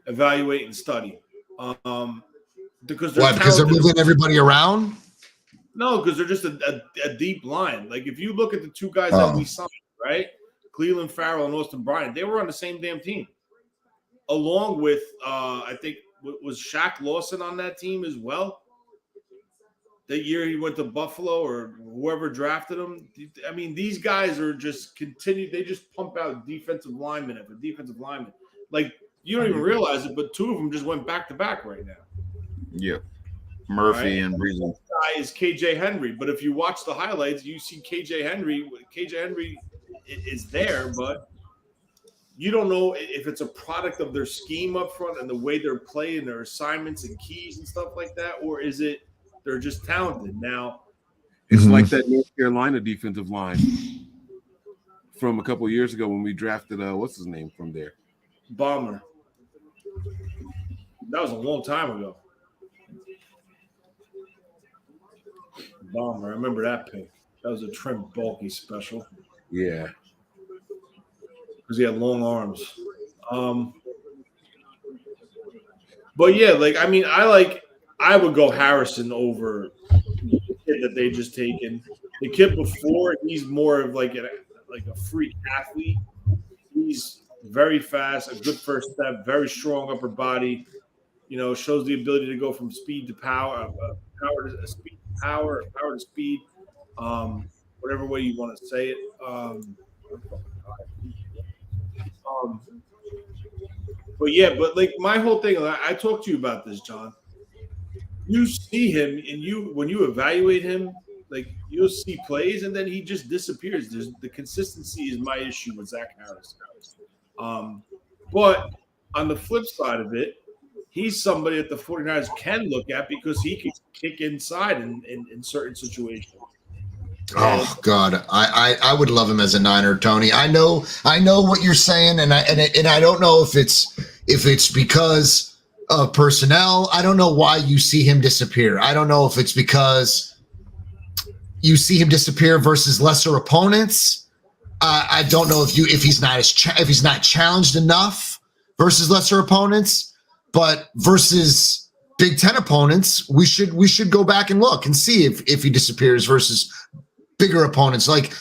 and study. Because
they're moving everybody around.
No, because they're just a deep line. Like if you look at the 2 guys that we signed, right? Cleveland Farrell and Austin Bryant, they were on the same damn team. Along with, I think, was Shaq Lawson on that team as well? That year he went to Buffalo or whoever drafted him. I mean, these guys are just continued. They just pump out defensive linemen after defensive linemen. Like, you don't even realize it, but 2 of them just went back-to-back right now.
Yeah. Murphy
right?
and Breezy.
This guy is KJ Henry. But if you watch the highlights, you see KJ Henry. KJ Henry is there, but you don't know if it's a product of their scheme up front and the way they're playing their assignments and keys and stuff like that, or is it they're just talented. Now,
it's like that North Carolina defensive line from a couple of years ago when we drafted what's his name from there?
Bomber. That was a long time ago. Bomber. I remember that pick. That was a trim, bulky special.
Yeah.
Because he had long arms. But yeah, like I mean, I would go Harrison over the kid that they just taken. The kid before, he's more of like a freak athlete. He's very fast, a good first step, very strong upper body. You know, shows the ability to go from speed to power, power to speed to power, power to speed, whatever way you want to say it. But yeah, but like my whole thing, I talked to you about this, John. You see him, and when you evaluate him, like you'll see plays, and then he just disappears. The consistency is my issue with Zach Harris. But on the flip side of it, he's somebody that the 49ers can look at because he can kick inside in certain situations.
Oh God, I would love him as a Niner, Tony. I know what you're saying, and I don't know if it's because of personnel. I don't know why you see him disappear. I don't know if it's because you see him disappear versus lesser opponents. I don't know if he's not challenged enough versus lesser opponents, but versus Big Ten opponents, we should go back and look and see if he disappears versus bigger opponents like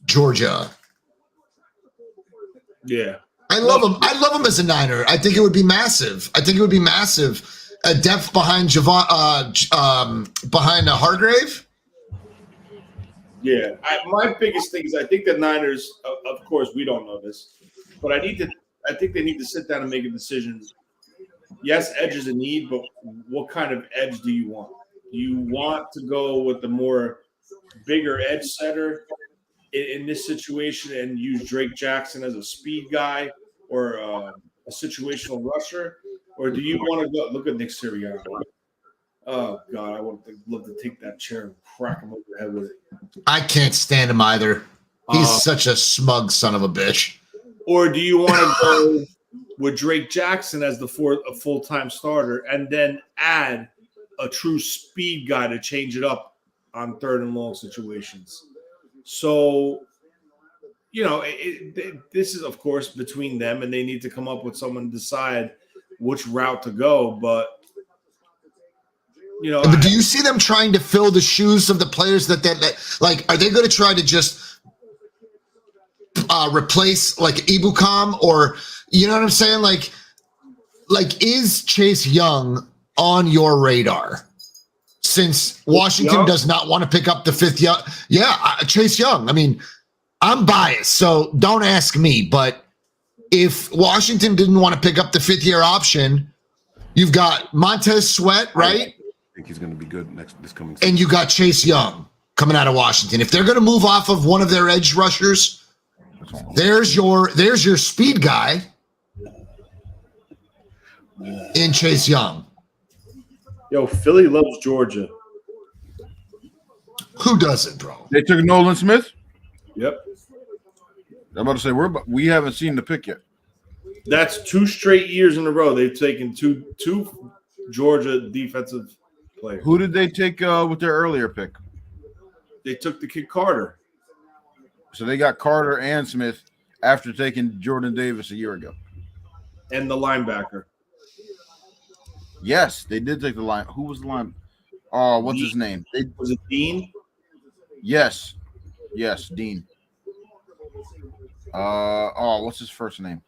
Georgia.
Yeah.
I love him. I love him as a Niner. I think it would be massive. A depth behind behind Hargrave.
Yeah. My biggest thing is I think the Niners, of course, we don't know this, but I think they need to sit down and make a decision. Yes, edge is a need, but what kind of edge do you want? Do you want to go with the more bigger edge setter in this situation and use Drake Jackson as a speed guy or a situational rusher? Or do you want to go look at Nick Sirianni? Oh God, I would love to take that chair and crack him over the head with it.
I can't stand him either. He's such a smug son of a bitch.
Or do you want to go with Drake Jackson as a full-time starter and then add a true speed guy to change it up on third and long situations? So, this is, of course, between them, and they need to come up with someone to decide which route to go. But,
but do you see them trying to fill the shoes of the players that like, are they going to try to just replace like Ibukam, or you know what I'm saying? Like is Chase Young on your radar? Since Washington does not want to pick up the fifth young, Chase Young. I mean, I'm biased, so don't ask me. But if Washington didn't want to pick up the fifth-year option, you've got Montez Sweat, right?
I think he's going to be good this coming season.
And you got Chase Young coming out of Washington. If they're going to move off of one of their edge rushers, there's your speed guy in Chase Young.
Yo, Philly loves Georgia.
Who doesn't, bro?
They took Nolan Smith?
Yep.
I'm about to say we haven't seen the pick yet.
That's 2 straight years in a row they've taken two Georgia defensive players.
Who did they take with their earlier pick?
They took the kid Carter.
So they got Carter and Smith after taking Jordan Davis a year ago.
And the linebacker.
Yes, they did take the line. Who was the line? Oh, what's his name?
Was it Dean?
Yes, Dean. What's his first name?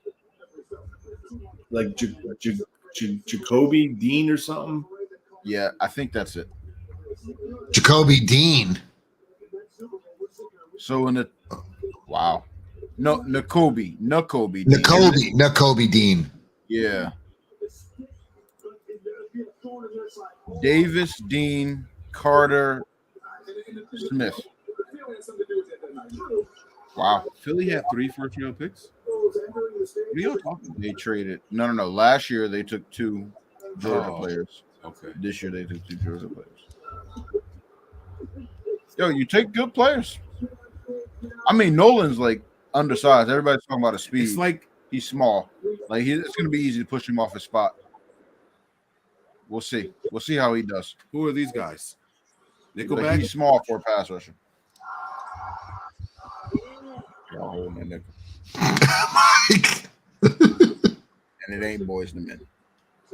Like Jacoby Dean or something?
Yeah, I think that's it.
Jacoby Dean.
So Nakobe
Dean.
Yeah. Davis, Dean, Carter, Smith. Wow.
Philly had 3 first-round picks? What are you talking about?
They traded. No. Last year they took 2 Georgia players.
Okay.
This year they took 2 Georgia players. Yo, you take good players. I mean, Nolan's like undersized. Everybody's talking about his speed.
It's like
he's small. Like it's going to be easy to push him off his spot. We'll see. We'll see how he does.
Who are these guys? Nickelback?
He's small for a pass rusher. Y'all holding that nickel. And it ain't boys to men.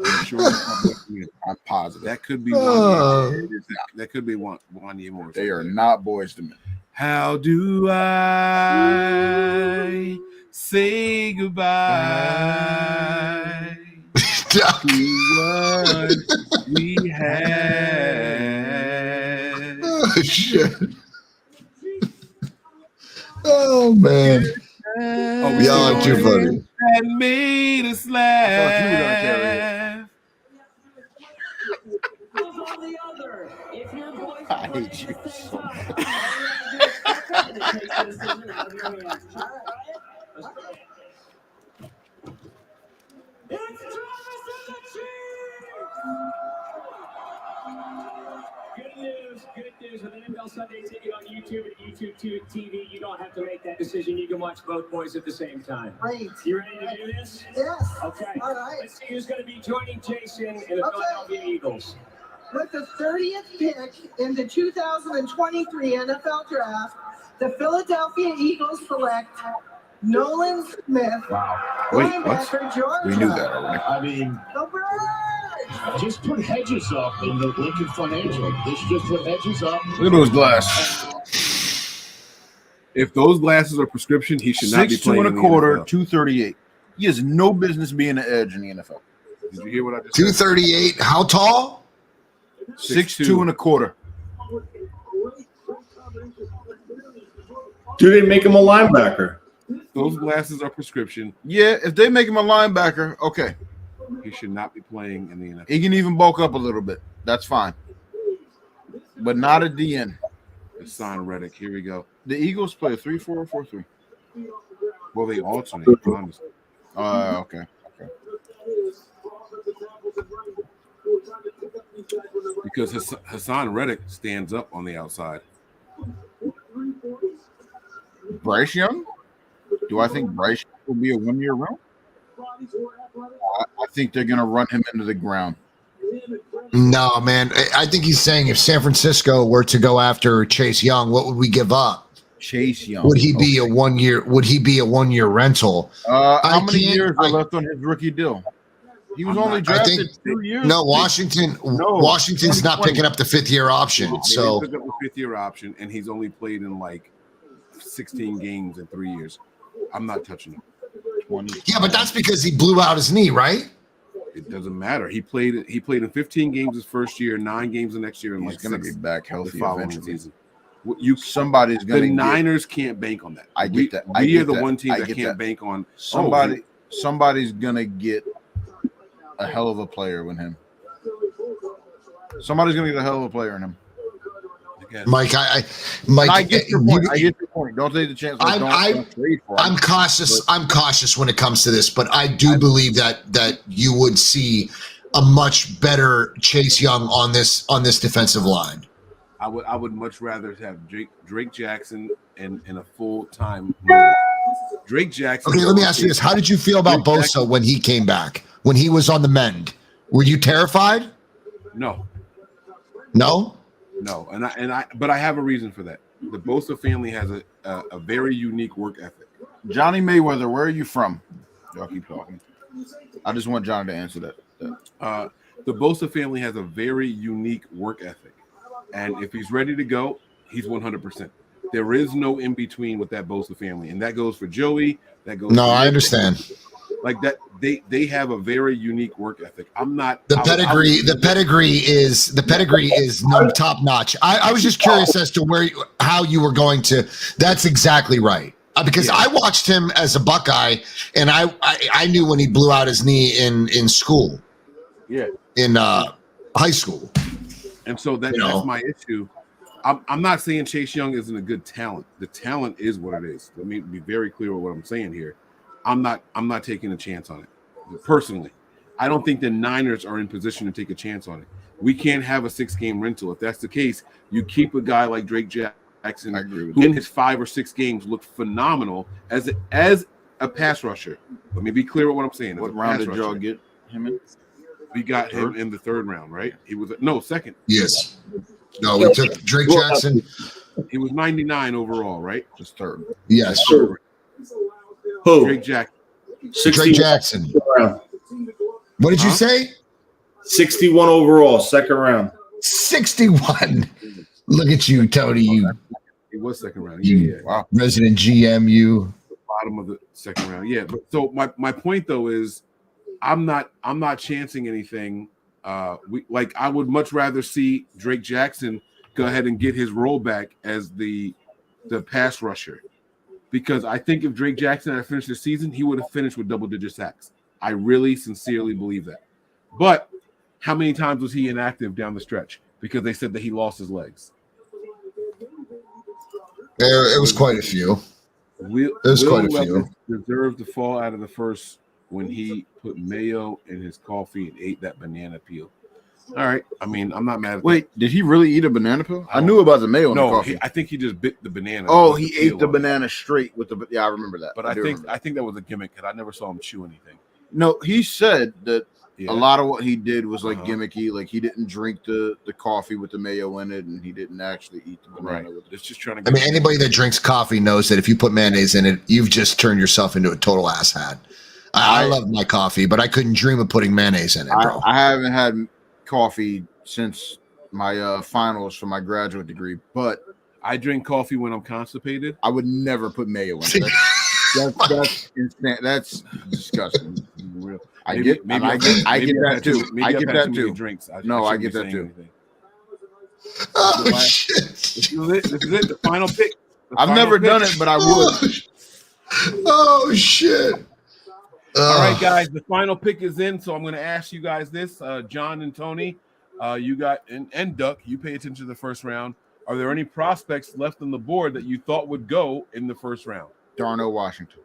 I'm sure I'm positive.
That could be one. That could be one year more.
They are not boys to men.
How do I say goodbye to what we had?
Oh, shit. Oh, man. Y'all are too funny.
That made us laugh.
I hate you so much.
Good news. With NFL Sunday Ticket on YouTube and YouTube TV, you don't have to make that decision. You can watch both boys at the same time.
Great.
You ready to do this?
Yes.
Okay.
All right.
Let's see who's going to be joining Jason in the Philadelphia Eagles.
With the 30th pick in the 2023 NFL Draft, the Philadelphia Eagles select Nolan Smith.
Wow. Wait,
linebacker, Georgia.
We knew that already.
I mean,
The Birds.
just put hedges up in the Lincoln Financial. Just put hedges up.
Look at those glasses.
If those glasses are prescription, he should not be
6'2"
playing
and a
in the
quarter,
NFL.
238. He has no business being an edge in the NFL.
Did you hear what I just said?
238. How tall?
6'2" and a quarter.
Do they make him a linebacker?
Those glasses are prescription.
Yeah, if they make him a linebacker, okay.
He should not be playing in the NFL.
He can even bulk up a little bit. That's fine. But not a DN.
Hassan Reddick. Here we go.
The Eagles play a 3-4 or 4-3.
Well, they alternate, honestly.
Okay.
Because Hassan Reddick stands up on the outside.
Bryce Young? Do I think Bryce will be a 1-year run. I think they're going to run him into the ground.
No, man. I think he's saying if San Francisco were to go after Chase Young, what would we give up?
Chase Young.
Would he be a 1 year? Would he be a 1 year rental?
How many years are left on his rookie deal? He was only drafted 2 years.
No, Washington's not picking up the 5th year option. So
he took up the 5th year option, and he's only played in like 16 games in 3 years. I'm not touching him.
Yeah, but that's because he blew out his knee, right?
It doesn't matter. He played in 15 games his first year, 9 games the next year, and
he's going to be back healthy
the following
eventually.
season.
Somebody's going to.
The Niners can't bank on that.
I get that.
We are the one team that can't bank on
Somebody's going to get a hell of a player with him. Somebody's going to get a hell of a player in him.
Mike,
Mike, I get your point. I get your point. Don't take the chance.
I'm cautious. I'm cautious when it comes to this, but I do believe that you would see a much better Chase Young on this defensive line.
I would much rather have Drake Jackson in a full-time. Drake Jackson.
Okay, let me ask you this: how did you feel about Bosa when he came back? When he was on the mend, were you terrified?
No.
No.
No, but I have a reason for that. The Bosa family has a very unique work ethic.
Johnny Mayweather, where are you from? Y'all keep talking. I just want Johnny to answer that.
The Bosa family has a very unique work ethic, and if he's ready to go, he's 100%. There is no in between with that Bosa family, and that goes for Joey. That goes.
No, I understand.
Like that, they have a very unique work ethic. I'm not
the pedigree. The pedigree is top notch. I was just curious as to how you were going to. That's exactly right. Because I watched him as a Buckeye, and I knew when he blew out his knee in school.
Yeah.
In high school.
And so that's my issue. I'm not saying Chase Young isn't a good talent. The talent is what it is. Let me be very clear with what I'm saying here. I'm not taking a chance on it. Personally, I don't think the Niners are in position to take a chance on it. We can't have a 6-game rental. If that's the case, you keep a guy like Drake Jackson, who in his 5 or 6 games looked phenomenal as a pass rusher. Let me be clear with what I'm saying.
What round did y'all get him in?
We got him in the 3rd round, right? He was 2nd.
Yes. No, we took Drake Jackson.
He was 99 overall, right?
Just 3rd.
Yes.
Who?
Drake Jackson.
Drake Jackson. What did you say?
61 overall, 2nd round.
61. Look at you, Tony.
He was 2nd round.
Wow. Resident GM, you.
Bottom of the 2nd round. Yeah. But so my point though is I'm not chancing anything. I would much rather see Drake Jackson go ahead and get his role back as the pass rusher. Because I think if Drake Jackson had finished the season, he would have finished with double-digit sacks. I really sincerely believe that. But how many times was he inactive down the stretch? Because they said that he lost his legs.
It was quite a few. Quite a few.
Deserved to fall out of the first when he put mayo in his coffee and ate that banana peel. All right. I mean, I'm not mad at
Wait, did he really eat a banana peel? I knew about the mayo in the coffee.
I think he just bit the banana.
Oh, he ate the banana straight with the. Yeah, I remember that.
But I think that was a gimmick because I never saw him chew anything.
No, he said that a lot of what he did was like gimmicky. Like he didn't drink the coffee with the mayo in it, and he didn't actually eat the banana with it.
It's just trying to.
I mean, anybody that drinks coffee knows that if you put mayonnaise in it, you've just turned yourself into a total asshat. I love my coffee, but I couldn't dream of putting mayonnaise in it, bro.
I haven't had coffee since my finals for my graduate degree, but
I drink coffee when I'm constipated.
I would never put mayo in it. That's insane. That's disgusting. I get that too. I get that too.
Drinks.
I get that too.
Oh shit!
This is it. The final pick.
I've never done it, but I would.
Oh shit!
All right, guys. The final pick is in, so I'm going to ask you guys this, John and Tony. You got and Duck. You pay attention to the first round. Are there any prospects left on the board that you thought would go in the first round?
Darnell Washington.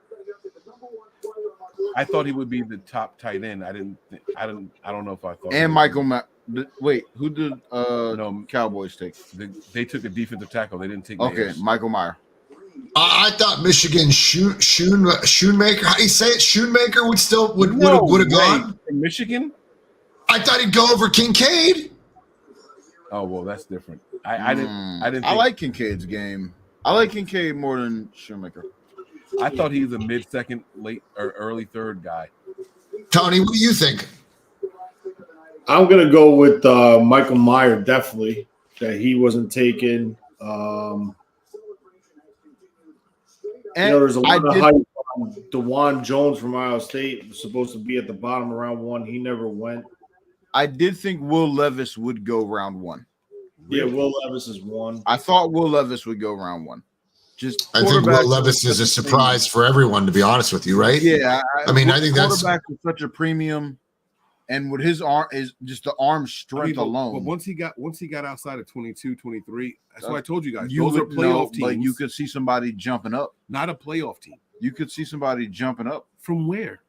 I thought he would be the top tight end. I don't know if I thought.
And Michael. Wait, who did Cowboys take?
They took a defensive tackle. They didn't take.
Okay, Michael Meyer.
I thought Michigan Schoonmaker. How do you say it? Schoonmaker would have gone.
In Michigan?
I thought he'd go over Kincaid.
Oh well, that's different. I didn't.
I like Kincaid's game. I like Kincaid more than Shoemaker.
I thought he was a mid-second, late or early third guy.
Tony, what do you think?
I'm gonna go with Michael Meyer. Definitely that he wasn't taken. There's a lot of hype on DeJuan Jones from Ohio State. Was supposed to be at the bottom of round 1. He never went.
I did think Will Levis would go round 1.
Yeah, Will Levis is 1.
I thought Will Levis would go round 1.
I think Will Levis is a surprise for everyone, to be honest with you, right?
Yeah,
I mean, I think that's
quarterback is such a premium, and with his arm is just the arm strength alone.
But once he got outside of 22, 23, that's why I told you guys.
You
Those are
would know,
playoff teams.
but you could see somebody jumping up.
Not a playoff team.
You could see somebody jumping up.
From where?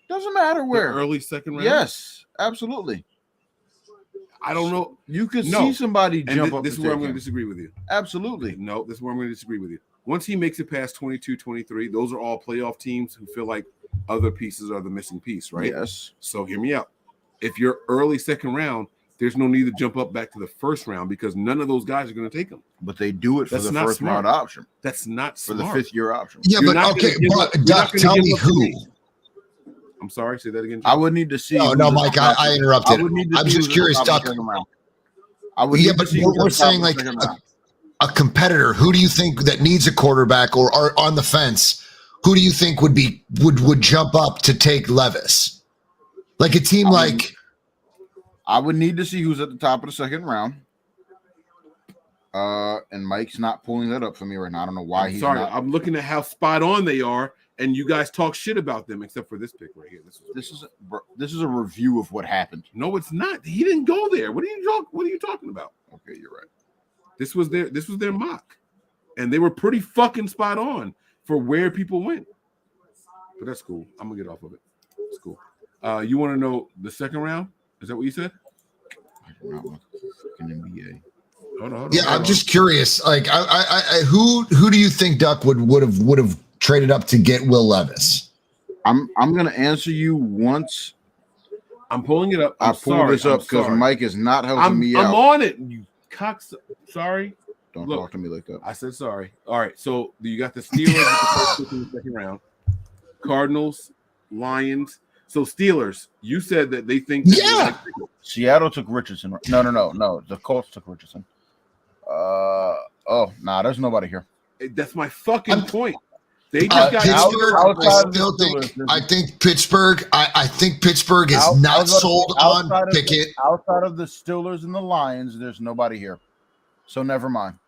Doesn't matter where.
The early second round?
Yes, absolutely.
I don't know.
You could see somebody jump up.
This is where I'm going to disagree with you.
Absolutely.
No, this is where I'm going to disagree with you. Once he makes it past 22, 23, those are all playoff teams who feel like other pieces are the missing piece, right?
Yes.
So hear me out. If you're early second round, there's no need to jump up back to the first round because none of those guys are going to take them.
But they do it for the first round option.
That's not
for
smart.
the 5th year option.
Yeah, but okay, Doc, tell me who.
I'm sorry, say that again.
I would need to see.
No, Mike, I interrupted. I'm just curious, Doc. Yeah, but we're saying like a competitor. Who do you think that needs a quarterback or are on the fence? Who do you think would jump up to take Levis? Like a team like.
I would need to see who's at the top of the second round. And Mike's not pulling that up for me right now. I don't know why he's
sorry.
not.
I'm looking at how spot on they are, and you guys talk shit about them, except for this pick right here.
This is a review of what happened.
No, it's not. He didn't go there. What are you talking about?
Okay, you're right.
This was their mock, and they were pretty fucking spot on for where people went. But that's cool. I'm gonna get off of it. It's cool. You want to know the second round? Is that what you said?
NBA.
Hold on.
I'm just curious. Like, who do you think Duck would have traded up to get Will Levis?
I'm gonna answer you once.
I'm pulling it up.
I pulled this up because Mike is not helping me out.
I'm on it. You cocks. Sorry.
Don't talk to me like that.
I said sorry. All right. So you got the Steelers with the first pick in the second round. Cardinals, Lions. So Steelers, you said that they think.
Seattle took Richardson. No. The Colts took Richardson. There's nobody here.
That's my fucking point. They just got
Pittsburgh. I think Pittsburgh. I think Pittsburgh is not sold on Pickett.
Outside of the Steelers and the Lions, there's nobody here. So never mind.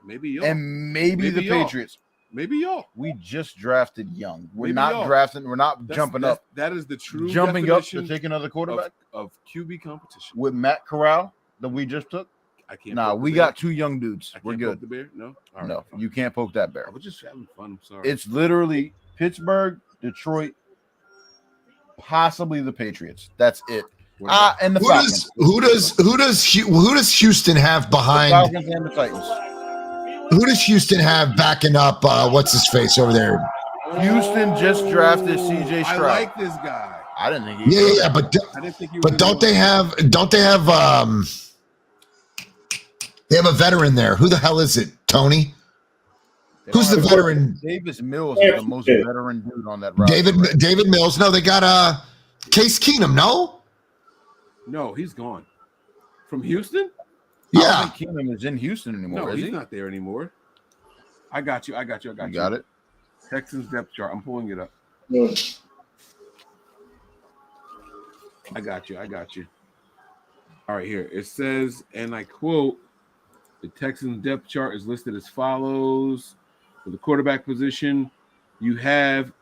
Maybe y'all.
And maybe the
y'all.
Patriots.
Maybe y'all.
We just drafted Young. We're
Maybe
not
y'all.
drafting. We're not jumping up.
That is the true
jumping up to
definition
take another quarterback
of QB competition
with Matt Corral that we just took.
I can't.
Nah, we got 2 young dudes. We're good.
Poke the bear? No. All right,
no,
fine.
you can't poke that bear.
I was just having fun. I'm sorry.
It's literally Pittsburgh, Detroit, possibly the Patriots. That's it. And the Falcons.
Who does Houston have behind?
The Falcons and the Titans.
Who does Houston have backing up? What's his face over there?
Houston just drafted CJ Stroud.
I like this guy.
I didn't think he.
Yeah, but
I didn't think he
but don't they have? They have a veteran there. Who the hell is it? Tony? Who's the veteran?
Davis Mills is the most veteran dude on that roster.
David Mills. No, they got Case Keenum.
No, he's gone from Houston.
Yeah,
I don't think Keenum is in Houston anymore.
No,
is
he's
he?
not there anymore. I got you.
You got it.
Texans depth chart. I'm pulling it up. I got you. All right, here it says, and I quote: "The Texans depth chart is listed as follows. For the quarterback position, you have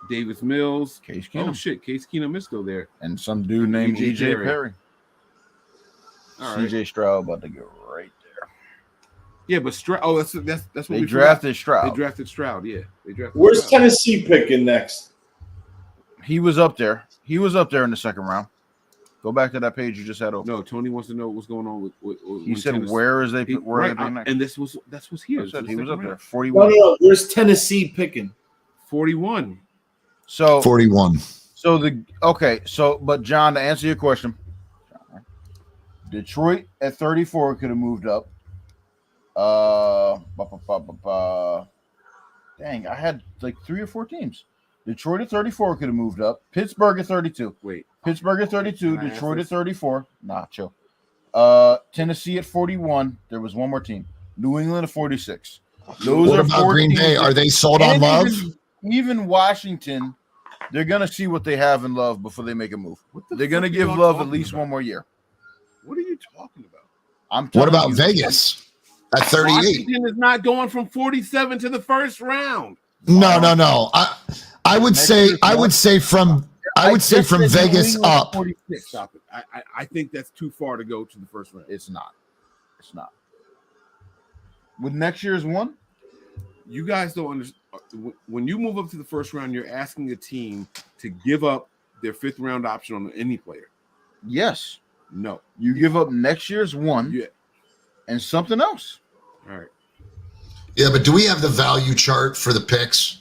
Davis Mills,
Case Keenum.
Oh shit, Case Keenum is still there,
and some dude named EJ Perry.
All right.
CJ Stroud about to go right there.
Yeah, but Stroud. Oh, that's what
they drafted Stroud.
They drafted Stroud. Yeah, they drafted.
Where's
Stroud.
Tennessee picking next?
He was up there. He was up there in the second round. Go back to that page you just had open.
No, Tony wants to know what's going on with
He said, "Where is they? Where are they next?"
And that's what's here.
I said he was up there.
No,
41.
no, where's Tennessee picking?
41.
So
41.
So but John, to answer your question, Detroit at 34 could have moved up. Dang, I had like 3 or 4 teams. Detroit at 34 could have moved up. Pittsburgh at 32.
Wait.
Pittsburgh at 32. Detroit at 34. Nah, chill. Tennessee at 41. There was one more team. New England at 46. Those
What
are
about
4
Green
teams
Bay? Are they sold on
and
Love?
Even Washington, they're gonna see what they have in Love before they make a move. They're gonna
fuck are
give
y'all
Love at
talking
least
about?
one more year.
What are you talking about?
What about Vegas at 38?
Washington is not going from 47 to the first round.
No. I would say from Vegas up.
46. Stop it. I think that's too far to go to the first round.
It's not. With next year's one,
you guys don't understand. When you move up to the first round, you're asking a team to give up their 5th round option on any player.
yes.
No.
You give up next year's one
Yeah.
and something else.
All right.
Yeah, but do we have the value chart for the picks?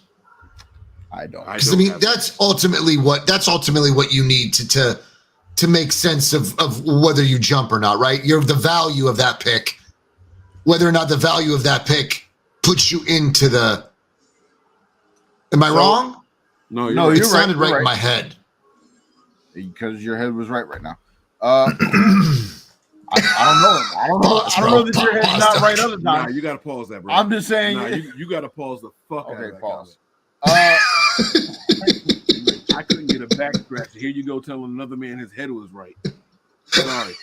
I don't.
Because I mean, that's ultimately what you need to make sense of whether you jump or not, right? You're the value of that pick, whether or not the value of that pick puts you into the. Am I wrong?
No,
you're
it sounded
right
in my head.
Because your head was right now. I don't know. I don't know that your head's not right other
Nah,
time.
you got to pause that, bro.
I'm just saying.
Nah, you got to pause the fuck out of
Okay,
that
pause.
I couldn't get a back scratch. Here you go telling another man his head was right. Sorry.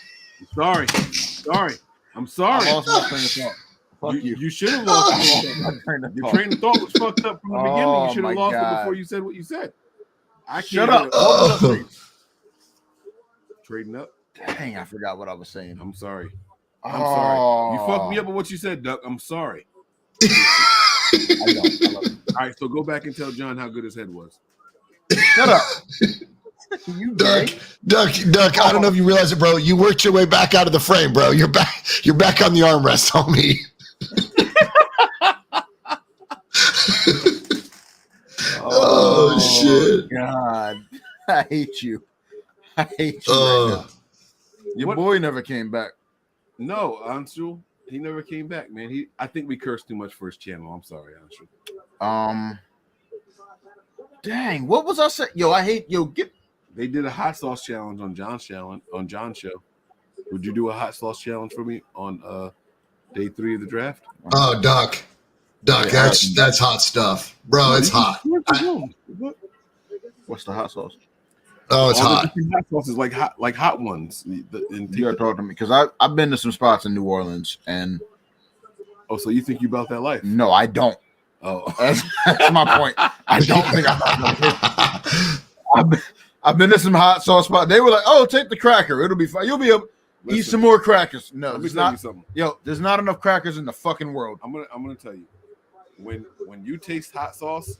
I'm sorry.
I lost my train of thought. Fuck you.
You should have lost your train of thought. Your train of thought was fucked up from the beginning. You should have lost it before you said what you said.
Shut up.
Trading up.
Dang, I forgot what I was saying.
I'm sorry. Sorry. You fucked me up with what you said, Duck. I'm sorry. All right, so go back and tell John how good his head was.
Shut up.
Duck. I don't know if you realize it, bro. You worked your way back out of the frame, bro. You're back on the armrest, homie. Oh shit.
God. I hate you. Right now. Your boy never came back.
No, Anshul, he never came back, man. I think we cursed too much for his channel. I'm sorry, Anshul.
Dang, what was I saying?
They did a hot sauce challenge on John's show. Would you do a hot sauce challenge for me on day 3 of the draft?
Oh, Duck, that's hot stuff, bro. It's hot.
What's the hot sauce?
Oh, it's hot.
Hot sauces like hot ones.
You gotta talk to me because I've been to some spots in New Orleans and.
Oh, so you think you about that life?
No, I don't.
Oh,
that's my point. I don't think I've been to some hot sauce spots. They were like, "Oh, take the cracker; it'll be fine. You'll be able to eat some more crackers." No,
let me
there's
tell
not.
you something.
Yo, there's not enough crackers in the fucking world.
I'm gonna tell you, when you taste hot sauce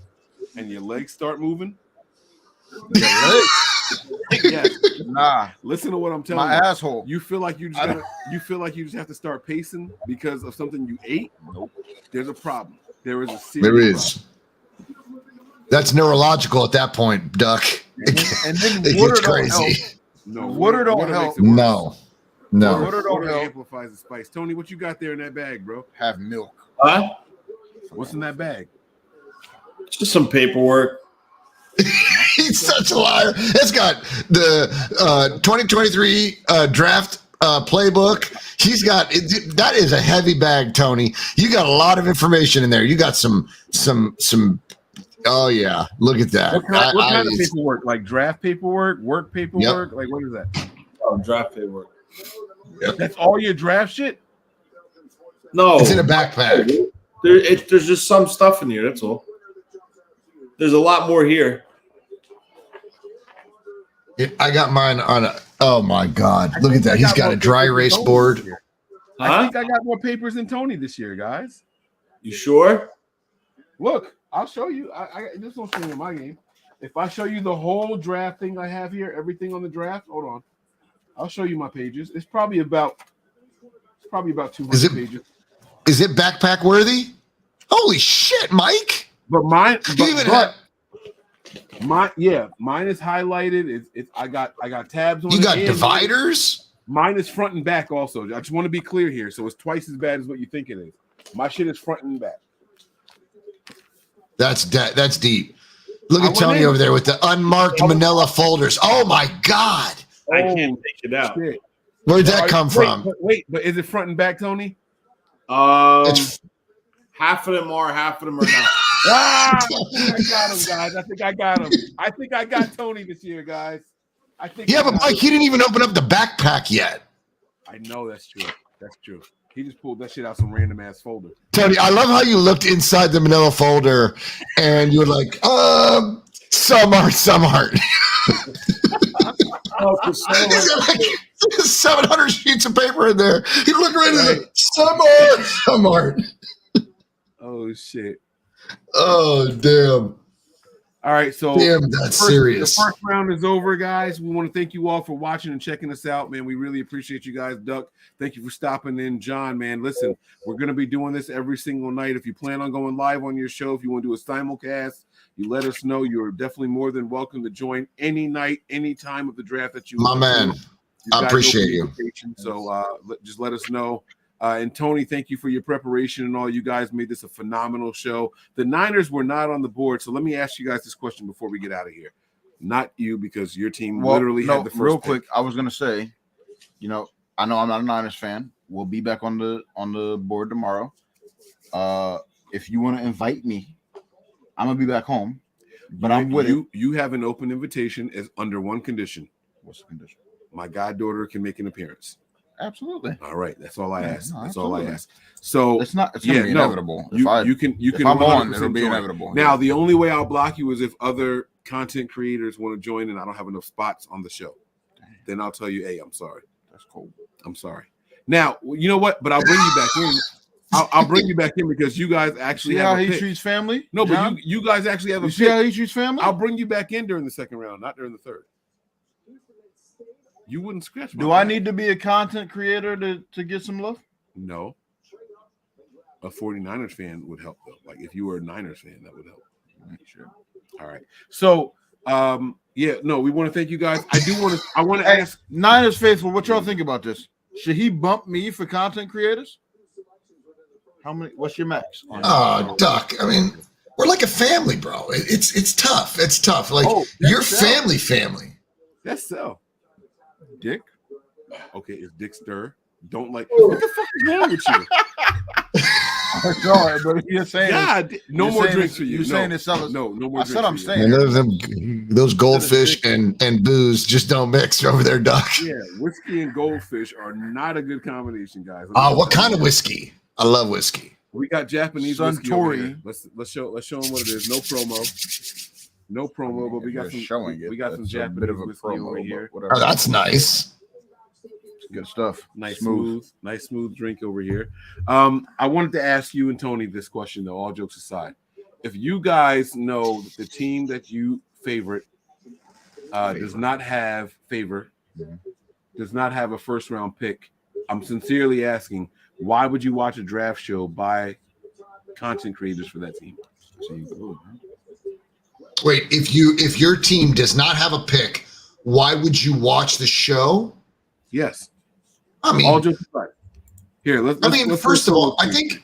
and your legs start moving. Yes.
Nah.
Listen to what I'm telling you.
My asshole.
You feel like you just have to start pacing because of something you ate? Nope. There's a problem. There is a serious problem.
That's neurological at that point, Duck.
And then
it
water
gets
don't
crazy.
help. No, water don't help.
No.
Water amplifies the spice. Tony, what you got there in that bag, bro?
Have milk.
Huh?
What's in that bag?
Just some paperwork.
He's such a liar. It's got the 2023 draft playbook. He's got that is a heavy bag, Tony. You got a lot of information in there. You got some. Oh yeah, look at that.
What kind of paperwork? Like draft paperwork, work paperwork? Like what is that?
Oh, draft paperwork.
That's all your draft shit?
No,
it's in a backpack.
There's just some stuff in here. That's all. There's a lot more here.
I got mine on a. Oh my God! Look at that. He's got a dry erase board.
I think I got more papers than Tony this year, guys.
You sure?
Look, I'll show you. I this don't show you in my game. If I show you the whole draft thing I have here, everything on the draft, hold on. I'll show you my pages. It's probably about 200 pages.
Is it backpack worthy? Holy shit, Mike!
But mine,
mine
is highlighted. I got tabs on.
You
it,
got dividers.
Mine is front and back also. I just want to be clear here, so it's twice as bad as what you think it is. My shit is front and back.
That's deep. Look at Tony over there with the unmarked manila folders. Oh my God!
I can't take it out.
Shit.
Where'd that come from?
But is it front and back, Tony?
Half of them are, half of them are not.
I think I got him, guys. I think I got Tony this year, guys.
Yeah, but Mike, he didn't even open up the backpack yet.
I know that's true. That's true. He just pulled that shit out some random ass folder.
Tony, I love how you looked inside the manila folder and you were like, some aren't, some aren't. There's like 700 sheets of paper in there. He looked right at it. Some aren't, some aren't.
Oh shit.
Oh damn.
All right, so
damn, that's serious.
The first round is over, guys. We want to thank you all for watching and checking us out, man. We really appreciate you guys. Duck, thank you for stopping in. John, man, listen, we're going to be doing this every single night. If you plan on going live on your show, if you want to do a simulcast, you let us know. You're definitely more than welcome to join any night, any time of the draft that you want.
My man, I appreciate you.
So just let us know. And Tony, thank you for your preparation and all. You guys made this a phenomenal show. The Niners were not on the board, so let me ask you guys this question before we get out of here. Not you, because your team literally had the first
real
pick.
quick, I was gonna say, I know I'm not a Niners fan. We'll be back on the board tomorrow. If you want to invite me, I'm gonna be back home. But I'm with
you. You have an open invitation as under one condition.
What's the condition?
My goddaughter can make an appearance.
Absolutely.
All right. That's all I ask.
No,
that's all I ask. So
it's gonna be inevitable.
You can
if I'm on, it'll be
join.
inevitable.
Now, the only way I'll block you is if other content creators want to join and I don't have enough spots on the show. Then I'll tell you, hey, I'm sorry.
That's cool.
I'm sorry. Now, you know what? But I'll bring you back in. I'll bring you back in because you guys actually
see
have
how
a
he
pick.
treats family.
No,
John?
but you guys actually have a
you
pick.
see how he treats family.
I'll bring you back in during the second round, not during the third. You wouldn't scratch my
Do
back.
I need to be a content creator to get some love?
No. A 49ers fan would help, though. Like, if you were a Niners fan, that would help. Sure. All right. So, we want to thank you guys. I want to ask
Niners faithful, what y'all think about this? Should he bump me for content creators? How many? What's your max?
Oh, Duck. I mean, we're like a family, bro. It's tough. It's tough. Like you're family.
That's so. Dick. Okay, it's Dick Stir. Don't like. What the fuck is wrong with you?
I'm sorry, but you're saying
no more drinks for you.
You're saying it's
no more.
That's what I'm saying.
And those goldfish and booze just don't mix over there, Duck.
Yeah, whiskey and goldfish are not a good combination, guys.
What kind of whiskey? I love whiskey.
We got Japanese whiskey over
Suntory.
here. Let's show them what it is. No promo, but we got some
showing it.
We got some
That's
Japanese
a bit of a
whiskey
promo
over here.
Oh, that's nice.
Good stuff.
Nice smooth drink over here. I wanted to ask you and Tony this question, though. All jokes aside, if you guys know that the team that you favorite does not have a first round pick, I'm sincerely asking, why would you watch a draft show by content creators for that team?
Wait, if your team does not have a pick, why would you watch the show?
Yes.
I mean,
all jokes aside. Here, let's
first of all, I think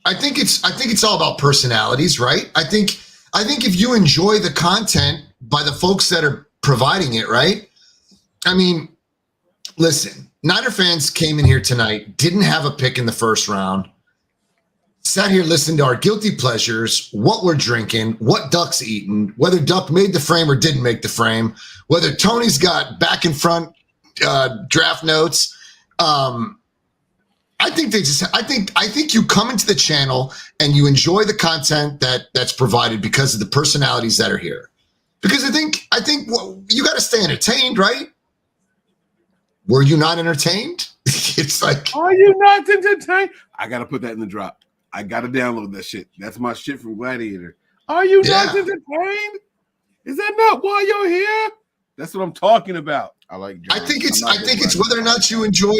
it's all about personalities, right? I think if you enjoy the content by the folks that are providing it, right? I mean, listen, Niner fans came in here tonight, didn't have a pick in the first round, sat here listening to our guilty pleasures, what we're drinking, what Duck's eating, whether Duck made the frame or didn't make the frame, whether Tony's got back and front draft notes. I think you come into the channel and you enjoy the content that's provided because of the personalities that are here. Because I think you got to stay entertained, right? Were you not entertained? It's like,
are you not entertained? I gotta put that in the drop. I gotta download that shit. That's my shit from Gladiator. Are you not entertained? Is that not why you're here? That's what I'm talking about.
I like.
I think it's whether or not you enjoy.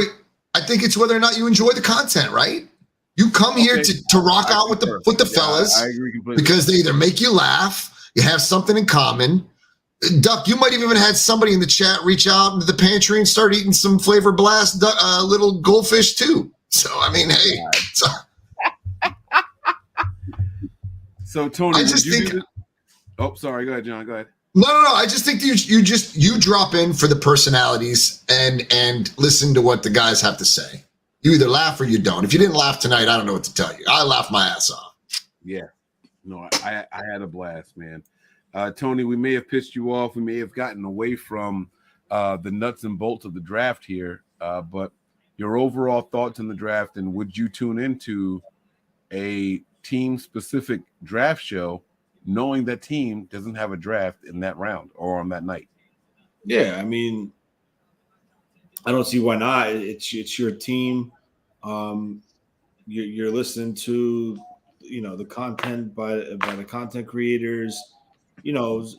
I think it's whether or not you enjoy the content, right? You come here to rock out with the fellas.
I agree completely.
Because they either make you laugh, you have something in common. Duck, you might have even had somebody in the chat reach out into the pantry and start eating some Flavor Blast little goldfish too. So I mean, hey.
So Tony,
I just think.
Oh, sorry. Go ahead, John. Go ahead.
No. I just think you drop in for the personalities and listen to what the guys have to say. You either laugh or you don't. If you didn't laugh tonight, I don't know what to tell you. I laughed my ass off.
Yeah. No, I had a blast, man. Tony, we may have pissed you off. We may have gotten away from the nuts and bolts of the draft here, but your overall thoughts on the draft, and would you tune into a team-specific draft show knowing that team doesn't have a draft in that round or on that night?
Yeah, I mean, I don't see why not. It's your team. You're listening to, the content by the content creators.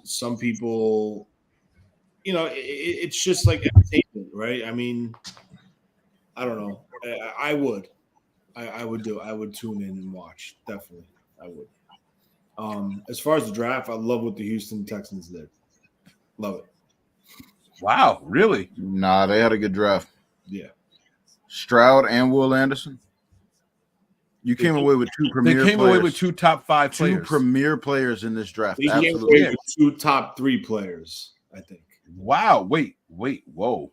Some people, it's just like entertainment, right? I mean, I don't know. I would tune in and watch. Definitely, I would. As far as the draft, I love what the Houston Texans did. Love it.
Wow, really?
Nah, they had a good draft.
Yeah.
Stroud and Will Anderson. You came away with two premier players.
They came away with two top 5 players.
Two premier players in this draft.
They came away with 2 top 3 players, I think.
Wow. Wait. Whoa.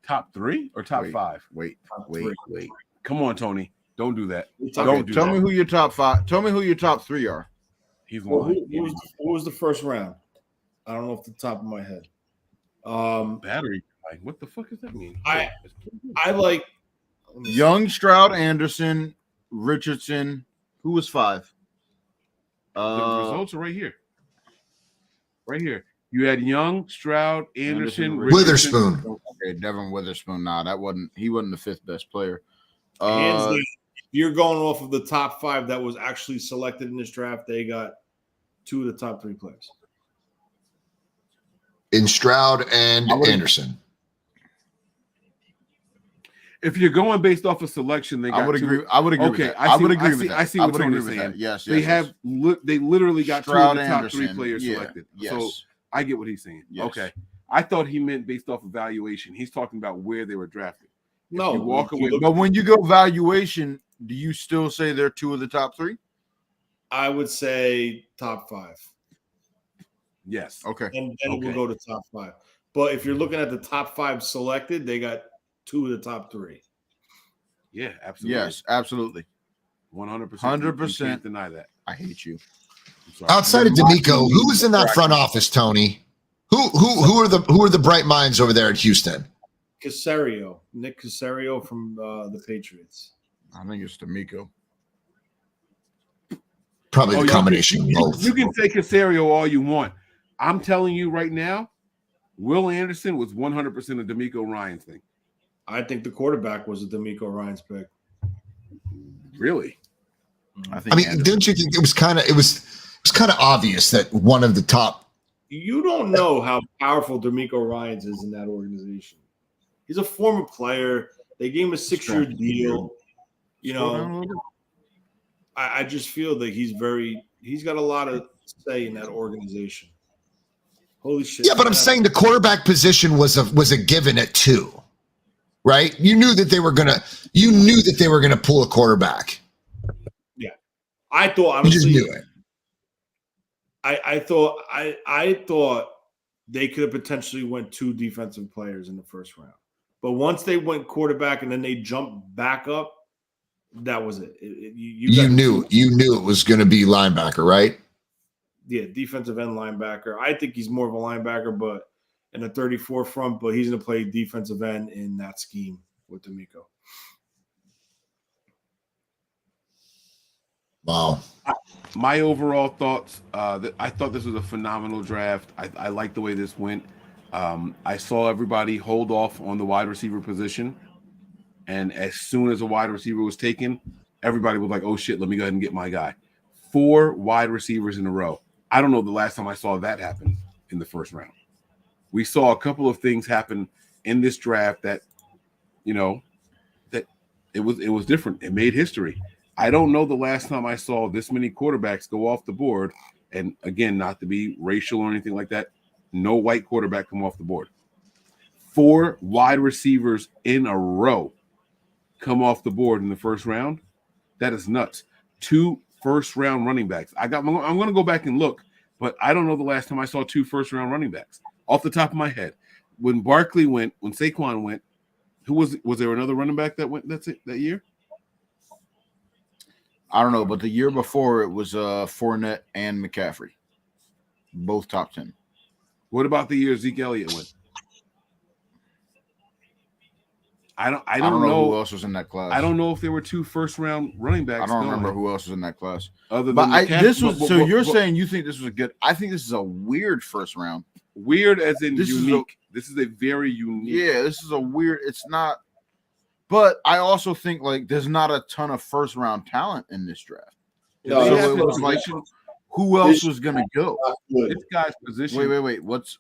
Top 3 or top 5?
Wait.
Come on, Tony. Don't do that.
Tell me who your top 5. Tell me who your top 3 are.
He's
lying. What was the first round? I don't know off the top of my head.
Battery. What the fuck does that mean?
I like
Young, Stroud, Anderson, Richardson. Who was 5?
The results are right here. Right here. You had Young, Stroud, Anderson,
Witherspoon.
Okay, Devin Witherspoon. Nah, he wasn't the 5th best player.
Hands down, you're going off of the top 5 that was actually selected in this draft. They got 2 of the top 3 players.
In Stroud and Anderson.
If you're going based off of selection, they got
I would
2.
agree. I would agree.
Okay,
with that. I would agree with that.
I see what Tony's saying.
Yes,
they have. They literally got
Stroud
2 of the top
Anderson.
3 players selected.
Yes.
So I get what he's saying.
Yes.
Okay, I thought he meant based off evaluation. He's talking about where they were drafted.
No,
you walk away.
But when you go valuation, do you still say they're 2 of the top 3?
I would say top 5.
Yes.
Okay.
And then we'll go to top 5. But if you're looking at the top 5 selected, they got 2 of the top 3.
Yeah, absolutely.
Yes, absolutely.
100%.
100%.
You can't deny that.
I hate you.
Outside of D'Amico, who was in that front office, Tony? Who are the bright minds over there at Houston?
Nick Caserio from the Patriots.
I think it's D'Amico.
Probably the combination of both.
You can say Caserio all you want. I'm telling you right now, Will Anderson was 100% a D'Amico Ryans thing.
I think the quarterback was a D'Amico Ryans pick.
Really?
I mean, didn't you think it was kind of obvious that one of the top?
You don't know how powerful D'Amico Ryans is in that organization. He's a former player. They gave him a 6-year deal. I just feel that he's got a lot of say in that organization. Holy shit.
Yeah, but I'm saying the quarterback position was a given at 2. Right? You knew that they were gonna pull a quarterback.
Yeah. I thought honestly,
you just knew it.
I thought they could have potentially went 2 defensive players in the first round. But once they went quarterback and then they jumped back up, that was it. You
knew it was going to be linebacker, right?
Yeah, defensive end linebacker. I think he's more of a linebacker, but in a 34 front, but he's going to play defensive end in that scheme with D'Amico.
Wow.
My overall thoughts, I thought this was a phenomenal draft. I like the way this went. I saw everybody hold off on the wide receiver position. And as soon as a wide receiver was taken, everybody was like, oh, shit, let me go ahead and get my guy. 4 wide receivers in a row. I don't know the last time I saw that happen in the first round. we saw a couple of things happen in this draft that, that it was different. It made history. I don't know the last time I saw this many quarterbacks go off the board. And again, not to be racial or anything like that, no white quarterback come off the board. 4 wide receivers in a row come off the board in the first round. That is nuts. 2 first-round running backs. I'm going to go back and look, but I don't know the last time I saw 2 first-round running backs off the top of my head. When Barkley went, when Saquon went, who was there another running back that went that year?
I don't know, but the year before it was Fournette and McCaffrey, both top 10.
What about the year Zeke Elliott went? I don't know
who else was in that class.
I don't know if there were 2 first-round running backs.
I don't remember who else was in that class.
Other
but
than
you're saying you think this was a good? I think this is a weird first round.
Weird as in unique.
This
is a very unique.
Yeah, this is a weird. It's not. But I also think like there's not a ton of first round talent in this draft.
No,
so it was like, who else was going to go?
This guy's position.
Wait. What's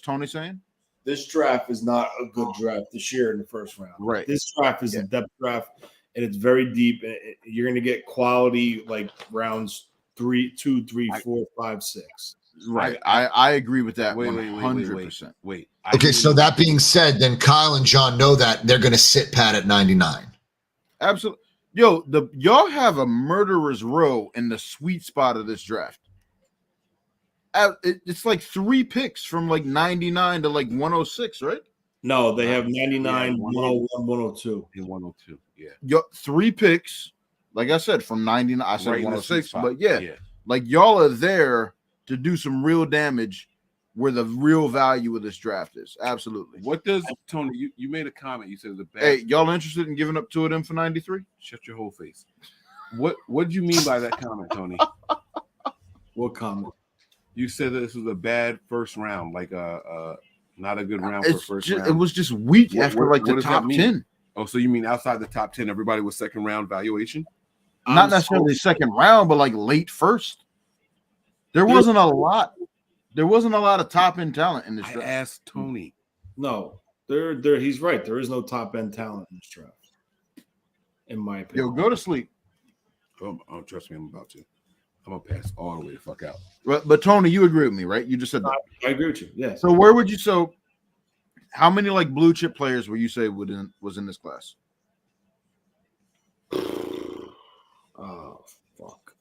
Tony saying?
This draft is not a good draft this year in the first round.
Right.
This draft is a depth draft, and it's very deep. You're going to get quality like rounds 3, 2, 3, 4, 5, 6.
Right. I agree with that.
Wait,
100%.
Wait.
Okay, so that being said, then Kyle and John know that they're going to sit pat at 99.
Absolutely. Yo, y'all have a murderer's row in the sweet spot of this draft. It's like 3 picks from like 99 to like 106, right?
No, they have 99, 101, 102.
And 102, yeah.
Yo, 3 picks, like I said, from 99. I said
Right in the
106,
sweet
but
spot.
yeah, like y'all are there to do some real damage where the real value of this draft is. Absolutely.
What does Tony? You made a comment. You said the bad.
Hey, y'all interested in giving up 2 of them for 93?
Shut your whole face. What do you mean by that comment, Tony?
What comment?
You said that this was a bad first round, like not a good round for first round.
It was just weak after like the top 10.
Oh, so you mean outside the top 10, everybody was second round valuation?
Not necessarily second round, but like late first. There wasn't a lot. There wasn't a lot of top end talent in this draft.
I asked Tony.
No, he's right. There is no top end talent in this draft, in my opinion.
Yo, go to sleep.
Oh, trust me, I'm about to. I'm gonna pass all the way the fuck out.
But Tony, you agree with me, right? You just said that.
I agree with you. Yes.
So where would you? So how many like blue chip players would you say was in this class?
Oh fuck.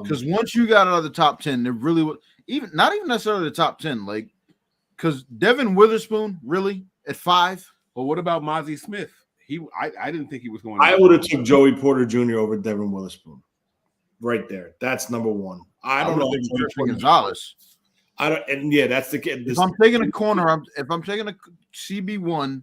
Because once you got out of the top 10, there really was not even necessarily the top 10. Like, because Devin Witherspoon really at 5.
Well, what about Mozzie Smith? I didn't think he was going.
I would have took Joey Porter Jr. over Devin Witherspoon. Right there. That's number 1. I don't know.
Gonzalez.
I don't. And yeah, that's the kid.
If I'm taking a corner, if I'm taking a CB1,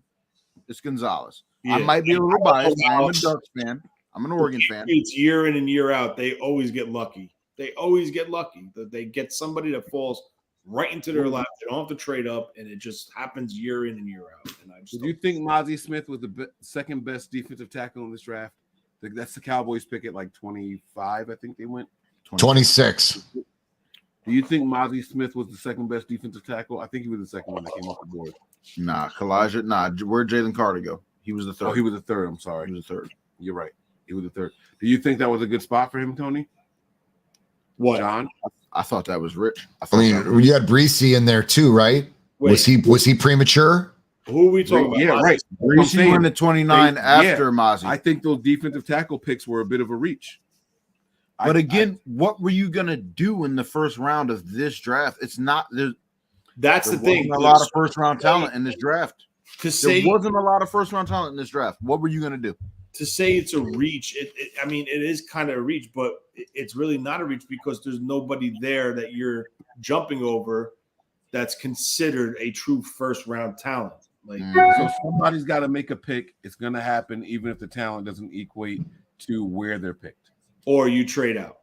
it's Gonzalez.
Yeah.
I might be a little biased. I'm a Ducks fan. I'm an Oregon fan.
It's year in and year out. They always get lucky. They always get lucky that they get somebody that falls right into their lap. They don't have to trade up, and it just happens year in and year out. And
Do you think Mozzie Smith was the second best defensive tackle in this draft? That's the Cowboys pick at like 25. I think they went
26.
Do you think Mozzie Smith was the second best defensive tackle? I think he was the second one that came off the board.
Nah, Kalijah. Nah, where'd Jalen Carter go? He was the third.
Oh, he was the third. I'm sorry.
He was the third.
You're right. He was the third. Do you think that was a good spot for him, Tony?
What,
John?
I thought that was rich.
I mean, you had Breesy in there too, right?
Wait.
Was he premature?
Who are we talking about?
Yeah, right.
Breesy went to 29 after Mozzie.
I think those defensive tackle picks were a bit of a reach.
But again, what were you gonna do in the first round of this draft? It's not there.
That's the thing.
A lot of first round talent in this draft.
There
wasn't a lot of first round talent in this draft. What were you gonna do?
To say it's a reach, I mean, it is kind of a reach, but it's really not a reach because there's nobody there that you're jumping over that's considered a true first round talent. Like,
so somebody's got to make a pick. It's going to happen, even if the talent doesn't equate to where they're picked.
Or you trade out.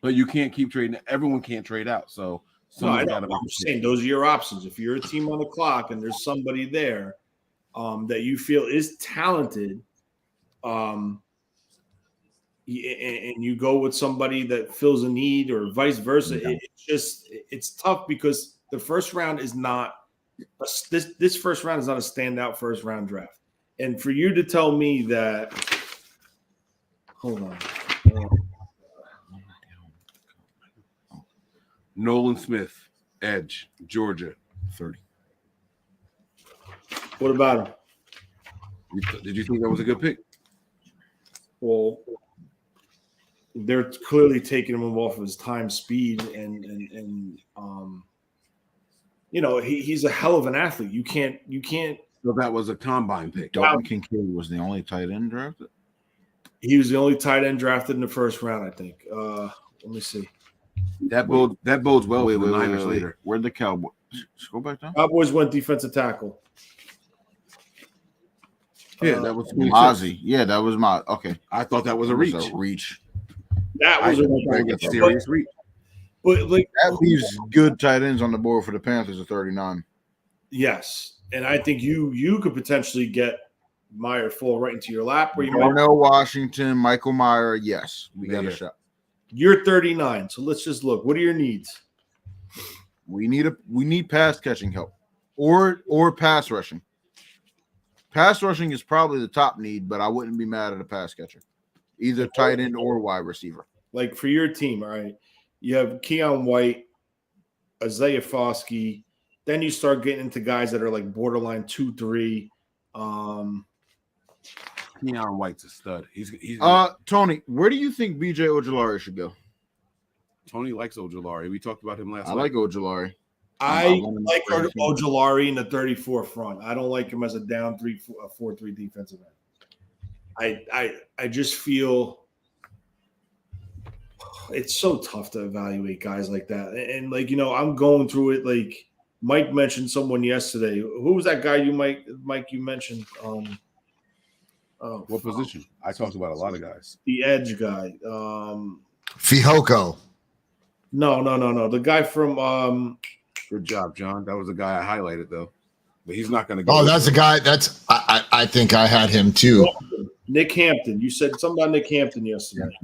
But you can't keep trading. Everyone can't trade out. So
I'm saying those are your options. If you're a team on the clock and there's somebody there that you feel is talented, and you go with somebody that fills a need or vice versa, it's tough because The first round is not this first round is not a standout first round draft. And for you to tell me that, hold on.
Nolan Smith, edge, Georgia, 30.
What about him?
Did you think that was a good pick?
Well, they're clearly taking him off of his time, speed, and he's a hell of an athlete. You can't.
So that was a combine pick.
Dalton Kincaid was the only tight end drafted.
He was the only tight end drafted in the first round, I think. Let me see.
That bodes well for the Niners later.
Where'd the Cowboys go back down?
Cowboys went defensive tackle.
Yeah, that was
Mozzie. Yeah, that was my okay.
I thought that was a reach.
That was
a serious reach.
But like
that leaves good tight ends on the board for the Panthers at 39.
Yes, and I think you could potentially get Meyer fall right into your lap. Where you
Darnell Washington, Michael Meyer. Yes, we got a shot.
You're 39, so let's just look. What are your needs?
We need pass catching help, or pass rushing. Pass rushing is probably the top need, but I wouldn't be mad at a pass catcher, either tight end or wide receiver.
Like for your team, all right, you have Keon White, Isaiah Foskey. Then you start getting into guys that are like borderline 2-3.
Keon White's a stud. He's
Tony, where do you think BJ Ojulari should go?
Tony likes Ojulari. We talked about him last.
I like Ojulari.
I like Ojulari in the 34 front. I don't like him as a down 4-3 defensive end. I just feel it's so tough to evaluate guys like that. And like, I'm going through it. Like Mike mentioned someone yesterday. Who was that guy Mike you mentioned?
What position? I talked about a lot of guys.
The edge guy.
Fihoko.
No. The guy from
Good job, John. That was the guy I highlighted though. But he's not going to go.
Oh, that's the guy. I think I had him too.
Nick Hampton. You said something about Nick Hampton yesterday.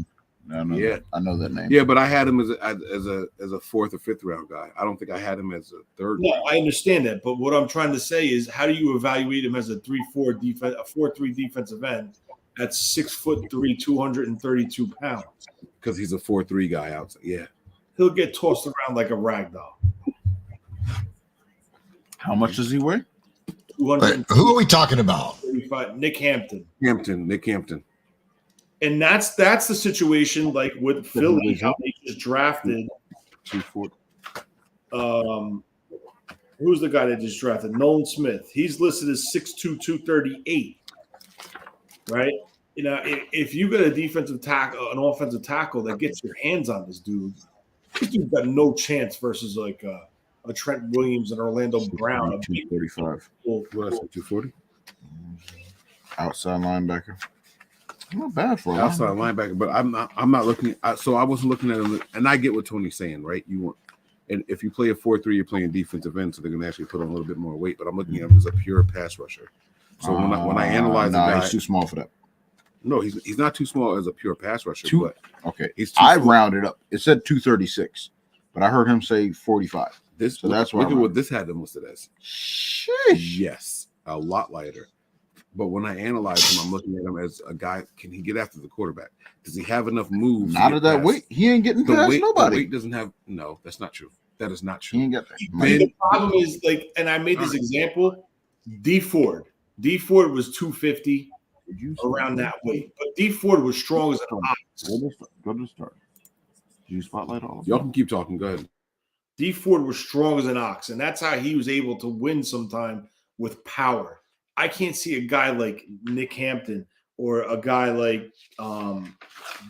I know that name.
Yeah, but I had him as a fourth or fifth round guy. I don't think I had him as a third.
No, I understand that, but what I'm trying to say is, how do you evaluate him as a 3-4 defense, a 4-3 defensive end at 6'3", 232 pounds?
Because he's a 4-3 guy outside. Yeah,
he'll get tossed around like a rag doll.
How much does he weigh?
Who are we talking about?
Nick Hampton.
Nick Hampton.
And that's the situation like with Philly, how they just drafted. Who's the guy that just drafted? Nolan Smith. He's listed as 6'2", 238. Right? If you get a defensive tackle, an offensive tackle that gets your hands on this dude's got no chance versus like a Trent Williams and Orlando Brown.
235.
What else? 240.
Outside linebacker. Not bad for
outside linebacker, but I'm not looking. So I wasn't looking at him, and I get what Tony's saying, right? And if you play a 4-3, you're playing defensive end, so they're going to actually put on a little bit more weight. But I'm looking at him as a pure pass rusher. So when I analyze the guy,
he's too small for that.
No, he's not too small as a pure pass rusher. But
he's I rounded up. It said 236, but I heard him say 45.
That's why. Look at what this had him listed as.
Sheesh.
Yes, a lot lighter. But when I analyze him, I'm looking at him as a guy. Can he get after the quarterback? Does he have enough moves?
Not at that weight. He ain't getting past nobody.
The weight doesn't have. No, that's not true. That is not true.
He ain't got that.
The problem is and I made this example. D Ford was 250 around that weight, but D Ford was strong as an ox.
Go to the start. Did you spotlight all of
y'all? Can keep talking. Go ahead.
D Ford was strong as an ox, and that's how he was able to win sometime with power. I can't see a guy like Nick Hampton or a guy like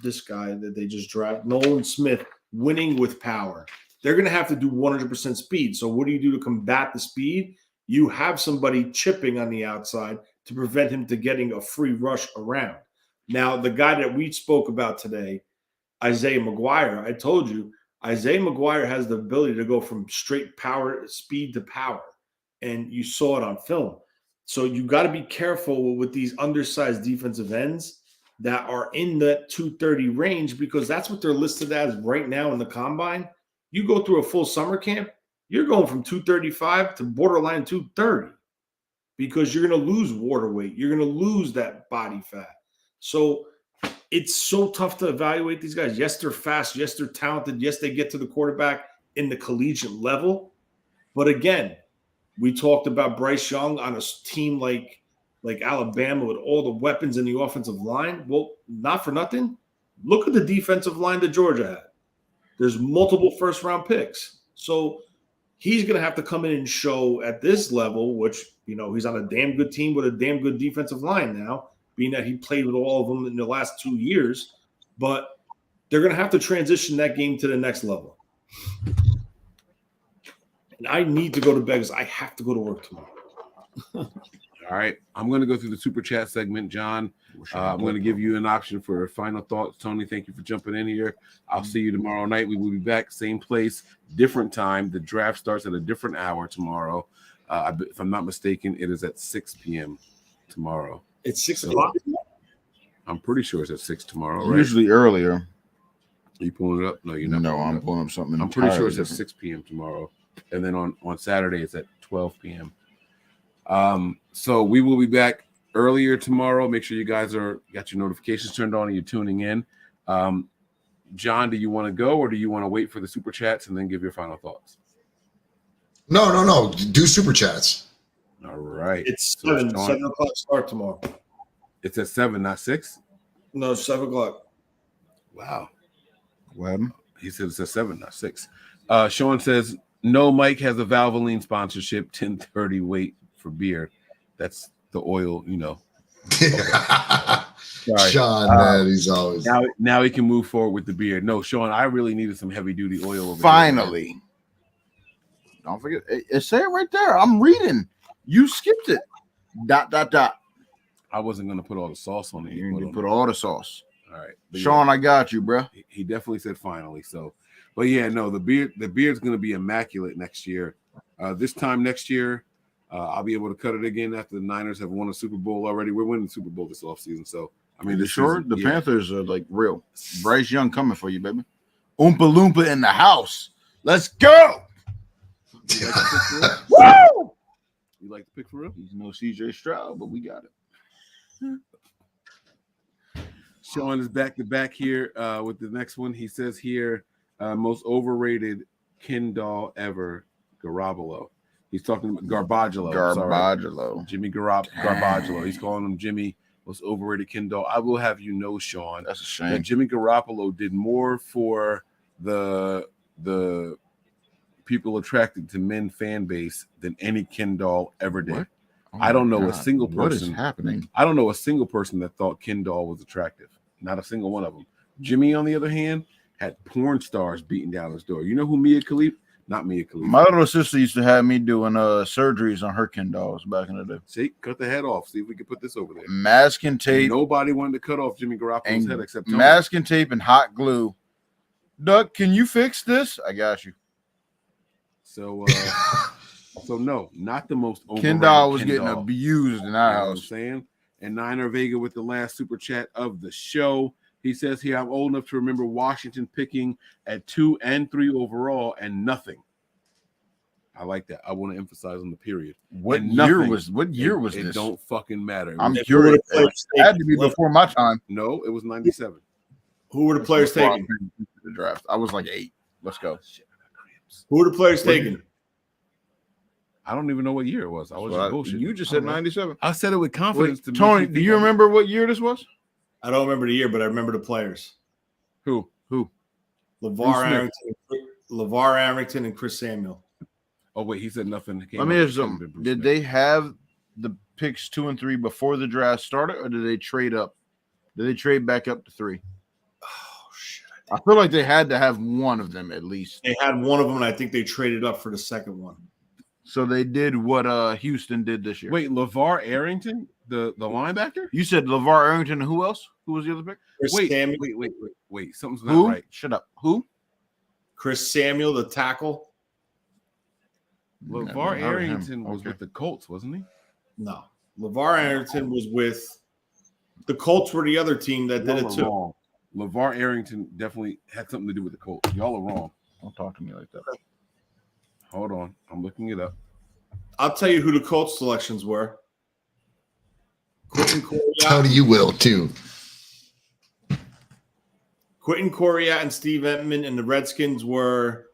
this guy that they just drafted, Nolan Smith, winning with power. They're going to have to do 100% speed. So what do you do to combat the speed? You have somebody chipping on the outside to prevent him to getting a free rush around. Now, the guy that we spoke about today, Isaiah McGuire, I told you, Isaiah McGuire has the ability to go from straight power, speed to power. And you saw it on film. So you got to be careful with these undersized defensive ends that are in that 230 range, because that's what they're listed as right now in the combine. You go through a full summer camp, you're going from 235 to borderline 230 because you're going to lose water weight. You're going to lose that body fat. So it's so tough to evaluate these guys. Yes, they're fast. Yes, they're talented. Yes, they get to the quarterback in the collegiate level. But again, we talked about Bryce Young on a team like Alabama with all the weapons in the offensive line. Well, not for nothing. Look at the defensive line that Georgia had. There's multiple first-round picks. So he's going to have to come in and show at this level, which, he's on a damn good team with a damn good defensive line now, being that he played with all of them in the last 2 years. But they're going to have to transition that game to the next level. And I need to go to bed because I have to go to work tomorrow.
All right. I'm going to go through the super chat segment, John. I'm going to give you an option for final thoughts. Tony, thank you for jumping in here. I'll see you tomorrow night. We will be back, same place, different time. The draft starts at a different hour tomorrow. If I'm not mistaken, it is at 6 p.m. tomorrow.
It's 6 o'clock?
I'm pretty sure it's at 6 tomorrow, right?
Usually earlier.
Are you pulling it up? No, you're not.
No, I'm pulling up something.
I'm pretty sure it's at 6 p.m. tomorrow. And then on Saturday, it's at 12 p.m. So we will be back earlier tomorrow. Make sure you guys got your notifications turned on and you're tuning in. John, do you want to go or do you want to wait for the super chats and then give your final thoughts?
No. Do super chats.
All right.
It's 7 o'clock start tomorrow.
It's at 7, not 6?
No, 7 o'clock.
Wow.
What?
He said it's at 7, not 6. Sean says, no, Mike has a Valvoline sponsorship, 1030 weight for beer. That's the oil, Sorry.
Sean, man, he's always
now he can move forward with the beer. No, Sean, I really needed some heavy duty oil over
Finally.
Here.
Don't forget, it say it right there. I'm reading. You skipped it. ...
I wasn't gonna put all the sauce on it.
You put all the sauce.
All right,
Sean, I got you, bro.
He definitely said finally. So, but yeah, no, the beard's gonna be immaculate next year. This time next year, I'll be able to cut it again after the Niners have won a Super Bowl already. We're winning the Super Bowl this offseason. So, I mean,
The Panthers are like real. Bryce Young coming for you, baby. Oompa Loompa in the house. Let's go.
Woo! You like the pick for real?
He's no CJ Stroud, but we got it.
Sean is back to back here with the next one. He says here, most overrated Ken doll ever, Garoppolo. He's talking about
Garbaggio.
Jimmy Garoppolo. He's calling him Jimmy, most overrated Ken doll. I will have you know, Sean,
that's a shame.
that Jimmy Garoppolo did more for the people attracted to men fan base than any Ken doll ever did.
Oh
I don't know a single person.
What is happening?
I don't know a single person that thought Ken doll was attractive. Not a single one of them. Jimmy, on the other hand, had porn stars beating down his door. You know who Mia Khalifa? Not Mia Khalifa.
My little sister used to have me doing surgeries on her Ken dolls back in the day.
See, cut the head off. See if we can put this over there.
Masking tape.
Nobody wanted to cut off Jimmy Garoppolo's head except Tony.
Masking tape and hot glue. Doug, can you fix this? I got you.
So, so no, not the most overrated.
Ken doll was getting abused in our house.
You know what I'm saying? And Niner Vega with the last super chat of the show. He says here, I'm old enough to remember Washington picking at 2 and 3 overall and nothing. I like that. I want to emphasize on the period.
What year was this?
It don't fucking matter.
I'm curious. It had to be before my time.
No, it was 97.
Who were the players taking?
The draft. I was like 8. Let's go.
Who were the players taking?
I don't even know what year it was. I was just bullshit.
You just said 97.
I said it with confidence.
Wait, Tony, do you remember what year this was?
I don't remember the year, but I remember the players.
Who?
LeVar Arrington and Chris Samuel.
Oh, wait, he said nothing.
Let me ask you something. Did they have the picks 2 and 3 before the draft started, or did they trade up? Did they trade back up to 3?
Oh, shit.
I feel like they had to have one of them at least.
They had one of them, and I think they traded up for the second one.
So they did what Houston did this year.
Wait, LeVar Arrington, the linebacker?
You said LeVar Arrington, and who else? Who was the other pick?
Wait. Something's
Who?
not right.
Shut up. Who?
Chris Samuel, the tackle.
LeVar Arrington was with the Colts, wasn't he?
No. LeVar Arrington was with the Colts. Were the other team that did it too.
Wrong. LeVar Arrington definitely had something to do with the Colts. Y'all are wrong.
Don't talk to me like that.
Hold on. I'm looking it up.
I'll tell you who the Colts selections were. Quentin
Tony, you will too.
Quentin Coryatt and Steve Entman, and the Redskins were.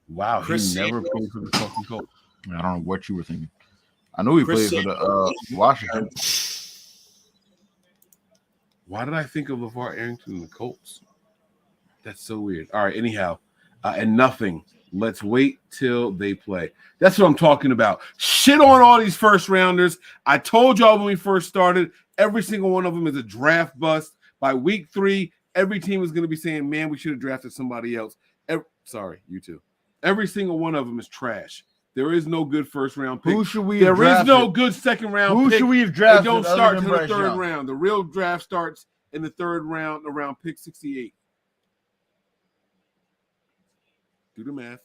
Wow,
Chris
he never
Samuels.
played for the fucking Colts.
I don't know what you were thinking. I know he
Chris
played for the Washington.
Why did I think of LeVar Arrington and the Colts? That's so weird. All right, anyhow, and nothing. Let's wait till they play. That's what I'm talking about. Shit on all these first rounders. I told y'all when we first started, every single one of them is a draft bust. By week 3, every team is going to be saying, man, we should have drafted somebody else. Sorry, you too. Every single one of them is trash. There is no good first round pick.
Who should we
There
have
is
drafted?
no good second round
Who
pick.
should we have drafted
They don't
other
start
than
until the
Bryce
third
Young?
round. The real draft starts in the third round, around pick 68. Do the math.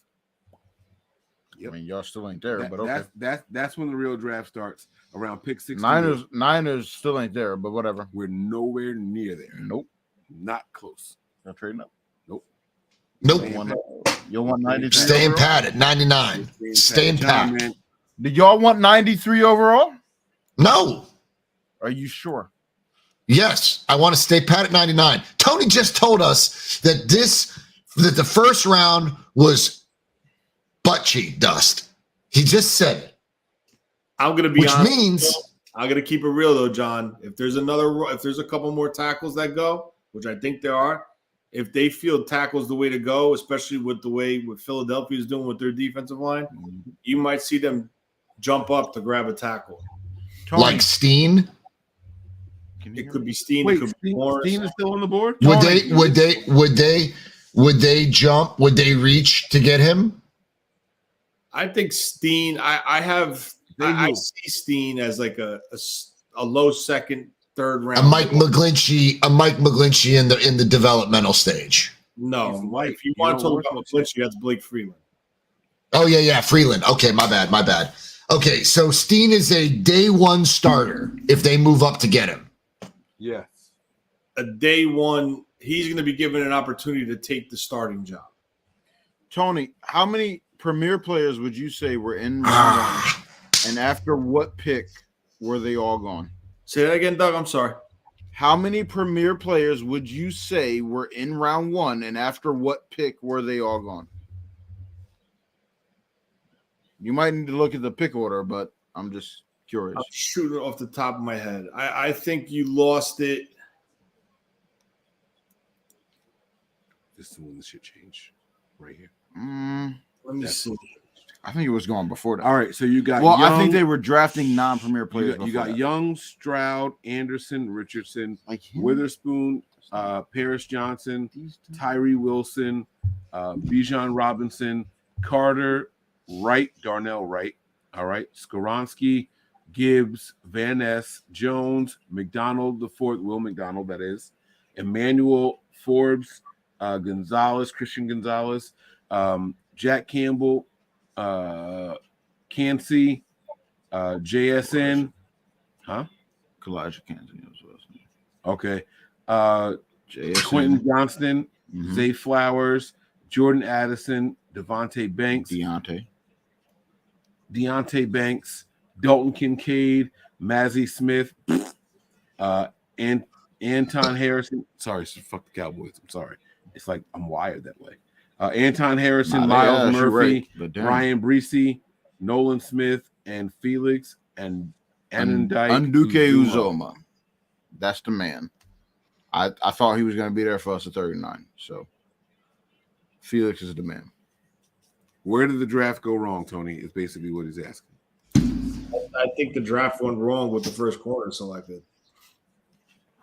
Yep.
I mean, y'all still ain't there, but okay.
That's when the real draft starts, around pick 68.
Niners still ain't there, but whatever.
We're nowhere near there.
Nope.
Not close.
Y'all trading up?
Nope.
Nope.
You'll want 93.
Staying pat at 99. Staying pat.
Man.
Did y'all want 93 overall?
No.
Are you sure?
Yes, I want to stay pat at 99. Tony just told us that the first round was butt cheek dust. He just said it.
I'm going to be
Which
honest.
means
I'm going to keep it real though, John. If there's a couple more tackles that go, which I think there are, if they feel tackles the way to go, especially with the way what Philadelphia is doing with their defensive line, you might see them jump up to grab a tackle.
like Steen.
It could be Steen.
Wait,
it could be Morris.
Steen is still on the board?
Would they jump? Would they reach to get him?
I think Steen. I see Steen as like a low second, third round.
A Mike McGlinchey in the developmental stage.
No, if you want to talk about McGlinchey, that's Blake Freeland.
Oh yeah, Freeland. Okay, my bad. Okay, so Steen is a day one starter if they move up to get him.
Yes.
A day one, he's going to be given an opportunity to take the starting job.
Tony, how many premier players would you say were in round one? And after what pick were they all gone?
Say that again, Doug. I'm sorry.
How many premier players would you say were in round one? And after what pick were they all gone? You might need to look at the pick order, but I'm just curious.
I'm shooting off the top of my head. I think you lost it.
This is when this should change right here.
Let me see.
I think it was gone before that.
All right, so you got
Well,
Young,
I think they were drafting non-premier players.
You got
that.
Young, Stroud, Anderson, Richardson, Witherspoon, Paris Johnson, Tyree Wilson, Bijan Robinson, Carter, Wright, Darnell Wright, all right, Skoronski, Gibbs, Van Ness, Jones, McDonald the fourth, Will McDonald, that is, Emmanuel Forbes, Gonzalez, Christian Gonzalez, Jack Campbell, Cansey, JSN,
Kalijah Cansey.
Okay.
JSN.
Quentin Johnston, Zay Flowers, Jordan Addison, Devontae Banks, Deontay Banks, Dalton Kincaid, Mazzie Smith, and Anton Harrison. Sorry, fuck the Cowboys. I'm sorry. It's like I'm wired that way. Anton Harrison, Miles Murphy, Ryan Breesy, Nolan Smith, and Felix and
Nduke Uzoma. That's the man. I thought he was going to be there for us at 39. So Felix is the man.
Where did the draft go wrong, Tony? Is basically what he's asking.
I think the draft went wrong with the first corner selected.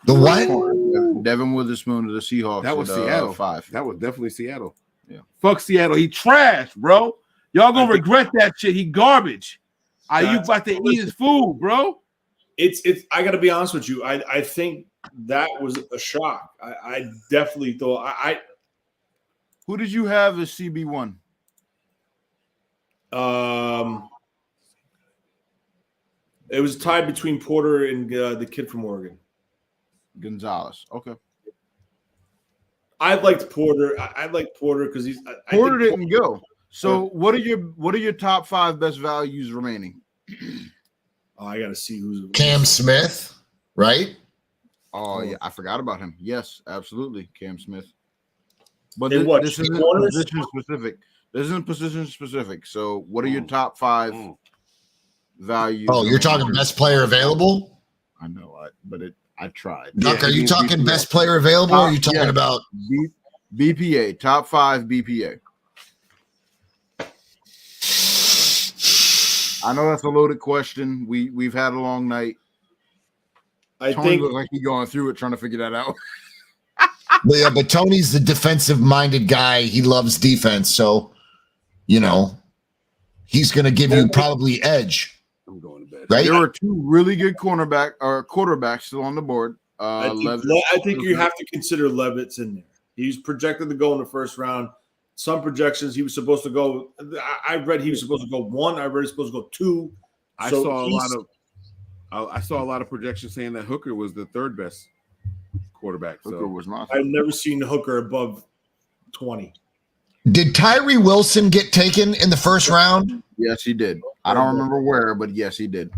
The what?
Devin Witherspoon to the Seahawks.
That was
at,
Seattle.
5.
That was definitely Seattle.
Yeah.
Fuck Seattle. He trash, bro. Y'all gonna regret that shit. He garbage. You about to eat his food, bro.
It's. I got to be honest with you. I think that was a shock. I definitely thought.
Who did you have as CB1?
It was tied between Porter and the kid from Oregon,
Gonzalez. Okay.
I liked Porter. I liked Porter because
Porter didn't go. So what are your top 5 best values remaining?
Oh, I got to see who's
Cam Smith, right?
Oh yeah, I forgot about him. Yes, absolutely, Cam Smith. But
And what,
this isn't
corners?
position specific. This isn't position specific. So what are your top 5 values?
Oh, you're talking best player available?
I know, I tried.
Duck,
Yeah,
are you talking
BPA.
best player available, or are you talking about
BPA, top 5 BPA? I know that's a loaded question. We've had a long night. Tony
think
looks like he's going through it trying to figure that out.
but Tony's the defensive-minded guy. He loves defense, so he's going to give you probably edge.
I'm going to bed.
Right?
There were 2 really good quarterbacks still on the board.
I think you have to consider Levitt's in there. He's projected to go in the first round. Some projections he was supposed to go. I read he was supposed to go 1. I read he was supposed to go 2.
I saw a lot of projections saying that Hooker was the 3rd best quarterback.
Hooker was not.
I've never seen Hooker above 20.
Did Tyree Wilson get taken in the first round?
Yes, he did. I don't remember where, but yes, he did.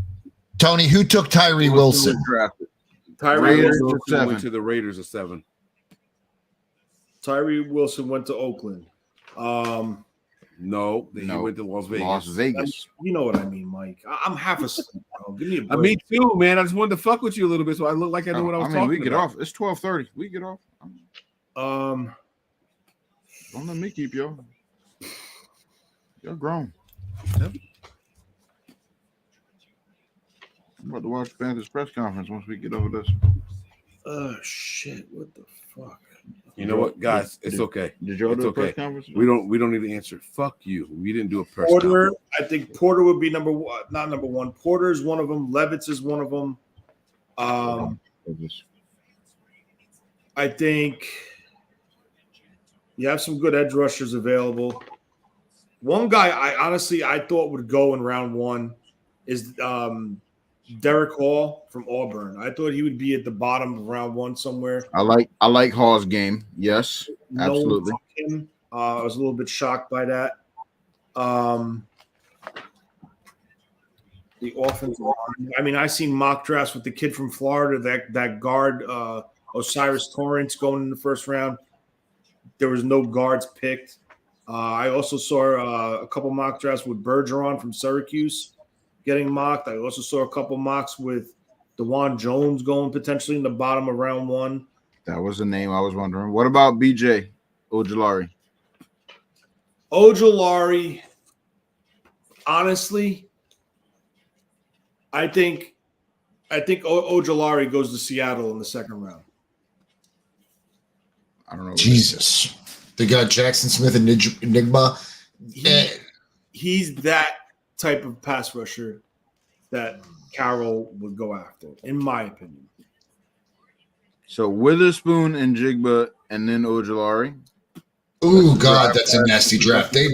Tony, who took Tyree Wilson?
Tyree
Wilson
Wilson
went to the Raiders at 7.
Tyree Wilson went to Oakland.
No, he went to Las Vegas.
Las Vegas.
You know what I mean, Mike. I'm half asleep, bro. Give me a break.
Me too, man. I just wanted to fuck with you a little bit, so I look like I knew what I was talking
we get
about.
off. It's 12:30. We get off. Don't let me keep y'all. You're grown.
Yep.
I'm about to watch the Panthers press conference once we get over this.
Oh shit! What the fuck?
You know what, guys? It's okay.
Did you
It's
do a
okay.
press conference?
We don't need to answer. Fuck you. We didn't do a press
Porter.
conference.
I think Porter would be number 1. Not number 1. Porter is one of them. Levitz is one of them. I think you have some good edge rushers available. One guy I thought would go in round 1 is Derek Hall from Auburn. I thought he would be at the bottom of round 1 somewhere.
I like Hall's game. Yes, absolutely.
Him. I was a little bit shocked by that. The offensive line. I mean, I seen mock drafts with the kid from Florida, that guard Osiris Torrance going in the first round. There was no guards picked. I also saw a couple mock drafts with Bergeron from Syracuse getting mocked. I also saw a couple mocks with DeJuan Jones going potentially in the bottom of round 1.
That was the name I was wondering. What about BJ Ojulari?
Ojulari, honestly, I think Ojulari goes to Seattle in the second round.
I don't know.
Jesus. They got Jackson Smith and Enigma.
He's that type of pass rusher that Carroll would go after, in my opinion.
So Witherspoon and Jigba and then Ojulari.
Oh God, that's a nasty draft. They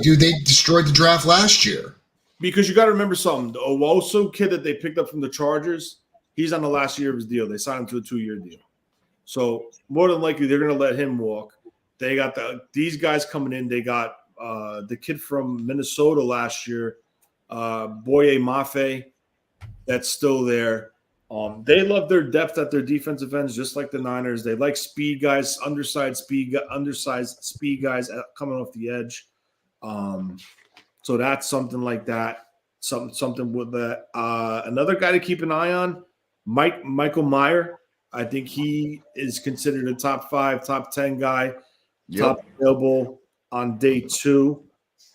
destroyed the draft last year.
Because you got to remember something. The Owosu kid that they picked up from the Chargers, he's on the last year of his deal. They signed him to a 2-year deal. So more than likely, they're going to let him walk. They got these guys coming in. They got the kid from Minnesota last year, Boye Mafe, that's still there. They love their depth at their defensive ends, just like the Niners. They like speed guys, undersized speed guys coming off the edge. So that's something like that. Something with that. Another guy to keep an eye on, Michael Mayer. I think he is considered a top 5, top 10 guy.
Yep.
Top available on day 2.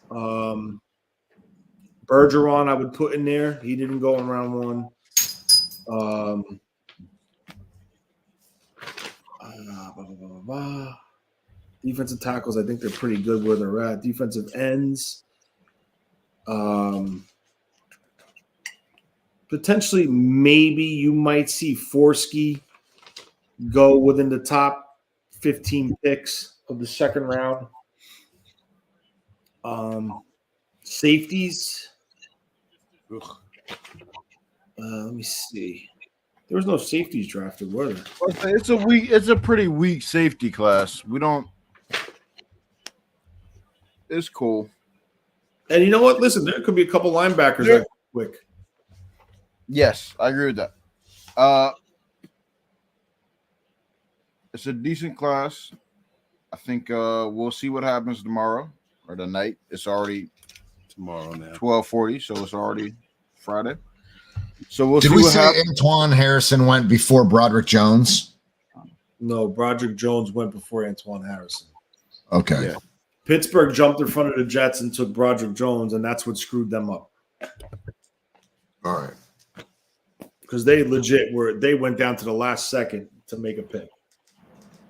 Bergeron, I would put in there. He didn't go in round 1. Defensive tackles, I think they're pretty good where they're at. Defensive ends. Potentially, maybe you might see Forsky go within the top 15 picks of the second round. Safeties. Let me see. There was no safeties drafted, were there?
It's a pretty weak safety class. We don't. It's cool.
And you know what? Listen, there could be a couple linebackers that are quick.
Yes, I agree with that. It's a decent class. I think we'll see what happens tomorrow or tonight. It's already
tomorrow now.
12:40, so it's already Friday. So we'll
Did
see
we
what
say
happens.
Antoine Harrison went before Broderick Jones?
No, Broderick Jones went before Antoine Harrison.
Okay.
Yeah. Pittsburgh jumped in front of the Jets and took Broderick Jones, and that's what screwed them up.
All right.
Because they legit they went down to the last second to make a pick.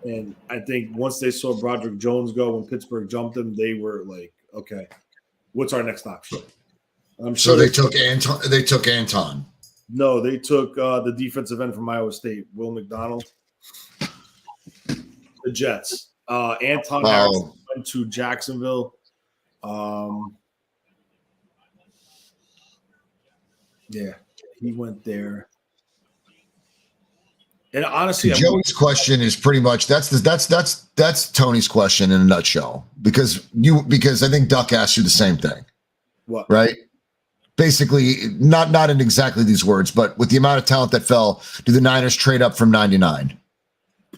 And I think once they saw Broderick Jones go when Pittsburgh jumped him, they were like, okay, what's our next option? I'm
So
sure
they took Anton. They took Anton.
No, they took the defensive end from Iowa State, Will McDonald. The Jets. Anton Harrison went to Jacksonville. Yeah, he went there. And honestly,
Joey's question is pretty much that's Tony's question in a nutshell because I think Duck asked you the same thing.
What?
Right? Basically, not in exactly these words, but with the amount of talent that fell, do the Niners trade up from 99?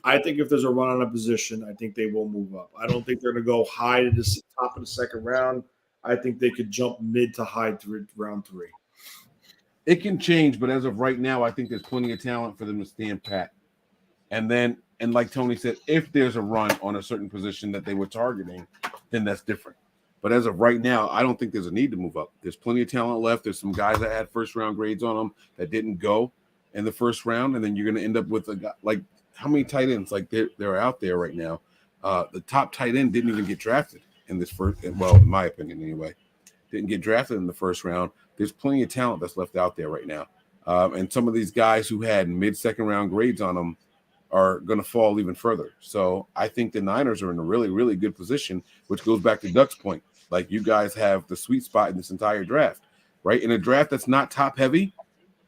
I think if there's a run on a position, I think they will move up. I don't think they're going to go high to the top of the second round. I think they could jump mid to high through round 3.
It can change, but as of right now, I think there's plenty of talent for them to stand pat. And like Tony said, if there's a run on a certain position that they were targeting, then that's different. But as of right now, I don't think there's a need to move up. There's plenty of talent left. There's some guys that had first-round grades on them that didn't go in the first round, and then you're going to end up with a guy like how many tight ends like they're out there right now. The top tight end didn't even get drafted in this first. Well, in my opinion, anyway, didn't get drafted in the first round. There's plenty of talent that's left out there right now, and some of these guys who had mid-second round grades on them are going to fall even further. So I think the Niners are in a really, really good position, which goes back to Duck's point. Like you guys have the sweet spot in this entire draft, right? In a draft that's not top heavy,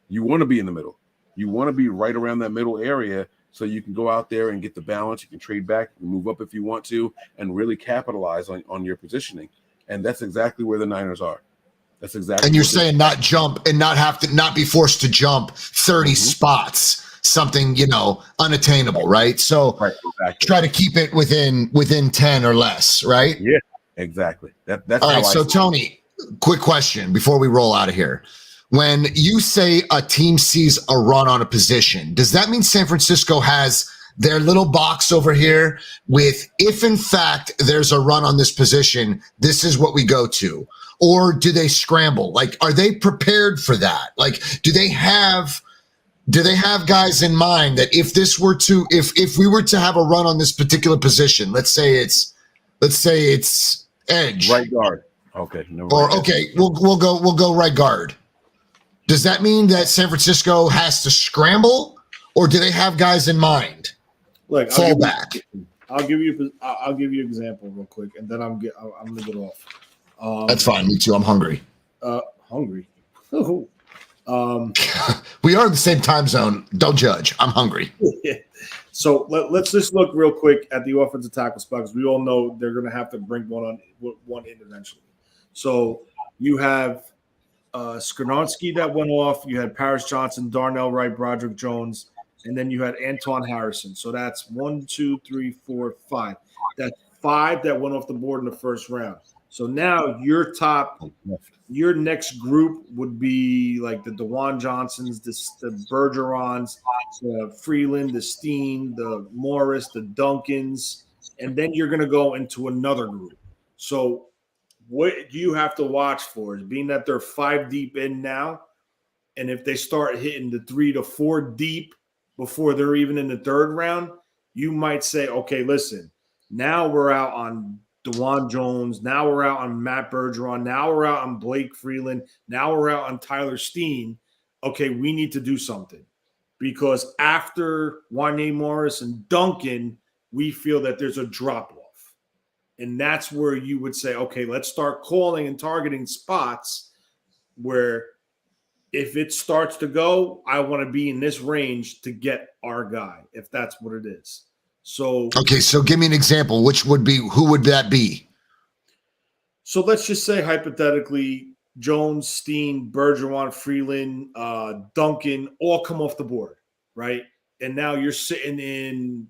you want to be in the middle. You want to be right around that middle area so you can go out there and get the balance. You can trade back, move up if you want to, and really capitalize on your positioning. And that's exactly where the Niners are. That's exactly.
And you're saying not jump and not be forced to jump 30 spots, something, unattainable, right? So
exactly.
Try to keep it within 10 or less, right?
Yeah, exactly. That's
all right. So Tony, quick question before we roll out of here. When you say a team sees a run on a position, does that mean San Francisco has their little box over here with, if in fact there's a run on this position, this is what we go to? Or do they scramble? Like, are they prepared for that? Like, do they have guys in mind that if we were to have a run on this particular position, let's say it's edge,
right guard. Okay. No,
we'll go right guard. Does that mean that San Francisco has to scramble, or do they have guys in mind?
Look,
fall back.
I'll give you an example real quick, and then I'm gonna get off.
That's fine. Me too. I'm hungry.
Hungry.
We are in the same time zone. Don't judge. I'm hungry.
So let's just look real quick at the offensive tackle spot because we all know they're going to have to bring one in eventually. So you have Skrnarski that went off. You had Paris Johnson, Darnell Wright, Broderick Jones, and then you had Anton Harrison. So that's 1, 2, 3, 4, 5. That's 5 that went off the board in the first round. So now your next group would be like the DeJuan Johnsons, the Bergerons, the Freeland, the Steen, the Morris, the Duncans, and then you're going to go into another group. So what you have to watch for is being that they're 5 deep in now, and if they start hitting the 3 to 4 deep before they're even in the third round, you might say, okay, listen, now we're out on DeJuan Jones. Now we're out on Matt Bergeron. Now we're out on Blake Freeland. Now we're out on Tyler Steen. Okay, we need to do something because after Wanye Morris and Duncan, we feel that there's a drop-off. And that's where you would say, okay, let's start calling and targeting spots where if it starts to go, I want to be in this range to get our guy, if that's what it is. So
okay, so give me an example. Who would that be?
So let's just say hypothetically, Jones, Steen, Bergeron, Freeland, Duncan all come off the board, right? And now you're sitting in.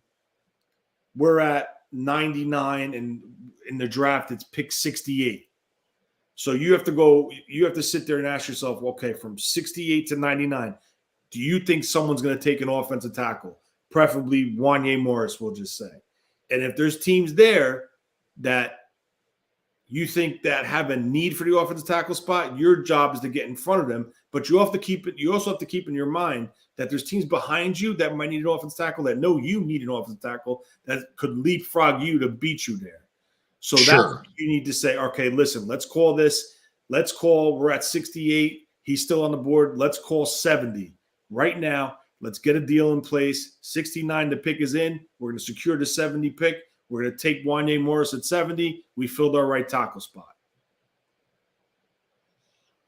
We're at 99, and in the draft, it's pick 68. So you have to sit there and ask yourself, okay, from 68 to 99, do you think someone's going to take an offensive tackle? Preferably Wanye Morris, we'll just say. And if there's teams there that you think that have a need for the offensive tackle spot, your job is to get in front of them. But you also have to keep in your mind that there's teams behind you that might need an offensive tackle that know you need an offensive tackle that could leapfrog you to beat you there. So that you need to say, okay, listen, let's call this. We're at 68. He's still on the board. Let's call 70 right now. Let's get a deal in place. 69, the pick is in. We're going to secure the 70 pick. We're going to take Wanye Morris at 70. We filled our right tackle spot.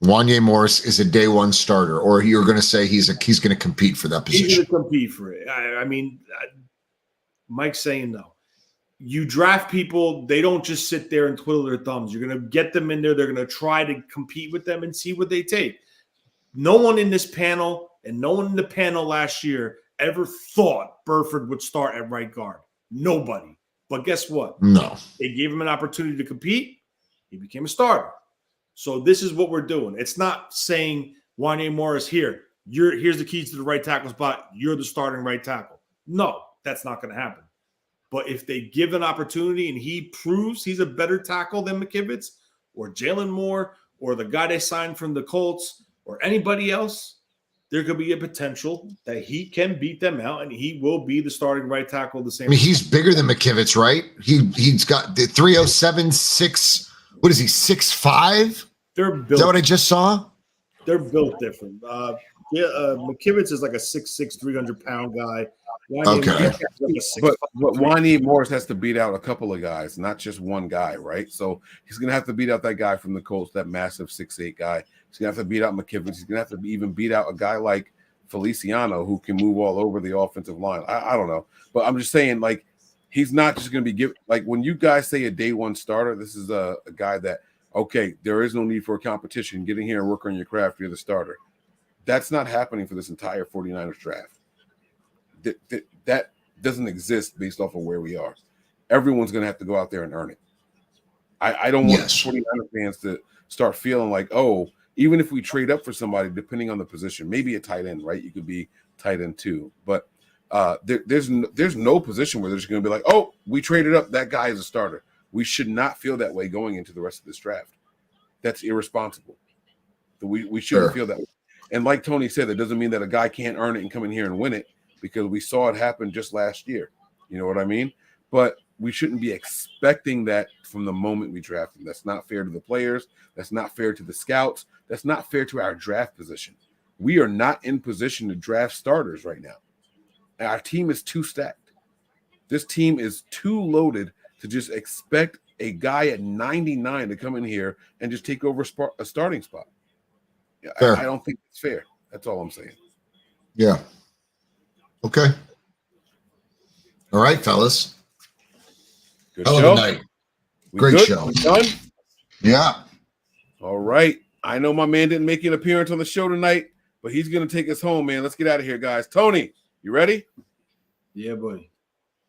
Wanye Morris is a day one starter, or you're going to say he's going to compete for that position?
He's going to compete for it. I mean, Mike's saying no. You draft people, they don't just sit there and twiddle their thumbs. You're going to get them in there. They're going to try to compete with them and see what they take. No one in this panel and no one in the panel last year ever thought Burford would start at right guard. Nobody. But guess what?
No.
They gave him an opportunity to compete. He became a starter. So this is what we're doing. It's not saying Wanye Morris here. Here's the keys to the right tackle spot. You're the starting right tackle. No, that's not going to happen. But if they give an opportunity and he proves he's a better tackle than McKivitz or Jalen Moore or the guy they signed from the Colts or anybody else, there could be a potential that he can beat them out and he will be the starting right tackle the same.
I mean, he's bigger than McKivitz, right? He's got the 307, 6. What is he, 6'5"?
They're built.
Is that what I just saw?
They're built different. McKivitz is like a 6'6", 300-pound guy.
Okay.
But Wanye Morris has to beat out a couple of guys, not just one guy, right? So he's going to have to beat out that guy from the Colts, that massive 6'8" guy. He's going to have to beat out McKivitz. He's going to have to even beat out a guy like Feliciano who can move all over the offensive line. I don't know. But I'm just saying, like, he's not just going to be given – like, when you guys say a day one starter, this is a guy that, okay, there is no need for a competition. Get in here and work on your craft. You're the starter. That's not happening for this entire 49ers draft. That doesn't exist based off of where we are. Everyone's going to have to go out there and earn it. I don't want 49ers fans to start feeling like, oh, even if we trade up for somebody, depending on the position, maybe a tight end, right? You could be tight end too. But there's no position where they're just going to be like, oh, we traded up. That guy is a starter. We should not feel that way going into the rest of this draft. That's irresponsible. We shouldn't feel that way. And like Tony said, that doesn't mean that a guy can't earn it and come in here and win it, because we saw it happen just last year. You know what I mean? But we shouldn't be expecting that from the moment we draft them. That's not fair to the players. That's not fair to the scouts. That's not fair to our draft position. We are not in position to draft starters right now. Our team is too stacked. This team is too loaded to just expect a guy at 99 to come in here and just take over a starting spot. I don't think it's fair. That's all I'm saying.
Yeah. Okay. All right, fellas.
Good
Hell
show.
of a night.
We
Great
good?
show.
We done?
Yeah.
All right. I know my man didn't make an appearance on the show tonight, but he's going to take us home, man. Let's get out of here, guys. Tony, you ready?
Yeah, buddy.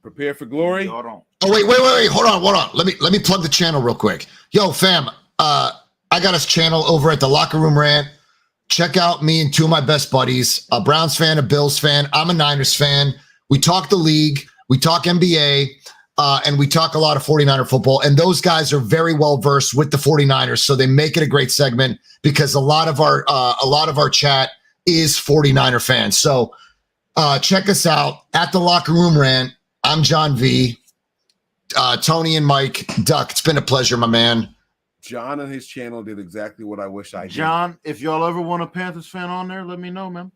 Prepare for glory.
Oh, wait. Hold on. Let me plug the channel real quick. Yo, fam, I got us channel over at the Locker Room Rant. Check out me and two of my best buddies, a Browns fan, a Bills fan. I'm a Niners fan. We talk the league. We talk NBA. And we talk a lot of 49er football. And those guys are very well versed with the 49ers. So they make it a great segment because a lot of our chat is 49er fans. So check us out at the Locker Room Rant. I'm John V. Tony and Mike. Duck, it's been a pleasure, my man.
John and his channel did exactly what I wish I did.
John, if y'all ever want a Panthers fan on there, let me know, man.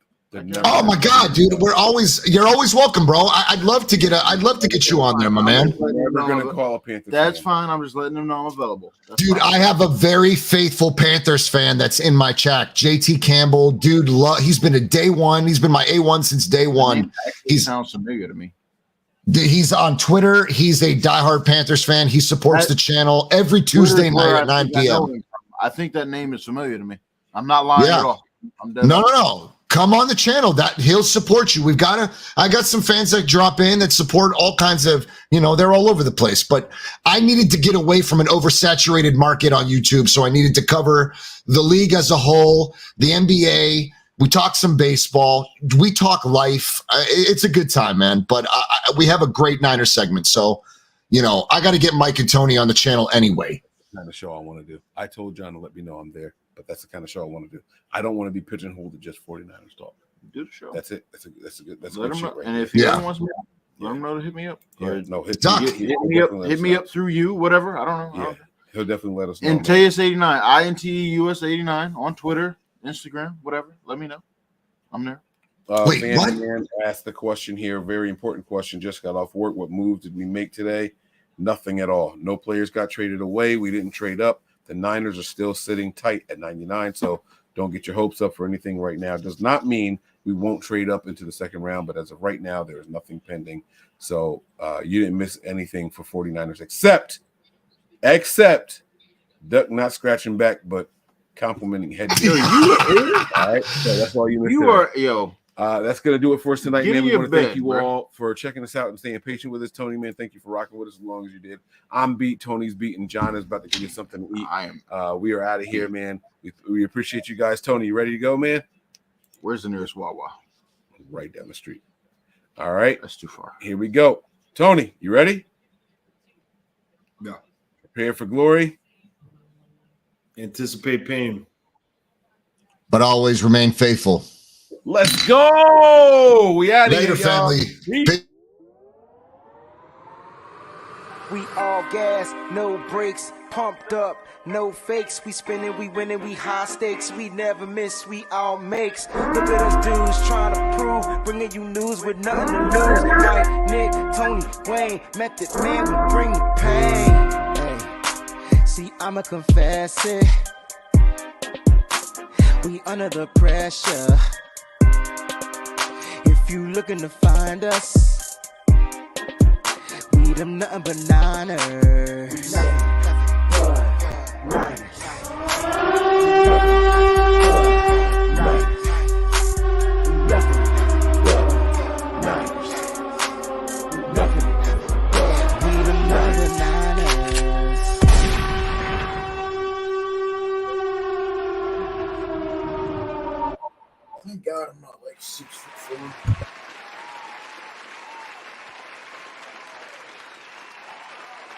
Oh my God, dude! You're always welcome, bro. I'd love to get you on there, my man.
We're never gonna call a Panthers.
That's fine. I'm just letting them know I'm available.
Dude, I have a very faithful Panthers fan that's in my chat. JT Campbell, dude, he's been a day one. He's been my A1 since day one.
He sounds familiar to me.
He's on Twitter. He's a diehard Panthers fan. He supports the channel every Tuesday night at 9 p.m.
I think that name is familiar to me. I'm not lying at all.
No. Come on the channel. That he'll support you. I got some fans that drop in that support all kinds of, they're all over the place. But I needed to get away from an oversaturated market on YouTube. So I needed to cover the league as a whole, the NBA. We talk some baseball. We talk life. It's a good time, man. But we have a great Niners segment. So, I got to get Mike and Tony on the channel anyway.
Kind of show I want to do. I told John to let me know I'm there, but that's the kind of show I want to do. I don't want to be pigeonholed to just 49ers talk.
Do the show.
That's it. That's a good
Let
shit
him know.
right
And
there.
if he ever wants me, let him know to hit me up.
Yeah, no, hit
me up through you, whatever. I don't know.
Yeah, he'll definitely let us know.
Inteus89, INTEUS89 on Twitter, Instagram, whatever. Let me know. I'm there.
Wait, what? Man asked the question here. Very important question. Just got off work. What moves did we make today? Nothing at all. No players got traded away. We didn't trade up. The Niners are still sitting tight at 99. So don't get your hopes up for anything right now. Does not mean we won't trade up into the second round. But as of right now, there is nothing pending. So you didn't miss anything for 49ers except Duck not scratching back, but complimenting head. All right. So that's all you missed. That's gonna do it for us tonight, man. We want to thank you all for checking us out and staying patient with us. Tony, man, thank you for rocking with us as long as you did. I'm beat, Tony's beat, and John is about to give you something to eat.
I am.
We are out of here, man. We appreciate you guys. Tony, you ready to go, man?
Where's the nearest Wawa?
Right down the street. All right.
That's too far.
Here we go. Tony, you ready?
Yeah.
Prepare for glory.
Anticipate pain.
But always remain faithful.
Let's go. We out of here,
Later, family.
We all gas, no brakes, pumped up, no fakes. We spinning, we winning, we high stakes. We never miss, we all makes. Look at us dudes trying to prove, bringing you news with nothing to lose. Mike, Nick, Tony, Wayne, Method Man, we bring you pain. Hey. See, I'ma confess it. We under the pressure. If you looking to find us, we them nothing but Niners.
Thank God I'm not like 6'4".